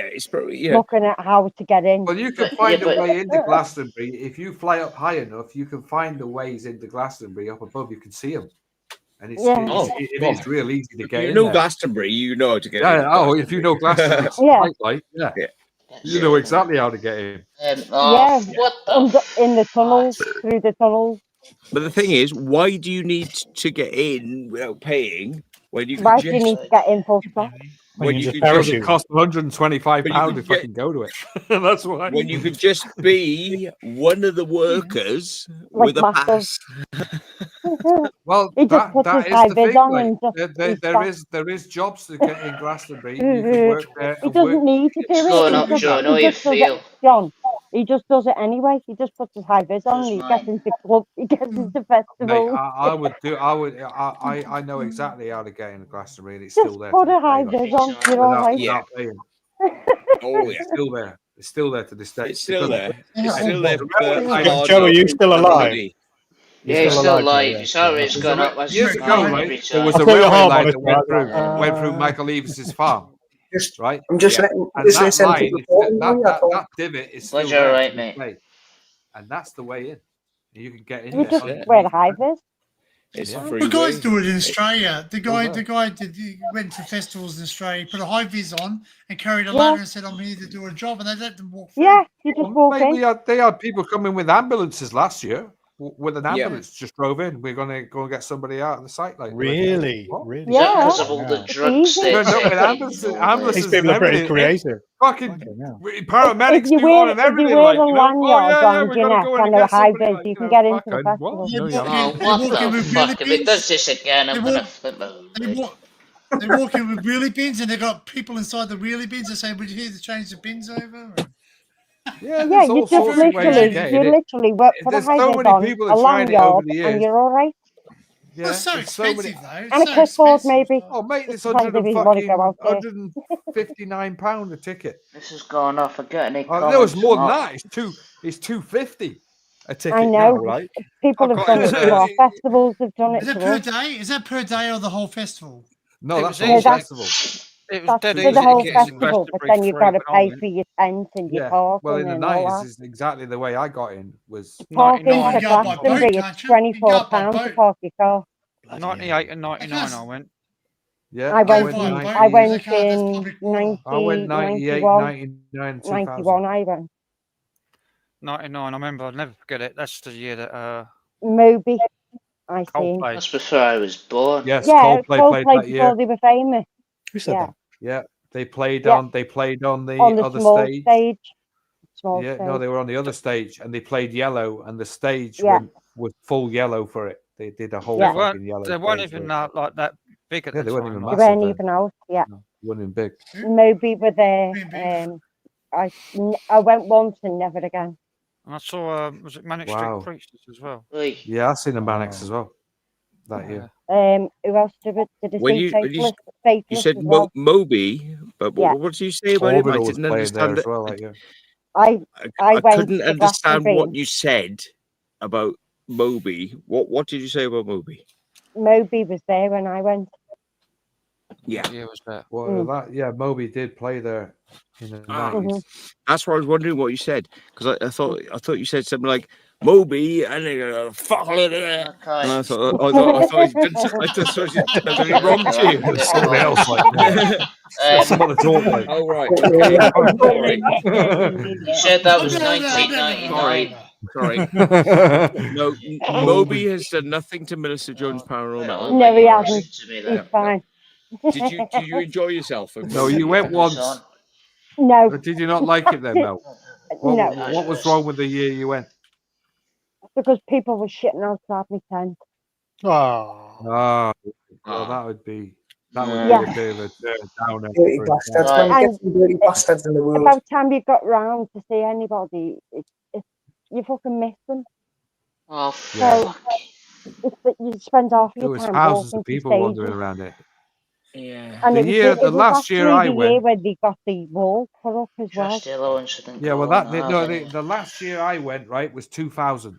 it's probably Looking at how to get in. Well, you can find a way into Glastonbury if you fly up high enough. You can find the ways into Glastonbury up above. You can see them, and it is real easy to get you in know there. Glastonbury, you know how to get in. If you know Glastonbury, you know exactly how to get in. What the in the tunnels, through the tunnels. But the thing is, why do you need to get in without paying when you Why can do you need to get in full stop? When you could because it costs £125 if I can go to it. That's why. When you could just be one of the workers Like with a pass. Well, He just puts that his is high the vis thing. on Like, and just there is jobs to get in Glastonbury. You can work there. He doesn't need to do it. going He up, just, John. How he you just does feel? it. John, he just does it anyway. He just puts his high vis on. And he gets into club. He gets into Mate, festivals. I know exactly how to get in Glastonbury, and it's Just still there. put a high vis on. You're all right. Yeah. Oh yeah. It's still there. It's still there to this day. It's still there. Because- It's still there. Joe, are you still alive? Yeah, he's still alive. Sorry, it's gone up. Years ago, right, there was a I'll put your railway arm line on that it, went through Michael Eaves's farm. Right? I'm just letting And this that listen line, to the that divot is still Glad there. you're to right, this mate. day. And that's the way in. You can get in You there. just wear the high vis. It's Yeah. free. The guys do it in Australia. The guy went to festivals in Australia, put a high vis on, and carried a ladder and said, "I'm here to do a job," and they let them walk through. Yeah, you just walk in. They had people coming with ambulances last year. With an ambulance just drove in. We're going to go and get somebody out of the site. Like Really? what? Really? Yeah. Because of all the drugs they Turned up with take. ambulances These people and are pretty everything. creative. Fucking If paramedics you knew on wear, and if everything. you wear Like, a you know, lanyard around we're your going to neck go in and and a get high somebody. vis, Like, you can get into the fucking festival. what? They No, walk you're in- not. Oh, what they walk in the with fuck? wheelie If it does bins. this again, I'm They going to walk- flip out. They walk in with wheelie bins, and they got people inside the wheelie bins. They say, "Would you here to change the bins over?" Yeah, Yeah, there's you all just sorts of ways to literally, get you in it. literally put a There's high so vis many on, people a that tried it over lanyard, the and years. you're all right. Yeah, Well, it's so there's so many. expensive, though. And a So clipboard, expensive. maybe. Oh, mate, it's Just depends if you want to go out there. £159 a ticket. This has gone off. I get any Oh, there was comments more from than all- that. It's $250 a ticket I now, know. right? People have done it to our festivals. Have done it Is it to per us. day? Is that per day or the whole festival? No, It that's was the whole easy. festival. It was That's dead for easy the to whole get in festival, but Glastonbury then you've free got to when I pay went. for your tent and your Yeah. parking Well, in the and all 90s that. is exactly the way I got in. Was Parking 99. for You can go by boat, Glastonbury, can't it's you? You can go £24 by to boat. park your car. 98 and 99 I went. yeah. I went by in, boat. I went They can't, that's in public water. I went 98, 91, 99, 2000. 91 I went. 99, I remember, I'll never forget it. That's the year that Moby, I seen. Coldplay. That's before I was born. Yes, Yeah, Coldplay played Coldplay that year. before they were famous. Who said Yeah, that? Yeah, they played Yeah. on. They played on the on the other small stage. stage. Small Yeah, stage. no, they were on the other stage, and they played yellow, and the stage Yeah. was full yellow for it. They did a whole Yeah. fucking yellow. They weren't stage even for it. like that big at Yeah, the they weren't time. even like- They massive. weren't then. even out. Yeah, No, weren't even big. Moby were there. I went once and never again. And I saw, was it Manic Wow. Street Preachers as well? Oi. Yeah, I seen the Manics as well that year. Who else did I When see? you Faithless said as well. Moby, but Yeah. what did you say about him? I Orbital was didn't playing there understand as it. well that year. I I went couldn't to understand what Glastonbury. you said about Moby. What did you say about Moby? Moby was there when I went. Yeah, Yeah, it was that. Well, Moby did play there in the 90s. That's why I was wondering what you said, because I thought you said something like Moby and fuck all of that. And I thought I did it wrong to you. It's somebody else like that. Some other talk like. Oh right. Okay. Sorry. You said that was 1999. Sorry. No, Moby has done nothing to Melissa Jones' Paranormal. No, he hasn't. To me, He's then. fine. Did you enjoy yourself? No, you went once. No. But did you not like it then, Mel? What, No. what was wrong with the year you went? Because people were shitting outside my tent. Oh. Well, that would be a bit of a downer. Dirty bastards, man. And Get some dirty bastards in the world. About time you got round to see anybody, you fucking miss them. Oh, So it's that you spend half There your was time thousands walking of to people stages. wandering around it. Yeah. And The it was year- it the was last year actually I the went- year where they got the wall put up as well. Just yellow incident. Yeah, well, the last year I went, right, was 2000.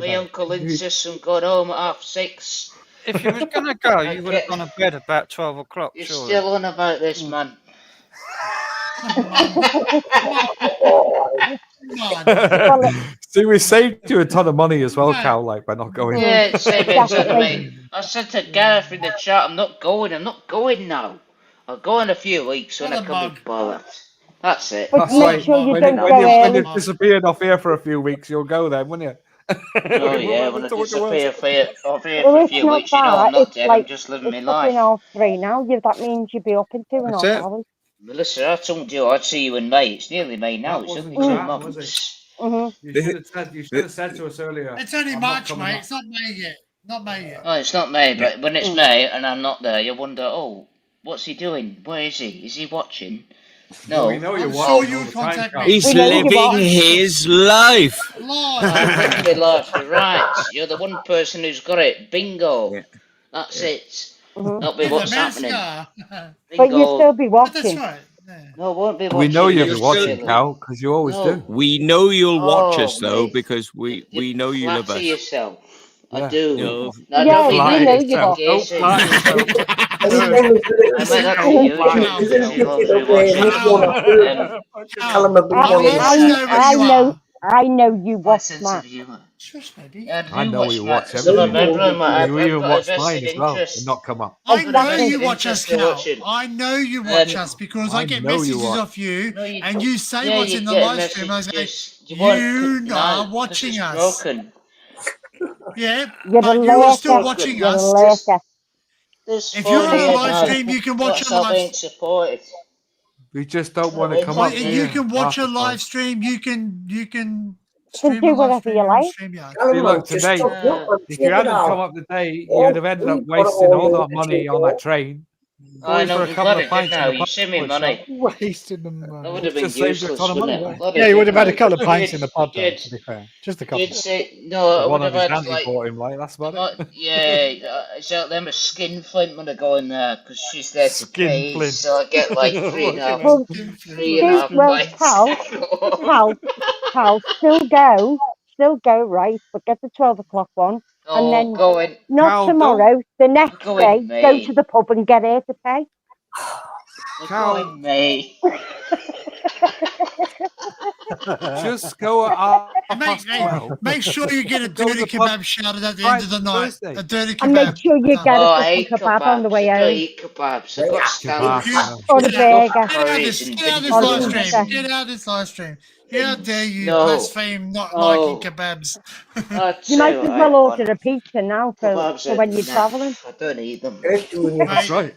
right my back. uncle insists on going home at 6:30. If you was going to go, you would have gone to bed about 12 o'clock, You're surely. still on about this, man. See, we saved you a ton of money as well, Cal, like by not going. Yeah, it's same as I said to Gareth in the chat, I'm not going now. I'll go in a few weeks when I come in bollocks. That's it. But make sure you don't go when early. you've disappeared off here for a few weeks, you'll go then, won't you? Oh yeah, when I disappear off here Well, for a it's few not weeks, you know I'm that. not It's dead, like I'm just living my it's life. fucking 3 now. That means you'll be up in 2.5 hours. Melissa, I told you I'd see you in May. It's nearly May now. It's only 2 months. You should have said to us earlier. It's only I'm not March, coming mate. up. It's not May yet. Not May yet. Oh, it's not May, but when it's May and I'm not there, you wonder, oh, what's he doing? Where is he? Is he watching? No. Well, we know you're I'm watching sure you all would the time, contact Cal. me. He's living his life. I'm living my life. You're right. You're the one person who's got it. Bingo. That's it. That'll be what's happening. But you'll still be That's watching. right. No, I won't be watching. We know you'll be Just watching, silly. Cal, because you always do. We know you'll watch us, though, mate. because we know you love Flatter us. yourself. I Yeah. do. No. No, Yeah, don't be we know you negative, watch. Casey. Don't I meant that to you. She loves rewatching. Tell him a big I'll one. always know where I you know. are. I know you My watch sense Matt. of humour. Shush, baby. Yeah, I know you watch Some of everything. I've You even got watch invested mine as well interest. and not come up. I know Exactly. you watch us, Interested Cal. watching. I know you watch us because I get know you messages watch. off you, No, you and don't. you say Yeah, what's you in the get live stream. I say, messages. you No, are 'cause watching it's us. broken. Yeah, You're a but you are still lurker. watching You're a us. lurker. This If you're on a phone live here stream, you can watch that's a not live. being supported. We just don't No, want to it's come not up being- You here. can watch half a the live time. stream. You can You can stream do a live whatever stream you on like. StreamYard. Tell him, See, look, just today, stop what if you hadn't come up today, you would have ended up we've got it wasting all all that in money the on that train. I Going know, for a I'm couple glad of it did pints in now. the You send me pub money. shop, wasting them. That would have been Just saved you a useless, ton of money. wouldn't it? I'm There. glad Yeah, it you did would have had a now. couple of You pints did- in the pub, you though, did- to be fair. Just a you couple. did say no. I One would of have his had Dandy like bought him, like that's about it. so them a skin flint when I go in there because she's there to Skin pay. flint. So I get like three and a half, Well, three and a half well, pints. Cal, still go, right? But get the 12 o'clock one, and then going. not Cal, tomorrow, the next Go day, in go May. to the pub and get her to pay. Go in May. Just go at half past Hey, 12. make sure you get a Go to dirty the pub kebab shouted at the end of the night. Thursday. A dirty And make kebab. sure you get Oh, a I fucking hate kebab on the kebabs. way I don't home. eat kebabs. I've got Kebab, standards. Or a burger. Get out of this Or live pizza. stream. Get out of this live stream. How dare you No. blaspheme not No. liking kebabs? You might as well order a pizza now for when you're travelling. I don't eat them. That's right.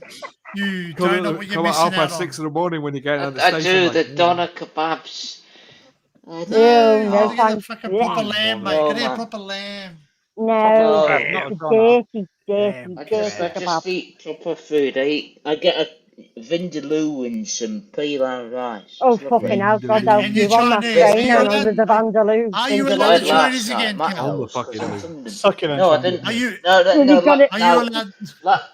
You Come don't know at, what you're come at missing half out past on. 6 in the morning when you're getting out of the I station. do the like, doner kebabs. I do. No, You no gotta get a thanks. fucking proper lamb, mate. No, Gotta get a man. proper lamb. No, No. it's dirty, dirty, I dirty kebab. just eat proper food. I get a vindaloo and some pilau rice. Oh, It's lovely. fucking hell, God help And you you're on that Chinese. train and under the Vandaloo. Are you I allowed had to Vindaloo. Chinese last night, again, Matt Cal? knows, 'cause I'm from the- Sucking No, I on didn't. Are you? No, Well, no, you've got it. Are no, you allowed?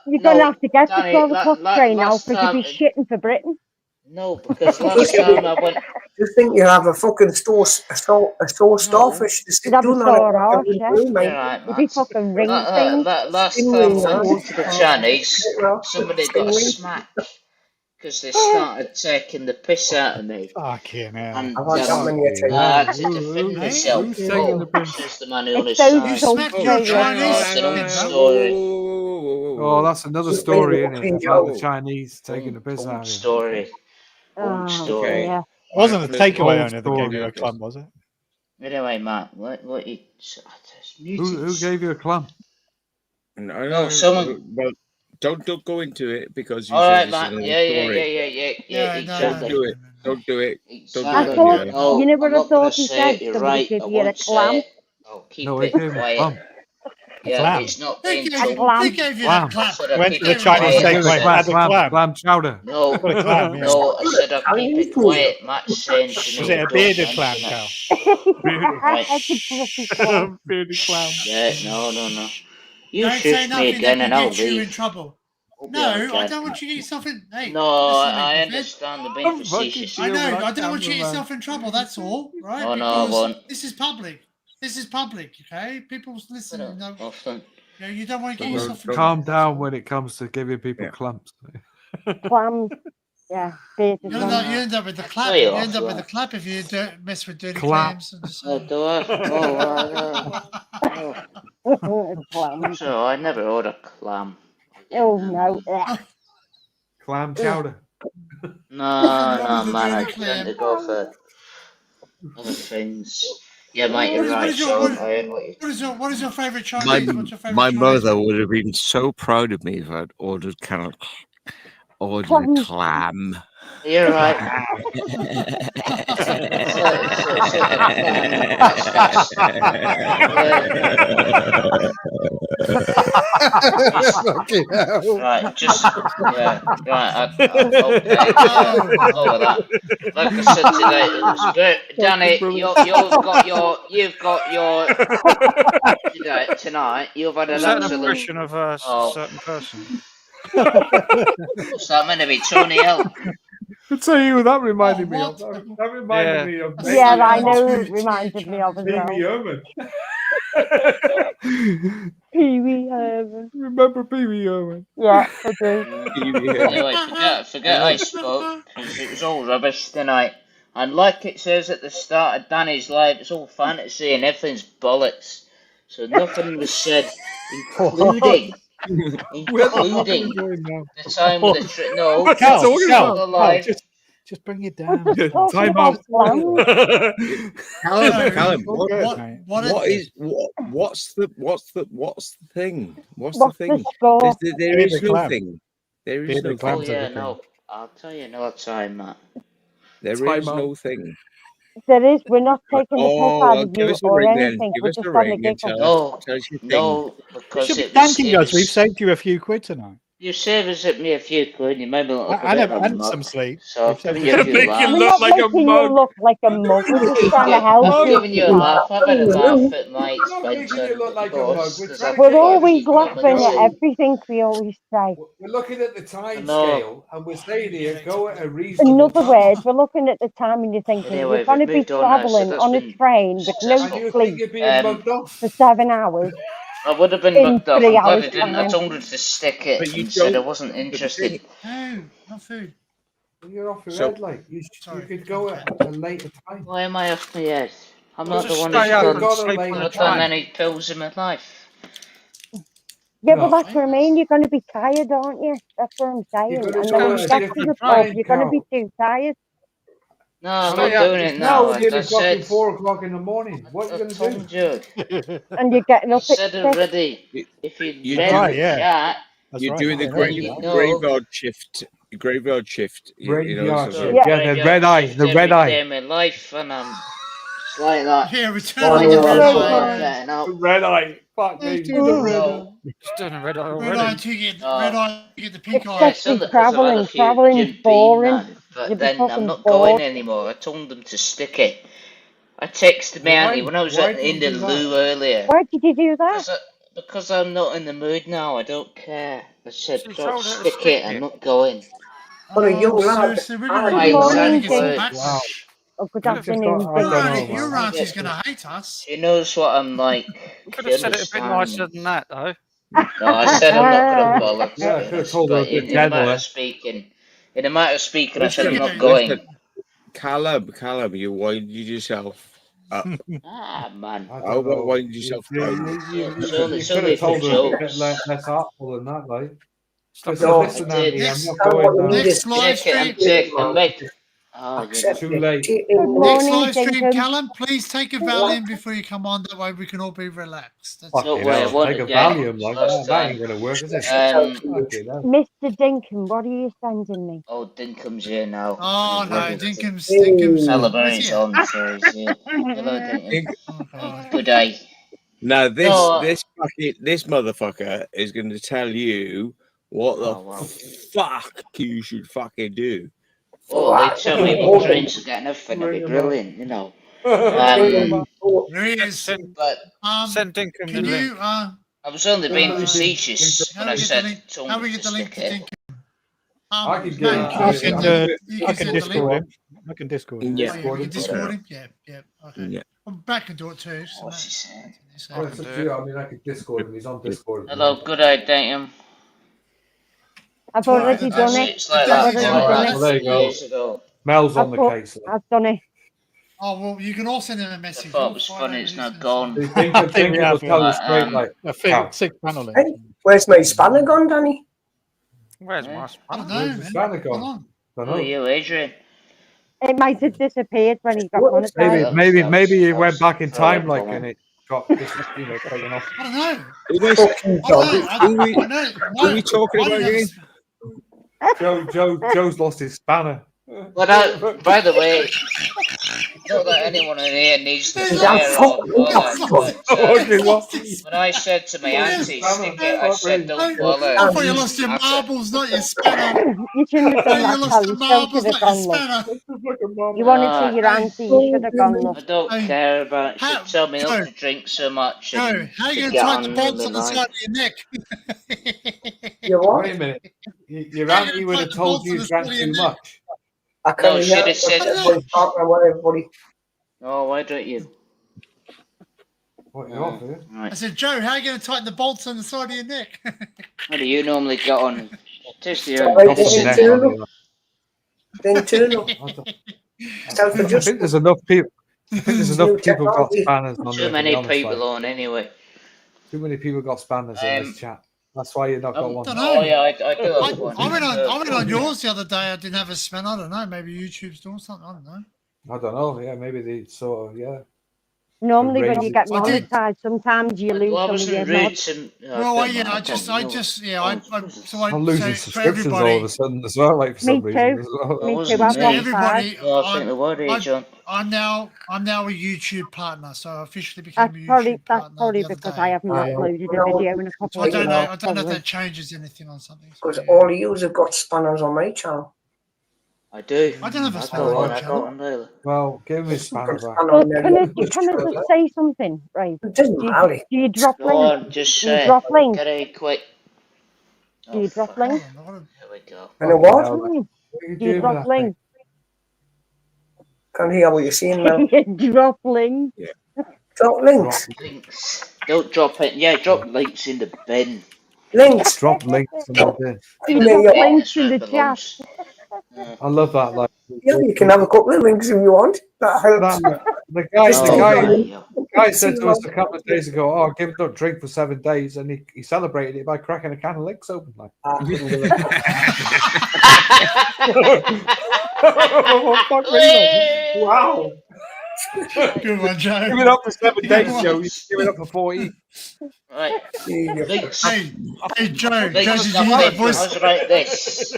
You're going to have to get the Danny, 12 o'clock train now last because you'll be time, shitting for Britain. no, because last time I went, You think you have a fucking sore starfish to sit You'd have a down sore on arse, it? yeah. Room, mate. you're right, You'd be Matt. fucking ring thing. Last Stinging time I rings. went to the Chinese, Well, somebody got a stinging. smack because they started taking the piss out of me. Fucking hell. And I've had that many a time. I had to defend myself. Who's taking the piss? Says the man who on his It's those side. You salts smacked where your you- Chinese. That's an old skin, huh? story. Oh, that's another story, isn't it? About the Chinese taking the piss out Old of you. story. Oh, Old story. dear. It wasn't a takeaway Old owner that gave you story. a club, was it? Anyway, Matt, what you... Who gave you a clump? No, someone... Well, don't go into it because you All said right, it's Matt. another Yeah. Yeah, Exactly. Don't do it. Don't do it. Don't do I it. thought, anyway. No, you know what I'm I not gonna thought he say said? it. You're Somebody right. gave I you a won't clam. say it. I'll keep No, he it gave him a quiet. clump. Yeah, Clam. it's not Who being gave told. you, clam. who gave you Clam. that clap? Said I'll Went keep to the it Chinese quiet. takeaway, Matt had said. a clam. Clam chowder. No, Got a clam, yeah. no, I said I'll keep it quiet. Matt's saying to me. Was it a don't bearded clam, mention Cal? it. Right. That's a bloody clam. Bearded clam. Yeah, no. You Don't say shush me nothing again that and will I'll get you in leave. trouble. We'll be on No, I again. don't want you to get yourself in. Hey, No, listen to me, I Fred. understand the being I'm fucking facetious. I know. You're I like don't want you to get cameraman. yourself in trouble. That's all, right? Oh, no, I Because won't. this is public. This is public. Okay, people's listening. No. Often. Yeah, you don't want to get yourself in Calm down when it comes to giving people clumps. Clams. Yeah. Bearded You clams. end up with the clap. Tell you You off, end up with the like. clap if you mess with dirty Clap. clams. I'm just Oh, saying. do I? Clams. So I never order clam. Oh no. Clam chowder. No, man. I tend to go for other things. Yeah, mate, you're right, Sean. What is your favourite My, Chinese? What's your favourite my Chinese? mother would have been so proud of me if I'd ordered a clam. You're right. It's like a clam. That's just. Right, just yeah, right. Okay, yeah, I'll go with that. Like I said today, it was very, Danny. You've got your tonight. You've had an Is that an absolute. impression of a certain person? What's that meant to be, Tony L? I'll tell you who that reminded me of. That reminded me of. Yeah, I know who it reminded me of as well. Pee-wee Herman. Pee-wee Herman. Remember Pee-wee Herman? Yeah, I do. Anyway, forget I spoke because it was all rubbish tonight. And like it says at the start of Danny's live, it's all fantasy and everything's bollocks. So nothing was said, including the time with the trip. No, Cal, just bring it down. Time out. Callum, what's the thing? What's the thing? Score? There is no thing. There is no Oh thing. yeah, no. I'll tell you another time, Matt. There is no thing. There is. We're not taking the piss out of give you us a or ring then. anything. Give We're us just a having a ring and giggle. tell us your thing. No, You because should be it was. thanking us. We've saved you a few quid tonight. You saved me a few quid. You made me look like a bit of a And mug. some sleep. So I've given you a few We're not making you look like a mug. We're just trying to help I've you. given you a laugh. I've had a laugh at my expense on the course. We're always laughing at everything we always say. We're looking at the time scale and we're saying here, go at a In reasonable other words, we're looking at the time and you're thinking Anyway, you're going to we've be moved on now, so travelling that's on a been train with no successful. And you think sleep you're being mugged off? for 7 hours. I would have been in mugged off. 3 I'm glad I hours didn't. I time. told him to stick it But you and said I don't- wasn't interested. No, not food. You're off your So- head, like you could go at a later time. Why am I off my head? I'm Well, not the just one stay who's up done, and sleep on the not done train. any pills in my life. Yeah, No. but that's what I mean. You're going to be tired, aren't you? That's what I'm saying. You're gonna And go then at you a get to different the pub, time, you're going to be Carol. too tired. No, I'm Stay not up, doing just it Now now. it's nearly I said. fucking 4 o'clock in the morning. What are you I going told to you. And you're getting I up at said 6. already. If you You're read right, the yeah. chat, That's You're right. doing the Yeah, graveyard shift. Graveyard shift. Graveyard so shift. Yeah. Yeah, the red eye. The red every eye. day of my life, and I'm just like that. Yeah, return Like on the a red red eye. getting up. The red eye. Fuck me. Let's do the red eye. So, It's doing a red eye Red eye already. to get red eye to get the pink eye. yeah, it's Especially only because I've had a travelling. few Travelling's Jim Beam, boring. man. But You'll be then I'm fucking not bored. going anymore. I told them to stick it. I texted my auntie when I was Why in did you the do loo earlier. Why did you do that? Because I'm not in the mood now. I don't care. I said, She don't told her to stick stick it. I'm it. not going. But a young lad. Seriously, we're gonna My morning, get exact some Jim. words. Wow. Oh, good Could have- afternoon, I Jim. don't know, your man. auntie's gonna hate us. She knows what I'm like. Could She have said it a bit understands. nicer than that, though. No, I said I'm not going to bollocks. Yeah, I could have told her a But bit in a matter gentler. of speaking, I said I'm Listen, not going. Callum, you winded yourself up. Ah, man. I I don't know. winded yourself You up. It's could only have for told her a bit jokes. less artful than that, like. Stop Listen, No, listen, I did. Andy, I'm Next- not going now. Next live stream. It's too late. Good Next morning, live stream, Dinkum. Callum. Please take a Valium before you come on. That way we can all be relaxed. That's Fucking it. worry, I hell, won't take a again. Valium, like Last that ain't time. going to work, is it? Fucking hell. Mr. Dinkum, what are you sending me? Oh, Dinkum's here now. Oh no, Dinkum's Celebration's on, so he's here. Hello, Dinkum. Good day. Now No, this motherfucker is going to tell you what the fuck you should fucking do. Oh, they tell me what trains are getting everything. It'd be brilliant, you know. There he is. But Send Dinkum Can the you link. I was only being facetious how when do I we get the said link? told How me we get to the link stick to it. Dinkum? I can Matt, get can you send the link? I can Discord him. I can Discord him. Yeah. Oh, yeah, we can Discord him. Yeah, yeah. Okay. Yeah. Well, Back can do it too. So What's he saying? Well, it's up to you. I mean, I could Discord him. He's on Discord. Hello, good day, Dayton. I've already done it. It's like I've that. already done Well, there it. you go. Years ago. Mel's on the I've case. I've done it. Oh well, you can all send him a I message. thought We'll it was find funny. out It's who's not gonna gone. Think of the tell straight like. I think 6 panel. Hey, where's my spanner gone, Danny? Where's my I don't know, Where's the man. spanner Hold gone? on. Don't Who are know. you, Adrian? It might have disappeared when he got What? monetized. Maybe he went back in Sorry, time, like, Colin. and it got taken off. I don't know. Fucking I dog. don't know. I know. Who are we talking about again? Joe's lost his spanner. But by the way, not that anyone in here needs to Is swear that or fucking bother, dog? but when I said to my auntie, stick it, I said, don't I bother. thought you lost your I said, marbles, not your spanner. You shouldn't have done You that, lost pal. your You still marbles, should have not your gone, look. spanner. You want to Nah. see your auntie, you should have gone, look. I don't Hey, care about it. how- She tell me Joe, not to drink so much Joe, and how are to you get going to tighten the on bolts with on my the life. side of your neck? You what? Wait a minute. Your auntie would have told you you drank too much. I can't No, she'd hear have said, everybody talking about everybody. oh, why don't you? What, you're off, here? I Right. said, Joe, how are you going to tighten the bolts on the side of your neck? How do you normally get on? Taste your Sorry, own the medicine. internal. The internal. I Self-adjustment. think there's enough people. I think there's enough New people got technology. spanners on Too there. To be many honest, people like, on anyway. too many people got spanners in this chat. That's why you've not got one. don't Oh know. yeah, I do have one. I went on yours the other day. I didn't have a spanner. I don't know. Maybe YouTube's doing something. I don't know. I don't know. Yeah, maybe they sort of Normally when you Raise get it. I did. monetized, sometimes you lose Well, I some of your wasn't rude mods. to. Well, I'm losing so for subscriptions all of everybody, a sudden as well, like for Me some reason. too. As well. Well, Me too. wasn't I've for lost me. everybody, Oh, I think the word is, John. I'm now a YouTube partner. So I officially became That's a probably YouTube that's partner probably the other because day. I haven't uploaded a video in a So couple I of don't years. know. I don't know if Probably. that changes anything on something. So, Because yeah. all of you have got spanners on my channel. I do. I don't have a I spanner got on one. my I got channel. one earlier. Well, give me a spanner back. Well, can I just say something, right? It doesn't matter. Do you drop Go links? on, just Do you say. drop links? Get it quick. Do you drop links? Here we go. And a what? What are you Do you doing with drop that thing? links? Can't hear what you're saying, man. You drop links? Drop links. Links. Don't drop it. Yeah, drop links in the bin. Links. Drop links in the bin. You Yeah, drop yeah. links That's in where the it chat. belongs. I love that. Like Yeah, you can have a couple of links if you want. That helps. the guy, Just the take guy, them. yeah. guy said to us a couple of days ago, "Oh, give it a drink for 7 days," and he celebrated it by cracking a can of links open. Like, I couldn't do it. oh, fuck me, like, wow! Good one, Joe. Give it up for 7 Good days, one. Joe. You give it up for 40. Right. Links. Hey, Joe. Joe, Links. did you hear that voice? How's about this?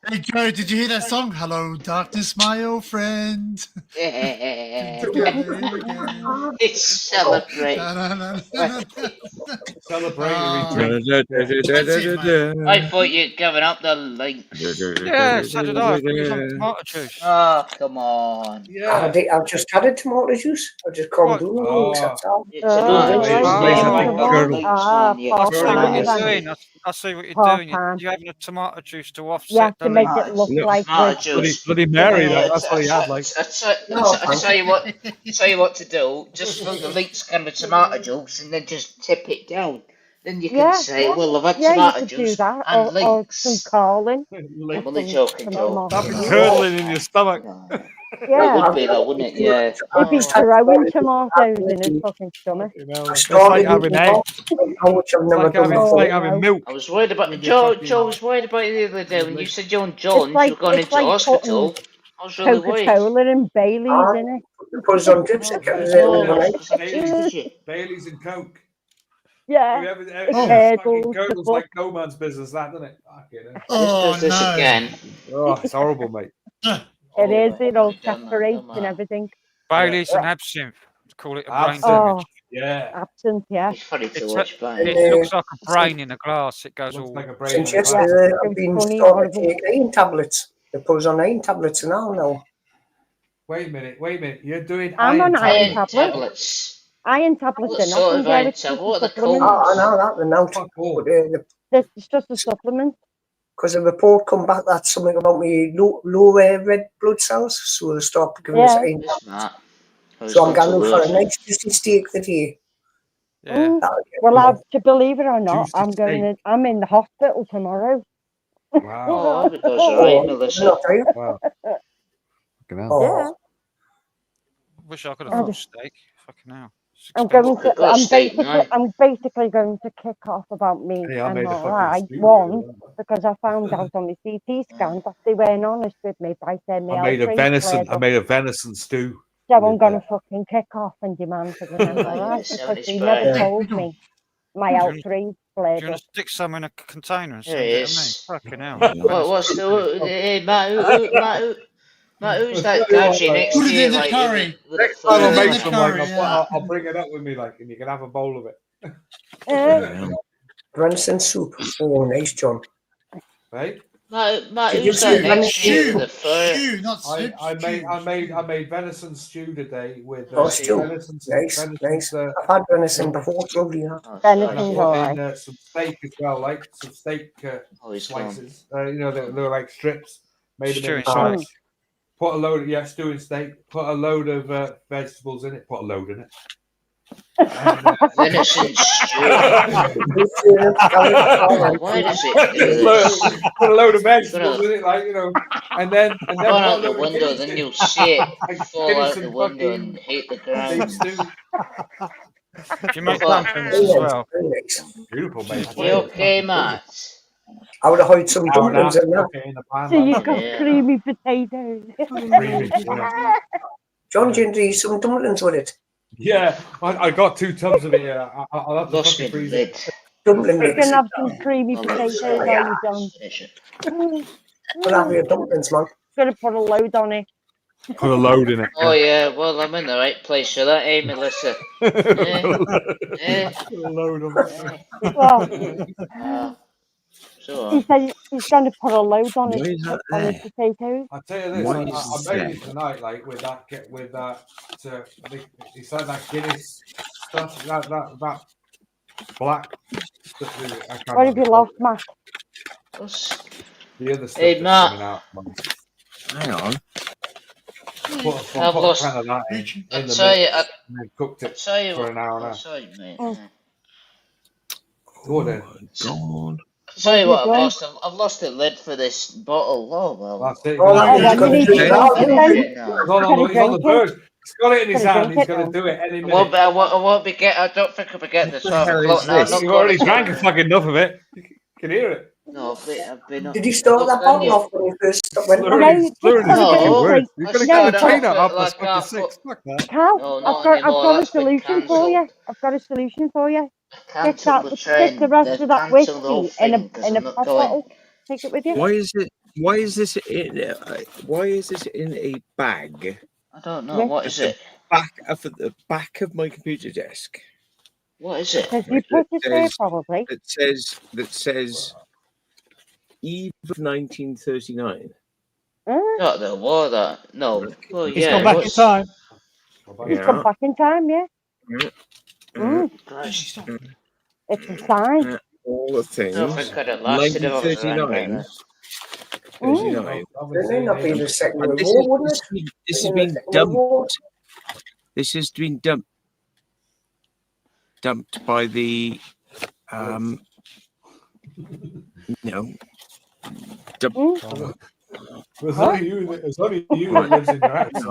Hey, Joe, did you hear that song? Hello, darkness, my old friend. It's celebrating. I thought you'd given up the links. Yeah, so did I. I thought it was on tomato juice. Oh, come on. I've just added tomato juice. I just can't do no links. That's all. It's tomato juice. I see what you're doing. You're having a tomato juice to offset to make it look like tomato this. juice. Bloody Mary, that's what he had. Like, I tell you what to do. Just fill the links can with tomato juice and then just tip it down. Then you can say, well, I've had tomato you could juice do that. and Or links. some calling. I'm only joking, Joe. that'd be curdling in your stomach. It Yeah. would be though, wouldn't it? Yeah. It'd be throwing tomatoes in his fucking stomach. It's like having eggs. How much I've never done It's before. like having milk. I was worried about Joe was worried about it the other day when you said Joe and John like- you were going it's into like hospital. I was really worried. Coca-Cola and Bailey's in it. Put us on dipstick. Bailey's and Coke. Yeah. Coke was like no man's business, that, doesn't it? Oh, This no. again. Oh, it's horrible, mate. It is. It all separates and everything. Bailey's and absinthe. Call it a brain Absinthe. damage. Yeah. Absinthe, yeah. It's funny to It's watch, but it looks like a brain in a glass. It goes all like a brain. Since yesterday, I've been starting to take iron tablets. They put us on iron tablets and all now. Wait a minute. You're doing I'm on iron iron tablets. tablets. Iron tablets What are sort nothing. of Yeah, iron it's just tablet? What a are they called? supplement. I know that, they're not. Fuck all. But It's just a supplement. because a report come back that's something about me low red blood cells, so they start giving us Yeah. So I'm going for a nice juicy steak today. Yeah. Well, to believe it or not, Juicy I'm in the hospital tomorrow. Wow. Oh, that goes alright, Melissa. Wow. Yeah. Wish I could Oh. afford steak. Fucking hell. I'm expensive. going to. I'm basically going to kick off about me Hey, I made a fucking MRI stew one the other because I found out on my CT scan that they weren't honest with me by saying my I made a L3 venison. flared I up. made a venison stew. So I'm with, going to fucking kick off and demand for an MRI because they never told me my L3 Do you flared want up. to stick some in a container and Here send he it to me? is. Fucking hell. What's the hey, Matt, who's that gadget next Put to it you, in the like curry. with a Next time I Put it in make the some, like, curry, yeah. I'll bring it up with me, like, and you can have a bowl of it. Venison soup. Oh, nice, John. Right? Matt, Did you who's see that next to you with the fur? Stew, not soup. I made venison stew today with stew. venison. Nice, nice. I've had venison before, it's lovely. Oh, And I Venison's put alright. in some steak as well, like some steak he's gone. slices. You know, they were like strips. Made them in Stewing steak. size. Put a load of stewing steak. Put a load of vegetables in it. Put a load in it. And, Venison stew. Why does it do this? Put a load of vegetables in it, like, you know, and then Run put a out the load of window, guineas then in. you'll see it Like fall guineas out the and window fucking and hit the steak ground. stew. Do you make Fuck. dumplings as well? Beautiful, mate. I tell You you, okay, fucking Matt? I would have had some hour and a half dumplings in to there. cook it in the pan, So you've like, got Yeah. creamy potatoes. creamy. Yeah. John, do you need some dumplings with it? Yeah, I got 2 tubs of it. Yeah, I'll have to Lost fucking me freeze lid. it. Dumpling You mix. can have some creamy I'll potatoes, lose are you, John? I'll have your dumplings, man. Gonna put a load on it. Put a load in it. Oh yeah, well I'm in the right place for that, eh, Melissa? Eh? Eh? Put a load on it. Well, So he said he's going to put a load on Why his is that on his there? potatoes. I'll tell you this, Why I is made that it tonight, like with that, it's like that Guinness stuff, that black stuff. I can't What have remember you lost, Matt? the other stuff Hey, that's Matt. coming out. Hang on. Put I've a lost. pan of that in I the tell you, mix and then cooked it tell you for what. an hour and a Oh, half. sorry, mate. Go then. God. Tell you what, you I've lost the lid for this bottle. Oh well. That's it. Oh, Oh, he's well, going you to need do to that. drink it then. No. He's on the verge. He's got it in his Gotta hand. drink He's it going to now. do it any I minute. won't be get. I don't think I'll be getting the 12 hell o'clock is now. I'm this? not You've going already to drank fucking enough of it. You can hear it. No, I've been. Did you start that bottle off when you first went? I know, just Slurring gotta his get fucking a No, words. drink. You're I going to get started a off trainer with up like fucking half 6. Fuck that. Cal, No, I've not got anymore. a That's been solution for you. cancelled. I've got a solution for you. Cancelled the Stick the train. rest They've of that cancelled the whole whiskey in thing because a I'm not pop going. bottle. Take it with you. Why is it? Why is this in? Why is this in a bag I don't know. What is it? back at the back of my computer desk? What is it? Because you Right, put it there probably. That says Eve of 1939. Not the war that. No. Well, He's yeah. gone back in time. He's come back in time, yeah. Christ. It's a sign. All the things. I don't think I'd have lasted if I was around right 1939. 39. 39. It may not be the Second World This War, wouldn't is- it? this has In the been Second World War? This has been dumped by the It's only you that lives in your house.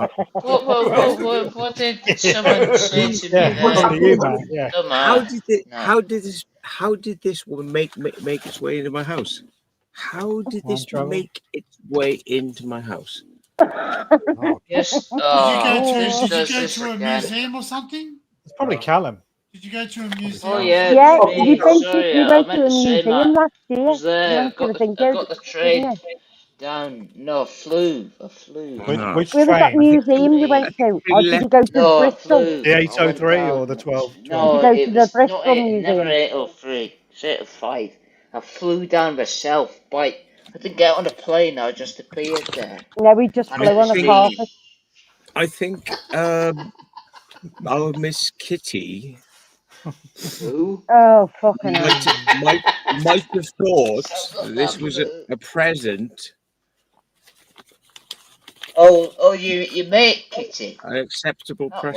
What did someone say to me Yeah, there? probably you, man. Yeah. Come How on. did it? No. How did this woman make its way into my house? How did this trouble. make its way into my house? Yes. Did you go to a museum or something? It's probably Callum. Did you go to a museum? Oh yeah. Yeah, me. you went Sorry, you I went meant to a to say, museum Matt. last I year. was You there. went to the I Bingo, got the didn't train you? down. No, I flew. Which Where was that train? museum you went to? Or did you go to No, I Bristol? flew. The I went 803 or down. the 1212? Did No, you go it to the was not Bristol never Museum? 803. It's 805. I flew down myself. I didn't get on a plane. I just appeared there. No, we just And flew on a it's carpet. I think our Miss Kitty Who? Oh, fucking hell. Might have thought that this was a present. Oh, you make Kitty. An acceptable That one.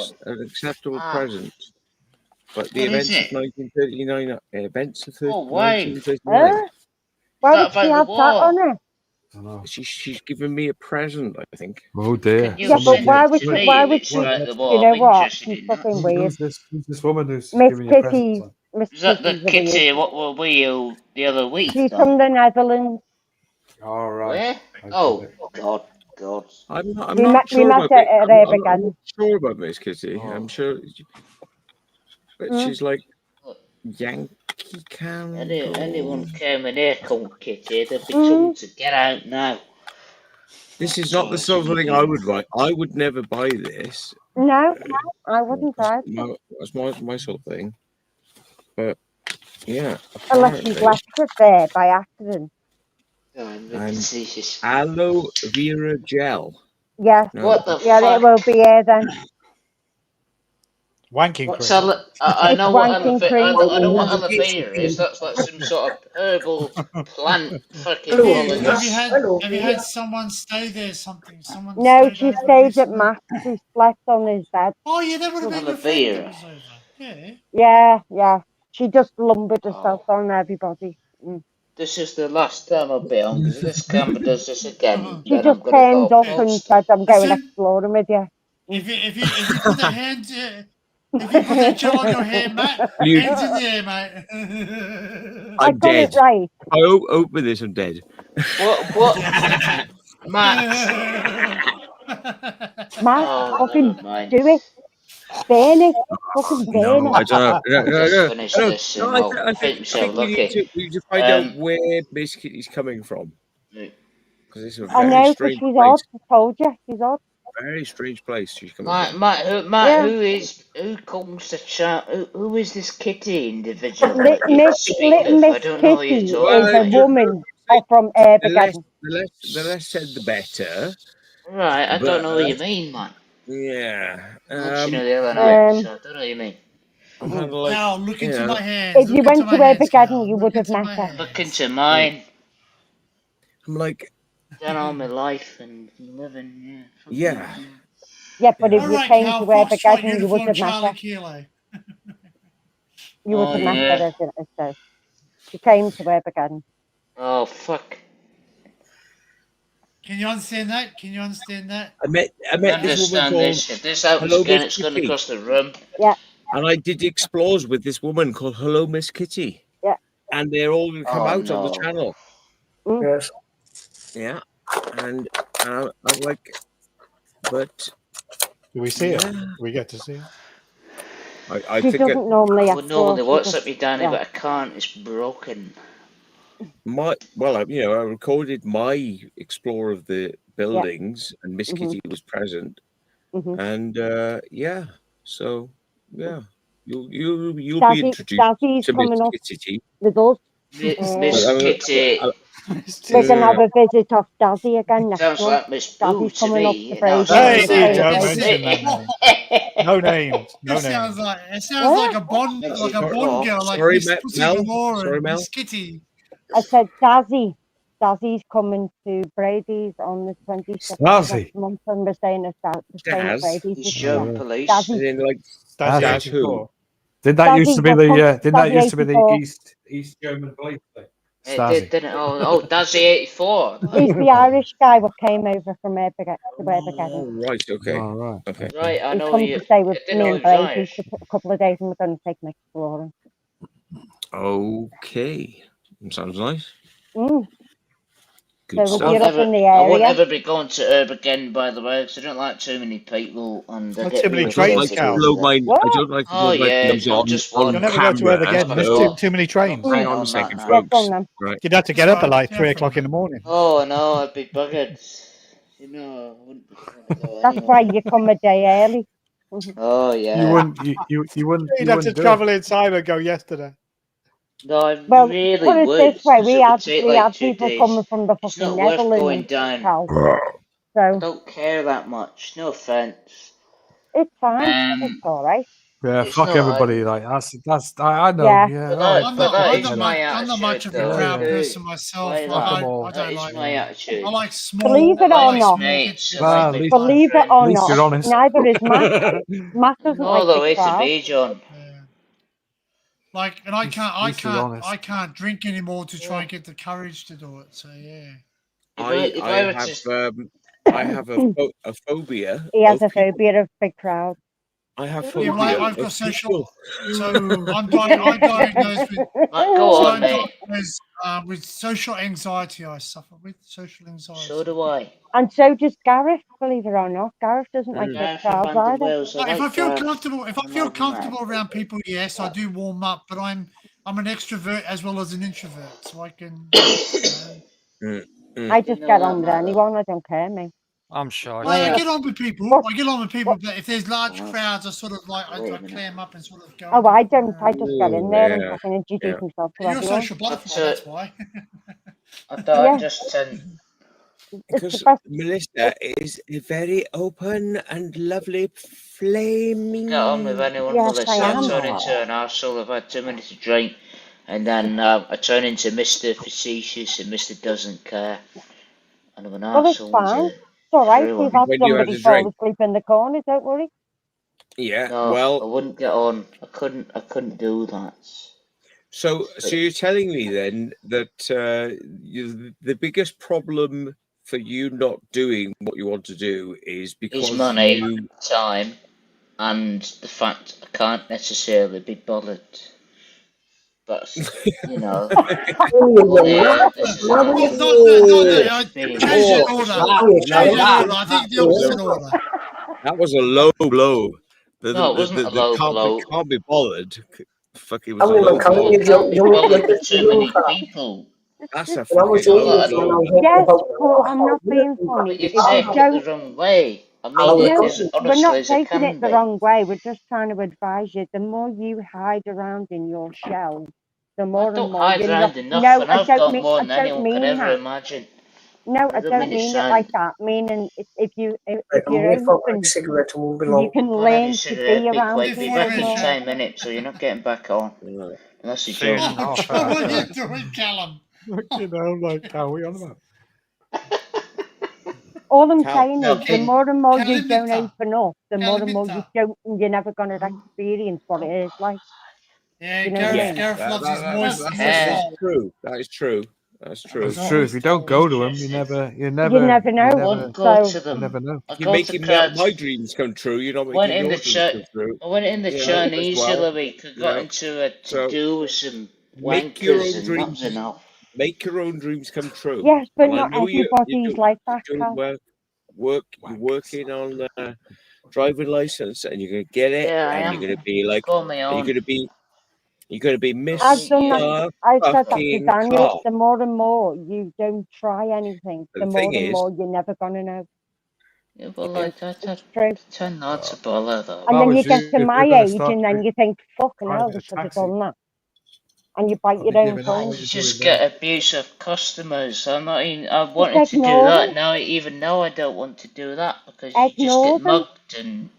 present. But the What is events of it? 1939, events of Oh, wow. 1939. Why would That she about the have that war. on her? She's given me a present, I think. Oh dear. Can you Yeah, but send why it would to she? me Why if would it's she? about the You war? know I'm what? interested She's in that. fucking weird. Who's this woman who's Miss giving you presents? Kitty. Miss Is that the Kitty's a weird. Kitty? What were we the other week? She's Though? from the Netherlands. All right. Where? I Oh get it. God. I'm We not met sure about at it. I'm Armageddon. not sure about Miss Kitty. I'm sure, but she's like Yankee Candle. Anyone came in here called Kitty, they'd be told to get out now. This is not the sort of thing I would write. I would never buy this. No, I wouldn't either. That's my sort of thing. But yeah, Unless she's apparently. left it there by accident. And aloe vera gel. Yes. No. What the Yeah, fuck? it will be here then. Wanking What's cream. I know what wanking aloe cream. I know what aloe vera is. That's like some sort of herbal plant fucking Have holiday. you had someone stay there? Someone No, stayed she over stayed at recently? Matt's. She slept on his bed. Oh yeah, that would have been Aloe your friend that vera. was over. Yeah, yeah. She just lumbered herself on everybody. This is the last time I'll be on because if this camera does this again, She then just I'm gonna turned go up and post. said, "I'm going Listen, exploring with you." if you put the hand, if you put that gel on your hair, Matt, hands in the air, mate. I'm got dead. it right. I open this, I'm dead. What? Matt. Matt, Oh, fucking never mind. do it. Burn it. Fucking burn No, I it. don't know. I'll just finish this and I'll I think myself we lucky. need to find out where Miss Kitty's coming from. Because it's a I very know, because strange she's place. odd. I told you, she's odd. Very strange place she's coming from. Matt, who comes to chat? Who is this Kitty individual that you Miss speak of? I Miss don't know who you're Kitty talking is a about. woman from The Armageddon. less said, the better. Right, I don't know what you But- mean, man. Yeah. I've seen her the other night, so I don't know what you mean. I'm kind of like, Now look into you know, my hands. If you Look went into to my hands, Armageddon, Carl. you Look would have into met my her. hands. Look into mine. I'm like, Done all my life and living, yeah. Yeah, but if All you right, came Carl, to Foxtrot Armageddon, you would uniform, have met Charlie her. Kilo. You would Oh, have met yeah. her, as it says. She came to Armageddon. Oh, fuck. Can you understand that? Can you understand that? I met I this woman understand called this. If this happens Hello again, Miss it's going Kitty. across the room. Yeah, And I did explores with this woman called Hello Miss Kitty. yeah. And they're all going to come Oh, out on the no. channel. Yes. Yeah. And I'm like, but Do we see it? yeah. Do we get to see it? I She think doesn't normally I would normally explore. WhatsApp you, Danny, but I can't. It's broken. I recorded my explore of the buildings, and Miss Kitty was present, and yeah, so yeah, you'll be introduced Dazzy's to Miss coming up Kitty. with us. Miss Kitty. We're going to have a visit of Dazzy again next Sounds month. like Miss Boo Dazzy's to coming up me. to No, Brady. sorry, Hey, don't Miss mention that name. No names. No It sounds names. like a Bond girl, like Sorry, Miss Pussy Mel. Galore Sorry, and Mel. Miss Kitty. I said Dazzy. Dazzy's coming to Brady's on the 26th Dazzy? next month, and we're staying at Brady's. He's German police. And then, like, That's who? Did that used to be the didn't that Dazzy used to be the 84. East German police thing? It did, didn't it? Oh, Dazzy 84. He's the Irish guy what came over from Armageddon. Oh, right, okay. All right. Okay. Right, I He's know come you. to stay with I didn't me know and he was Brady Irish. for a couple of days, and we're going to take him exploring. Okay. Sounds nice. So Good if stuff. you're up in the I won't area, ever be going to Herb again, by the way, because I don't like too many people and I Not get too many really trains, Like to Cal. blow my, What? I don't like to Oh, blow my yeah, nose on, just on one. You'll never go to camera. Earth again. There's Oh. too many trains. Hang on on a second, that, get folks. on them. Right. You'd have to get up at Right, like 3 careful. o'clock in the morning. Oh, no, I'd be buggered. You know, I wouldn't be trying to go That's anywhere. why you come a day early. Oh, yeah. You wouldn't. You wouldn't. You'd You have to wouldn't do travel it. in time and go yesterday. No, I Well, really put it would. this way: 'Cause it would take we like had 2 people days. coming from the It's fucking not worth going Netherlands, down. Cal. I So don't care that much. No offense. it's fine. It's all right. Yeah, It's fuck not, everybody. Like that's. I know. Yeah. Yeah. But all right, that, fuck but that it, is yeah. my I'm not much attitude, of a though. crowd Yeah. person myself. Like Fuck that. 'em all. I That don't is like. my attitude. I like small. Believe it I or like not, mates. I Well, like at my least, best believe it at or friends. least not, you're honest. neither is Matt. Matt doesn't No, like there the is to crowd. be, John. Like, and I can't, At least you're honest. I can't drink anymore to try and get the courage to do it. So yeah. If I were to, I have a phobia He has of a people. phobia of big crowds. I have Yeah, well, phobia I've got of social. people. So I'm diagnosed with. go so on, I'm mate. diagnosed with social anxiety. I suffer with social anxiety. So do I. And so does Gareth, believe it or not. Gareth doesn't like big Gareth from crowds Brandon, either. Wales. If I feel comfortable, Imagine around people, yes, I do warm up. But I'm an extrovert as well as an introvert, so I can. I just get on with anyone. I don't care, me. I'm shy. I get on with people. I get on with people, but if there's large crowds, I sort of like I clam up and sort of go. Oh, I don't. I just get in there and yeah, fucking introduce myself to You're a everyone. social butterfly. That's why. I thought Yeah. just because Melissa is a very open and lovely, flaming. get on with anyone, Yes, Melissa. I I am. turn into an arsehole. I've had too many to drink, and then I turn into Mr. Facetious and Mr. Doesn't Care, and I'm an Well, it's arsehole fine. to It's all right. everyone. We've had When you had somebody a fall drink. asleep in the corner. Don't worry. Yeah, No, I well, wouldn't get on. I couldn't do that. so you're telling me then that the biggest problem for you not doing what you want to do is because Is money, you time, and the fact I can't necessarily be bothered. But you know, this is an Change it in order. Change it in order. I think the opposite order. That was a low blow. No, it wasn't a low blow. Can't be bothered. Fucking How was a many low man blow. you Can't be young, bothered like with a too young many fella. people. That's a When I was fucking younger, low when I blow. was Yes, about but I'm not being funny. But you If you take it don't, the wrong way. I mean Hello, it no, as we're honestly not as I taking can it the be. wrong way. We're just trying to advise you. The more you hide around in your shell, the more I and don't more hide you around look. enough, No, and I I've don't got mean. more I than don't anyone could mean ever that. imagine. No, I I don't mean don't to mean it sound like that. Meaning, if like, I'm you're waiting for a open, cigarette to move you along. can Go and have your learn to cigarette, be be around quick, be people back in more. 10 minutes, so you're not getting back on. Unless you Same joke. and half What hour. are you doing, Callum? You know, like, how are we on about? All I'm Cal, saying No, is, the more and more you don't Calimita. open up, the more and more you Calimita. don't, you're never going to experience what it is like. Yeah, You know what I mean? Gareth loves his moist Yeah. soul. true. That is true. That's true. It's true. If you don't go to them, you never, You never know. I won't go So to them. you never know. I If you're go to making crowds. my dreams come true, you're not Went making in your the dreams come true. I went in the You know, Chinese as well. Hillary. I You got know, into a to so do with some make your wankers, own and that was dreams. enough. Make your own dreams come true. yes, but And I not know you're everybody's like that, doing Cal. you're working on driving license, and you're gonna get it, Yeah, I and am. you're gonna be like, Call me and on. you're gonna be I've done that. Mr. I've said that to Fucking Daniel. Car. The more and more you don't try anything, But the the more thing and is, more you're never going to know. Yeah, but like that, It's true. tend not to bother though. And That then you was get you. to If my you're going to age, start and then you think, fucking hell, driving we a should have taxi, done that. And you bite I'll your be own giving up tongue. what You you're just doing now. get abusive customers. I'm not even. I Just wanted to do ignore that them. now, even though I don't want to do that, because you just Ignore get them. mugged and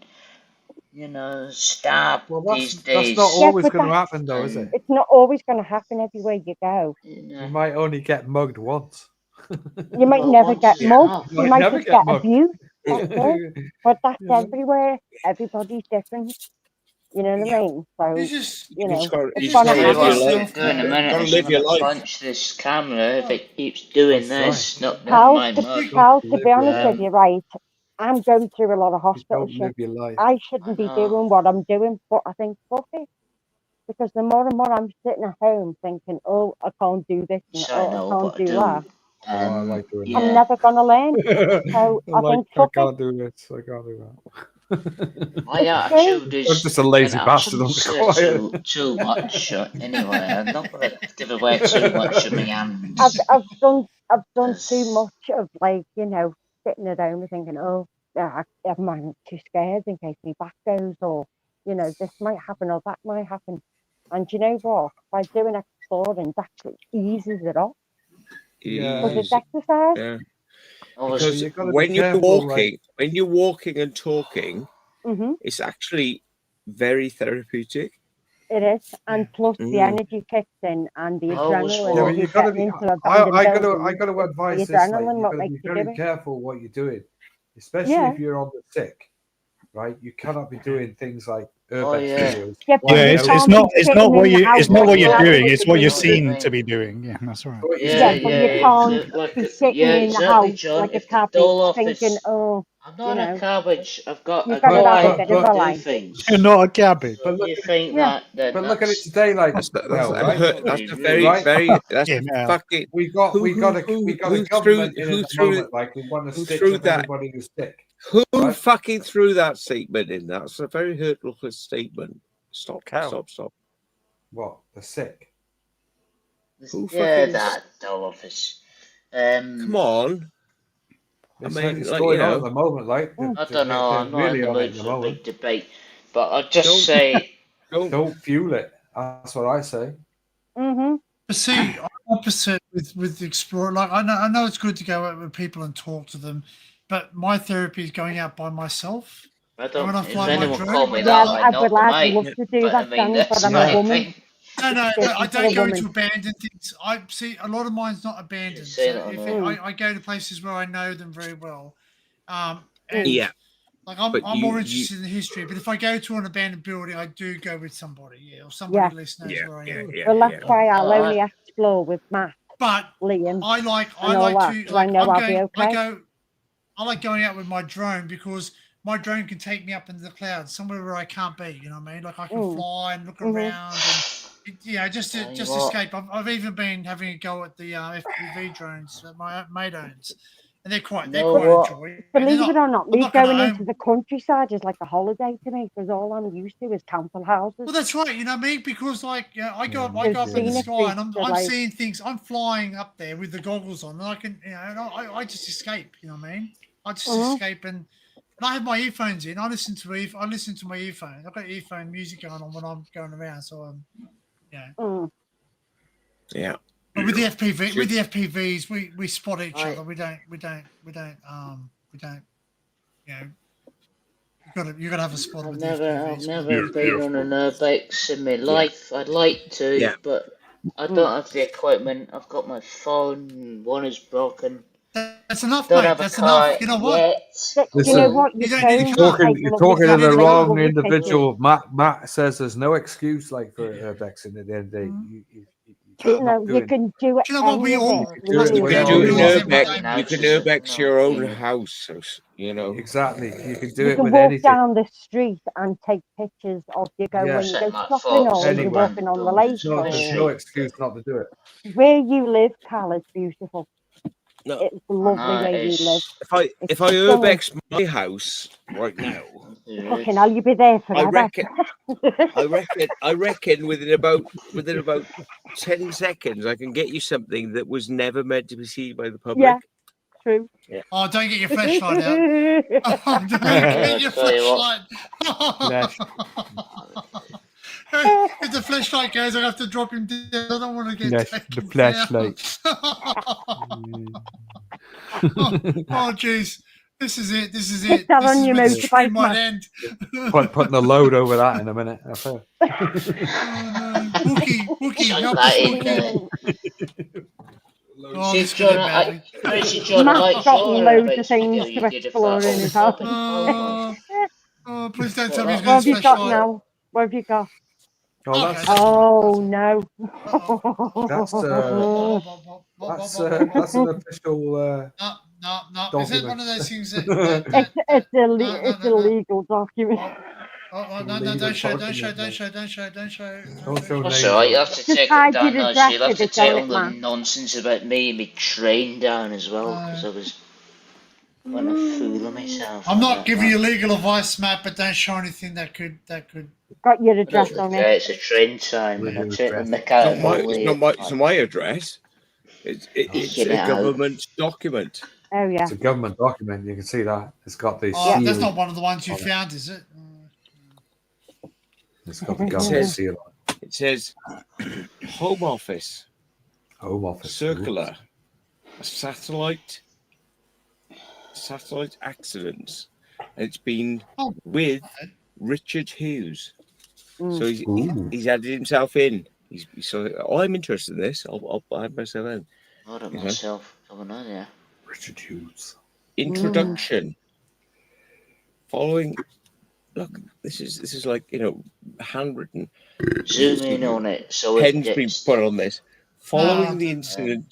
stabbed Well, these that's not days. Yes, always but going to that's, happen, though, is it? it's not always going to happen everywhere you go. You might only get mugged once. You might Well, never once get is mugged. enough. You Might might never just get get mugged. abused. That's it. But that's You know? everywhere. Everybody's different. You know what I mean? You So, just you know, you it's just going to gotta live What your I'm happen. life. going to do in a minute Gotta is I'm live your going to life. punch this camera if it keeps doing That's this. Not never Cal, mind mud. to be Live your honest with life. you, right, I'm going through a lot of You hospital don't shit. live your life. I I shouldn't be know. doing what I'm doing, but I think, fuck it. Because the more and more I'm sitting at home thinking, oh, I can't do this and Yes, I oh, I know, can't but I do that, do. Oh, I like doing I'm Yeah. never going to learn. So that. I think, I fuck it. can't do this. I can't do that. My It's true. attitude I'm is, just a and lazy I bastard. shouldn't I'm say quiet. too much. Anyway, I'm not going to give away too much of my hands. I've done too 'cause- much of, like, sitting at home and thinking, oh, yeah, I'm too scared in case my back goes, or this might happen or that might happen. And you know what? By doing exploring, that actually eases it off Yeah. because it's exercise. Yeah. I was- Because you gotta be when you're careful, walking, like- when you're walking and talking, Mm-hmm. it's actually very therapeutic. It is, and plus the Mm. energy kicks in, and the Always adrenaline. was. If you're getting into abandoned I buildings, got to it's advise the this. Like, adrenaline you've what got to makes be you do very it. careful what you're doing, especially Yeah. if you're on the sick. Right, you cannot be doing things like Oh, urbex yeah. videos. Yeah, but Yeah, you it's can't not be it's not sitting what in the you house it's not what you're like doing. It's what you're You know what I seen mean? to be doing. Yeah, that's right. What you're Yeah, seeing. but you Yeah, can't like, be sitting yeah, in the exactly, house John. like a If the cabbage dull thinking, office, oh, I'm you not a know, cabbage. I've got you've a got to go have a out bit and of a do life. things. You're not a cabbage. So you think Yeah. that But look at it that's today, like That's now, right? that's a very rude. very that's Yeah, now. fucking. We got a government in at the moment, like who want to who stitch threw up that? everybody who's sick. Who Right? fucking threw that statement in? That's a very hurtful statement. Stop! Stop! What? The sick. Who Yeah, fucking? that dull office. Come on. It's, I mean, it's like, going you on know, at the moment, like I don't know. they're I'm not really in the on it mood at the for a moment. big debate, but I'll just Don't- say, Don't fuel it. That's what I say. Mm-hmm. But see, I'm opposite with the explorer. Like I know it's good to go out with people and talk to them, but my therapy is going out by myself. I And don't. when I If fly my anyone drone, called me Yeah, that, I I'd knock would them I'd love out. to do But I that, mean, Danny, but that's I'm my a woman. thing. No, I Different for a don't go woman. to abandoned things. I see a lot of mine's not abandoned. Say So that if on I go to places where I know them very well, and yeah. like But I'm you- more you- interested in the history. But if I go to an abandoned building, I do go with somebody, or somebody at least knows where I am. Well, that's why I'll only explore with Matt, But Liam, I like and all that, to 'cause I know I'm I'll going be okay. I like going out with my drone because my drone can take me up into the clouds somewhere where I can't be. You know what I mean? Like I can fly and look around and just to escape. I've even been having a go at the FPV drones that my mate owns, and they're quite enjoyable. Believe it or not, I'm me not gonna going own- into the countryside is like a holiday to me because all I'm used to is council houses. Well, that's right. You know what I mean? Because like I go up There's in the scenic sky and bits I'm that, like- seeing things. I'm flying up there with the goggles on, and I can and I just escape. You know what I mean? I just escape and I have my earphones in. I listen to my earphones. I've got earphone music going on when I'm going around. So Yeah. But with the FPVs, we spot each other. We don't. You gotta have a spot with the FPVs. I've never been on an urbex in my life. I'd like to, but I don't have the equipment. I've got my phone. One is broken. That's enough, Don't mate. have a That's car enough. You know what? yet. Listen, you know what? you Your don't need a phone car. You're talking to the Take wrong lovely individual. Matt says there's no excuse like for urbex, and at the end of the day, No, you can do it. You know what? We all You can do urbex. You can urbex your own house. You know exactly. You can do You it can with walk anything. down the street and take pictures of you go when you go shopping or when you're walking on the lake. There's no excuse not to do it. Where you live, Cal, is beautiful. No. It's lovely where you live. If I urbex my house right now, Fucking hell, you'll be there forever. I reckon within about 10 seconds I can get you something that was never meant to be seen by the public. Yeah, true. Yeah. Oh, don't get your flashlight out. Oh, don't get your flashlight. If the flashlight goes, I have to drop him down. I don't want to get The flashlight. Oh, jeez. This is it. Stick that on your motorbike, might man. end. Putting the load over that in a minute. Wookie, help us, Wookie. Oh, See, this could end John, badly. John, I like Matt's got your loads urbex of things video you to did of explore that in his whole house. topic. Oh, please don't tell me he's What got have his you got flashlight. now? What have you got? Oh, that's Oh no. that's an official No. Is it one of those things that It's a legal document. no, don't show. Don't show That's names. alright, you have to Just take hide it your down now, so address you'll have if to it's take on all it, the man. nonsense about me and my train down as well, because I was going to fool myself. I'm not like giving that. you legal advice, Matt, but don't show anything that could. Got your It address doesn't on care, it. it's a train time, and I take the mick It's out not of my, all it's the- not my, it's not my address. It's You a know. government document. Oh yeah. It's a government document. You can see that. It's got the Oh, seal. that's not one of the ones you on it. found, is it? It's got the It government says, seal on it says Home Office, it. Home Office. circular, satellite accidents. And it's been with Richard Hughes. Mm. So he's added himself in. He's so, I'm interested in this. I'll add myself in. I don't myself. Coming on, yeah. Richard Hughes. Introduction. Following. Look, this is like, you know, handwritten. Zoom in on it so Pen's it been gets put on this. Following the incident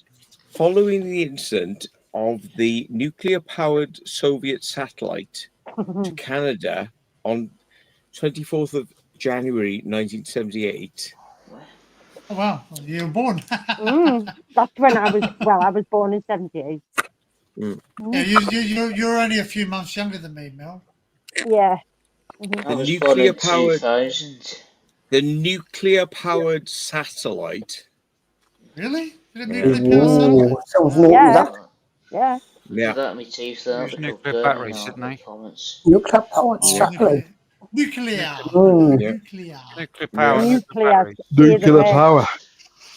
of the nuclear-powered Soviet satellite to Canada on 24th of January 1978. Oh wow, you were born. That's when I was born in 78. Yeah, you're only a few months younger than me, Mel. Yeah. I was born in 2000. The nuclear-powered satellite. Really? Did Yeah. nuclear power satellite? Sounds naughty, that. Yeah. Yeah. That my teeth out. Use nuclear batteries, didn't they? Nuclear powered satellite. Nuclear. Yeah. Nuclear. Nuclear power. Nuclear. Nuclear power.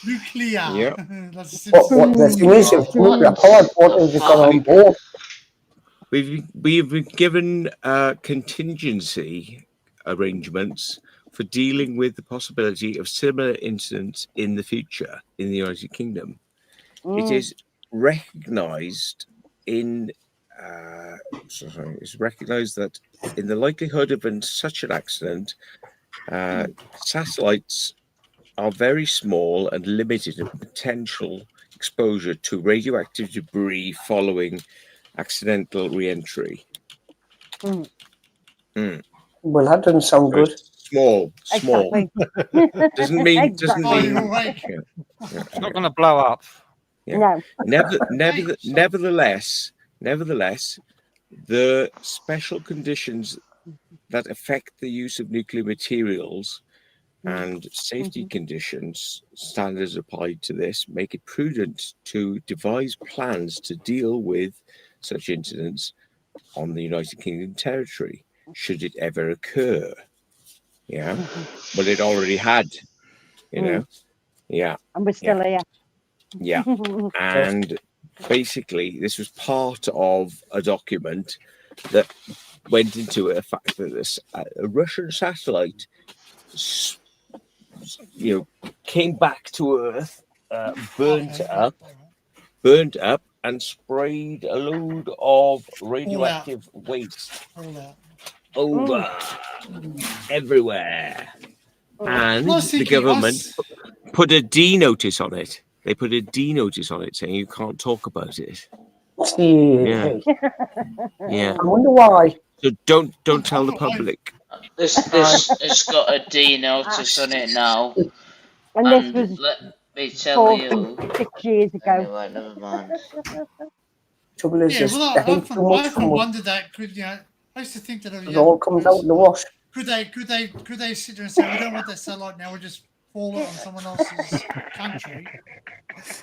Nuclear. Yeah. That's What the thing is, if nuclear powered, what have you got on board? We've been given contingency arrangements for dealing with the possibility of similar incidents in the future in the United Kingdom. It is recognised it's recognised that in the likelihood of such an accident, satellites are very small and limited in potential exposure to radioactive debris following accidental re-entry. Well, that doesn't sound good. Small. Exactly. Doesn't mean. Exactly. It's not going to blow up. Yeah. No. Nevertheless, the special conditions that affect the use of nuclear materials and safety conditions, standards applied to this, make it prudent to devise plans to deal with such incidents on the United Kingdom territory, should it ever occur. Yeah. Well, it already had, you know. Yeah. And we're still here. Yeah. And basically, this was part of a document that went into a fact that this a Russian satellite, came back to Earth, burnt up, and sprayed a load of radioactive waste over everywhere. And the government put a D notice on it. They put a D notice on it saying you can't talk about it. Yeah. I wonder why. So don't tell the public. It's got a D notice on it now. And this was let me tell you. 6 years ago. Anyway, never mind. Trouble is, Yeah, well, they I hate too much often from wondered that. I used to think that it all comes out in the wash. Could they sit there and say we don't want that satellite now? We'll just fall it on someone else's country.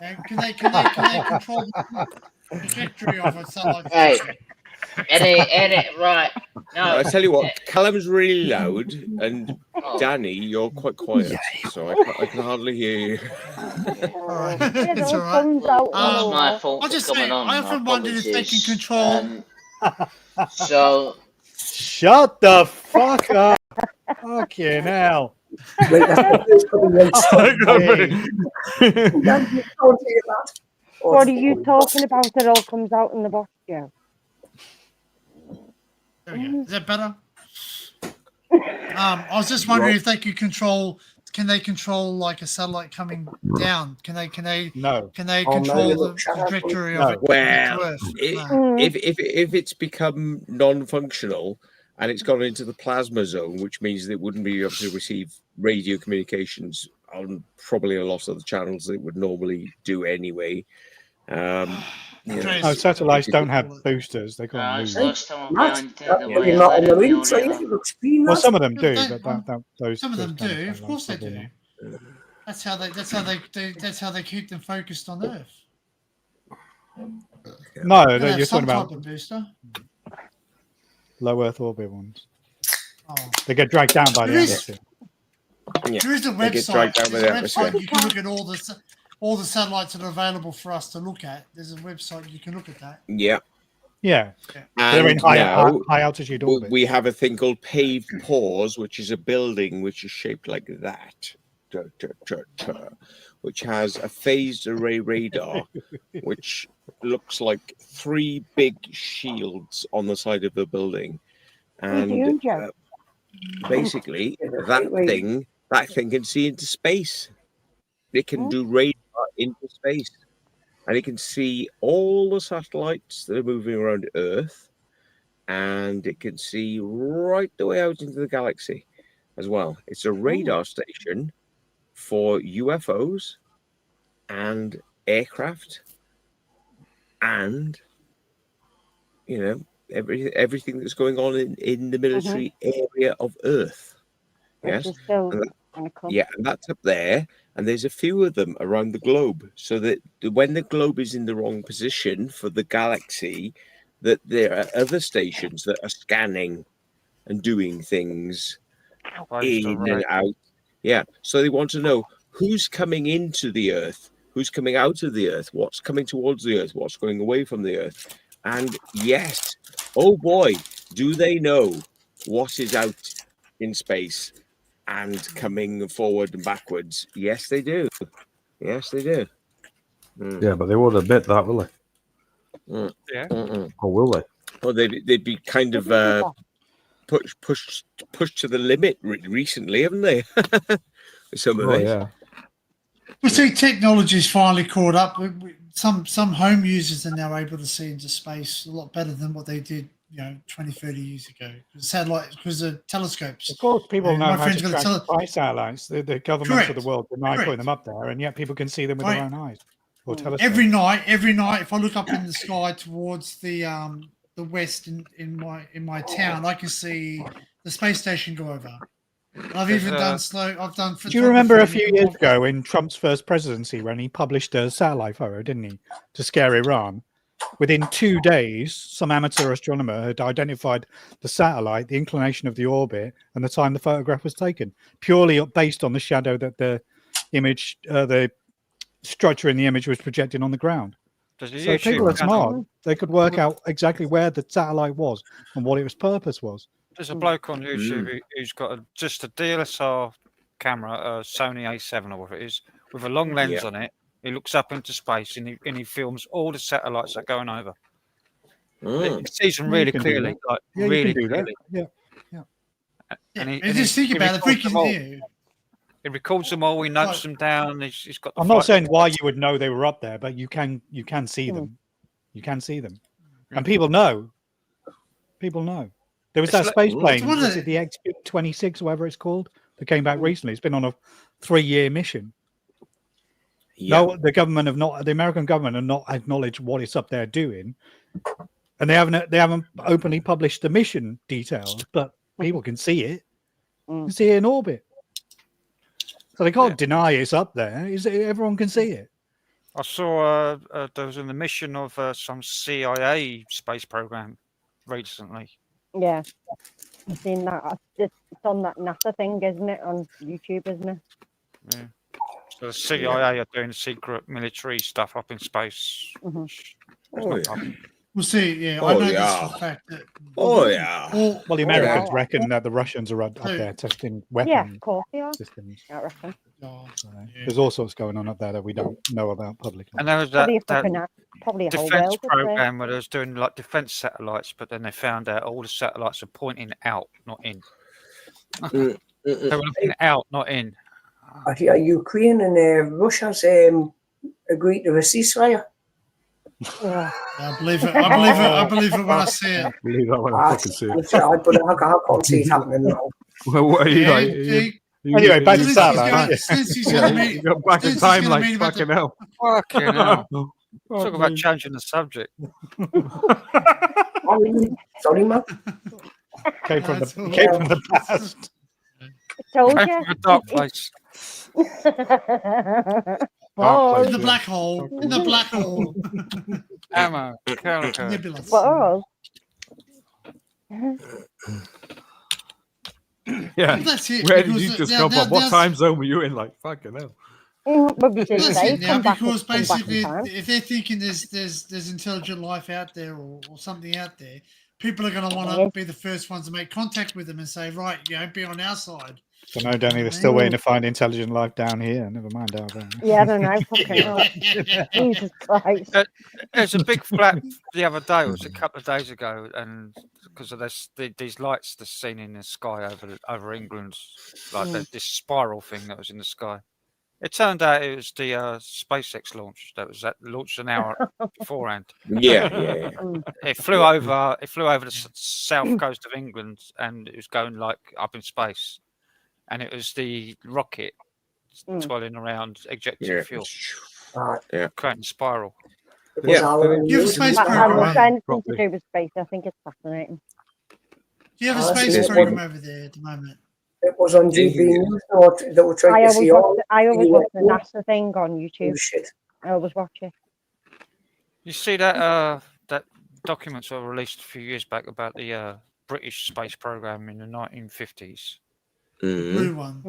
And can they control the trajectory of a satellite? Hey, edit, right? No, I tell you what, Callum's really loud, and Danny, you're quite quiet, so I can hardly hear you. All right, it's all right. It's my fault. I'll just for say, coming on. I often wondered if they can control. So shut the fuck up. Fucking hell. Wait, that's What are you talking about? It all comes out in the box, Joe. There we go. Is that better? I was just wondering if they could control. Can they control like a satellite coming down? Can they control the trajectory of it? Well, if it's become non-functional and it's gone into the plasma zone, which means that it wouldn't be able to receive radio communications on probably a lot of the channels that it would normally do anyway. Satellites don't have boosters. They can't move. Well, some of them do, but those some of them do. Of course they do. That's how they keep them focused on Earth. No, You're you're talking talking about booster. low Earth orbit ones. They get dragged down by the atmosphere. There is a website. You can look at all the satellites that are available for us to look at. There's a website you can look at that. Yeah. Yeah. And They're in high now altitude orbit. we have a thing called paved pores, which is a building which is shaped like that, which has a phased array radar, which looks like 3 big shields on the side of the building. And basically, that thing can see into space. It can do radar into space. And it can see all the satellites that are moving around Earth. And it can see right the way out into the galaxy as well. It's a radar station for UFOs and aircraft and, you know, everything that's going on in the military area of Earth. Yes. And that's up there. And there's a few of them around the globe. So that when the globe is in the wrong position for the galaxy, that there are other stations that are scanning and doing things in and out. Yeah. So they want to know who's coming into the Earth, who's coming out of the Earth, what's coming towards the Earth, what's going away from the Earth. And yes, oh boy, do they know what is out in space and coming forward and backwards. Yes, they do. Yes, they do. Yeah, but they won't admit that, will they? Yeah. Or will they? Well, they'd be kind of pushed to the limit recently, haven't they? Some of it. Yeah. We see technology's finally caught up. Some home users are now able to see into space a lot better than what they did, 20, 30 years ago. Satellites, because of telescopes. Of course, people know my how friend's to got a track spy satellites. The governments of the Correct. world deny Correct. putting them up there, and yet people can see them with their own eyes. Or telescopes. Every night, if I look up in the sky towards the west in my town, I can see the space station go over. I've even done slow. I've done. Do you remember a few years ago in Trump's first presidency when he published a satellite photo, didn't he, to scare Iran? Within 2 days, some amateur astronomer had identified the satellite, the inclination of the orbit, and the time the photograph was taken, purely based on the shadow that the image, the structure in the image was projecting on the ground. So people are smart. They could work out exactly where the satellite was and what its purpose was. There's a bloke on YouTube who's got just a DSLR camera, a Sony A7 or whatever it is, with a long lens on it. He looks up into space and he films all the satellites that are going over. He sees them really clearly, like really clearly. Yeah. And just think about it. He records them all. He notes them down. He's got. I'm not saying why you would know they were up there, but you can see them. You can see them, and people know. People know. There was that space plane, was it the XB-26, whatever it's called, that came back recently. It's been on a 3-year mission. Yeah. No, the American government have not acknowledged what it's up there doing, and they haven't openly published the mission details, but people can see it. You can see it in orbit. So they can't deny it's up there. Everyone can see it. I saw there was in the mission of some CIA space program recently. Yeah, I've seen that. It's on that NASA thing, isn't it? On YouTube, isn't it? Yeah. So the CIA are doing secret military stuff up in space. We'll see. Yeah, I know this for a fact. That well, the Americans reckon that the Russians are up there testing weapons. Yeah, of course they are. Systems. I reckon. There's all sorts going on up there that we don't know about publicly. And there was that probably a whole defense world program where they was doing like defense satellites, but then they found out all the satellites are pointing out, not in. They were looking out, not in. Are Ukraine and Russia's agreed to a ceasefire? Yeah. I believe it. I believe it when I see it. I believe that when I fucking see it. I can't see it happening now. Well, what are you like? Anyway, back to satellite. Since he's going to meet, You got back in time like fucking hell. Fucking hell. Talk about changing the subject. Sorry, man. Came from the past. Told Came you. from a dark place. in the black hole. In the black hole. Ammo. Nebulous. Balls. Yeah. That's it. Where did you just come from? What time zone were you in? Like, fucking hell. But we did That's say it now, come back, because come back in basically, time. if they're thinking there's intelligent life out there or something out there, people are going to want to be the first ones to make contact with them and say, right, be on our side. So no, Danny, they're still waiting to find intelligent life down here. Never mind out there. Yeah, I don't know. Fucking hell. Jesus Christ. There's a big flap the other day. It was a couple of days ago, and because of these lights that's seen in the sky over England, like this spiral thing that was in the sky. It turned out it was the SpaceX launch that was launched an hour beforehand. Yeah. It flew over the south coast of England, and it was going like up in space, and it was the rocket twirling around, ejecting fuel, creating a spiral. You have a space program. Anything to do with space, I think it's fascinating. You have a space program over there at the moment. It was on GB News that were trying to see all. I always watch the NASA thing on YouTube. Shit. I always watch it. You see that that documents were released a few years back about the British space program in the 1950s. Blue one.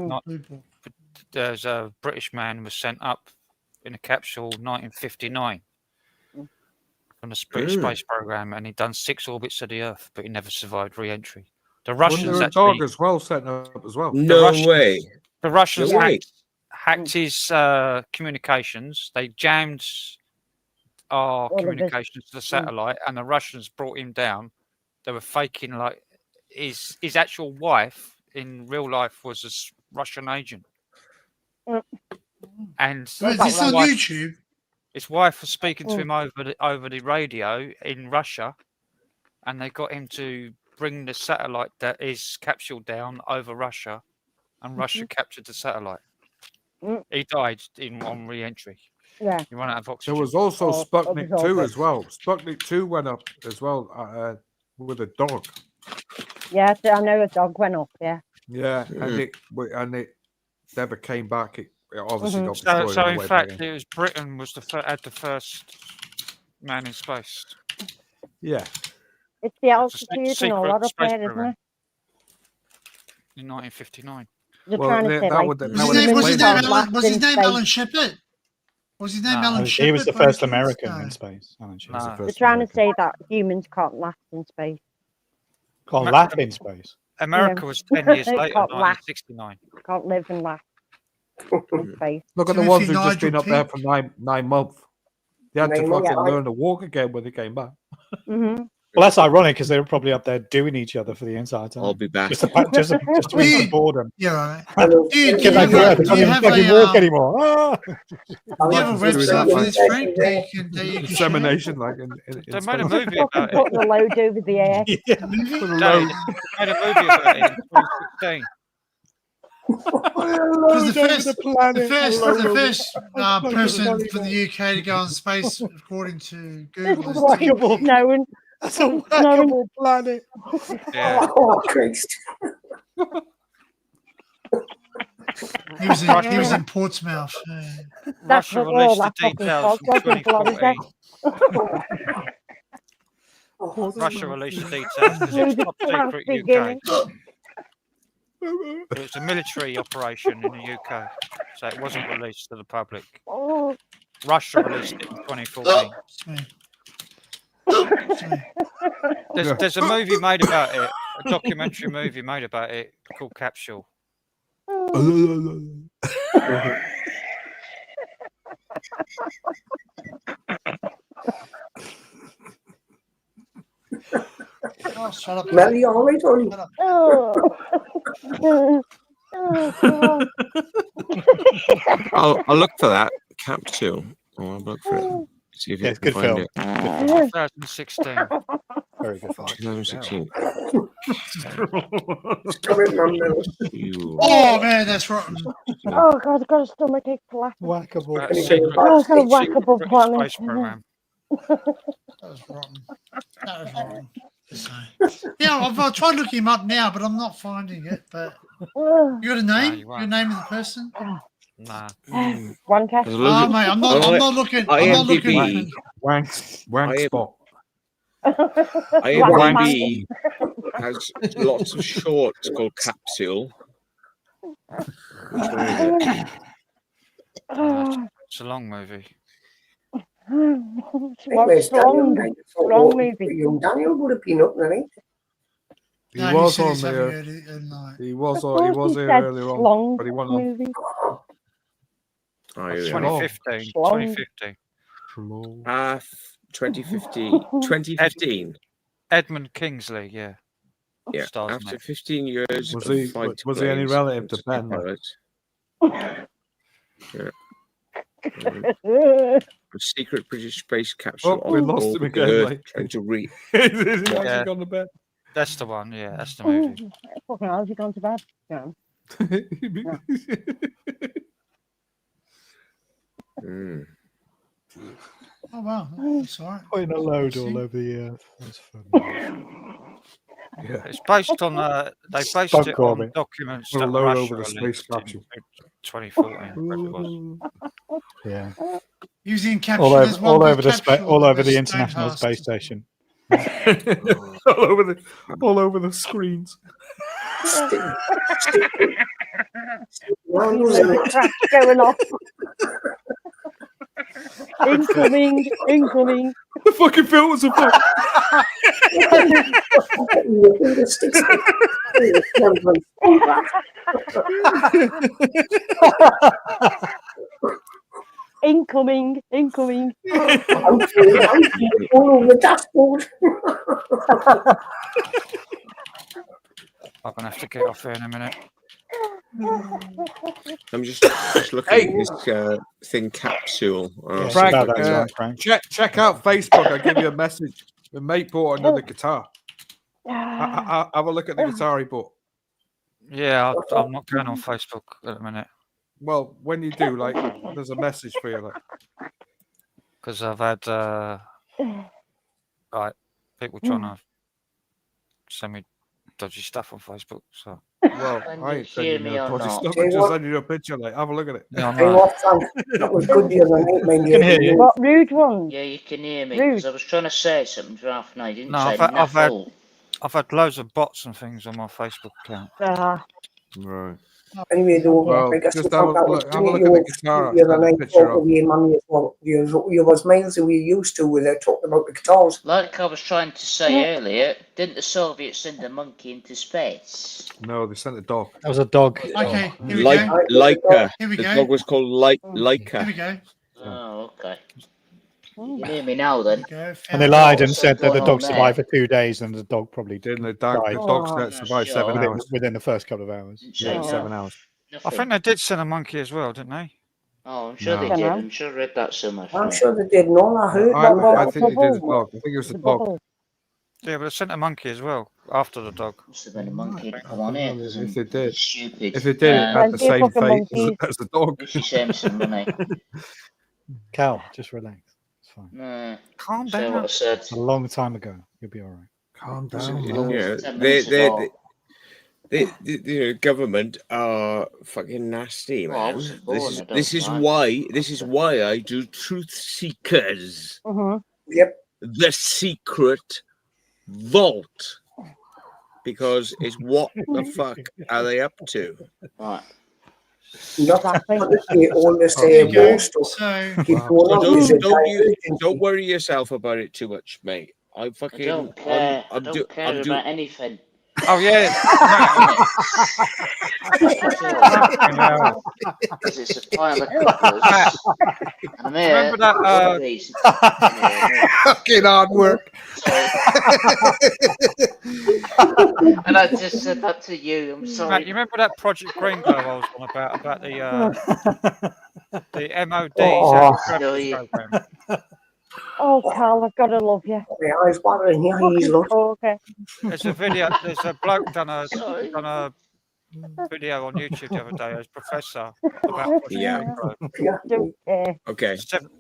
There's a British man who was sent up in a capsule 1959 from the British space program, and he'd done 6 orbits of the Earth, but he never survived re-entry. The Russians Wasn't there a dog as well sent up as well? No way. The Russians No way. hacked his communications. They jammed our communications to the satellite, and the Russians brought him down. They were faking like his actual wife in real life was a Russian agent. And Is this on YouTube? His wife was speaking to him over the radio in Russia, and they got him to bring the satellite that is capsule down over Russia, and Russia captured the satellite. He died on re-entry. Yeah. He ran out of oxygen. There was also Sputnik 2 as well. Sputnik 2 went up as well with a dog. Yeah, I know a dog went up, yeah. Yeah, and it never came back. It obviously got destroyed. So on the in way fact, back in. it was Britain was had the first man in space. Yeah. It's the altitude and all that up there, isn't it? In 1959. You're trying to say, like, was his name Alan Shepard? Was his name Alan Shepard? He was the first American in space. Alan Shepard was the They're first trying to say that humans can't last in space. Can't laugh in space. America was 10 years later, 1969. Can't live and laugh in space. Look at the ones who've just been up there for nine months. They had to fucking learn to walk again when they came back. Well, that's ironic because they were probably up there doing each other for the entire time. I'll be back. Just to ease the boredom. Yeah, right. Get back to Earth. I can't fucking walk anymore. Ah! Do you have a website for this, Frank? That you can Dissemination, like in they made a movie about Put the load over the air. They made a movie about it in 2016. Because the first person from the UK to go on space, according to Google, is Snowing. That's a whackable planet. Yeah. Oh, Christ. He was in Portsmouth. Russia released the details from 2014. Russia released the details because it was top secret UK. It was a military operation in the UK, so it wasn't released to the public. Russia released it in 2014. There's a movie made about it, a documentary movie made about it called Capsule. Oh, shut up. Mel, you all right, honey? I'll look for that capsule. I'll look for it. See if you can find it. 2016. Very good film. 2016. Oh man, that's rotten. Oh god, I've got a stomachache for laughing. Whackable. Oh, I've got a whackable planet. That was rotten. That was rotten. Yeah, I've tried looking him up now, but I'm not finding it. But you got a name? Your name of the person? Nah. One test. Oh mate, I'm not looking. I'm not looking. Wank spot. IMDb has lots of shorts called Capsule. Which one is it? It's a long movie. Where's Wrong, Daniel? wrong movie. Young Daniel would have been up there, right? He No, he was said on he's having there. it at night. He was I on. He thought was he here said earlier on, Slong but he went on. movie. Oh, It's here we are. 2015. Slong. 2015. 2015. 2015. Edmund Kingsley, yeah. Yeah. Stars in After it. 15 years Was of he? fight Was he any planes relative to and Ben? Then? pilots, a secret British space capsule Oh, we off lost him orbit again, Earth, mate. trying to reach. He's What? actually gone to bed. That's the one, yeah, that's the movie. Fucking hell, has he gone to bed? Yeah. No. Mm. Oh wow, that's all right. Putting a load all over the earth. That's fun. Yeah. It's based on they based Bug it on Corbett. documents Put a that load Russia over the space released in capsule. 2014, whatever it was. Yeah. Using caption All as over, one all big over the capsule all that over the was International Stonehurst. Space Station. all over the screens. Loads of crap going off. Incoming, incoming. The fucking filters are fucked. Incoming, incoming. I'm all over the dashboard. I'm gonna have to get off here in a minute. I'm just looking at this thing capsule. Yeah, Frank, about that time, Frank. check out Facebook. I'll give you a message. The mate bought another guitar. Have a look at the guitar he bought. Yeah, I'm not going on Facebook at the minute Well, when you do, like, there's a message for you. Like, because I've had like people trying to send me dodgy stuff on Facebook. So well, Can I you ain't hear sending me you or dodgy not? stuff. Tell I'm you just what. sending you a picture. Like, have a look at it. yeah, I Hey, know. what, Frank? That was good the other night, man. Can hear you. What rude ones? Yeah, you can hear me Rude. because I was trying to say something to Ralph and I didn't No, say I've had loads of bots and things on my Facebook account. Right. Anyway, though, Well, I guess just that have a was look. Have a great. look You at were the guitar. the other Send a night picture talking up. with man as well. You was miles away used to with talking about the guitars. Like I was trying to say earlier, didn't the Soviets send a monkey into space? No, they sent a dog. That was a dog. Okay, here we Like go. Leica. Here we The go. dog was called Here Leica. we go. Oh, okay. You can hear me now then. Here we go. And they Found lied it. and said that the going dog on there? survived for 2 days, and the dog probably Didn't the died dog Oh. survived 7 Sure. hours? within the first couple of hours. Didn't say Yeah, Oh. 7 hours. I nothing. think they did send a monkey as well, didn't they? Oh, I'm sure they No. did. Dunno. I'm sure I read that somewhere. I'm sure they did. No, I heard. I What think they did a bubble? dog. I think it was a The dog. bubble. Yeah, but they sent a monkey as well after the dog. Must have been a monkey to I come on don't here know because if they did. stupid. If they did, it had the Plenty of same fucking fate monkeys. as the dog. If you save me some money. Cal, just relax. It's fine. No. Calm Say what I down. said. It's a long time ago. You'll be all right. Calm So, down, you man. know, 10 they, minutes ago. the government are fucking nasty, Well, I man. wasn't born, I don't This is mind. why I do Truth Seekers. Yep. The secret vault. Because it's what the fuck are they up to? Right. Nothing. Honestly, all this There you go. war stuff. So Keep So going on. Is it divergent? don't worry yourself about it too much, mate. I I fucking don't care. I I'm don't care about anything. Oh yeah. Because it's a pile of couples. And I'm here. Remember that, one of these. Fucking hard work. Sorry. And I just said that to you. I'm Matt, sorry. you remember that Project Green Glow I was on about the MOD's Oh. anti-gravity program? Oh, Carl, I've got to love you. My eyes watering here. He's lost. Okay. There's a video. There's a bloke done a Sorry. video on YouTube the other day as professor about Project Yeah. Green Glow. Yeah. Don't care. Okay.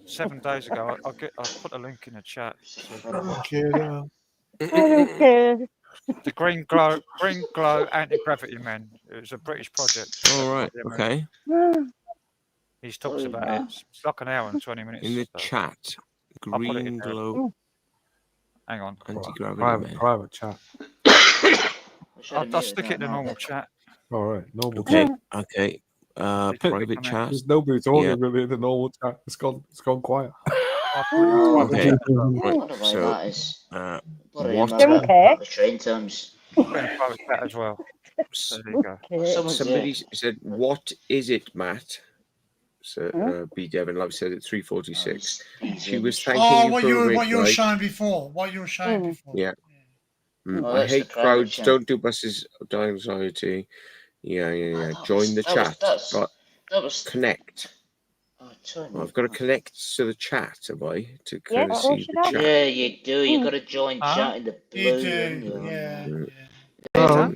7 days ago. I'll put a link in the chat. I don't care. The Green Glow Anti-Gravity Men. It was a British project. All right. Okay. He talks about it. It's like an hour and 20 minutes. In the so chat, I'll put it Green in there. Glow Hang on. anti-gravity. Private chat. I'll stick it in the normal chat. All right. Normal. Okay. Chat. Okay. private chat. There's nobody talking Yeah. really in the normal chat. It's gone quiet. Okay. I Right. don't know why So, that is. Bloody what? hell, I'm about the train terms. Private chat as well. So there you go. Someone's Somebody said, "What is it, Matt?" So, B. Devon, like I said, at 3:46. She was thanking Oh, you what for you a were rig, what you were right? showing before. What you were showing before. Yeah. Oh, I that's the hate private crowds. chat. Don't do buses. Die anxiety. Yeah. Join the chat. Right. That was Connect. Oh, join I've got to connect to the chat, have I? To Yeah, kind of see the chat. Yeah, you do. You got to join chat in the blue. You do. No,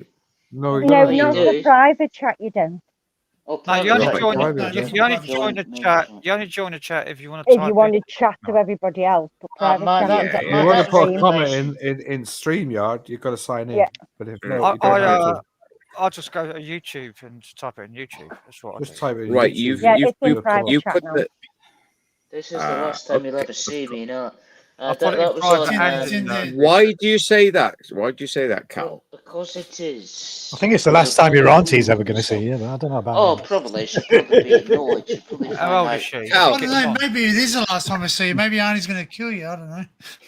no, you No, gotta not do the that. private chat. You don't. Oh, No, you only Right, join private it. chat. You only join the chat. You only join the chat if you want to If type you want in. to chat to everybody else, but private chat. Yeah, You get If you want to put a stream. comment in StreamYard, you've got to sign in. Yeah. But if not, you don't I, have to. I'll just go to YouTube and type it in YouTube. That's what I Just do. type it in Right, YouTube. you put the. This is the last time you'll ever see me, you know. put That, it in that was private on. and Why do you say that? Why do you say that, Cal? Because it is. I think it's the last time your auntie's ever going to see you, but I don't know about Oh, you. probably. She'll probably be annoyed. She'll probably find How old out. is she? I don't know. Maybe it is the last time I see you. Maybe Arnie's going to kill you. I don't know.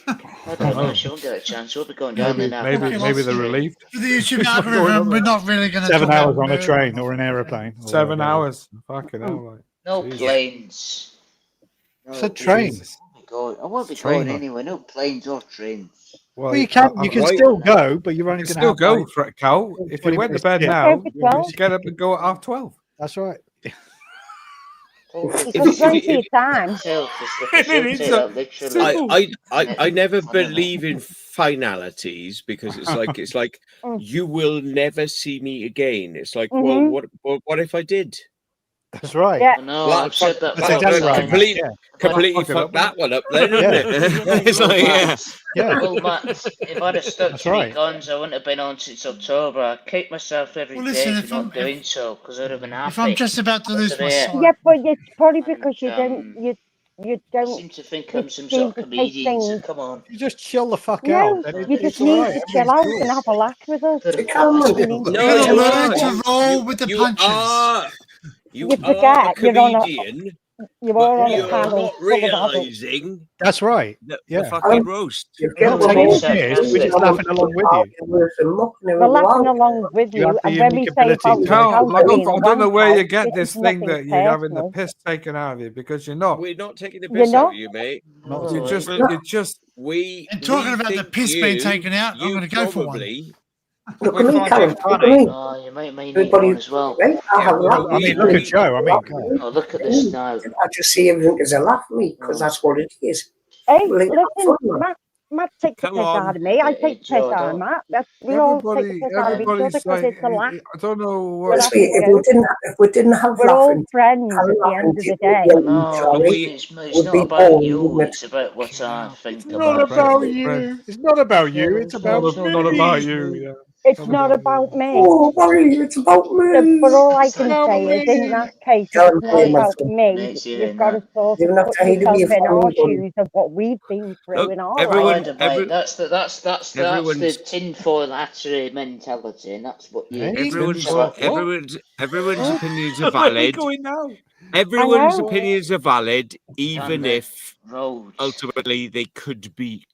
I don't know. She won't get a chance. We'll be going down there now. Maybe they're relieved. For the YouTube algorithm, we're not really going to 7 talk hours about on a murder. train or an aeroplane. or 7 whatever. hours. Fucking hell, like. No Jesus. planes. No It's a train. planes. I won't be Train, going huh? anywhere. No planes or trains. Well, you can still go, but you're only You can going to still have go, Cal. If you 20 went to minutes bed to get now, there. you just get up and go at 12:30. That's right. You've got plenty of time. I never believe in finalities because it's like you will never see me again. It's like, well, what if I did? That's right. Yeah. No, I've said that That's exactly right. Completely fucked that one up then, isn't it? It's like, Well, Matt, if I'd have stuck That's to my right. guns, I wouldn't have been on since October. I'd kick myself every day Well, listen, for if not I'm- doing so, because I'd have been happy. If I'm just about to lose my sight. Yeah, but it's probably because you don't. You I don't. seem to think you I'm some seem sort to of take comedian, so things. come on. You just chill the fuck No, out. And you it's just all need right. to chill out and have a laugh with us. You gotta learn to roll with the punches. You You are a forget you're on a. comedian, You're but all on a you're panel not full of adults. realising That's right. the fucking roast. We're not taking the piss. We're just laughing along with you. We're laughing along with You have you, the and when we unique say ability about to- the Cal, cow I being don't know where you wank get out, this it's thing nothing that you're having the personal. piss taken out of you because you're not. We're not taking the You're piss out not? of you, mate. You just. And talking about the piss being taken out, I'm going to go for one. Look at me, Callum. Look at me. Oh, you might need Everybody, one as well. right? I have a laugh. I mean, look at Joe. I mean, God. Oh, look at this now. I just see everything as a laugh, me, because that's what it is. Hey, Well, it's listen, fun, man. Matt takes the Come piss on. out of me. I take the piss Joe, out of don't- Matt. We all take the piss out of each other Everybody's because like, it's a laugh. I don't know We're what. Honestly, if we didn't have We're all laughing, friends at the end of the day. No, it's not about you. It's about what I think It's not about you. It's not about you. It's about Not about you. Yeah. It's not about me. Oh, worry, it's about me. But all I can say is, in that case, if it's not about me, Next year, you've got to sort You of don't have put to hate to be yourself a in our funny one. shoes of what we've been through Look, in our everyone- life. Mate, that's the everyone's- tinfoil hatchery mentality, and that's what you. Everyone's opinions are Where are we valid. going now? Everyone's I know. opinions are valid, even Damn if Roads. ultimately they could be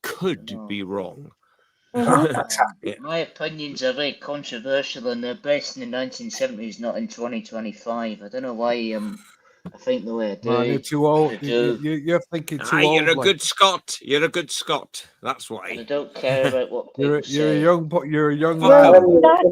wrong. My opinions are very controversial, and they're based in the 1970s, not in 2025. I don't know why I think the way I do. Man, you're too old. I do. You're thinking too Ah, old. you're a like. good Scot. You're a good Scot. That's I why. don't care about what people You're a say. young Well, lad. that's the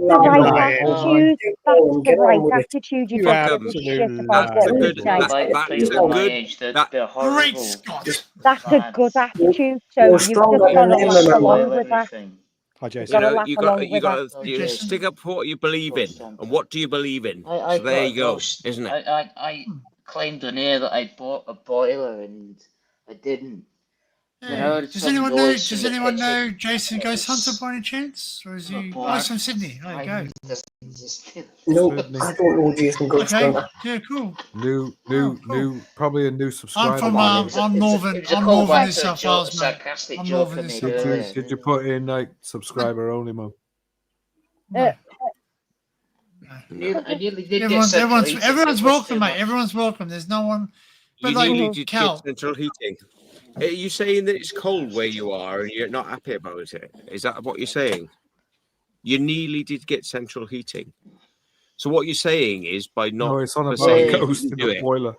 right attitude. That's the Get on right with it. attitude. You You don't give a absolute shit about That's what a we good. say. Like That's people a my good. age, they're Great horrible. Scott. That's a good attitude. So You're you've just stronger got than to them, laugh remember. along with that. Everything. Hi, You've Jason. got to laugh along You with that. got to stick up for what you believe in, and what do you believe in? I So there got you go, roast. isn't it? I claimed on air that I bought a boiler and I didn't. You know, it's Does some anyone know? noise Does from the anyone kitchen. know Jason Goes It's- Hunter by any chance, or is he? boy, Oh, he's from Sydney. There you go. No, I don't know Jason Goes Okay. Hunter. Yeah, cool. New, probably a new subscriber. I'm from by the way. I'm Northern. It was a I'm callback Northern in to a South joke, Wales, mate. sarcastic I'm joke Northern I in made South earlier. Did you put in like subscriber only mode? No. I nearly did get central heating. Everyone's It was welcome, too mate. much. Everyone's welcome. There's no one. But You like nearly did Cal, get central heating. Are you saying that it's cold where you are and you're not happy about it? Is that what you're saying? You nearly did get central heating. So what you're saying is by not No, it's on about saying ghost in do the it. boiler.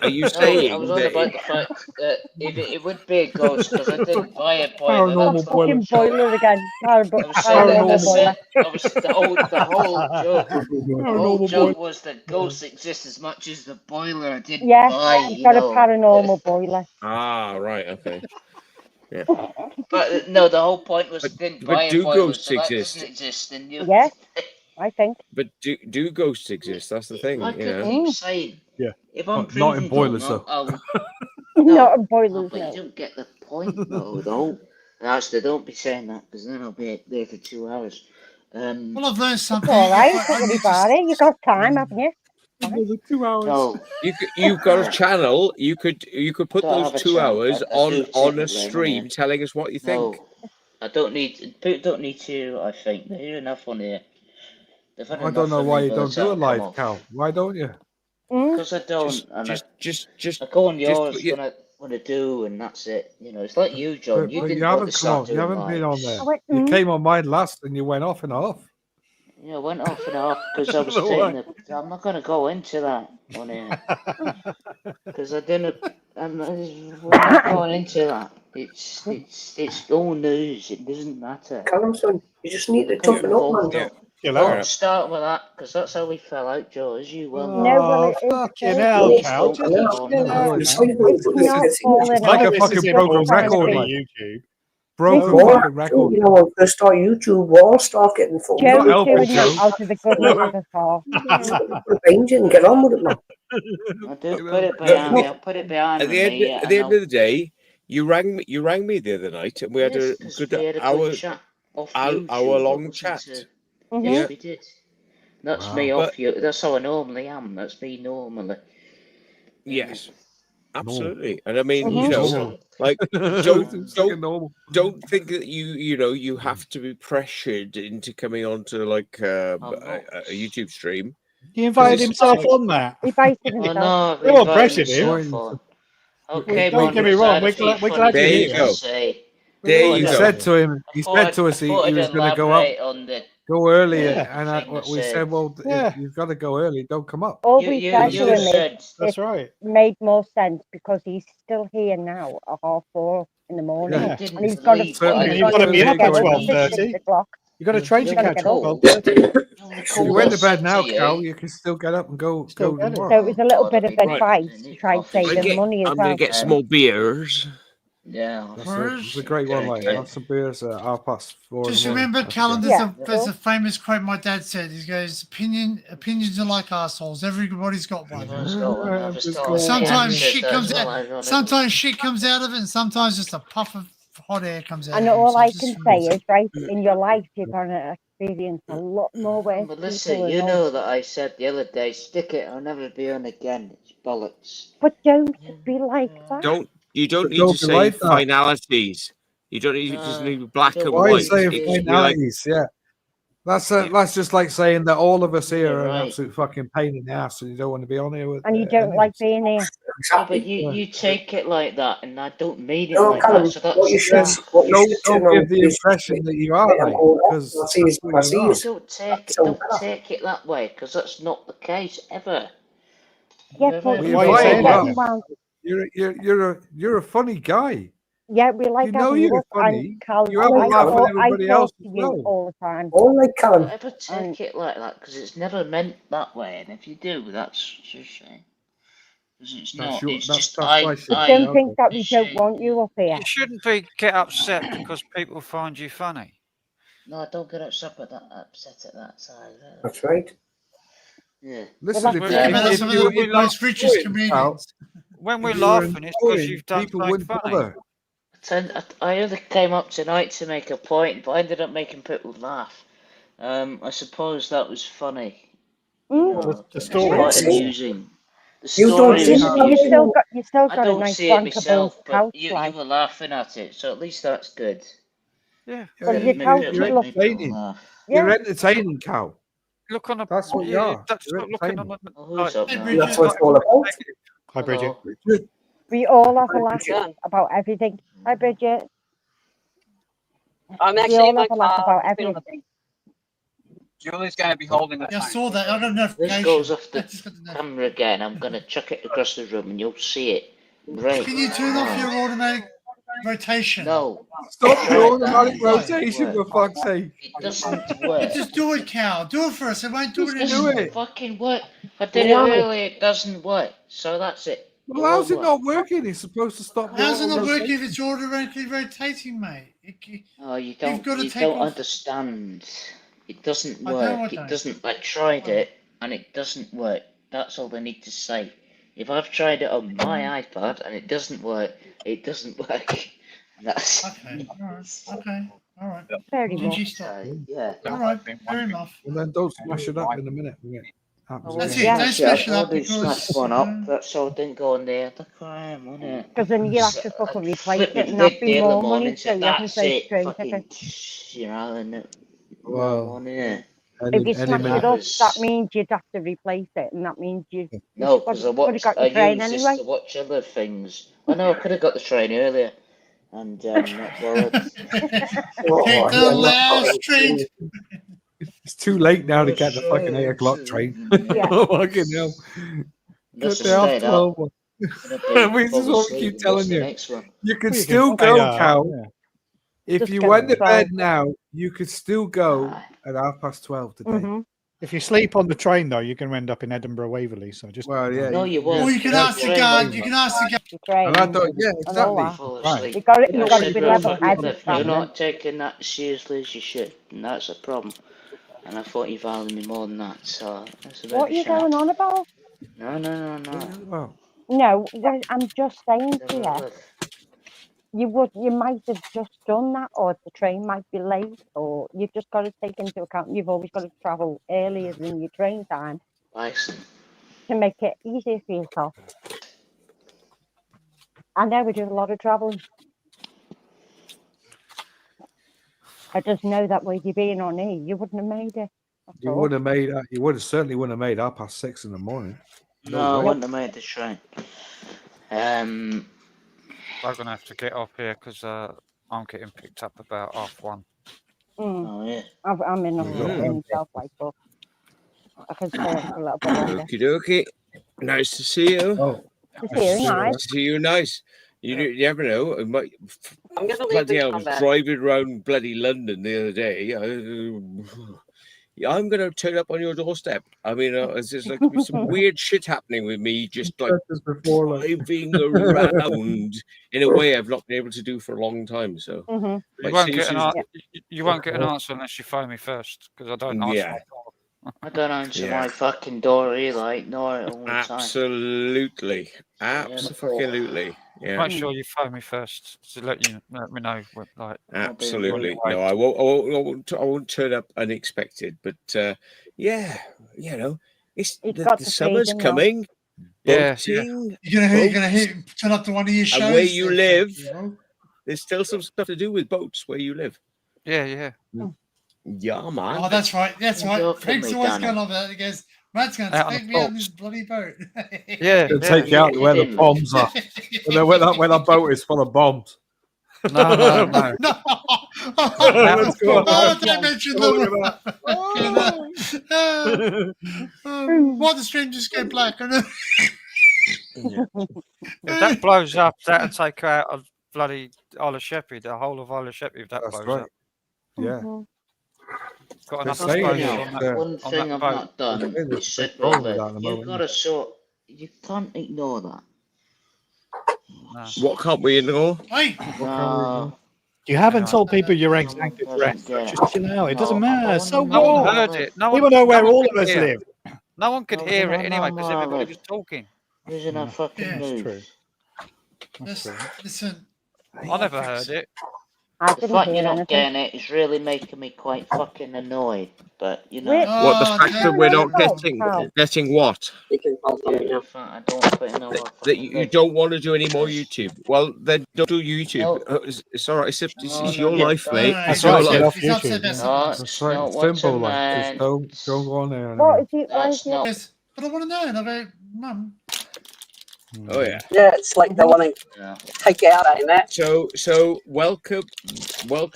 Are you No, saying I was on that about the fact that it would be a ghost because I didn't buy a boiler. Paranormal That's all. Fucking boiler again. I was saying that. I Paranormal said boiler. I was the whole joke. The whole Paranormal joke boiler. was that ghosts exist as much as the boiler I didn't Yeah, buy. you've You got a know. paranormal boiler. Ah, right, okay. Yeah. But no, the whole point was I didn't buy But a do boiler, ghosts so that exist? doesn't exist. And you. Yeah, I think. But do ghosts exist? That's the thing, Like you I know. keep saying, Yeah. if I'm Not in proven boilers, wrong, though. I'll Not in boilers, but you no. don't get the point though. Actually, don't be saying that because then I'll be there for 2 hours. well, I've learned It's something. all right. I Don't worry need about it. You got time, haven't you? Another 2 hours. No, You've got a channel. You could put don't those have a 2 channel. hours I do on a technically, stream yeah. telling us what you think. No, I don't need. People don't need to. I think they hear enough on here. They've had I enough don't know from why me you by the don't do a time I come live, off. Cal. Why don't you? Because I don't, and I go on yours when I do, and that's it. You know, it's like you, John. But You you didn't want haven't to come on. start You doing haven't been on there. lives. You came on mine last and you went off and off. Yeah, I went off and off because I was don't know taking why. the. I'm not going to go into that on here because I didn't. We're not going into that. It's old news. It doesn't matter. Callum, son, you just need to Come toughen up, on, man. don't start with that because that's how we fell out, Joe. As you well know. No, well, Oh, it is. fucking It's hell, Please Cal. don't Just keep chill on out that. now. not falling It's like out. a fucking It's just broken trying to record, be. like YouTube. broken All fucking that, record. you know, when we first start YouTube, we'll all start getting full. You're not Joe's helping, doing it Joe. out of the goodness of his heart. Put a beans in and get on with it, man. I do put it behind me. I'll put it behind At me. the end of the day, you rang me the other night, and we had a good we had a hour good chat off YouTube. hour It long wasn't chat. Mm-hmm. Yes, Yeah. we did. That's Wow. me But off you. That's how I normally am. That's me normally. yes, absolutely. And I mean, Mm-hmm. you know, Normal. like It's fucking normal. don't think that you know you have to be pressured into coming onto like a YouTube stream. He invited Because himself like, on that. He basted Oh himself. no, We won't invited pressure him. myself on. Okay, Don't get me wrong. We're glad funny there you things go. to say. There Thought you He I'd- go. said to him. He said to us I he thought I'd was going to go up, elaborate on the go early, Yeah. and thing I we said. said, well, Yeah. you've got to go early. Don't come up. All You we you said you to him is said That's it right. made more sense because he's still here now at 4:30 in the morning. Yeah. you Yeah. didn't And he's got to believe Certainly, what And I you've got to certainly meet up ain't at get going up now. at 6 12:30. o'clock. You've got a train You to were catch at told. 12:30. You were You told went I to bed said now, to Cal. you. You can still get up and go Still get it. tomorrow. So it was a little God, bit I've of been Right. advice drinking to me try and coffee. save him money as I'm gonna well. get some more beers. Yeah. That's a great one, like Okay. have some beers at 4:30 in Just the morning. remember, That's Callum, great. there's a famous quote my dad said. He goes, opinions are like assholes. Everybody's got one. Everyone's got one. I've just got Sometimes says shit that comes as well, out. ironically. Sometimes shit comes out of it, and sometimes just a puff of hot air comes out And of it. all So I just can remember. say is, right, in your life, you're going to experience a lot more worse But people listen, than you us. know that I said the other day, stick it, I'll never be on again. It's bollocks. But don't be like that. You don't But need don't to be say like that. finalities. You don't need to just leave black and Why are you white. saying It should be like, finalities? Yeah. That's just like saying that all of us here You're are an right. absolute fucking pain in the ass and you don't want to be on here with And you don't like being here. Yeah, but you take it like that, and I don't mean it No, like Callum, that. So that's what you should Don't turn on give the is impression that you are, I'm mate, going off, because I see his, that's I what see you are. his. don't take it that way, because that's not the case ever. Yeah, but We Why are you invited saying you that up. then? well, You're a funny guy. yeah, we like You know having you you're up, and funny. Cal, You have a I laugh at talk everybody else to as you well. all the time. All like Callum. Don't ever take it like that, because it's never meant that way. And if you do, that's just a shame. Because it's not. It's just my shit. Don't think that we don't want you up here. You shouldn't get upset because people find you funny. No, don't get upset at that side. That's right. Yeah. Listen, Yeah, but that's some of the most richest comedians. When we're if you were laughing, it's because annoying, you've done people something wouldn't funny. bother. I only came up tonight to make a point, but I ended up making people laugh. I suppose that was funny. You know, The it's story. quite amusing. The You don't story see was it, amusing. You still I got a don't nice see it bankable myself, couch, but you like. were laughing at it, so at least that's good. Yeah. Well, It your made couch people- is made lovely. people entertaining. laugh. You're Yeah. entertaining, Cal. look on the. That's what you yeah, are. That's You're not looking on the. Who's up now? That's what it's all about. Hi, Bridget. We all have a laugh about everything. Hi, Bridget. I'm We actually all in my have a laugh car. about Just been on everything. Julie's going to be holding the Yeah, I phone. saw that. I got a This notification. goes off I the just got the camera again. I'm gonna chuck it across the room and you'll see it. Right. Can you turn off your automatic rotation? No. Stop Try your that. automatic It doesn't rotation, work. for fuck's sake. It doesn't work. Just do it, Cal. Do it for us. It won't do it It anymore. doesn't fucking work. I did it earlier. It doesn't work. So that's it. Well, how's it not working? It's supposed to stop the How's it not auto working if rotation. it's automatically rotating, mate? Oh, you You've don't. got to You take don't off. understand. It doesn't I know I work. don't. It doesn't. I tried it and it doesn't work. That's all they need to say. If I've tried it on my iPad and it doesn't work, it doesn't work. That's Okay. All right. Okay. All right. Very GG much. stop. yeah. All right. Fair enough. And then don't smash it up in a minute. That's it. Yeah, Don't actually, I smash it up probably because. smashed one up. That so it didn't go in there. The crime, wasn't it? Because then you have to fucking replace Flip it, me and that'd lid be the other more morning money. and So said, you haven't that's saved it. train Fucking, tickets. you know, and no Well, money. Yeah. If you any smash it minute. up, that means you'd have to replace it, and that means you No, would because I have got watched. your I train used this anyway. to watch other things. I know I could have got the train earlier, and not bothered. Take the last train. It's too late now to get the fucking 8 o'clock train. Yeah. Oh, fucking hell. Must Cut have the half stayed 12 up. one. Been This is fall what we asleep keep and telling watch the you. next one. You could Well, you still can go, stay up, Cal. yeah. If Just you go went to 12. bed now, you could still go at 12:30 today. Mm-hmm. If you sleep on the train, though, you're going to end up in Edinburgh Waverley. So just Well, yeah. No, you won't. Or you can Yeah, ask the guard. You can ask the guard. The train And I thought, yeah, and all exactly. that. Fall Right. asleep. You got it. I You got to said, be Rafa, level-headed, you're travelling. not taking that as seriously as you should, and that's a problem. And I thought you valued me more than that, so that's a bit What of are a you shame. going on about? No. Well, No, I'm just saying to Never you, have. you might have just done that, or the train might be late, or you've just got to take into account you've always got to travel earlier than your train time Bison. to make it easier for yourself. I know we do a lot of traveling. I just know that with you being on E, you wouldn't have made it. you would have made that. You would have certainly wouldn't have made 6:30 in the morning. No, I way. wouldn't have made the train. I'm going to have to get off here because I'm getting picked up about 1:30. Oh, yeah. I'm in a myself, like, but I can stay on for a little bit longer. Okie dokie. Nice to see you. Oh, To see you, Nice nice. to see you. Nice. You never know. It might, I'm going to leave bloody and hell, I come was back. driving around bloody London the other day. I'm going to turn up on your doorstep. I mean, it's just like some weird shit happening with me, just like driving around in a way I've not been able to do for a long time. So You won't get you won't get an answer unless you phone me first because I don't answer. Yeah. I don't answer Yeah. my fucking door either. I ignore it all the time. Absolutely. Absolutely. Yeah. Make sure you phone me first to let me know. Like, Absolutely. No, I won't turn up unexpected. But yeah, you know, the summer's coming. Yeah. Boating. You're gonna turn up to one of your shows. And where you there, live, Frankie, there's still some stuff to do with boats where you live. Yeah. Yeah, man. Oh, that's right. That's right. Joking Frank's me, always Danny. going on that. He goes, Matt's going to Out on take the me on boat. this bloody boat. They'll take you out where the bombs are. Where that boat is full of bombs. No. Oh, go on. don't mention Oh, them. Why the strangers go black? If that blows up, that'll take out of bloody Isle of Sheppey, the whole of Isle of Sheppey. If that blows right. up, Yeah. got enough They're saying explosives it's, on that. One on thing that I've boat. not done There's is a big said, problem with Robert, that at the you've moment, got to sort. You can't ignore that. What can't we ignore? Hey. No. You haven't told people your exact address. So just chill out. It doesn't matter. So No one what? heard it. No People one, know where no one all could of us hear. live. No one could hear it no, anyway because no, everybody look. was talking. Who's in a fucking Yeah, mood? true. Listen, I never heard it. I The didn't fact you're hear not anything. getting it is really making me quite fucking annoyed. But you know, Wait, What the fact that we're not How? getting what? the fact I don't put in all That you don't want to do any more YouTube. Well, then don't do YouTube. No. It's all right. It's No, your no, life, no, mate. no, It's no, your he's life. upset- He's off YouTube. No, It's it's right not and what simple. a Like, just man. don't go on there What anymore. is it? That's not. Yes, but I want to know. And I go, Mum. Oh yeah. Yeah, it's like they want to take it out, ain't it? So welcome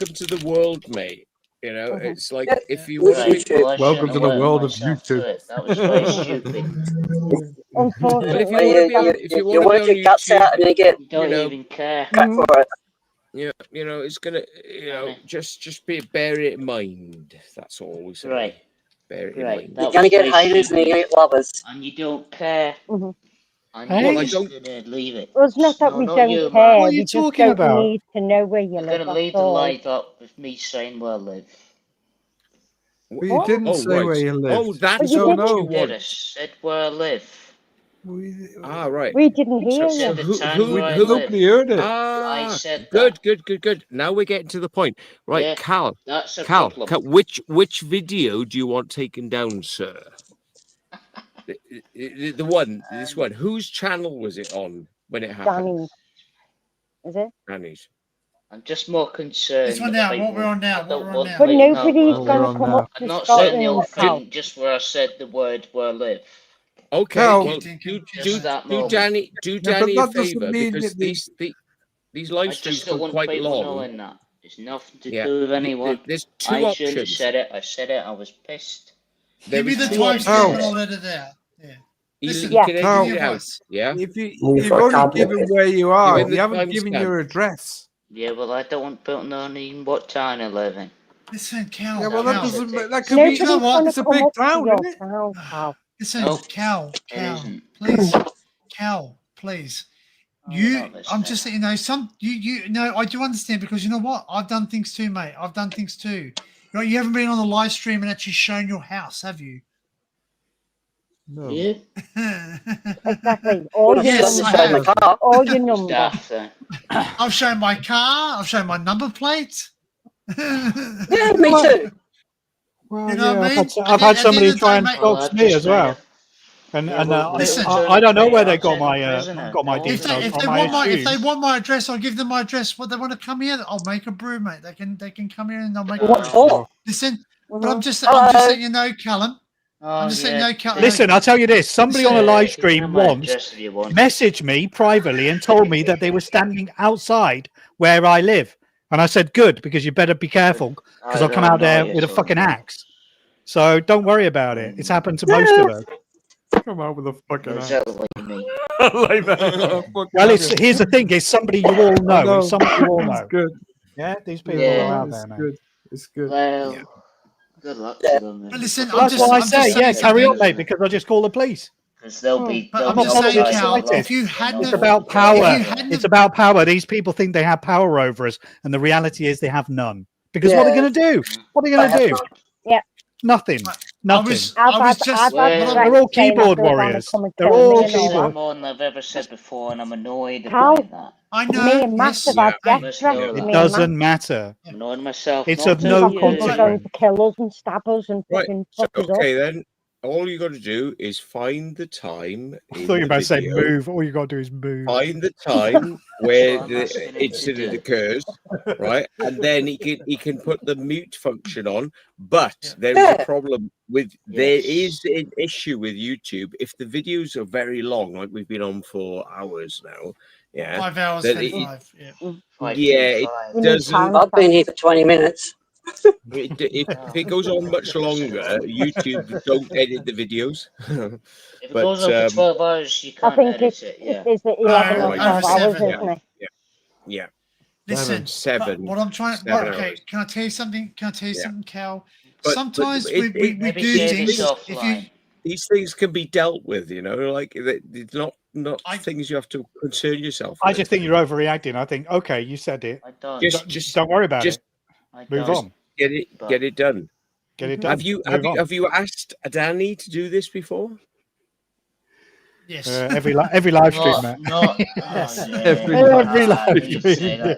to the world, mate. You know, it's like if you With want to YouTube. Well, I Welcome shouldn't to have the let world of myself YouTube. to it. That was very stupid. But if you Unfortunately, want to be on, you work your guts out and you get You don't even care. cut for it. yeah, you know, it's gonna, you know, just bear it in mind. That's all we say. Right. Bear it in Right. mind. You're That gonna was get very haters and you're gonna stupid. get lovers. And you don't care. And Hey? you're Well, I just don't- gonna leave it. Well, it's not that No, we not don't you, care. man. What are you We just talking don't about? need to know where you You're live. gonna That's leave the all. light up with me saying where I live. But you didn't Oh, say right. where you lived. Oh, that's you what didn't. you Did I want. said where I live? Ah, right. We didn't hear So you. Said the town where I live. Nobody heard it. I Ah, said that. good. Now we're getting to the point. Right, Yeah, Cal, that's a Cal, problem. which video do you want taken down, sir? The one, this one. Whose channel was it on when it happened? Danny, is it? Danny's. I'm just more concerned. This one now, that what people- we're on now, I what don't we're on want now. But people to know nobody's where I What going we're to on come now. up I'm to not saying the whole Scotland. thing, just where I said the word where I live. Okay, Cal, well, Just that moment. do Yeah, but Danny a that doesn't favor mean because that these live I streams just don't go want quite people long. knowing that. It's nothing to Yeah, do with anyone. there's two I shouldn't have options. said it. I said it. I was pissed. There Give me is the two timestamp and options. I'll edit it out. Yeah. Listen, You can give edit me it your out. voice. Yeah. if You you've for a only compliment. given where you Give are, in the you haven't given timestamp. your address. Yeah, well, I don't want people knowing what town I live in. Listen, Cal. Yeah, well, that Cal. doesn't. That could Do be. you know Nobody's what? going It's to a come big up to town, your isn't it? town, pal. Listen, Nope, Cal, it Cal, isn't. please, Cal, please. Oh, you're not I'm listening. just letting you know. You know, I do understand because you know what? I've done things too, mate. I've done things too. You haven't been on the live stream and actually shown your house, have you? No. Yeah. Exactly. Or your Yes, I number. have. Or your number. Daft, I've shown my car. I've shown my number plate. Yeah, me too. Well, You know yeah, what I mean? I've had At the somebody end of the try day, and mate, Well, dox I've me just as made well. a. And Yeah, well, listen, I don't know where they got I'll my turn the prisoner. if details they from. want I if they assume. want my address, I'll give them my address. What they want to come here, I'll make a brew, mate. They can come here and I'll make a What brew. for? Listen, but I'm just Hello. letting you know, Callum. I'm just letting you know, Callum. Listen, I'll tell you this. Somebody on a live You can have stream my once address if you want. messaged me privately and told me that they were standing outside where I live. And I said, good, because you better be careful because I'll come out there with a fucking axe. So don't worry about it. It's happened to most of us. Come out with a fucking axe. Exactly me. Like that. Well, here's the thing: it's somebody you all know. It's somebody you all It's know. good. Yeah, these people Yeah. are out It's there now. good. It's good. Well, good luck to them. But listen, Well, that's why I say, yeah, carry on, mate, because I just call the police. Because they'll be. But They'll I'm be just saying, outside Cal, in the if you loft, hadn't know It's have- what about the power. fuck if you hadn't It's have- about power. These people think they have power over us, and the reality is they have none. Because what are they going to do? What are they going to do? Yeah. Nothing. Nothing. I was just. They're all keyboard warriors. They're all keyboard. more than I've ever said before, and I'm annoyed Cal, about that. I me know. and Matt Yes. have had I death must threats. know It that. Me and doesn't Matt. matter. I'm annoying myself. It's not of to no you. People are going consequence. to kill us and stab us and Right. fucking So, fuck us up. okay, then all you got to do is find the time. I in thought you were the about to say video, move. All you got to do is move. Find the time where Well, I'm the asking him to incident do. occurs, right? And then he can put the mute function on. But there is a problem with there is an issue with YouTube if the videos are very long, like we've been on for hours now. Yeah, 5 hours, then 35. Yeah. it doesn't. I've been here for 20 minutes. If it goes on much longer, YouTube don't edit the videos. If it goes on for 12 hours, you I can't think edit it. Yeah. it's 11 or Right. 12 hours, seven. isn't it? Yeah. Listen, Seven. but what I'm trying. 7 Okay, hours. can I tell you something? Can I tell you something, Cal? But Sometimes it- we Maybe do save things. yourself If line. you, These things can be dealt with, you know, like it's not things you have to concern yourself I with. just think you're overreacting. I think, okay, you said it. I don't. Just don't worry about just it. Move on. Get it done. Get it done. Have you Move on. have you asked Danny to do this before? Yes. Every live stream, Matt. Every live stream.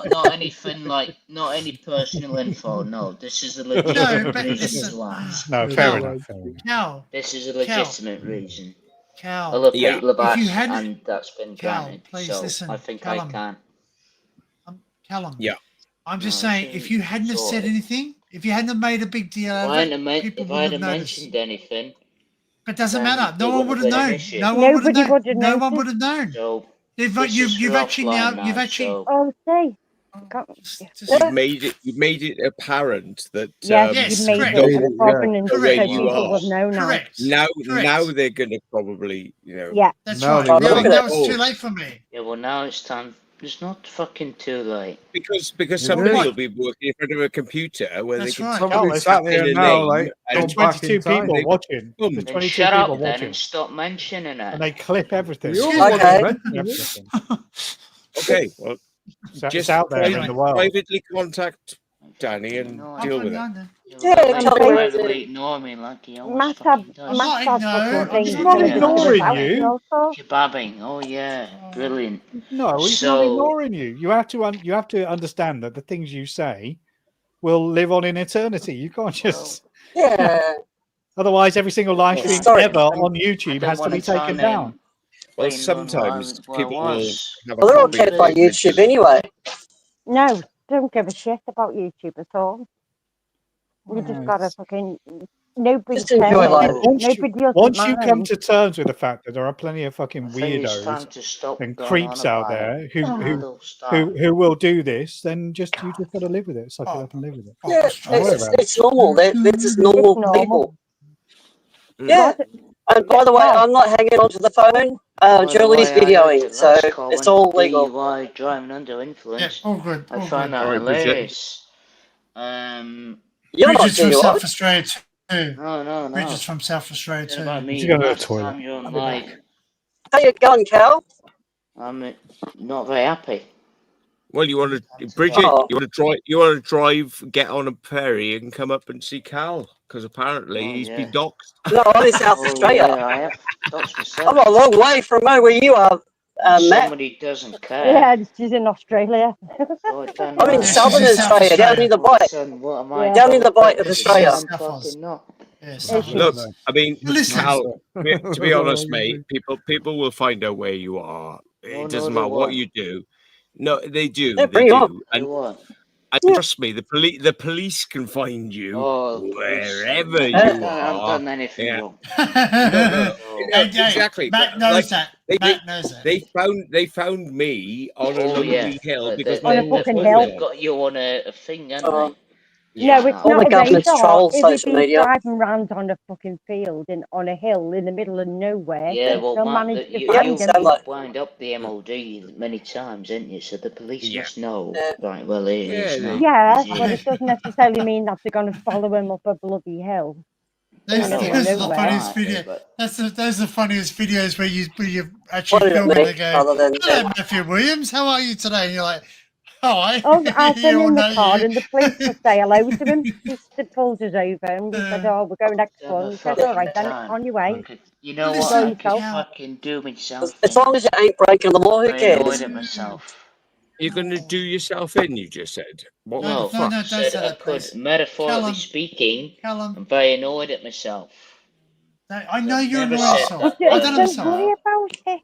Not anything like, not any personal info. No, this is a legitimate but reason listen. to ask. No, fair enough. Fair enough. Cal. This is a legitimate reason. Cal. I love Yeah. people have If you asked, had- and that's been Cal, granted. please so listen, I think Callum. I can. Callum. Yeah. I'm just No, saying, if you hadn't have said anything, if you hadn't have made a big deal If out I of hadn't it, people if I wouldn't have hadn't noticed. mentioned anything, But it doesn't then matter. it No one wouldn't would have have been an known. issue. No one would have Nobody known. would have No one noticed. would have known. So You've this is you've for actually now. offline You've now, actually. so Oh, see. You made it apparent that Yes, Yes, you made correct. it a provenance the way so you people are. would know now. Correct. Now Correct. they're going to probably, Yeah. That's Now right. they Now, will. now it's too late for me. yeah. Well, now it's time. It's not fucking too late. Because It somebody is. will be working in front of a computer where That's they can right. Somebody type sat there in a now, name like, and There's gone back 22 in time. people watching. There's Then 22 shut people up then watching, and stop mentioning and it. they clip everything. We all Excuse want me. to mention it. Everything. Okay, well, So it's just out there in the world. privately contact Danny and No, deal with it. Privately ignore me like he always Matt fucking does. I'm not ignoring. things I'm to not listen to ignoring about you. and also. Kebabbing. Oh yeah, brilliant. No, he's not So- ignoring you. You have to understand that the things you say will live on in eternity. You can't just. Yeah. Otherwise, every single live stream Sorry. ever on YouTube don't has to wanna be taken turn down. Well, Explain what sometimes I people will was. have a Well, they're copy okay by of it. YouTube anyway. No, don't give a shit about YouTube at all. You just gotta Nice. fucking nobody Just enjoy cares. life. Nobody else Once you come mind. to terms with the fact that there are plenty of fucking I think it's time weirdos to stop and going creeps on out about there it. who Stop. will do this, then you just gotta live with it. Suck it up and live with it. Yeah, Don't worry about it. it's normal. They're just normal people. Mm. Yeah. And by the way, I'm not hanging onto the phone. Julie's videoing, so it's all legal. DUI, driving under influence. Yeah, all good. I All find good. that All right, Bridget. hilarious. You're not Bridget's from South DUI. Australia too. No. Bridget's from South Australia Forget about too. me. She's going to the Last toilet. time you're on I'll be back. live, How you going, Cal? I'm not very happy. Well, you want to, Bridget? Oh. You want to drive? Get on a ferry and come up and see Cal because apparently Oh, he's yeah. been doxed. No, I'm in South Oh, Australia. yeah, I have. That's myself. I'm a long way from where you are, Matt. Somebody doesn't care. Yeah, she's in Australia. So it don't I'm in matter. southern she's in South Australia, down near the All of a bite. sudden, what am I? Yeah. Down in the bite of Yes, Australia. she's I'm South Aus. fucking not. Yes. Is she? Look, I mean, Listen. Cal, to be honest, mate, people will find out where you are. No, It doesn't they matter what won't. you do. No, they do. Yeah, They bring it up. do. They And won't. trust me, the police can find you Oh, police. wherever I you haven't are. done anything Yeah. wrong. Hey, Jay, Exactly. Matt knows Like, that. They Matt knows that. they found me on a Oh, lonely yeah. hill But because On a my fucking phone hill. was They've got you on a thing, haven't Oh. they? No, it's All not the a government's radar. troll If you've social been media. driving around on a fucking field and on a hill in the middle of nowhere, Yeah, well, they'll Matt, manage to you find them. sound like- wind up the MOD many times, didn't you? So the police Yeah. must know. Yeah. Right, well, here it is Yeah, now. Yeah, He's but here. it doesn't necessarily mean that they're going to follow him up a bloody hill. Those, I know, Middle of those are the nowhere. funniest Right, video. but- Those are the funniest videos where you actually Pointed at film it me, and they other go, than "Hello, Matthew Williams, how are you today?" And you're like, "Hi." Oh, I've You been all in the know car you. and the police must say hello to him. He pulled us over and we said, "Oh, we're going next Have a one." He said, fucking "All right, then, time. on your I way." could, you know Listen, what? I could yourself. fucking do myself As in. long as it ain't breaking the law, who I annoyed cares? at myself. You're going to do yourself in, you just said. What No, the No, no, fuck? no, I don't said say I that, could, please. metaphorically Callum, speaking, Callum, I'm very annoyed at myself. no, I know I've you're never annoying said yourself. that. I don't Don't understand. worry about it.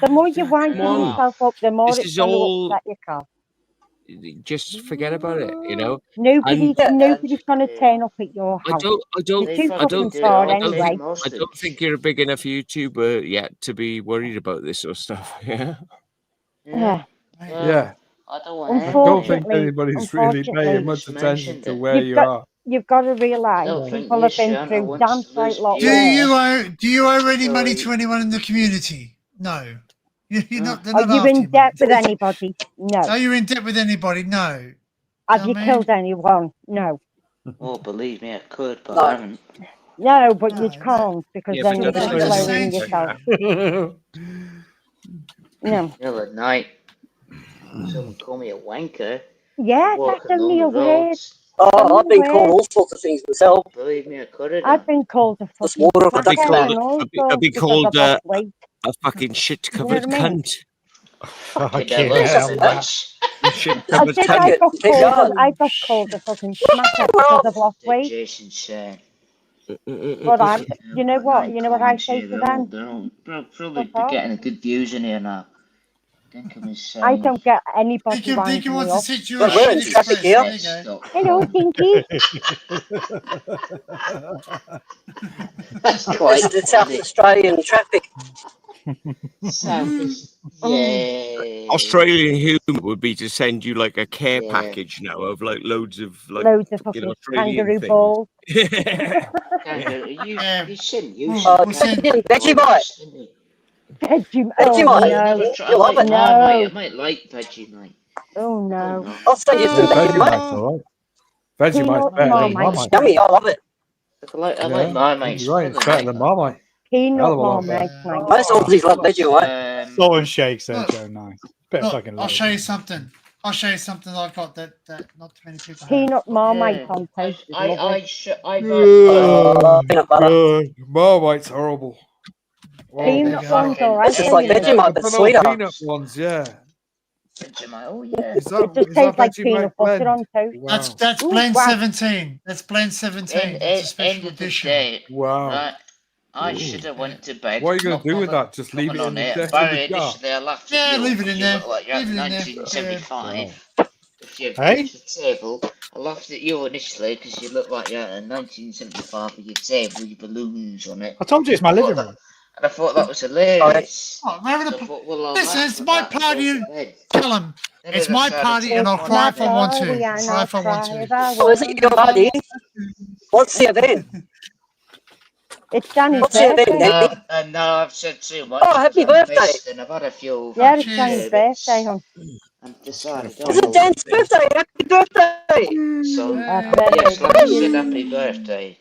The more you wind Come on. yourself up, the more This it's is going to all. upset your car. Just forget about it, you know. Nobody's And nobody's going to turn up at your I house. don't They You're too fucking fucking do. far I'll take anyway. most I of don't it. think you're a big enough YouTuber yet to be worried about this sort of stuff. Yeah. Yeah. Yeah. I don't want I don't think Unfortunately, anybody's really paying much Just attention mentioned to it. where you are. You've got to I realise don't think people you have been should. I through want damn to sight lose lot Do worse. you owe any money So- to anyone in the community? No. You're not. They're Are not you after in you, debt mate. with anybody? No. Are you in debt with anybody? No. Have I you mean- killed anyone? No. Oh, believe me, I could, but No. I haven't. No, but you No, can't because Yeah, then but you're that's going to I'm what just be I'm saying lowering to yourself. you. No. Middle of night. Someone call me a wanker. Yeah, Walking that's only along a the word. roads. Oh, I've been called all sorts of things myself. Believe me, I could have I've done. been called a Just fucking water for I'd be smackhead called, and all I'd sorts be because called I've lost weight. a fucking shit You know what covered I mean? cunt. Fucking Fucking hell, that's hell, too Matt. much. Shit I covered did. cunt. I got called a fucking smackhead because I've lost weight. Jason's saying. But I'm. You know what? You know what I say to them? They'll probably be getting a good views in here now. Dinkum is saying. I don't get anybody Dinkum winding me wants to up. sit you Well, a we're in shit traffic express. here. There you go. Hello, Dinky. That's quite This is the South funny. Australian traffic. Australian humour would be to send you like a care package now of like loads of Loads of fucking fucking Australian kangaroo things. balls. Kangaroo, you sent you Vegemite. Vegemite. I've Oh Vegemite. never no. tried. You love it. I might like Vegemite. Oh no. I'll send you some Vegemite's Vegemite. all right. Vegemite's Peanut better than Marmite. Marmite. Yummy, I love it. I like Yeah, Marmite. you're right. It's better than Marmite. Peanut Hell of a lot Marmite. better. Most Aussies love Vegemite. Salt and shakes there, Look, Joe. Nice. Bit of Look, fucking I'll love. show you something. I'll show you something I've got that not too many people have. Peanut Marmite on toast is lovely. Peanut butter. God, Marmite's horrible. Peanut one's alright. This is like The Vegemite, but banana sweeter. peanut ones, yeah. Vegemite, oh yeah. Is that, It just is tastes that like Vegemite peanut butter blend? on toast. Wow. That's Ooh, blend wow. 17. That's blend 17. It's a special End of the edition. day, Wow. right? I should have went to bed. What are you going to not do with bothered that? Just leave it coming in the, on in Barry, the jar? initially I laughed Yeah, at you leave it in because you there. look like you're Leave it in there. 1975. If you Hey? touch the table, I laughed at you initially because you look like you're in 1975 with your table with your balloons on it. I told you it's my living room. And I thought that was hilarious. Oh, we're having So I a thought, well, I'll Listen, laugh it's at my that and party. go to bed. Tell them. Then It's I my decided party to and I'll come cry on if I want We to. are Cry not if I want to. Oh, is it your party? What's the event? It's Danny's What's the event, birthday. Danny? No, I've said too much. Oh, happy 'cause I'm birthday. pissed and I've had a few. Yeah, it's Danny's birthday, hon. And decided, Is it Dan's birthday? Happy birthday. So, Happy birthday yes, to like I you. said, happy birthday.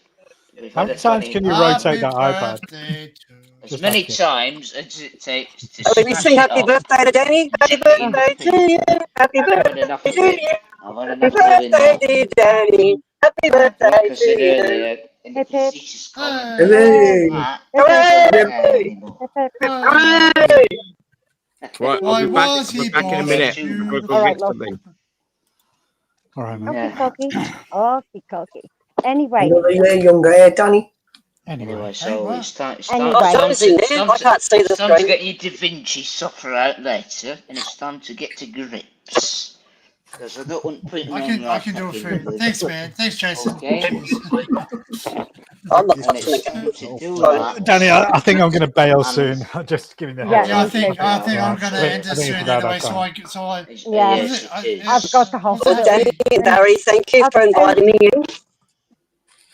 We've How had many a times 20. can you Happy rotate that iPad? birthday to As Just many asking. times as it takes to Oh, let me smash sing it happy up. birthday to Danny. Happy birthday to you. Happy I've had birthday enough to of it. you. I've had Happy enough of it birthday, now. dear Danny. Happy birthday Like I said to you. earlier, in the Hip hip. facetious comment, Hooray! Matt, Hip hip. I don't Hooray! care anymore. Hip hip. Hooray! Right, Why I'll be back. was I'll be he back in a born minute. to I'm going to go All right, get love. something. All right, man. Yeah. Okie dokie. Anyway, Another year younger, Danny. Anyway, Hey, so what? it's time. It's Anyway. time. Oh, It's time John's in to. It's there. time I to. can't see the It's time to screen. get your Da Vinci software out later, and it's time to get to grips. Because I don't want putting on your I can do it for you. Thanks, man. Thanks, Jason. Okay. Jeez. I'm not And touching it's the time to do Sorry. that. Danny, I think I'm going to bail And- soon. I'm just giving the Yeah, heads Yeah, I up. think I'm Yeah, gonna I think- end I it think soon it's about anyway. that So time. Yeah. Yes, it is. I've got to hop what's Well, that? Danny and Barry, thank you for inviting me in.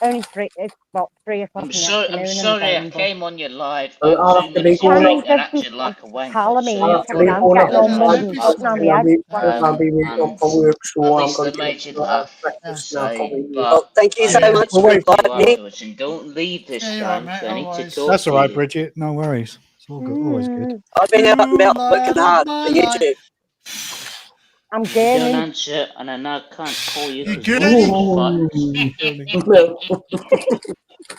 only three. It's about 3 o'clock I'm in the sorry. afternoon. I'm in the sorry. I morning, but came on your live I'll about 2 have to be minutes going late on. and Danny, acted like a wanker. telling me, So I'll I have to thought be I'd going getting up all at mud 5 and o'clock shitting on and my I'll head. be and up for work, so at I'm least going they to made you get laugh. breakfast So, now. Probably. but Well, thank you so Yeah. much Well, for wait. inviting me. afterwards, and don't leave this Yeah, you're right, time. mate. 'Cause I need to Always. talk That's all to right, you. Bridget. No worries. It's all good. Always good. I've been out and True about working love hard my for life. YouTube. I'm You don't gaining. answer, and I now can't call you You because you're good? fucked. No.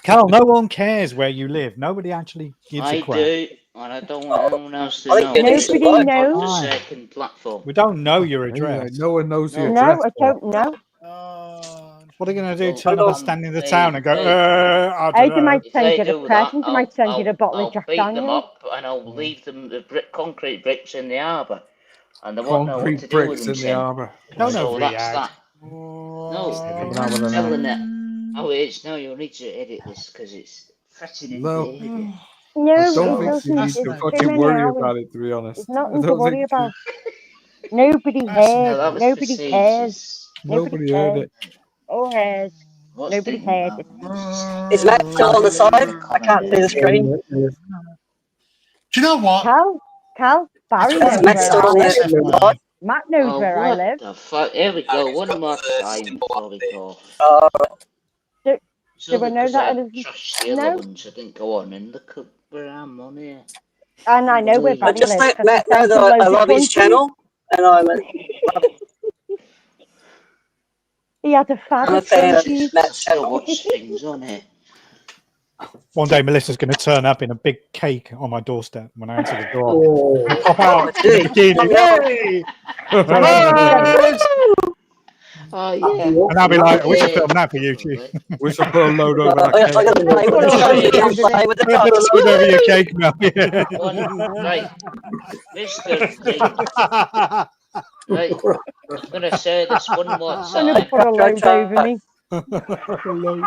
Carl, no one cares where you live. Nobody actually gives I a crap. do, and I don't want anyone else to I think know. you're It's decent, a Nobody right? knows. godforsaken platform. We don't know your Anyway, address. no one knows the No. address. No, I don't know. What are you going to do? Well, Turn up and Well, stand in the they- town and go, they- I Hey, don't they know. might If send they you the do that, present. They might send you the bottle of I'll Jack beat them Daniels. up, and I'll leave them the concrete bricks in the harbour, and they won't know what to Concrete do with bricks them. in the harbour. Don't So that's overreact. that. No, Coming out I'm with an telling it. Oh, it is. No, you'll need to edit this because it's threatening No. behaviour. No, I it don't think doesn't. you need It's to too fucking many worry hours. about it, to be honest. It's I nothing to don't worry think about. Nobody No, heard. that was Nobody cares. facetious. Nobody nobody heard cares. it. Oh, cares. What's Nobody the heard it. Is Matt still on the side? I can't see the screen. Do you know what? Cal, Barry Is knows Matt where still I on live. the side? Matt knows Oh, where I what live. the fuck? Here we go. One more time before we go. Do So I know because that? I trashed the other No. ones, I didn't go on, and look at where I'm on here. And I know where Unbelievable. Barry Just lives. let 'cause Matt I know sent him that I loads of love his countries. channel, and I'm He had a fab I'm a at fan of 20. Matt So much things on it. One day, Melissa's going to turn up in a big cake on my doorstep when I answer the door. Oh. And pop out in a bikini. Hey! Oh yeah. And I'll be like, we should film that for YouTube. We should put a load over that I cake. got to play with the Put a cards. load over your cake, Mel. Right, Mr. Thing. Right, I'm gonna say this one more I'm going to time. put a load over me. So look,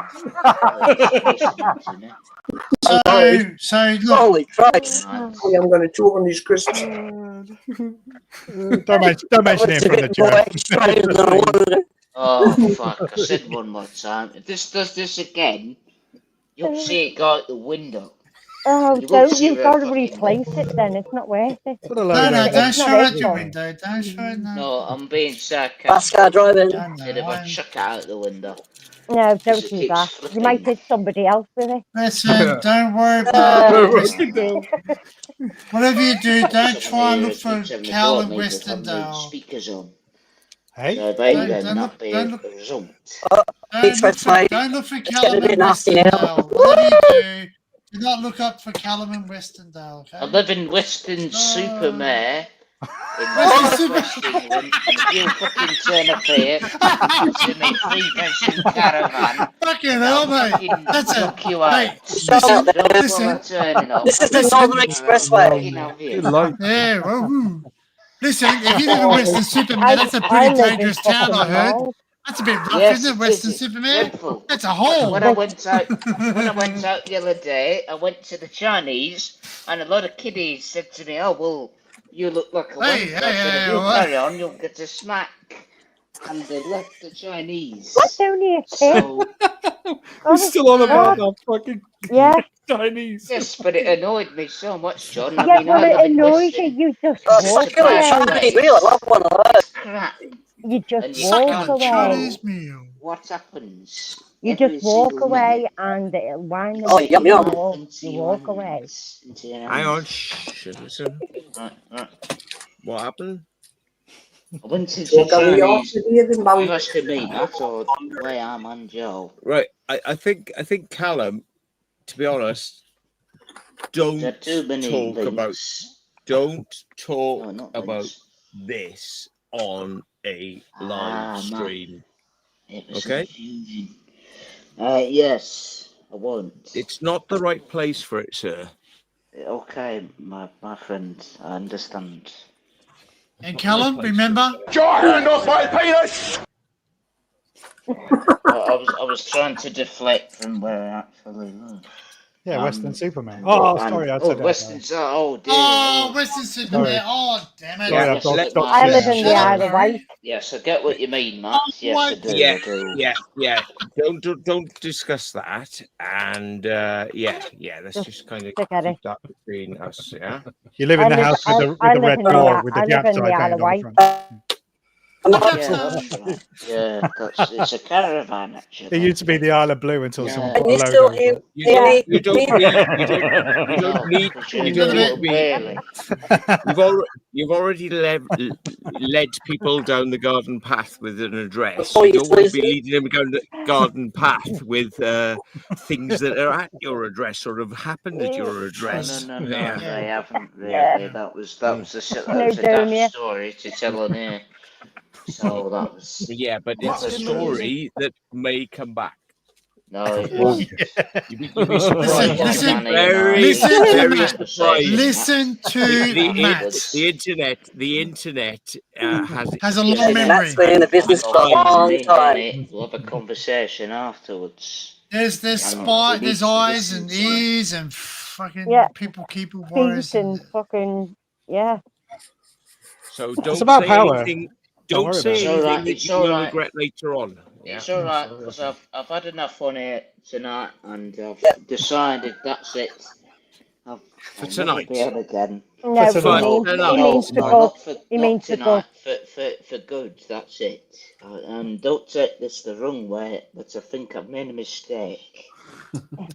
Holy Christ. I'm going to choke on these crisps. Don't mention it in front of Joe. Oh fuck! I said one more time. If this does this again, you'll see it go out the window. Oh, You won't don't. see You've her got to fucking replace it then. It's not worth it. no, don't It's show not out his your fault. window. Don't show it now. No, I'm being sarcastic. Fast car driving. Said if I chuck it out the window. No, don't Because it do keeps that. flipping. You might hit somebody else with it. Listen, don't worry about it. Whatever you do, don't try and look for Cal and Westendale. Speakers on. Hey? So maybe not be a result. Don't look for Callum and Westendale. Whatever you do not look up for Callum and Westendale, okay? I live in Western Supermare. In Western West England, and if you fucking turn up here, it's in a 3-bedroom caravan. Fucking hell, mate. That's knock it. you out. Hey, Listen. This is the Northern Expressway. Yeah, well, listen, if you live in Western Supermare, that's a pretty dangerous town, I heard. That's a bit rough, isn't it, Western Supermare? That's a hole. When I went out the other day, I went to the Chinese, and a lot of kiddies said to me, "Oh well, you look like a wanker, but if you carry on, you'll get a smack." And they left the Chinese. What's only a kid? So, We're still on about that fucking Chinese. yes, but it annoyed me so much, John. I Yeah, mean, well, I it live in annoys you. Western. You just It's walk a bad away. place. Really love one of those. Crap. You just And you walk can't away. know what happens. You every just walk single away minute. and it'll wind Oh, up. yum, yum. You walk away. Hang on, listen. Right. What happened? I went to the Chinese. You asking me, Matt, or where I'm on Joe? Right, I think Callum, to be honest, don't talk about this on a live stream. Okay? Yes, I won't. It's not the right place for it, sir. Okay, my friend, I understand. And Callum, remember? Your hand off my penis! I was trying to deflect from where I actually live. Yeah, Western Superman. Oh, sorry, I said that. Western. Oh dear. Oh, Western Superman. Oh, damn it. Sorry, I live in the Isle of Wight. Yes, I get what you mean, Matt. Yes, I do. Yeah, I do. yeah. Don't discuss that. And let's just kind of keep that between us. Yeah. You live in the house with the red door with the upside down door front. Yeah, that's right. Yeah, it's a caravan actually. It used to be the Isle of Blue until someone put a You logo. still- over it. You don't need to be. You've already led people down the garden path with an address. You don't want to be leading them down the garden path with things that are at your address or have happened at your address. No, they haven't really. That was a daft story to tell on here. So that was but it's a story that may come back. No, it won't. You'd be surprised. Listen to Matt. The internet has a long memory. That's been in the business for a long time. We'll have a conversation afterwards. There's eyes and ears and fucking people keep worries. Feet and fucking So don't about say power. anything. Don't say anything that you will regret later on. It's all right because I've had enough on it tonight, and I've decided that's it. I'll tonight. Never be on again. He means for good. For good. That's it. And don't take this the wrong way, but I think I've made a mistake.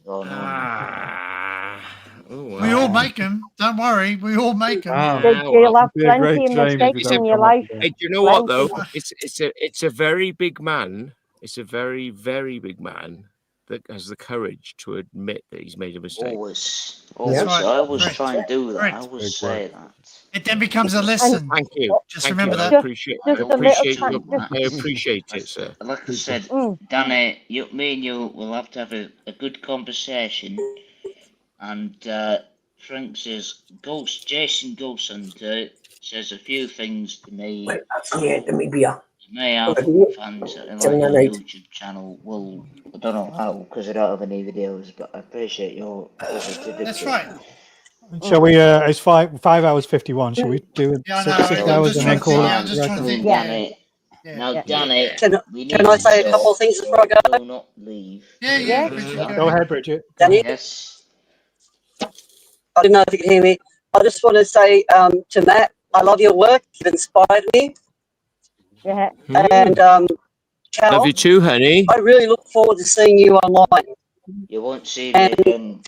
Oh no. We all make them. Don't worry. We all make them. You'll have plenty of mistakes in your life. Hey, do you know what though? It's a very big man It's a very, very big man that has the courage to admit that he's made a mistake. Always. That's I right. always Correct. try and do that. I Correct. always say that. It then becomes a lesson. Thank you. Just Thank remember you. that. I appreciate. I just a little appreciate. time. I appreciate it, sir. Like I said, Danny, me and you will have to have a good conversation. And Frank says, Jason Ghost Hunter says a few things to me. Well, that's the end of me beer. You may have fans that are like your YouTube channel. Well, I don't know how because I don't have any videos, but I appreciate your positivity. That's right. Shall we? It's 5 hours 51. Shall we do it? Yeah, I know. 6 I'm hours just and trying then to call think. it? Yeah, I'm just trying to think. Danny. Yeah. Now, Danny, Can I say a couple of things before I go? Do not leave. Yeah. Go ahead, Bridget. Danny? Yes. I don't know if you can hear me. I just want to say to Matt, I love your work. You've inspired me. Yeah. And Cal, Love you too, honey. I really look forward to seeing you online. You won't see me again.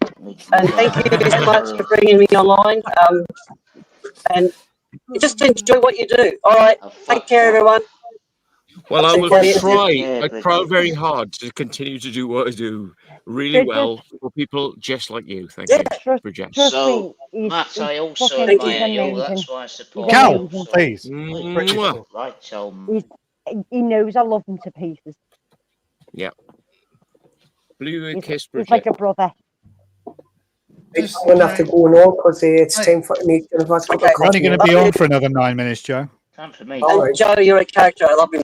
And thank you so much for bringing me online. And just enjoy what you do. All right. Take care, everyone. Well, I will Bridget. try. I try very hard to continue to do what I do really well for people just like you. Thank you, Bridget. So, Matt, I also admire you. That's why I support Cal, you. So, please. Mwah. Right, so He knows I love him to pieces. Yeah. Blue kiss, Bridget. He's like a brother. I'm going to have to go now because it's time for me to have a cup of We're only coffee. going to be on for another 9 minutes, Joe. Time for me. All right. Joe, you're a character. I love you.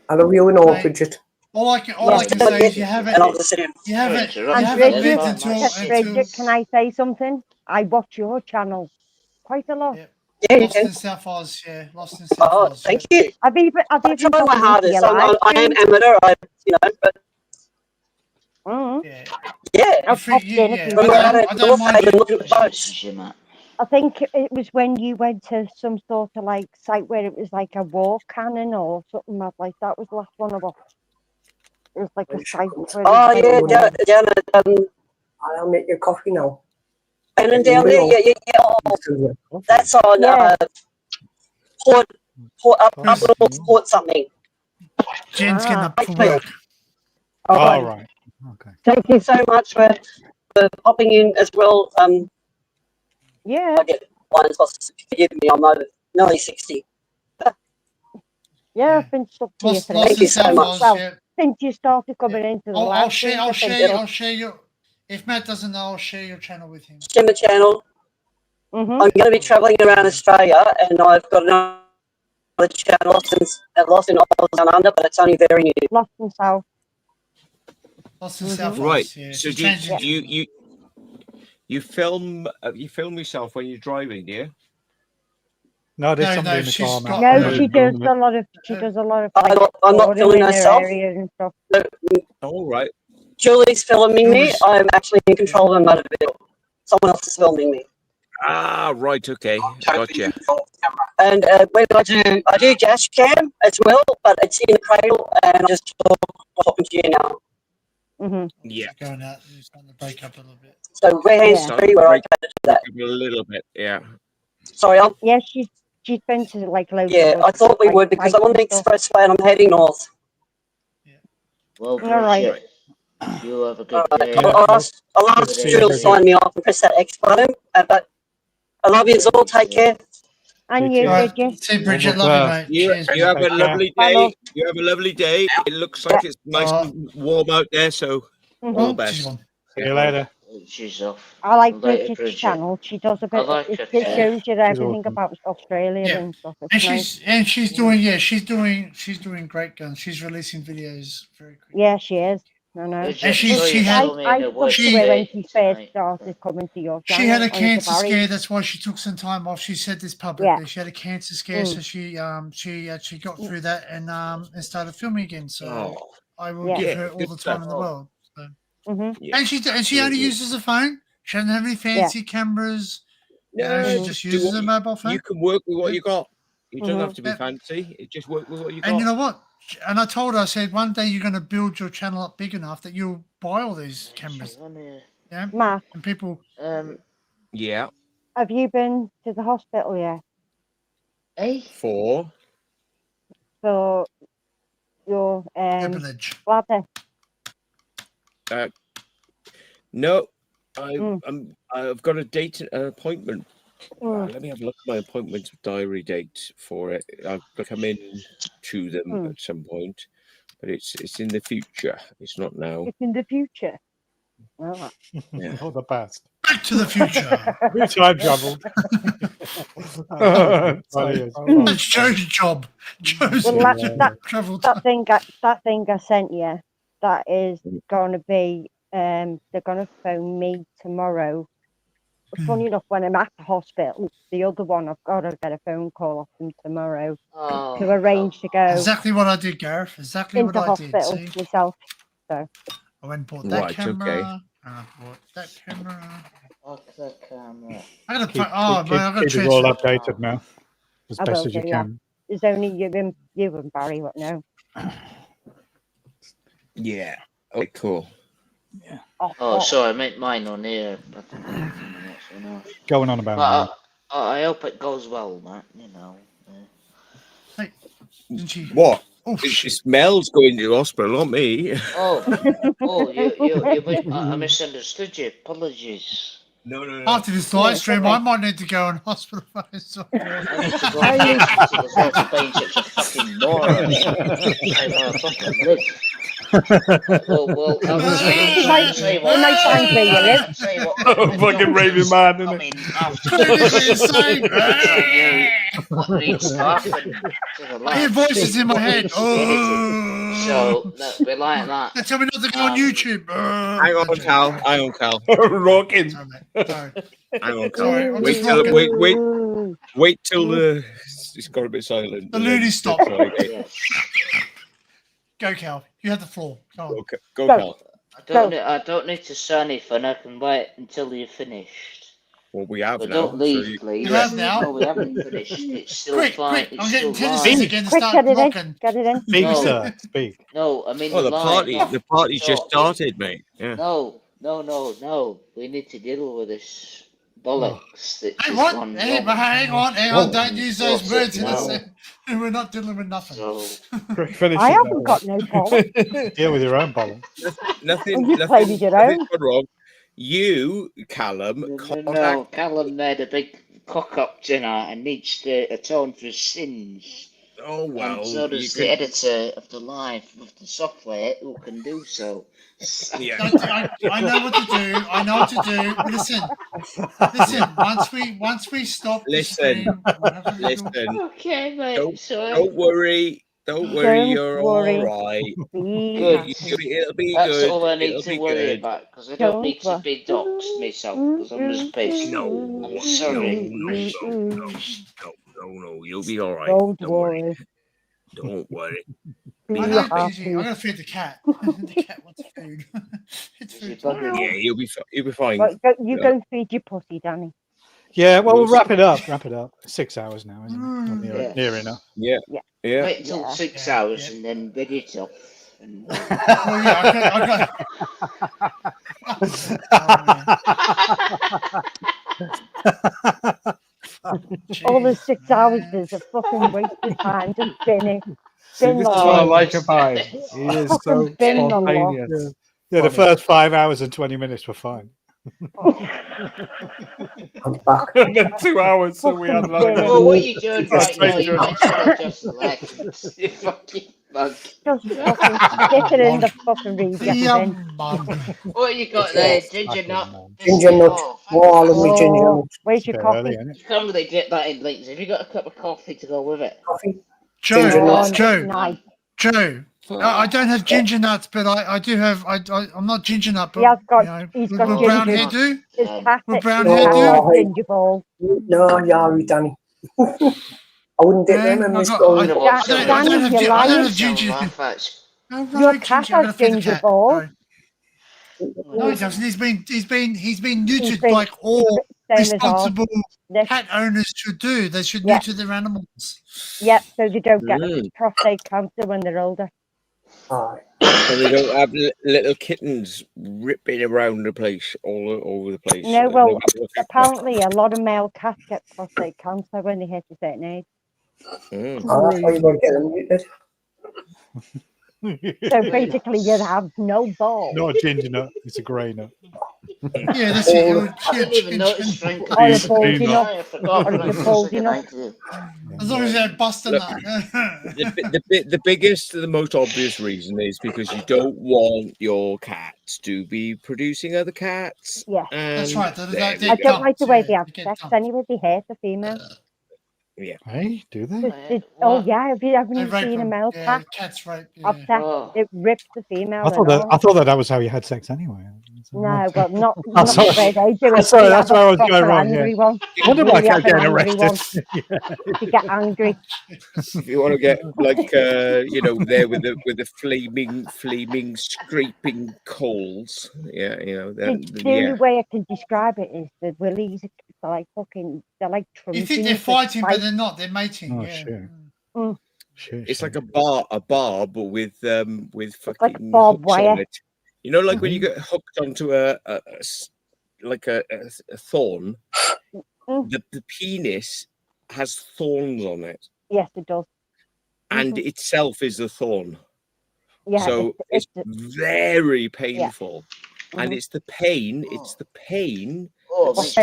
I love you and all, Bridget. All I can say is you haven't. And I'll just sit here. You haven't Bridget, lived until. Bridget, can I say something? I watch your channel quite a lot. Yeah, you Lost can. in South Oz, yeah. Lost in South Oh, Oz. thank you. I've even I try my gotten into hardest. your live I am stream. amateur. But yeah. I popped in a few No matter times. North Side and look at the boats. I think it was when you went to some sort of like site where it was like a war cannon or something like that. Was the last one I watched. It was like a site where Oh it was yeah, down at I'll make your coffee now. Annandale there. Yeah. Oh, that's on Port up north, Port something. Jen's getting up for work. All right. Okay. Thank you so much for popping in as well. Yeah. I get one as well. Forgive me, I'm over nearly 60. Yeah, I've been stuck here for Thank you so much. Well, since you started coming into the I'll live share. streams, I'll I think share. it'll- I'll share your. If Matt doesn't know, I'll share your channel with him. Shimmer channel. Mm-hmm. I'm going to be travelling around Australia, and I've got another channel lost in Oz Down Under, but it's only very new. Lost in South. Lost in South Right. Oz, yeah. So you film yourself when you're driving, do you? No, there's No, somebody no, in the she's car. got- Matt. No, she does a lot of. She does a lot of. I'm not touring filming in her myself. areas and stuff. All right. Julie's filming me. I'm actually in control of a motor vehicle. Someone else is filming me. Ah, right. Okay. Gotcha. And when I do dash cam as well, but it's in the cradle, and I'm just talking to you now. Mm-hmm. Yeah. Going out, it's starting to break up a little bit. So we're hands free where I can do that. A little bit. Yeah. Sorry, Yeah, she's been to like loads. Yeah, of I thought we would because I'm on the sites and stuff. expressway and I'm heading north. Well, All right. Bridget, you have a good day. I'll ask Jules to sign me off and press that X button. But I love you all. Take care. And you, Bridget. See, Bridget, love you, mate. You, Cheers, you have mate. a lovely Bye, day. love. You have a lovely day. It looks like it's nice and warm out there, so all the best. See you later. She's off. I like Later, Bridget's channel. She does a I bit. like It her it too. shows you everything awesome. about Australia Yeah. and stuff. And It's nice. she's doing great guns. She's releasing videos very quickly. Yeah, she is. I know. Bridget, And she so you had- told me I in a stuck worse to her when state she first tonight. started coming to your channel. She had a on cancer Safari. scare. That's why she took some time off. She said this publicly. Yeah. She had a cancer scare, Mm. so she actually got through that and started filming again. So Oh, I will Yeah. give Yeah, her all good the time stuff. in the world. So. Mm-hmm. yeah. And she only uses a phone. She doesn't have any fancy cameras. You know, she No, just do uses what a mobile phone. You can work with what Yeah. you got. It doesn't Mhm. have to be Yeah. fancy. It just work with what you got. And you know what? And I told her, I said, one day you're going to build your channel up big enough that you'll buy all these cameras. Yeah. Matt, And people. Yeah. have you been to the hospital yet? Eh? For For your Privilege. bladder? No, I've got a date, an appointment. Mm. Let me have a look at my appointment diary date for it. I've got to come in to them at some point, but it's in the future. It's not now. It's in the future. Oh. Yeah. Or the past. Back to the future. We time travel. That's Joe's job. Joe's Well, travel that thing I sent you, that is going to be. They're going to phone me tomorrow. Funny enough, when I'm at the hospital, the other one I've got to get a phone call off them tomorrow to arrange to go. Exactly what I did, Gareth. Exactly into what I did. hospital See? myself. So I went and bought that Right, camera. okay. And I bought that camera. Fuck the camera. I gotta Keep, man, I gotta keep it all transfer. updated now, as I best will as you do, yeah. can. There's only you and Barry what know. Yeah. Okay, cool. Yeah. Oh, sorry, I meant mine on here. Going on about But I hope it goes well, Matt. You know. Hey, didn't she? What? Oh, it's Mel's going to the hospital, not me. I misunderstood you. Apologies. No. After this live stream, I might need to go in hospital. I need to go to hospital as well for being such a fucking moron. I fucking live. Well, I'll say what. Nice time where you live. Say what. Fucking raving man, isn't it? What needs to happen to the I hear voices in my head. So we're like that. They tell me not to go on YouTube. Hang on, Cal. Hang on, Cal. Rocking. Sorry. Hang on, Sorry, Cal. I'm Wait just till rocking. wait till the it's got a bit silent. The loony stop. Go, Cal. You have the floor. Go on. Go, Cal. I don't need to say anything. I can wait until you're finished. Well, we have But now. don't leave, please. You have now? No, we haven't finished. It's still Quick, fine. quick. I'm It's getting still tendencies live. again to Quick, start rocking. Get it in. Speak, No. sir. Speak. No, I mean Oh, the line. party's just Talk. started, mate. Yeah. No. We need to deal with this bollocks that Hey, just what? gone Hey, wrong. but hang on. Don't use those What's words it in the now? same. We're not dealing with nothing. I haven't got no problem. Deal with your own problem. Well, you played with your own. Nothing's gone wrong. You, Callum, No, Callum made a big cock up dinner and needs to atone for his sins. Oh well. And so does the editor of the live with the software who can do so. Yeah. I know what to do. I know what to do. Listen. Once we stop. Listen. Okay, mate. Don't worry. Don't worry. You're all right. Good. It'll be That's good. all I need It'll to be worry good. about because I don't need to be doxxed myself because I'm just pissed. No. I'm sorry. No. You'll be all right. Don't worry. Don't worry. I know, Gigi. I'm gonna feed the cat. The cat wants food. It's food. Yeah, you'll be fine. Right, you go and feed your pussy, Danny. Yeah, well, we'll wrap it up. 6 hours now, isn't it? Yeah. Near enough. Yeah. Wait till 6 hours and then bid it off. And... All the 6 hours is a fucking waste of time. Just bin it. Bin This the is what I lot. like about him. He is so Fucking bin the lot. spontaneous. Yeah, the first 5 hours and 20 minutes were fine. And then 2 hours, so we had like. Well, what are you doing right now? You might as well just relax. You fucking mug. Just fucking stick it in the fucking reader. What you got there? Ginger nut? Ginger nut. All of me ginger nut. Where's your coffee? You can't really dip that in links. Have you got a cup of coffee to go with it? Coffee. Joe. I don't have ginger nuts, but I do have. I'm not ginger nut, but He has got. you know, He's got with ginger. brown hair do. His cat. With brown his hair cat do. has ginger balls. No, yeah, Danny. I wouldn't dip them in this story. I don't have ginger. Your cat has ginger balls. No, he doesn't. He's been neutered like all responsible cat owners should do. They should neuter their animals. Yep, so they don't get prostate cancer when they're older. So they don't have little kittens ripping around the place, all over the place. No, well, apparently a lot of male cats get prostate cancer when they hit a certain age. That's why you got to get them neutered. So basically, you'd have no balls. Not a ginger nut. It's a grey nut. Yeah, that's it. I didn't even notice Frank. Or a baldy nut. I forgot Or Frank a was baldy a nut. As long as they're busting Look, that. the biggest, the most obvious reason is because you don't want your cats to be producing other cats. Yeah, That's and right. there we I go. don't like the way they have sex anyway. They hurt the female. Yeah. Hey, do they? Oh yeah, haven't They you rape seen a them. male Yeah, cat cats rape. have Yeah. sex? It rips the female. I thought that was how you had sex anyway. No, well, not Oh, not the sorry. way they do it. Sorry, They that's have where I a was going proper wrong. Yeah. angry one. I wonder why I Really kept have an getting angry arrested. one. They get angry. If you want to get like there with the flaming scraping coals, yeah, The only way I can describe it is the willies are like fucking. They're like You think truncheons they're with fighting, but spikes. they're not. They're mating. Oh, Yeah. shit. Mm. It's like a bar, but with like fucking barbed hooks on wire. it. You know, like when you get hooked onto a thorn, the penis has thorns on it, Yes, it does. and itself is the thorn. Yeah, So it's very yeah. painful, and Mhm. it's the pain Oh, that makes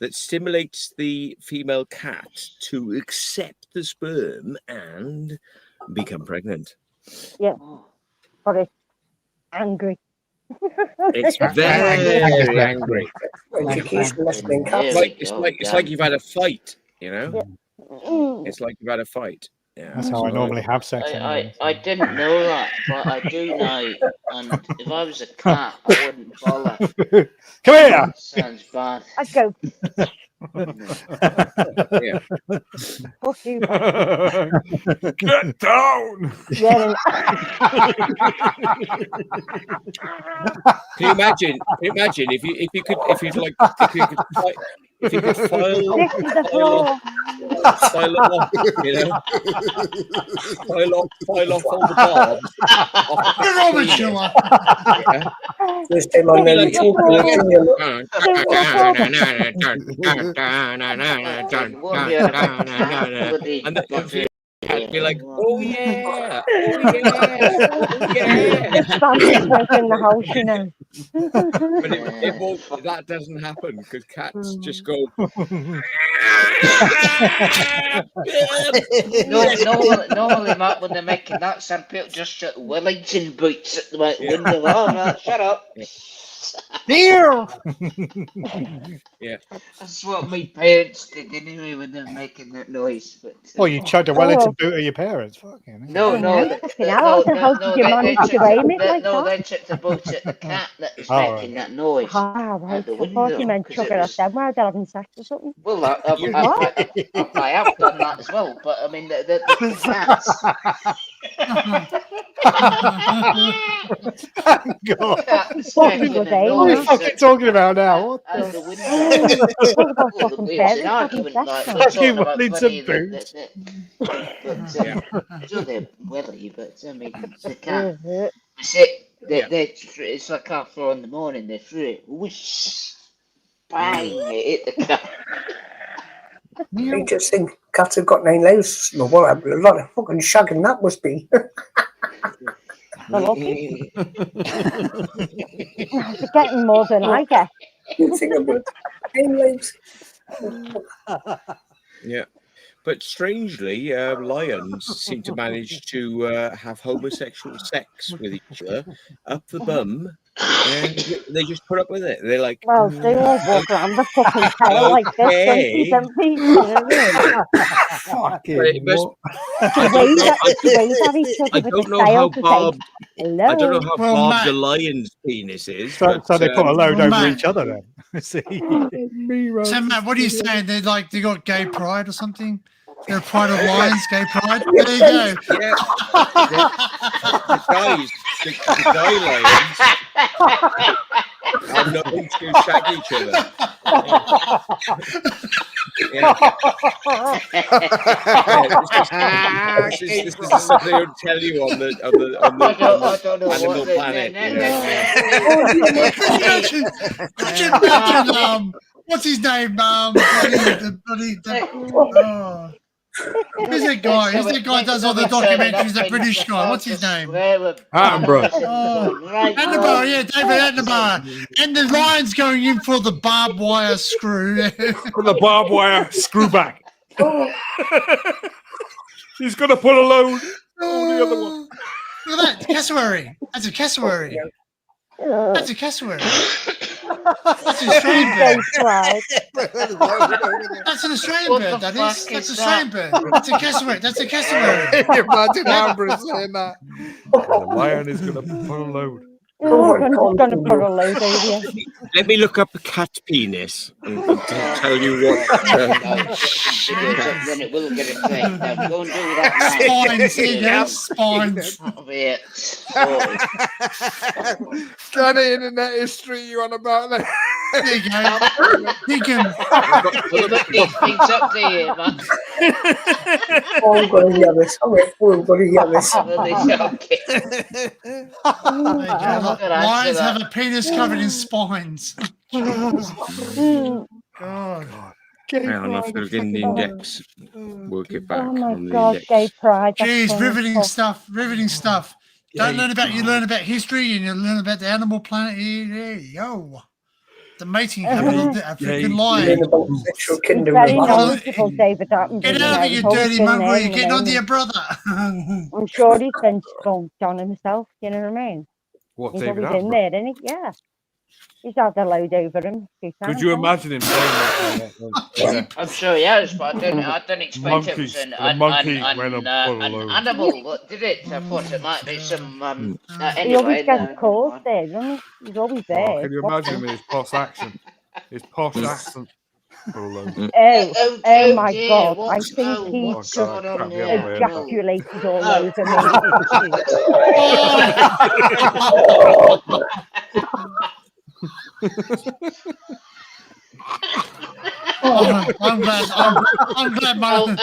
me stimulates the female cat to accept the sperm and become pregnant. Yeah, but it's angry. It's very angry. Education lesson in cats. It's like you've had a fight, you know. Mm. It's like you've had a fight. Yeah, That's how I normally have sex. I didn't know that, but I do now. And if I was a cat, I wouldn't bother. Come here. Sounds bad. I'd go. Yeah. Fuck you. Get down. Yeah. Can you imagine if you could file This is the floor. file off, you know, file off all the barbs off the You're over, penis. Sheila. Yeah. First time I know and I'd be like, oh yeah, oh yeah, oh yeah. Fantastic in the house, you know. But it won't. That doesn't happen because cats just go. Normally, Matt, when they're making that sound, people just shut Wellington boots at the window. Oh, no, shut up. Here. Yeah. That's what my parents did anyway when they're making that noise. But Well, you chugged a Wellington boot at your parents. Fucking hell. no, How did you manage to aim it like no, that? they chucked the boot at the cat that was Oh, making that noise. Ah, right. Out the I thought window, you meant 'cause chuck it it was- at them while they're having sex or something. Well, I have done that as well, but I mean, the cats. God. Cats Fucking making was a aiming. What are you noise fucking talking about now? What out the? the window. Talk about Well, fucking it was an parents having argument, sex like now. we're talking Fucking about Wellington bloody boots. sure they're welly, but I mean the cat. Uh-huh. That's it. It's like 4:30 in the morning. They threw it, whoosh, bang, it hit the cat. I just think cats have got 9 lives. No, what a lot of fucking shagging that must be. They're lucky. They're getting more than I get. You think about 9 lives. Yeah. But strangely, lions seem to manage to have homosexual sex with each other up the bum, and they just put up with it. They're like, Well, they all walk around the fucking tail like this, don't they? You know what I mean? But it must, She waves at each other I with don't the know tail how to say, barbed. hello. I don't know how Well, barbed Matt- the lion's penis is. So they put a load Well, over Matt- each other then. See? So Matt, what are you saying? They got gay pride or something? They're a pride of lions, gay pride. There you go. Yeah. The guy lions are known to shag each other. Yeah. This is stuff they don't tell you on the I don't know Animal what Planet. Could you imagine, what's his name? Oh. Who's that guy? Who's that guy who does all the documentaries? The British guy. What's his name? Attenborough. Attenborough, yeah, David Attenborough. And the lion's going in for the barbed wire screw. For the barbed wire screw back. He's going to put a load on the other one. Look at that, cassowary. That's a cassowary. That's a cassowary. That's an Australian bird. That's an Australian bird, that is. That's an Australian bird. That's a cassowary. That's a cassowary. Imagine Amber saying that. The lion is going to put a load. I'm just going to put a load over you. Let me look up a cat penis and tell you what. Then it will get it right. Now go and do that Spines, here you go. Spines. That'll be it. Kind of internet history you on about that. There you go. You can. You look these things up there, man. Oh, I'm going to hear this. I'm going to hear this. Lions have a penis covered in spines. God. Hang on, I've got to get in the index. Work it back. Oh my on the God, index. gay pride. that's Jeez, so riveting tough. stuff. Riveting stuff. Don't learn about you learn about history and you learn about the animal planet. There you go. The mating habit of the African lion. About the sexual He's kingdom. very knowledgeable, David Attenborough. Get you out know, of it, he's you always dirty been mongrel. there You're in the getting onto moment. your brother. I'm sure he's been skunked on himself, you know what I mean? What, He's David always in Attenborough? there, isn't he? Yeah. He's had the load over him. Could you imagine him saying that? I'm sure he has, but I don't expect it Monkeys, was the monkey went and put a an load. animal that did it. I thought it might be some. He Anyway, always gets no, calls there, doesn't he? He's always there. Oh, can you imagine him in his posh accent? His posh accent. Put a load. Oh my dear, God. I what's- think oh, he's what's just going on there? ejaculated all Oh. over Oh, I'm glad. I'm glad, man.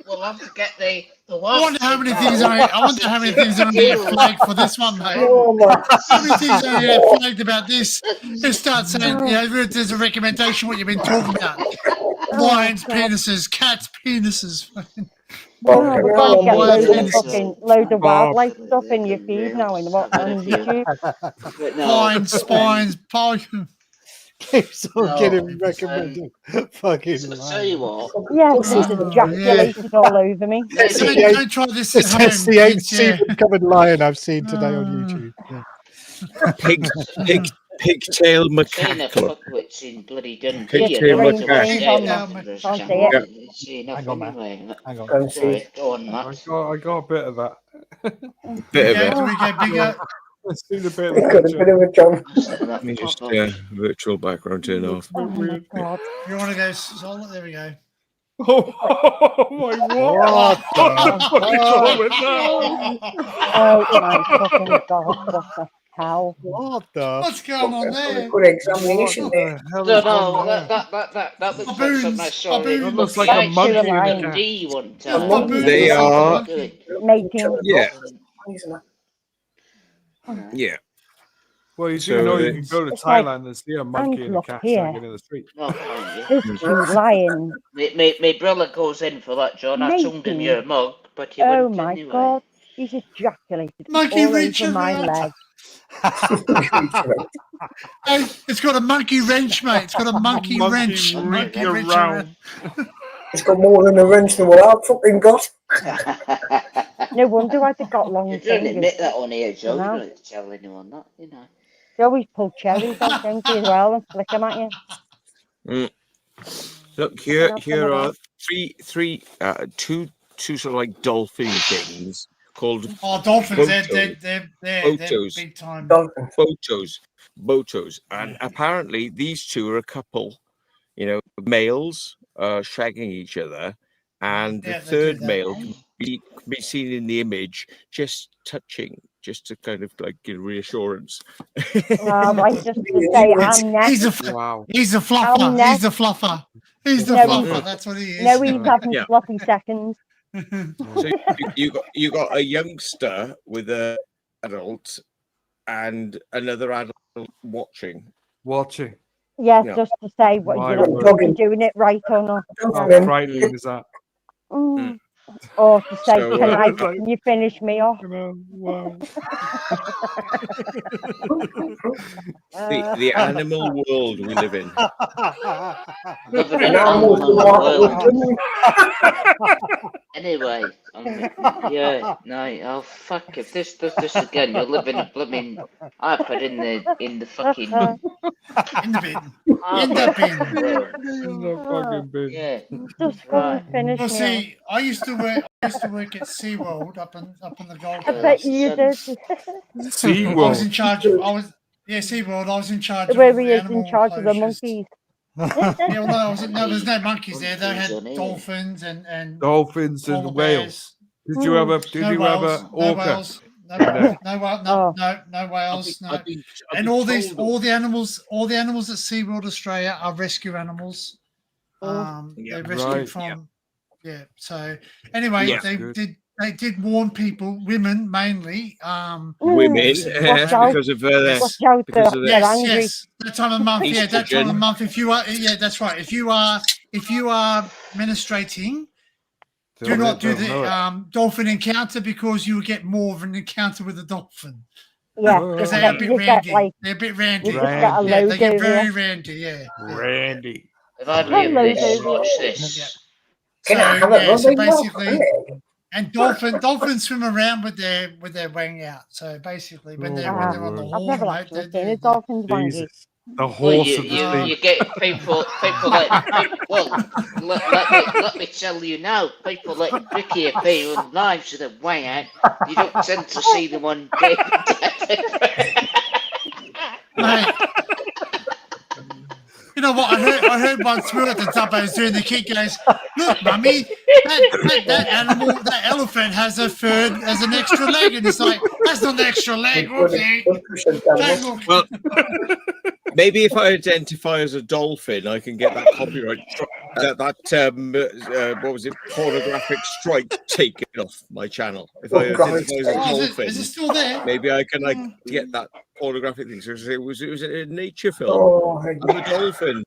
We'll have to get the I wonder how many things I wonder how many things are going to get flagged for this one, mate. How many things are going to get flagged about this? Just start saying, you know, there's a recommendation what you've been talking about. Lions' penises, cats' penises. Oh, we're going to get loads of Penises. fucking loads of wildlife stuff in your feed now on YouTube. Lines, spines, Keeps on getting recommended. Fucking tell you what. Yes, he's ejaculated all over me. Don't try this at home. That's the 8th kids, yeah. semen covered lion I've seen today on YouTube. Yeah. Pigtail Saying a macaque. fuckwits in bloody Dundee. Pigtail and macaque. Hang on, man. Hang on. Sorry, go on, Matt. I got a bit of that. Bit of Okay, it. do we go bigger? Let's see the bit of We've got a picture. bit of a jump. Let me just virtual background turn off. Oh my God. You want to go solo? There we go. Oh my What what the fuck is wrong with that? Oh my fucking God. What the hell? What the? What's going on there? Good examination there. No, that looks like something I saw. Baboons. It looks like a monkey in a cat. D one time. Baboons. They are. Mating. Yeah. Yeah. Well, you do So know you it's- can go to It's like, Thailand and see a monkey and a look cat here. standing in the street. No, fine, This yeah. cute lion. My brother goes in for that, John. I told him Mating. you're a mug, but he Oh wouldn't my anyway. God. He's ejaculated Monkey all reach over my around. leg. Hey, it's got a monkey wrench, mate. It's got a monkey wrench. Monkey Monkey wrench around. It's got more than a wrench than what I've fucking got. No wonder why they got long You don't fingers. admit that on here, Joe. You No. don't have to tell anyone that, you know. They always pull cherries out, don't they, as well, and flick them at you. Look here. That's Here another are two sort of like dolphin things called Oh, dolphins, they're Photos. big time. Botos, and apparently these two are a couple. You know, males shagging each other, and Yeah, the they do third that. male can be seen in the image just touching, just to kind of like give reassurance. I just to say I'm next. He's a Wow. he's a I'm fluffer. next. He's a fluffer. He's the No, fluffer. That's what he is. No, he's having Yeah. sloppy seconds. So you got a youngster with a adult and another adult watching. Yeah, Yeah. just to say what My you know, word. you're doing it right or not. How Yeah. frightening is that? Or to say So, tonight, like, can you finish me off? you know, wow. the animal world we live in. Living in animal world. Anyway, yeah, no, oh fuck! If this does this again, you'll live in a blooming. I put in the fucking In the bin. In the bin. In the fucking bin. Yeah, Just right. finish Well, me see, I used to work at SeaWorld up in the Gold off. I Coast. bet you did. I was in charge of. SeaWorld. I was in charge of Where all he the is in animal charge of the enclosures. monkeys. Yeah, well, no, there's no monkeys there. They Monkeys had on here. dolphins and Dolphins polar and bears. whales. Did you have a No orca? whales, no in there? no whales, no. And all the animals at SeaWorld Australia are rescue animals. They're rescued Right. from, So anyway, Yeah. they did warn people, women mainly. Women, Watch out. because of Watch out, because of they're the angry. Yes, that time of month. Yeah, that time of estrogen. month. If you are, that's right. If you are menstruating, do not do the dolphin encounter because you will get more of an encounter with a dolphin. Yeah, Because they're a bit you get randy. like They're a bit randy. you just get a Yeah, load they get over very you. randy. Yeah. Randy. If I believe Hello, this, baby. watch this. So, Can I have it? so Rubbing off, basically, innit? and dolphins swim around with their wang out. So basically, when they're on the I've horn never mode, actually seen a dolphin's wangy. Jesus. The Well, horse of the sea. you get people like well, let me tell you now, people like Ricky appear with knives with a wang out. You don't tend to see them on game. Mate, you know what? I heard one through at the top. I was doing the kid goes, "Look, mummy, that animal, that elephant has an extra leg," and it's like, "That's not an extra leg, okay?" Well, maybe if I identify as a dolphin, I can get that copyright what was it, pornographic strike taken off my channel. If I identify as a dolphin, is it still there? maybe I can get that pornographic thing. So it was a nature film. Oh, I'm a dolphin.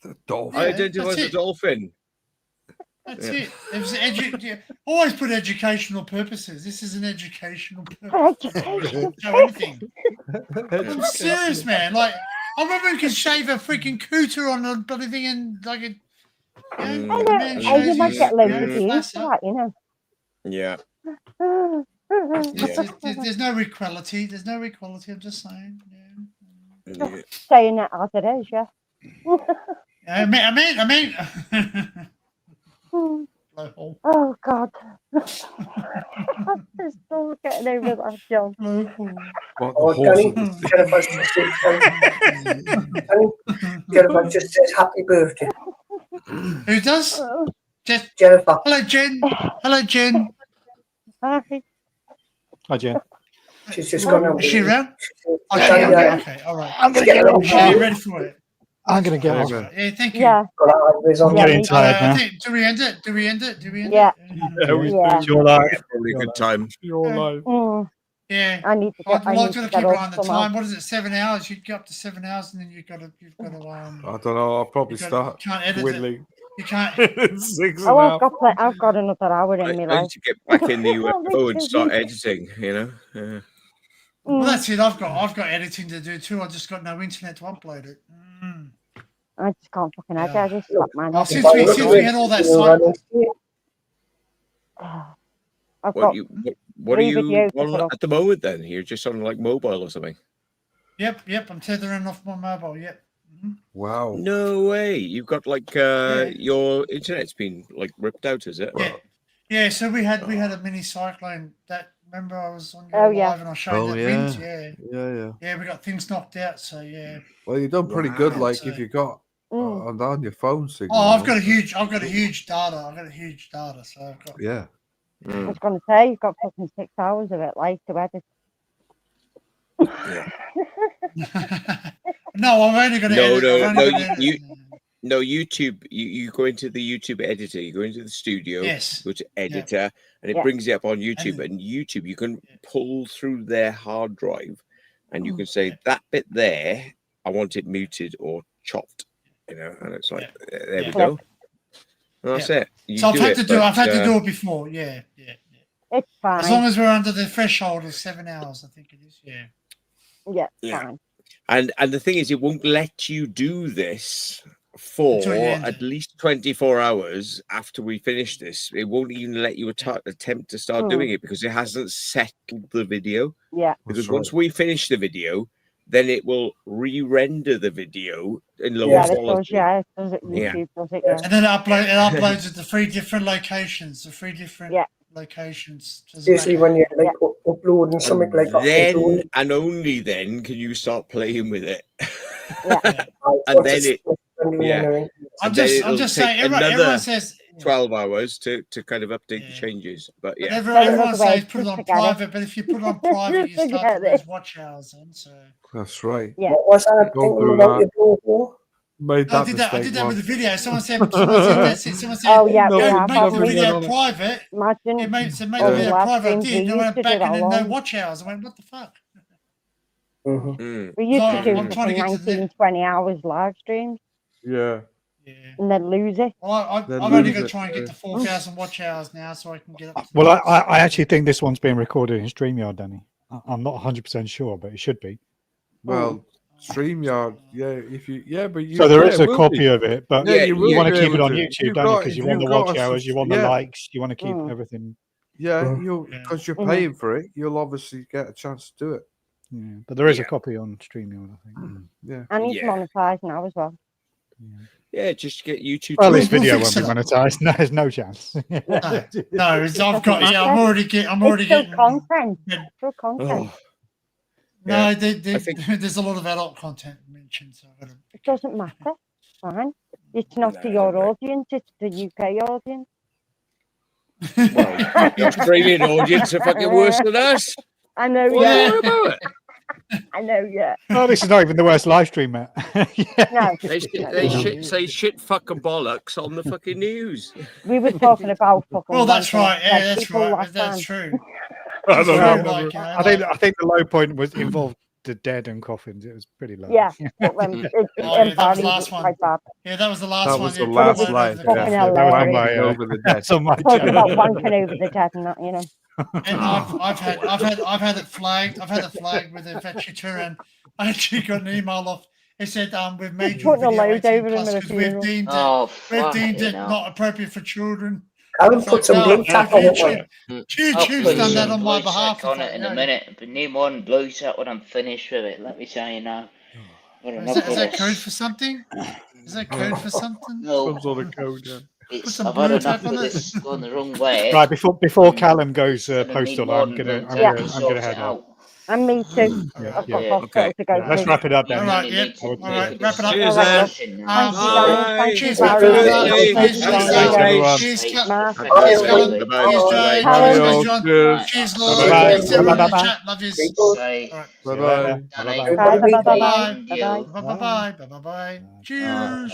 The dolphin. I identify as a dolphin. That's it. It was always put educational purposes. This is an educational purpose. No anything. I'm serious, man. Like, I remember you could shave a freaking cooter on a bloody thing and like it. You might get loads of views for that, you know. Yeah. There's no equality. There's no equality. I'm just saying. Yeah. Saying it as it is, yeah. I mean. Oh God. I'm still getting over that, John. Jennifer just says happy birthday. Who does? Jennifer. Hello, Jen. Hello, Jen. Hi. Hi, Jen. She's just gone out. Is she around? Okay, all right. I'm gonna get off. Are you ready for it? I'm gonna get off. Yeah, thank you. Yeah. I'm getting tired now. Do we end it? Yeah. Your life. Probably a good time. Your life. Yeah. I need to get. I'd like to get keep off on the somehow. time. What is it? 7 hours? You'd go up to 7 hours, and then you've got to. I don't know. I'll probably start can't edit dwindling. it. You can't. 6 Oh, and a half. I've got another hour in me I life. need to get back in the UFO and start editing. You know. Well, that's it. I've got editing to do too. I just got no internet to upload it. I just can't fucking edit. I just slap my Well, nose. since we had all that I've got What are 3 you videos to on put up. at the moment? Then you're just on like mobile or something. Yep. I'm tethering off my mobile. Yep. Wow. No way. You've got like your internet's been like ripped out, is it? Yeah. So we had a mini cyclone. That remember I was on your live and I showed that wind. Yeah. We got things knocked out. So yeah. Well, you've done pretty good. Like if you got on your phone signal. Oh, I've got a huge data. So I've got. Yeah. I was going to say you've got fucking 6 hours of it, like to edit. No, I've only got to edit. No, YouTube. You go into the YouTube editor. You go into the studio. Yes. Go to editor, and it brings it up on YouTube. And YouTube, you can pull through their hard drive, and you can say that bit there I want it muted or chopped, you know, and it's like, there we go. And that's it. You So I've had to do. but, I've had to do it before. Yeah. It's fine. As long as we're under the threshold of 7 hours, I think it is. Yeah. Fine. And the thing is, it won't let you do this for Until you end at least 24 hours after we finish this. It won't even let you attempt to start doing it because it hasn't settled the video. Yeah. Because That's once right. we finish the video, then it will re-render the video in lower Yeah, it does. quality. Yeah, it does it. YouTube does it. Yeah. And then it uploads it to 3 different locations. The 3 different locations. Usually when you're like uploading something like that, Then and only then can you start playing with it. And then it, I'm just saying. another Everyone says 12 hours to kind of update the changes. But yeah, everyone says put it on private, but if you put it on private, you start to lose watch hours. And so That's right. Yeah. What was I Don't thinking do about that. your bro? Made I that did mistake that with the once. video. Someone said, Oh, yeah, we "Go have, make haven't the we? video private." Imagine It makes the all the video live private. I streams did. we I went used to back do and then no alone. watch hours. I went, what the fuck? We used to do I'm trying to fucking get to the 19, 20 hours live streams Yeah. and then lose it. Well, I've Then only lose got to it, try and get to 4,000 watch hours now, so I can get up. To Well, I actually think this one's being recorded in StreamYard, Danny. I'm not 100% sure, but it should be. Well, StreamYard, but you. So there is yeah, a will copy be. of it, but Yeah, you will you want to be keep it able on to. YouTube, You've don't you? got- Because you if want the you've got watch a hours, you want the yeah. likes, you want to keep everything. Yeah, you'll because you're paying for it, you'll obviously get a chance to do it. Yeah, but there is a copy on StreamYard, I think. Yeah. And he's monetized now as well. yeah, just get YouTube. Well, to- this video won't be monetized. No, there's no chance. No, I've got. Yeah, I'm already It's still getting content. Still content. No, there's a lot of adult content mentioned. So I've got to... It doesn't matter. Fine. It's not to your audience, it's the UK audience. Well, the Australian audience are fucking worse than us. I know, What yeah. are you about it? I know, yeah. Oh, this is not even the worst live stream, Matt. No. They say shit fucking bollocks on the fucking news. We were talking about fucking. Well, that's wanking right. Yeah, dead that's people right. last That's time. true. I don't That's know. true, like, you know, I think the low point was involved the dead and coffins. It was pretty low. Yeah, but Oh, yeah, that was the last one. quite bad. Yeah, that was the last That one. was the yeah, last put live. over the Fucking coffin. That was on hilarious. my, Over the dead. that's on my Talking about channel. wanking over the dead and that, you know. And I've had it flagged. I've had it flagged with a vegetarian. I actually got an email off. It said, "We've made your Putting a video load 18 over them plus at a because we've funeral." deemed it, Oh, we've deemed fucking it hell. not appropriate for children." I would It's put like, some no, blue so tack on it. YouTube's I'll put done that some on my blue behalf. tack on it in a minute, but need one blue tack when I'm finished with it. Let me tell you now. Is that code for something? Is that code for something? No, Some sort of code. Yeah. Put some I've had blue enough tack on of it. this going the wrong way. Right before Callum goes Gonna need postal, more I'm than gonna blue tack to I'm sort gonna it head off. out. And me too. Yeah, I've got yeah. hospital to go Yeah, let's to. wrap it up, All Danny. right, yep. I would All right, say. wrap it up. Cheers, All Ed. right. Thank you, Danny. Thank you, Cheers, Barry. Barry. Thank Cheers, you, Lisa. Thanks, everyone. Cheers, Mark. Cheers, Callum. Bye-bye. Cheers, Jay. Bye. Cheers, John. Cheers. Cheers, Lord. Bye-bye. Thanks, everyone in the Bye-bye. chat. Love you. Say, All right. Bye bye. Danny, Bye-bye. Bye, bye, bye, bye, Bye. and you. Bye-bye. Bye-bye. Bye-bye. Cheers.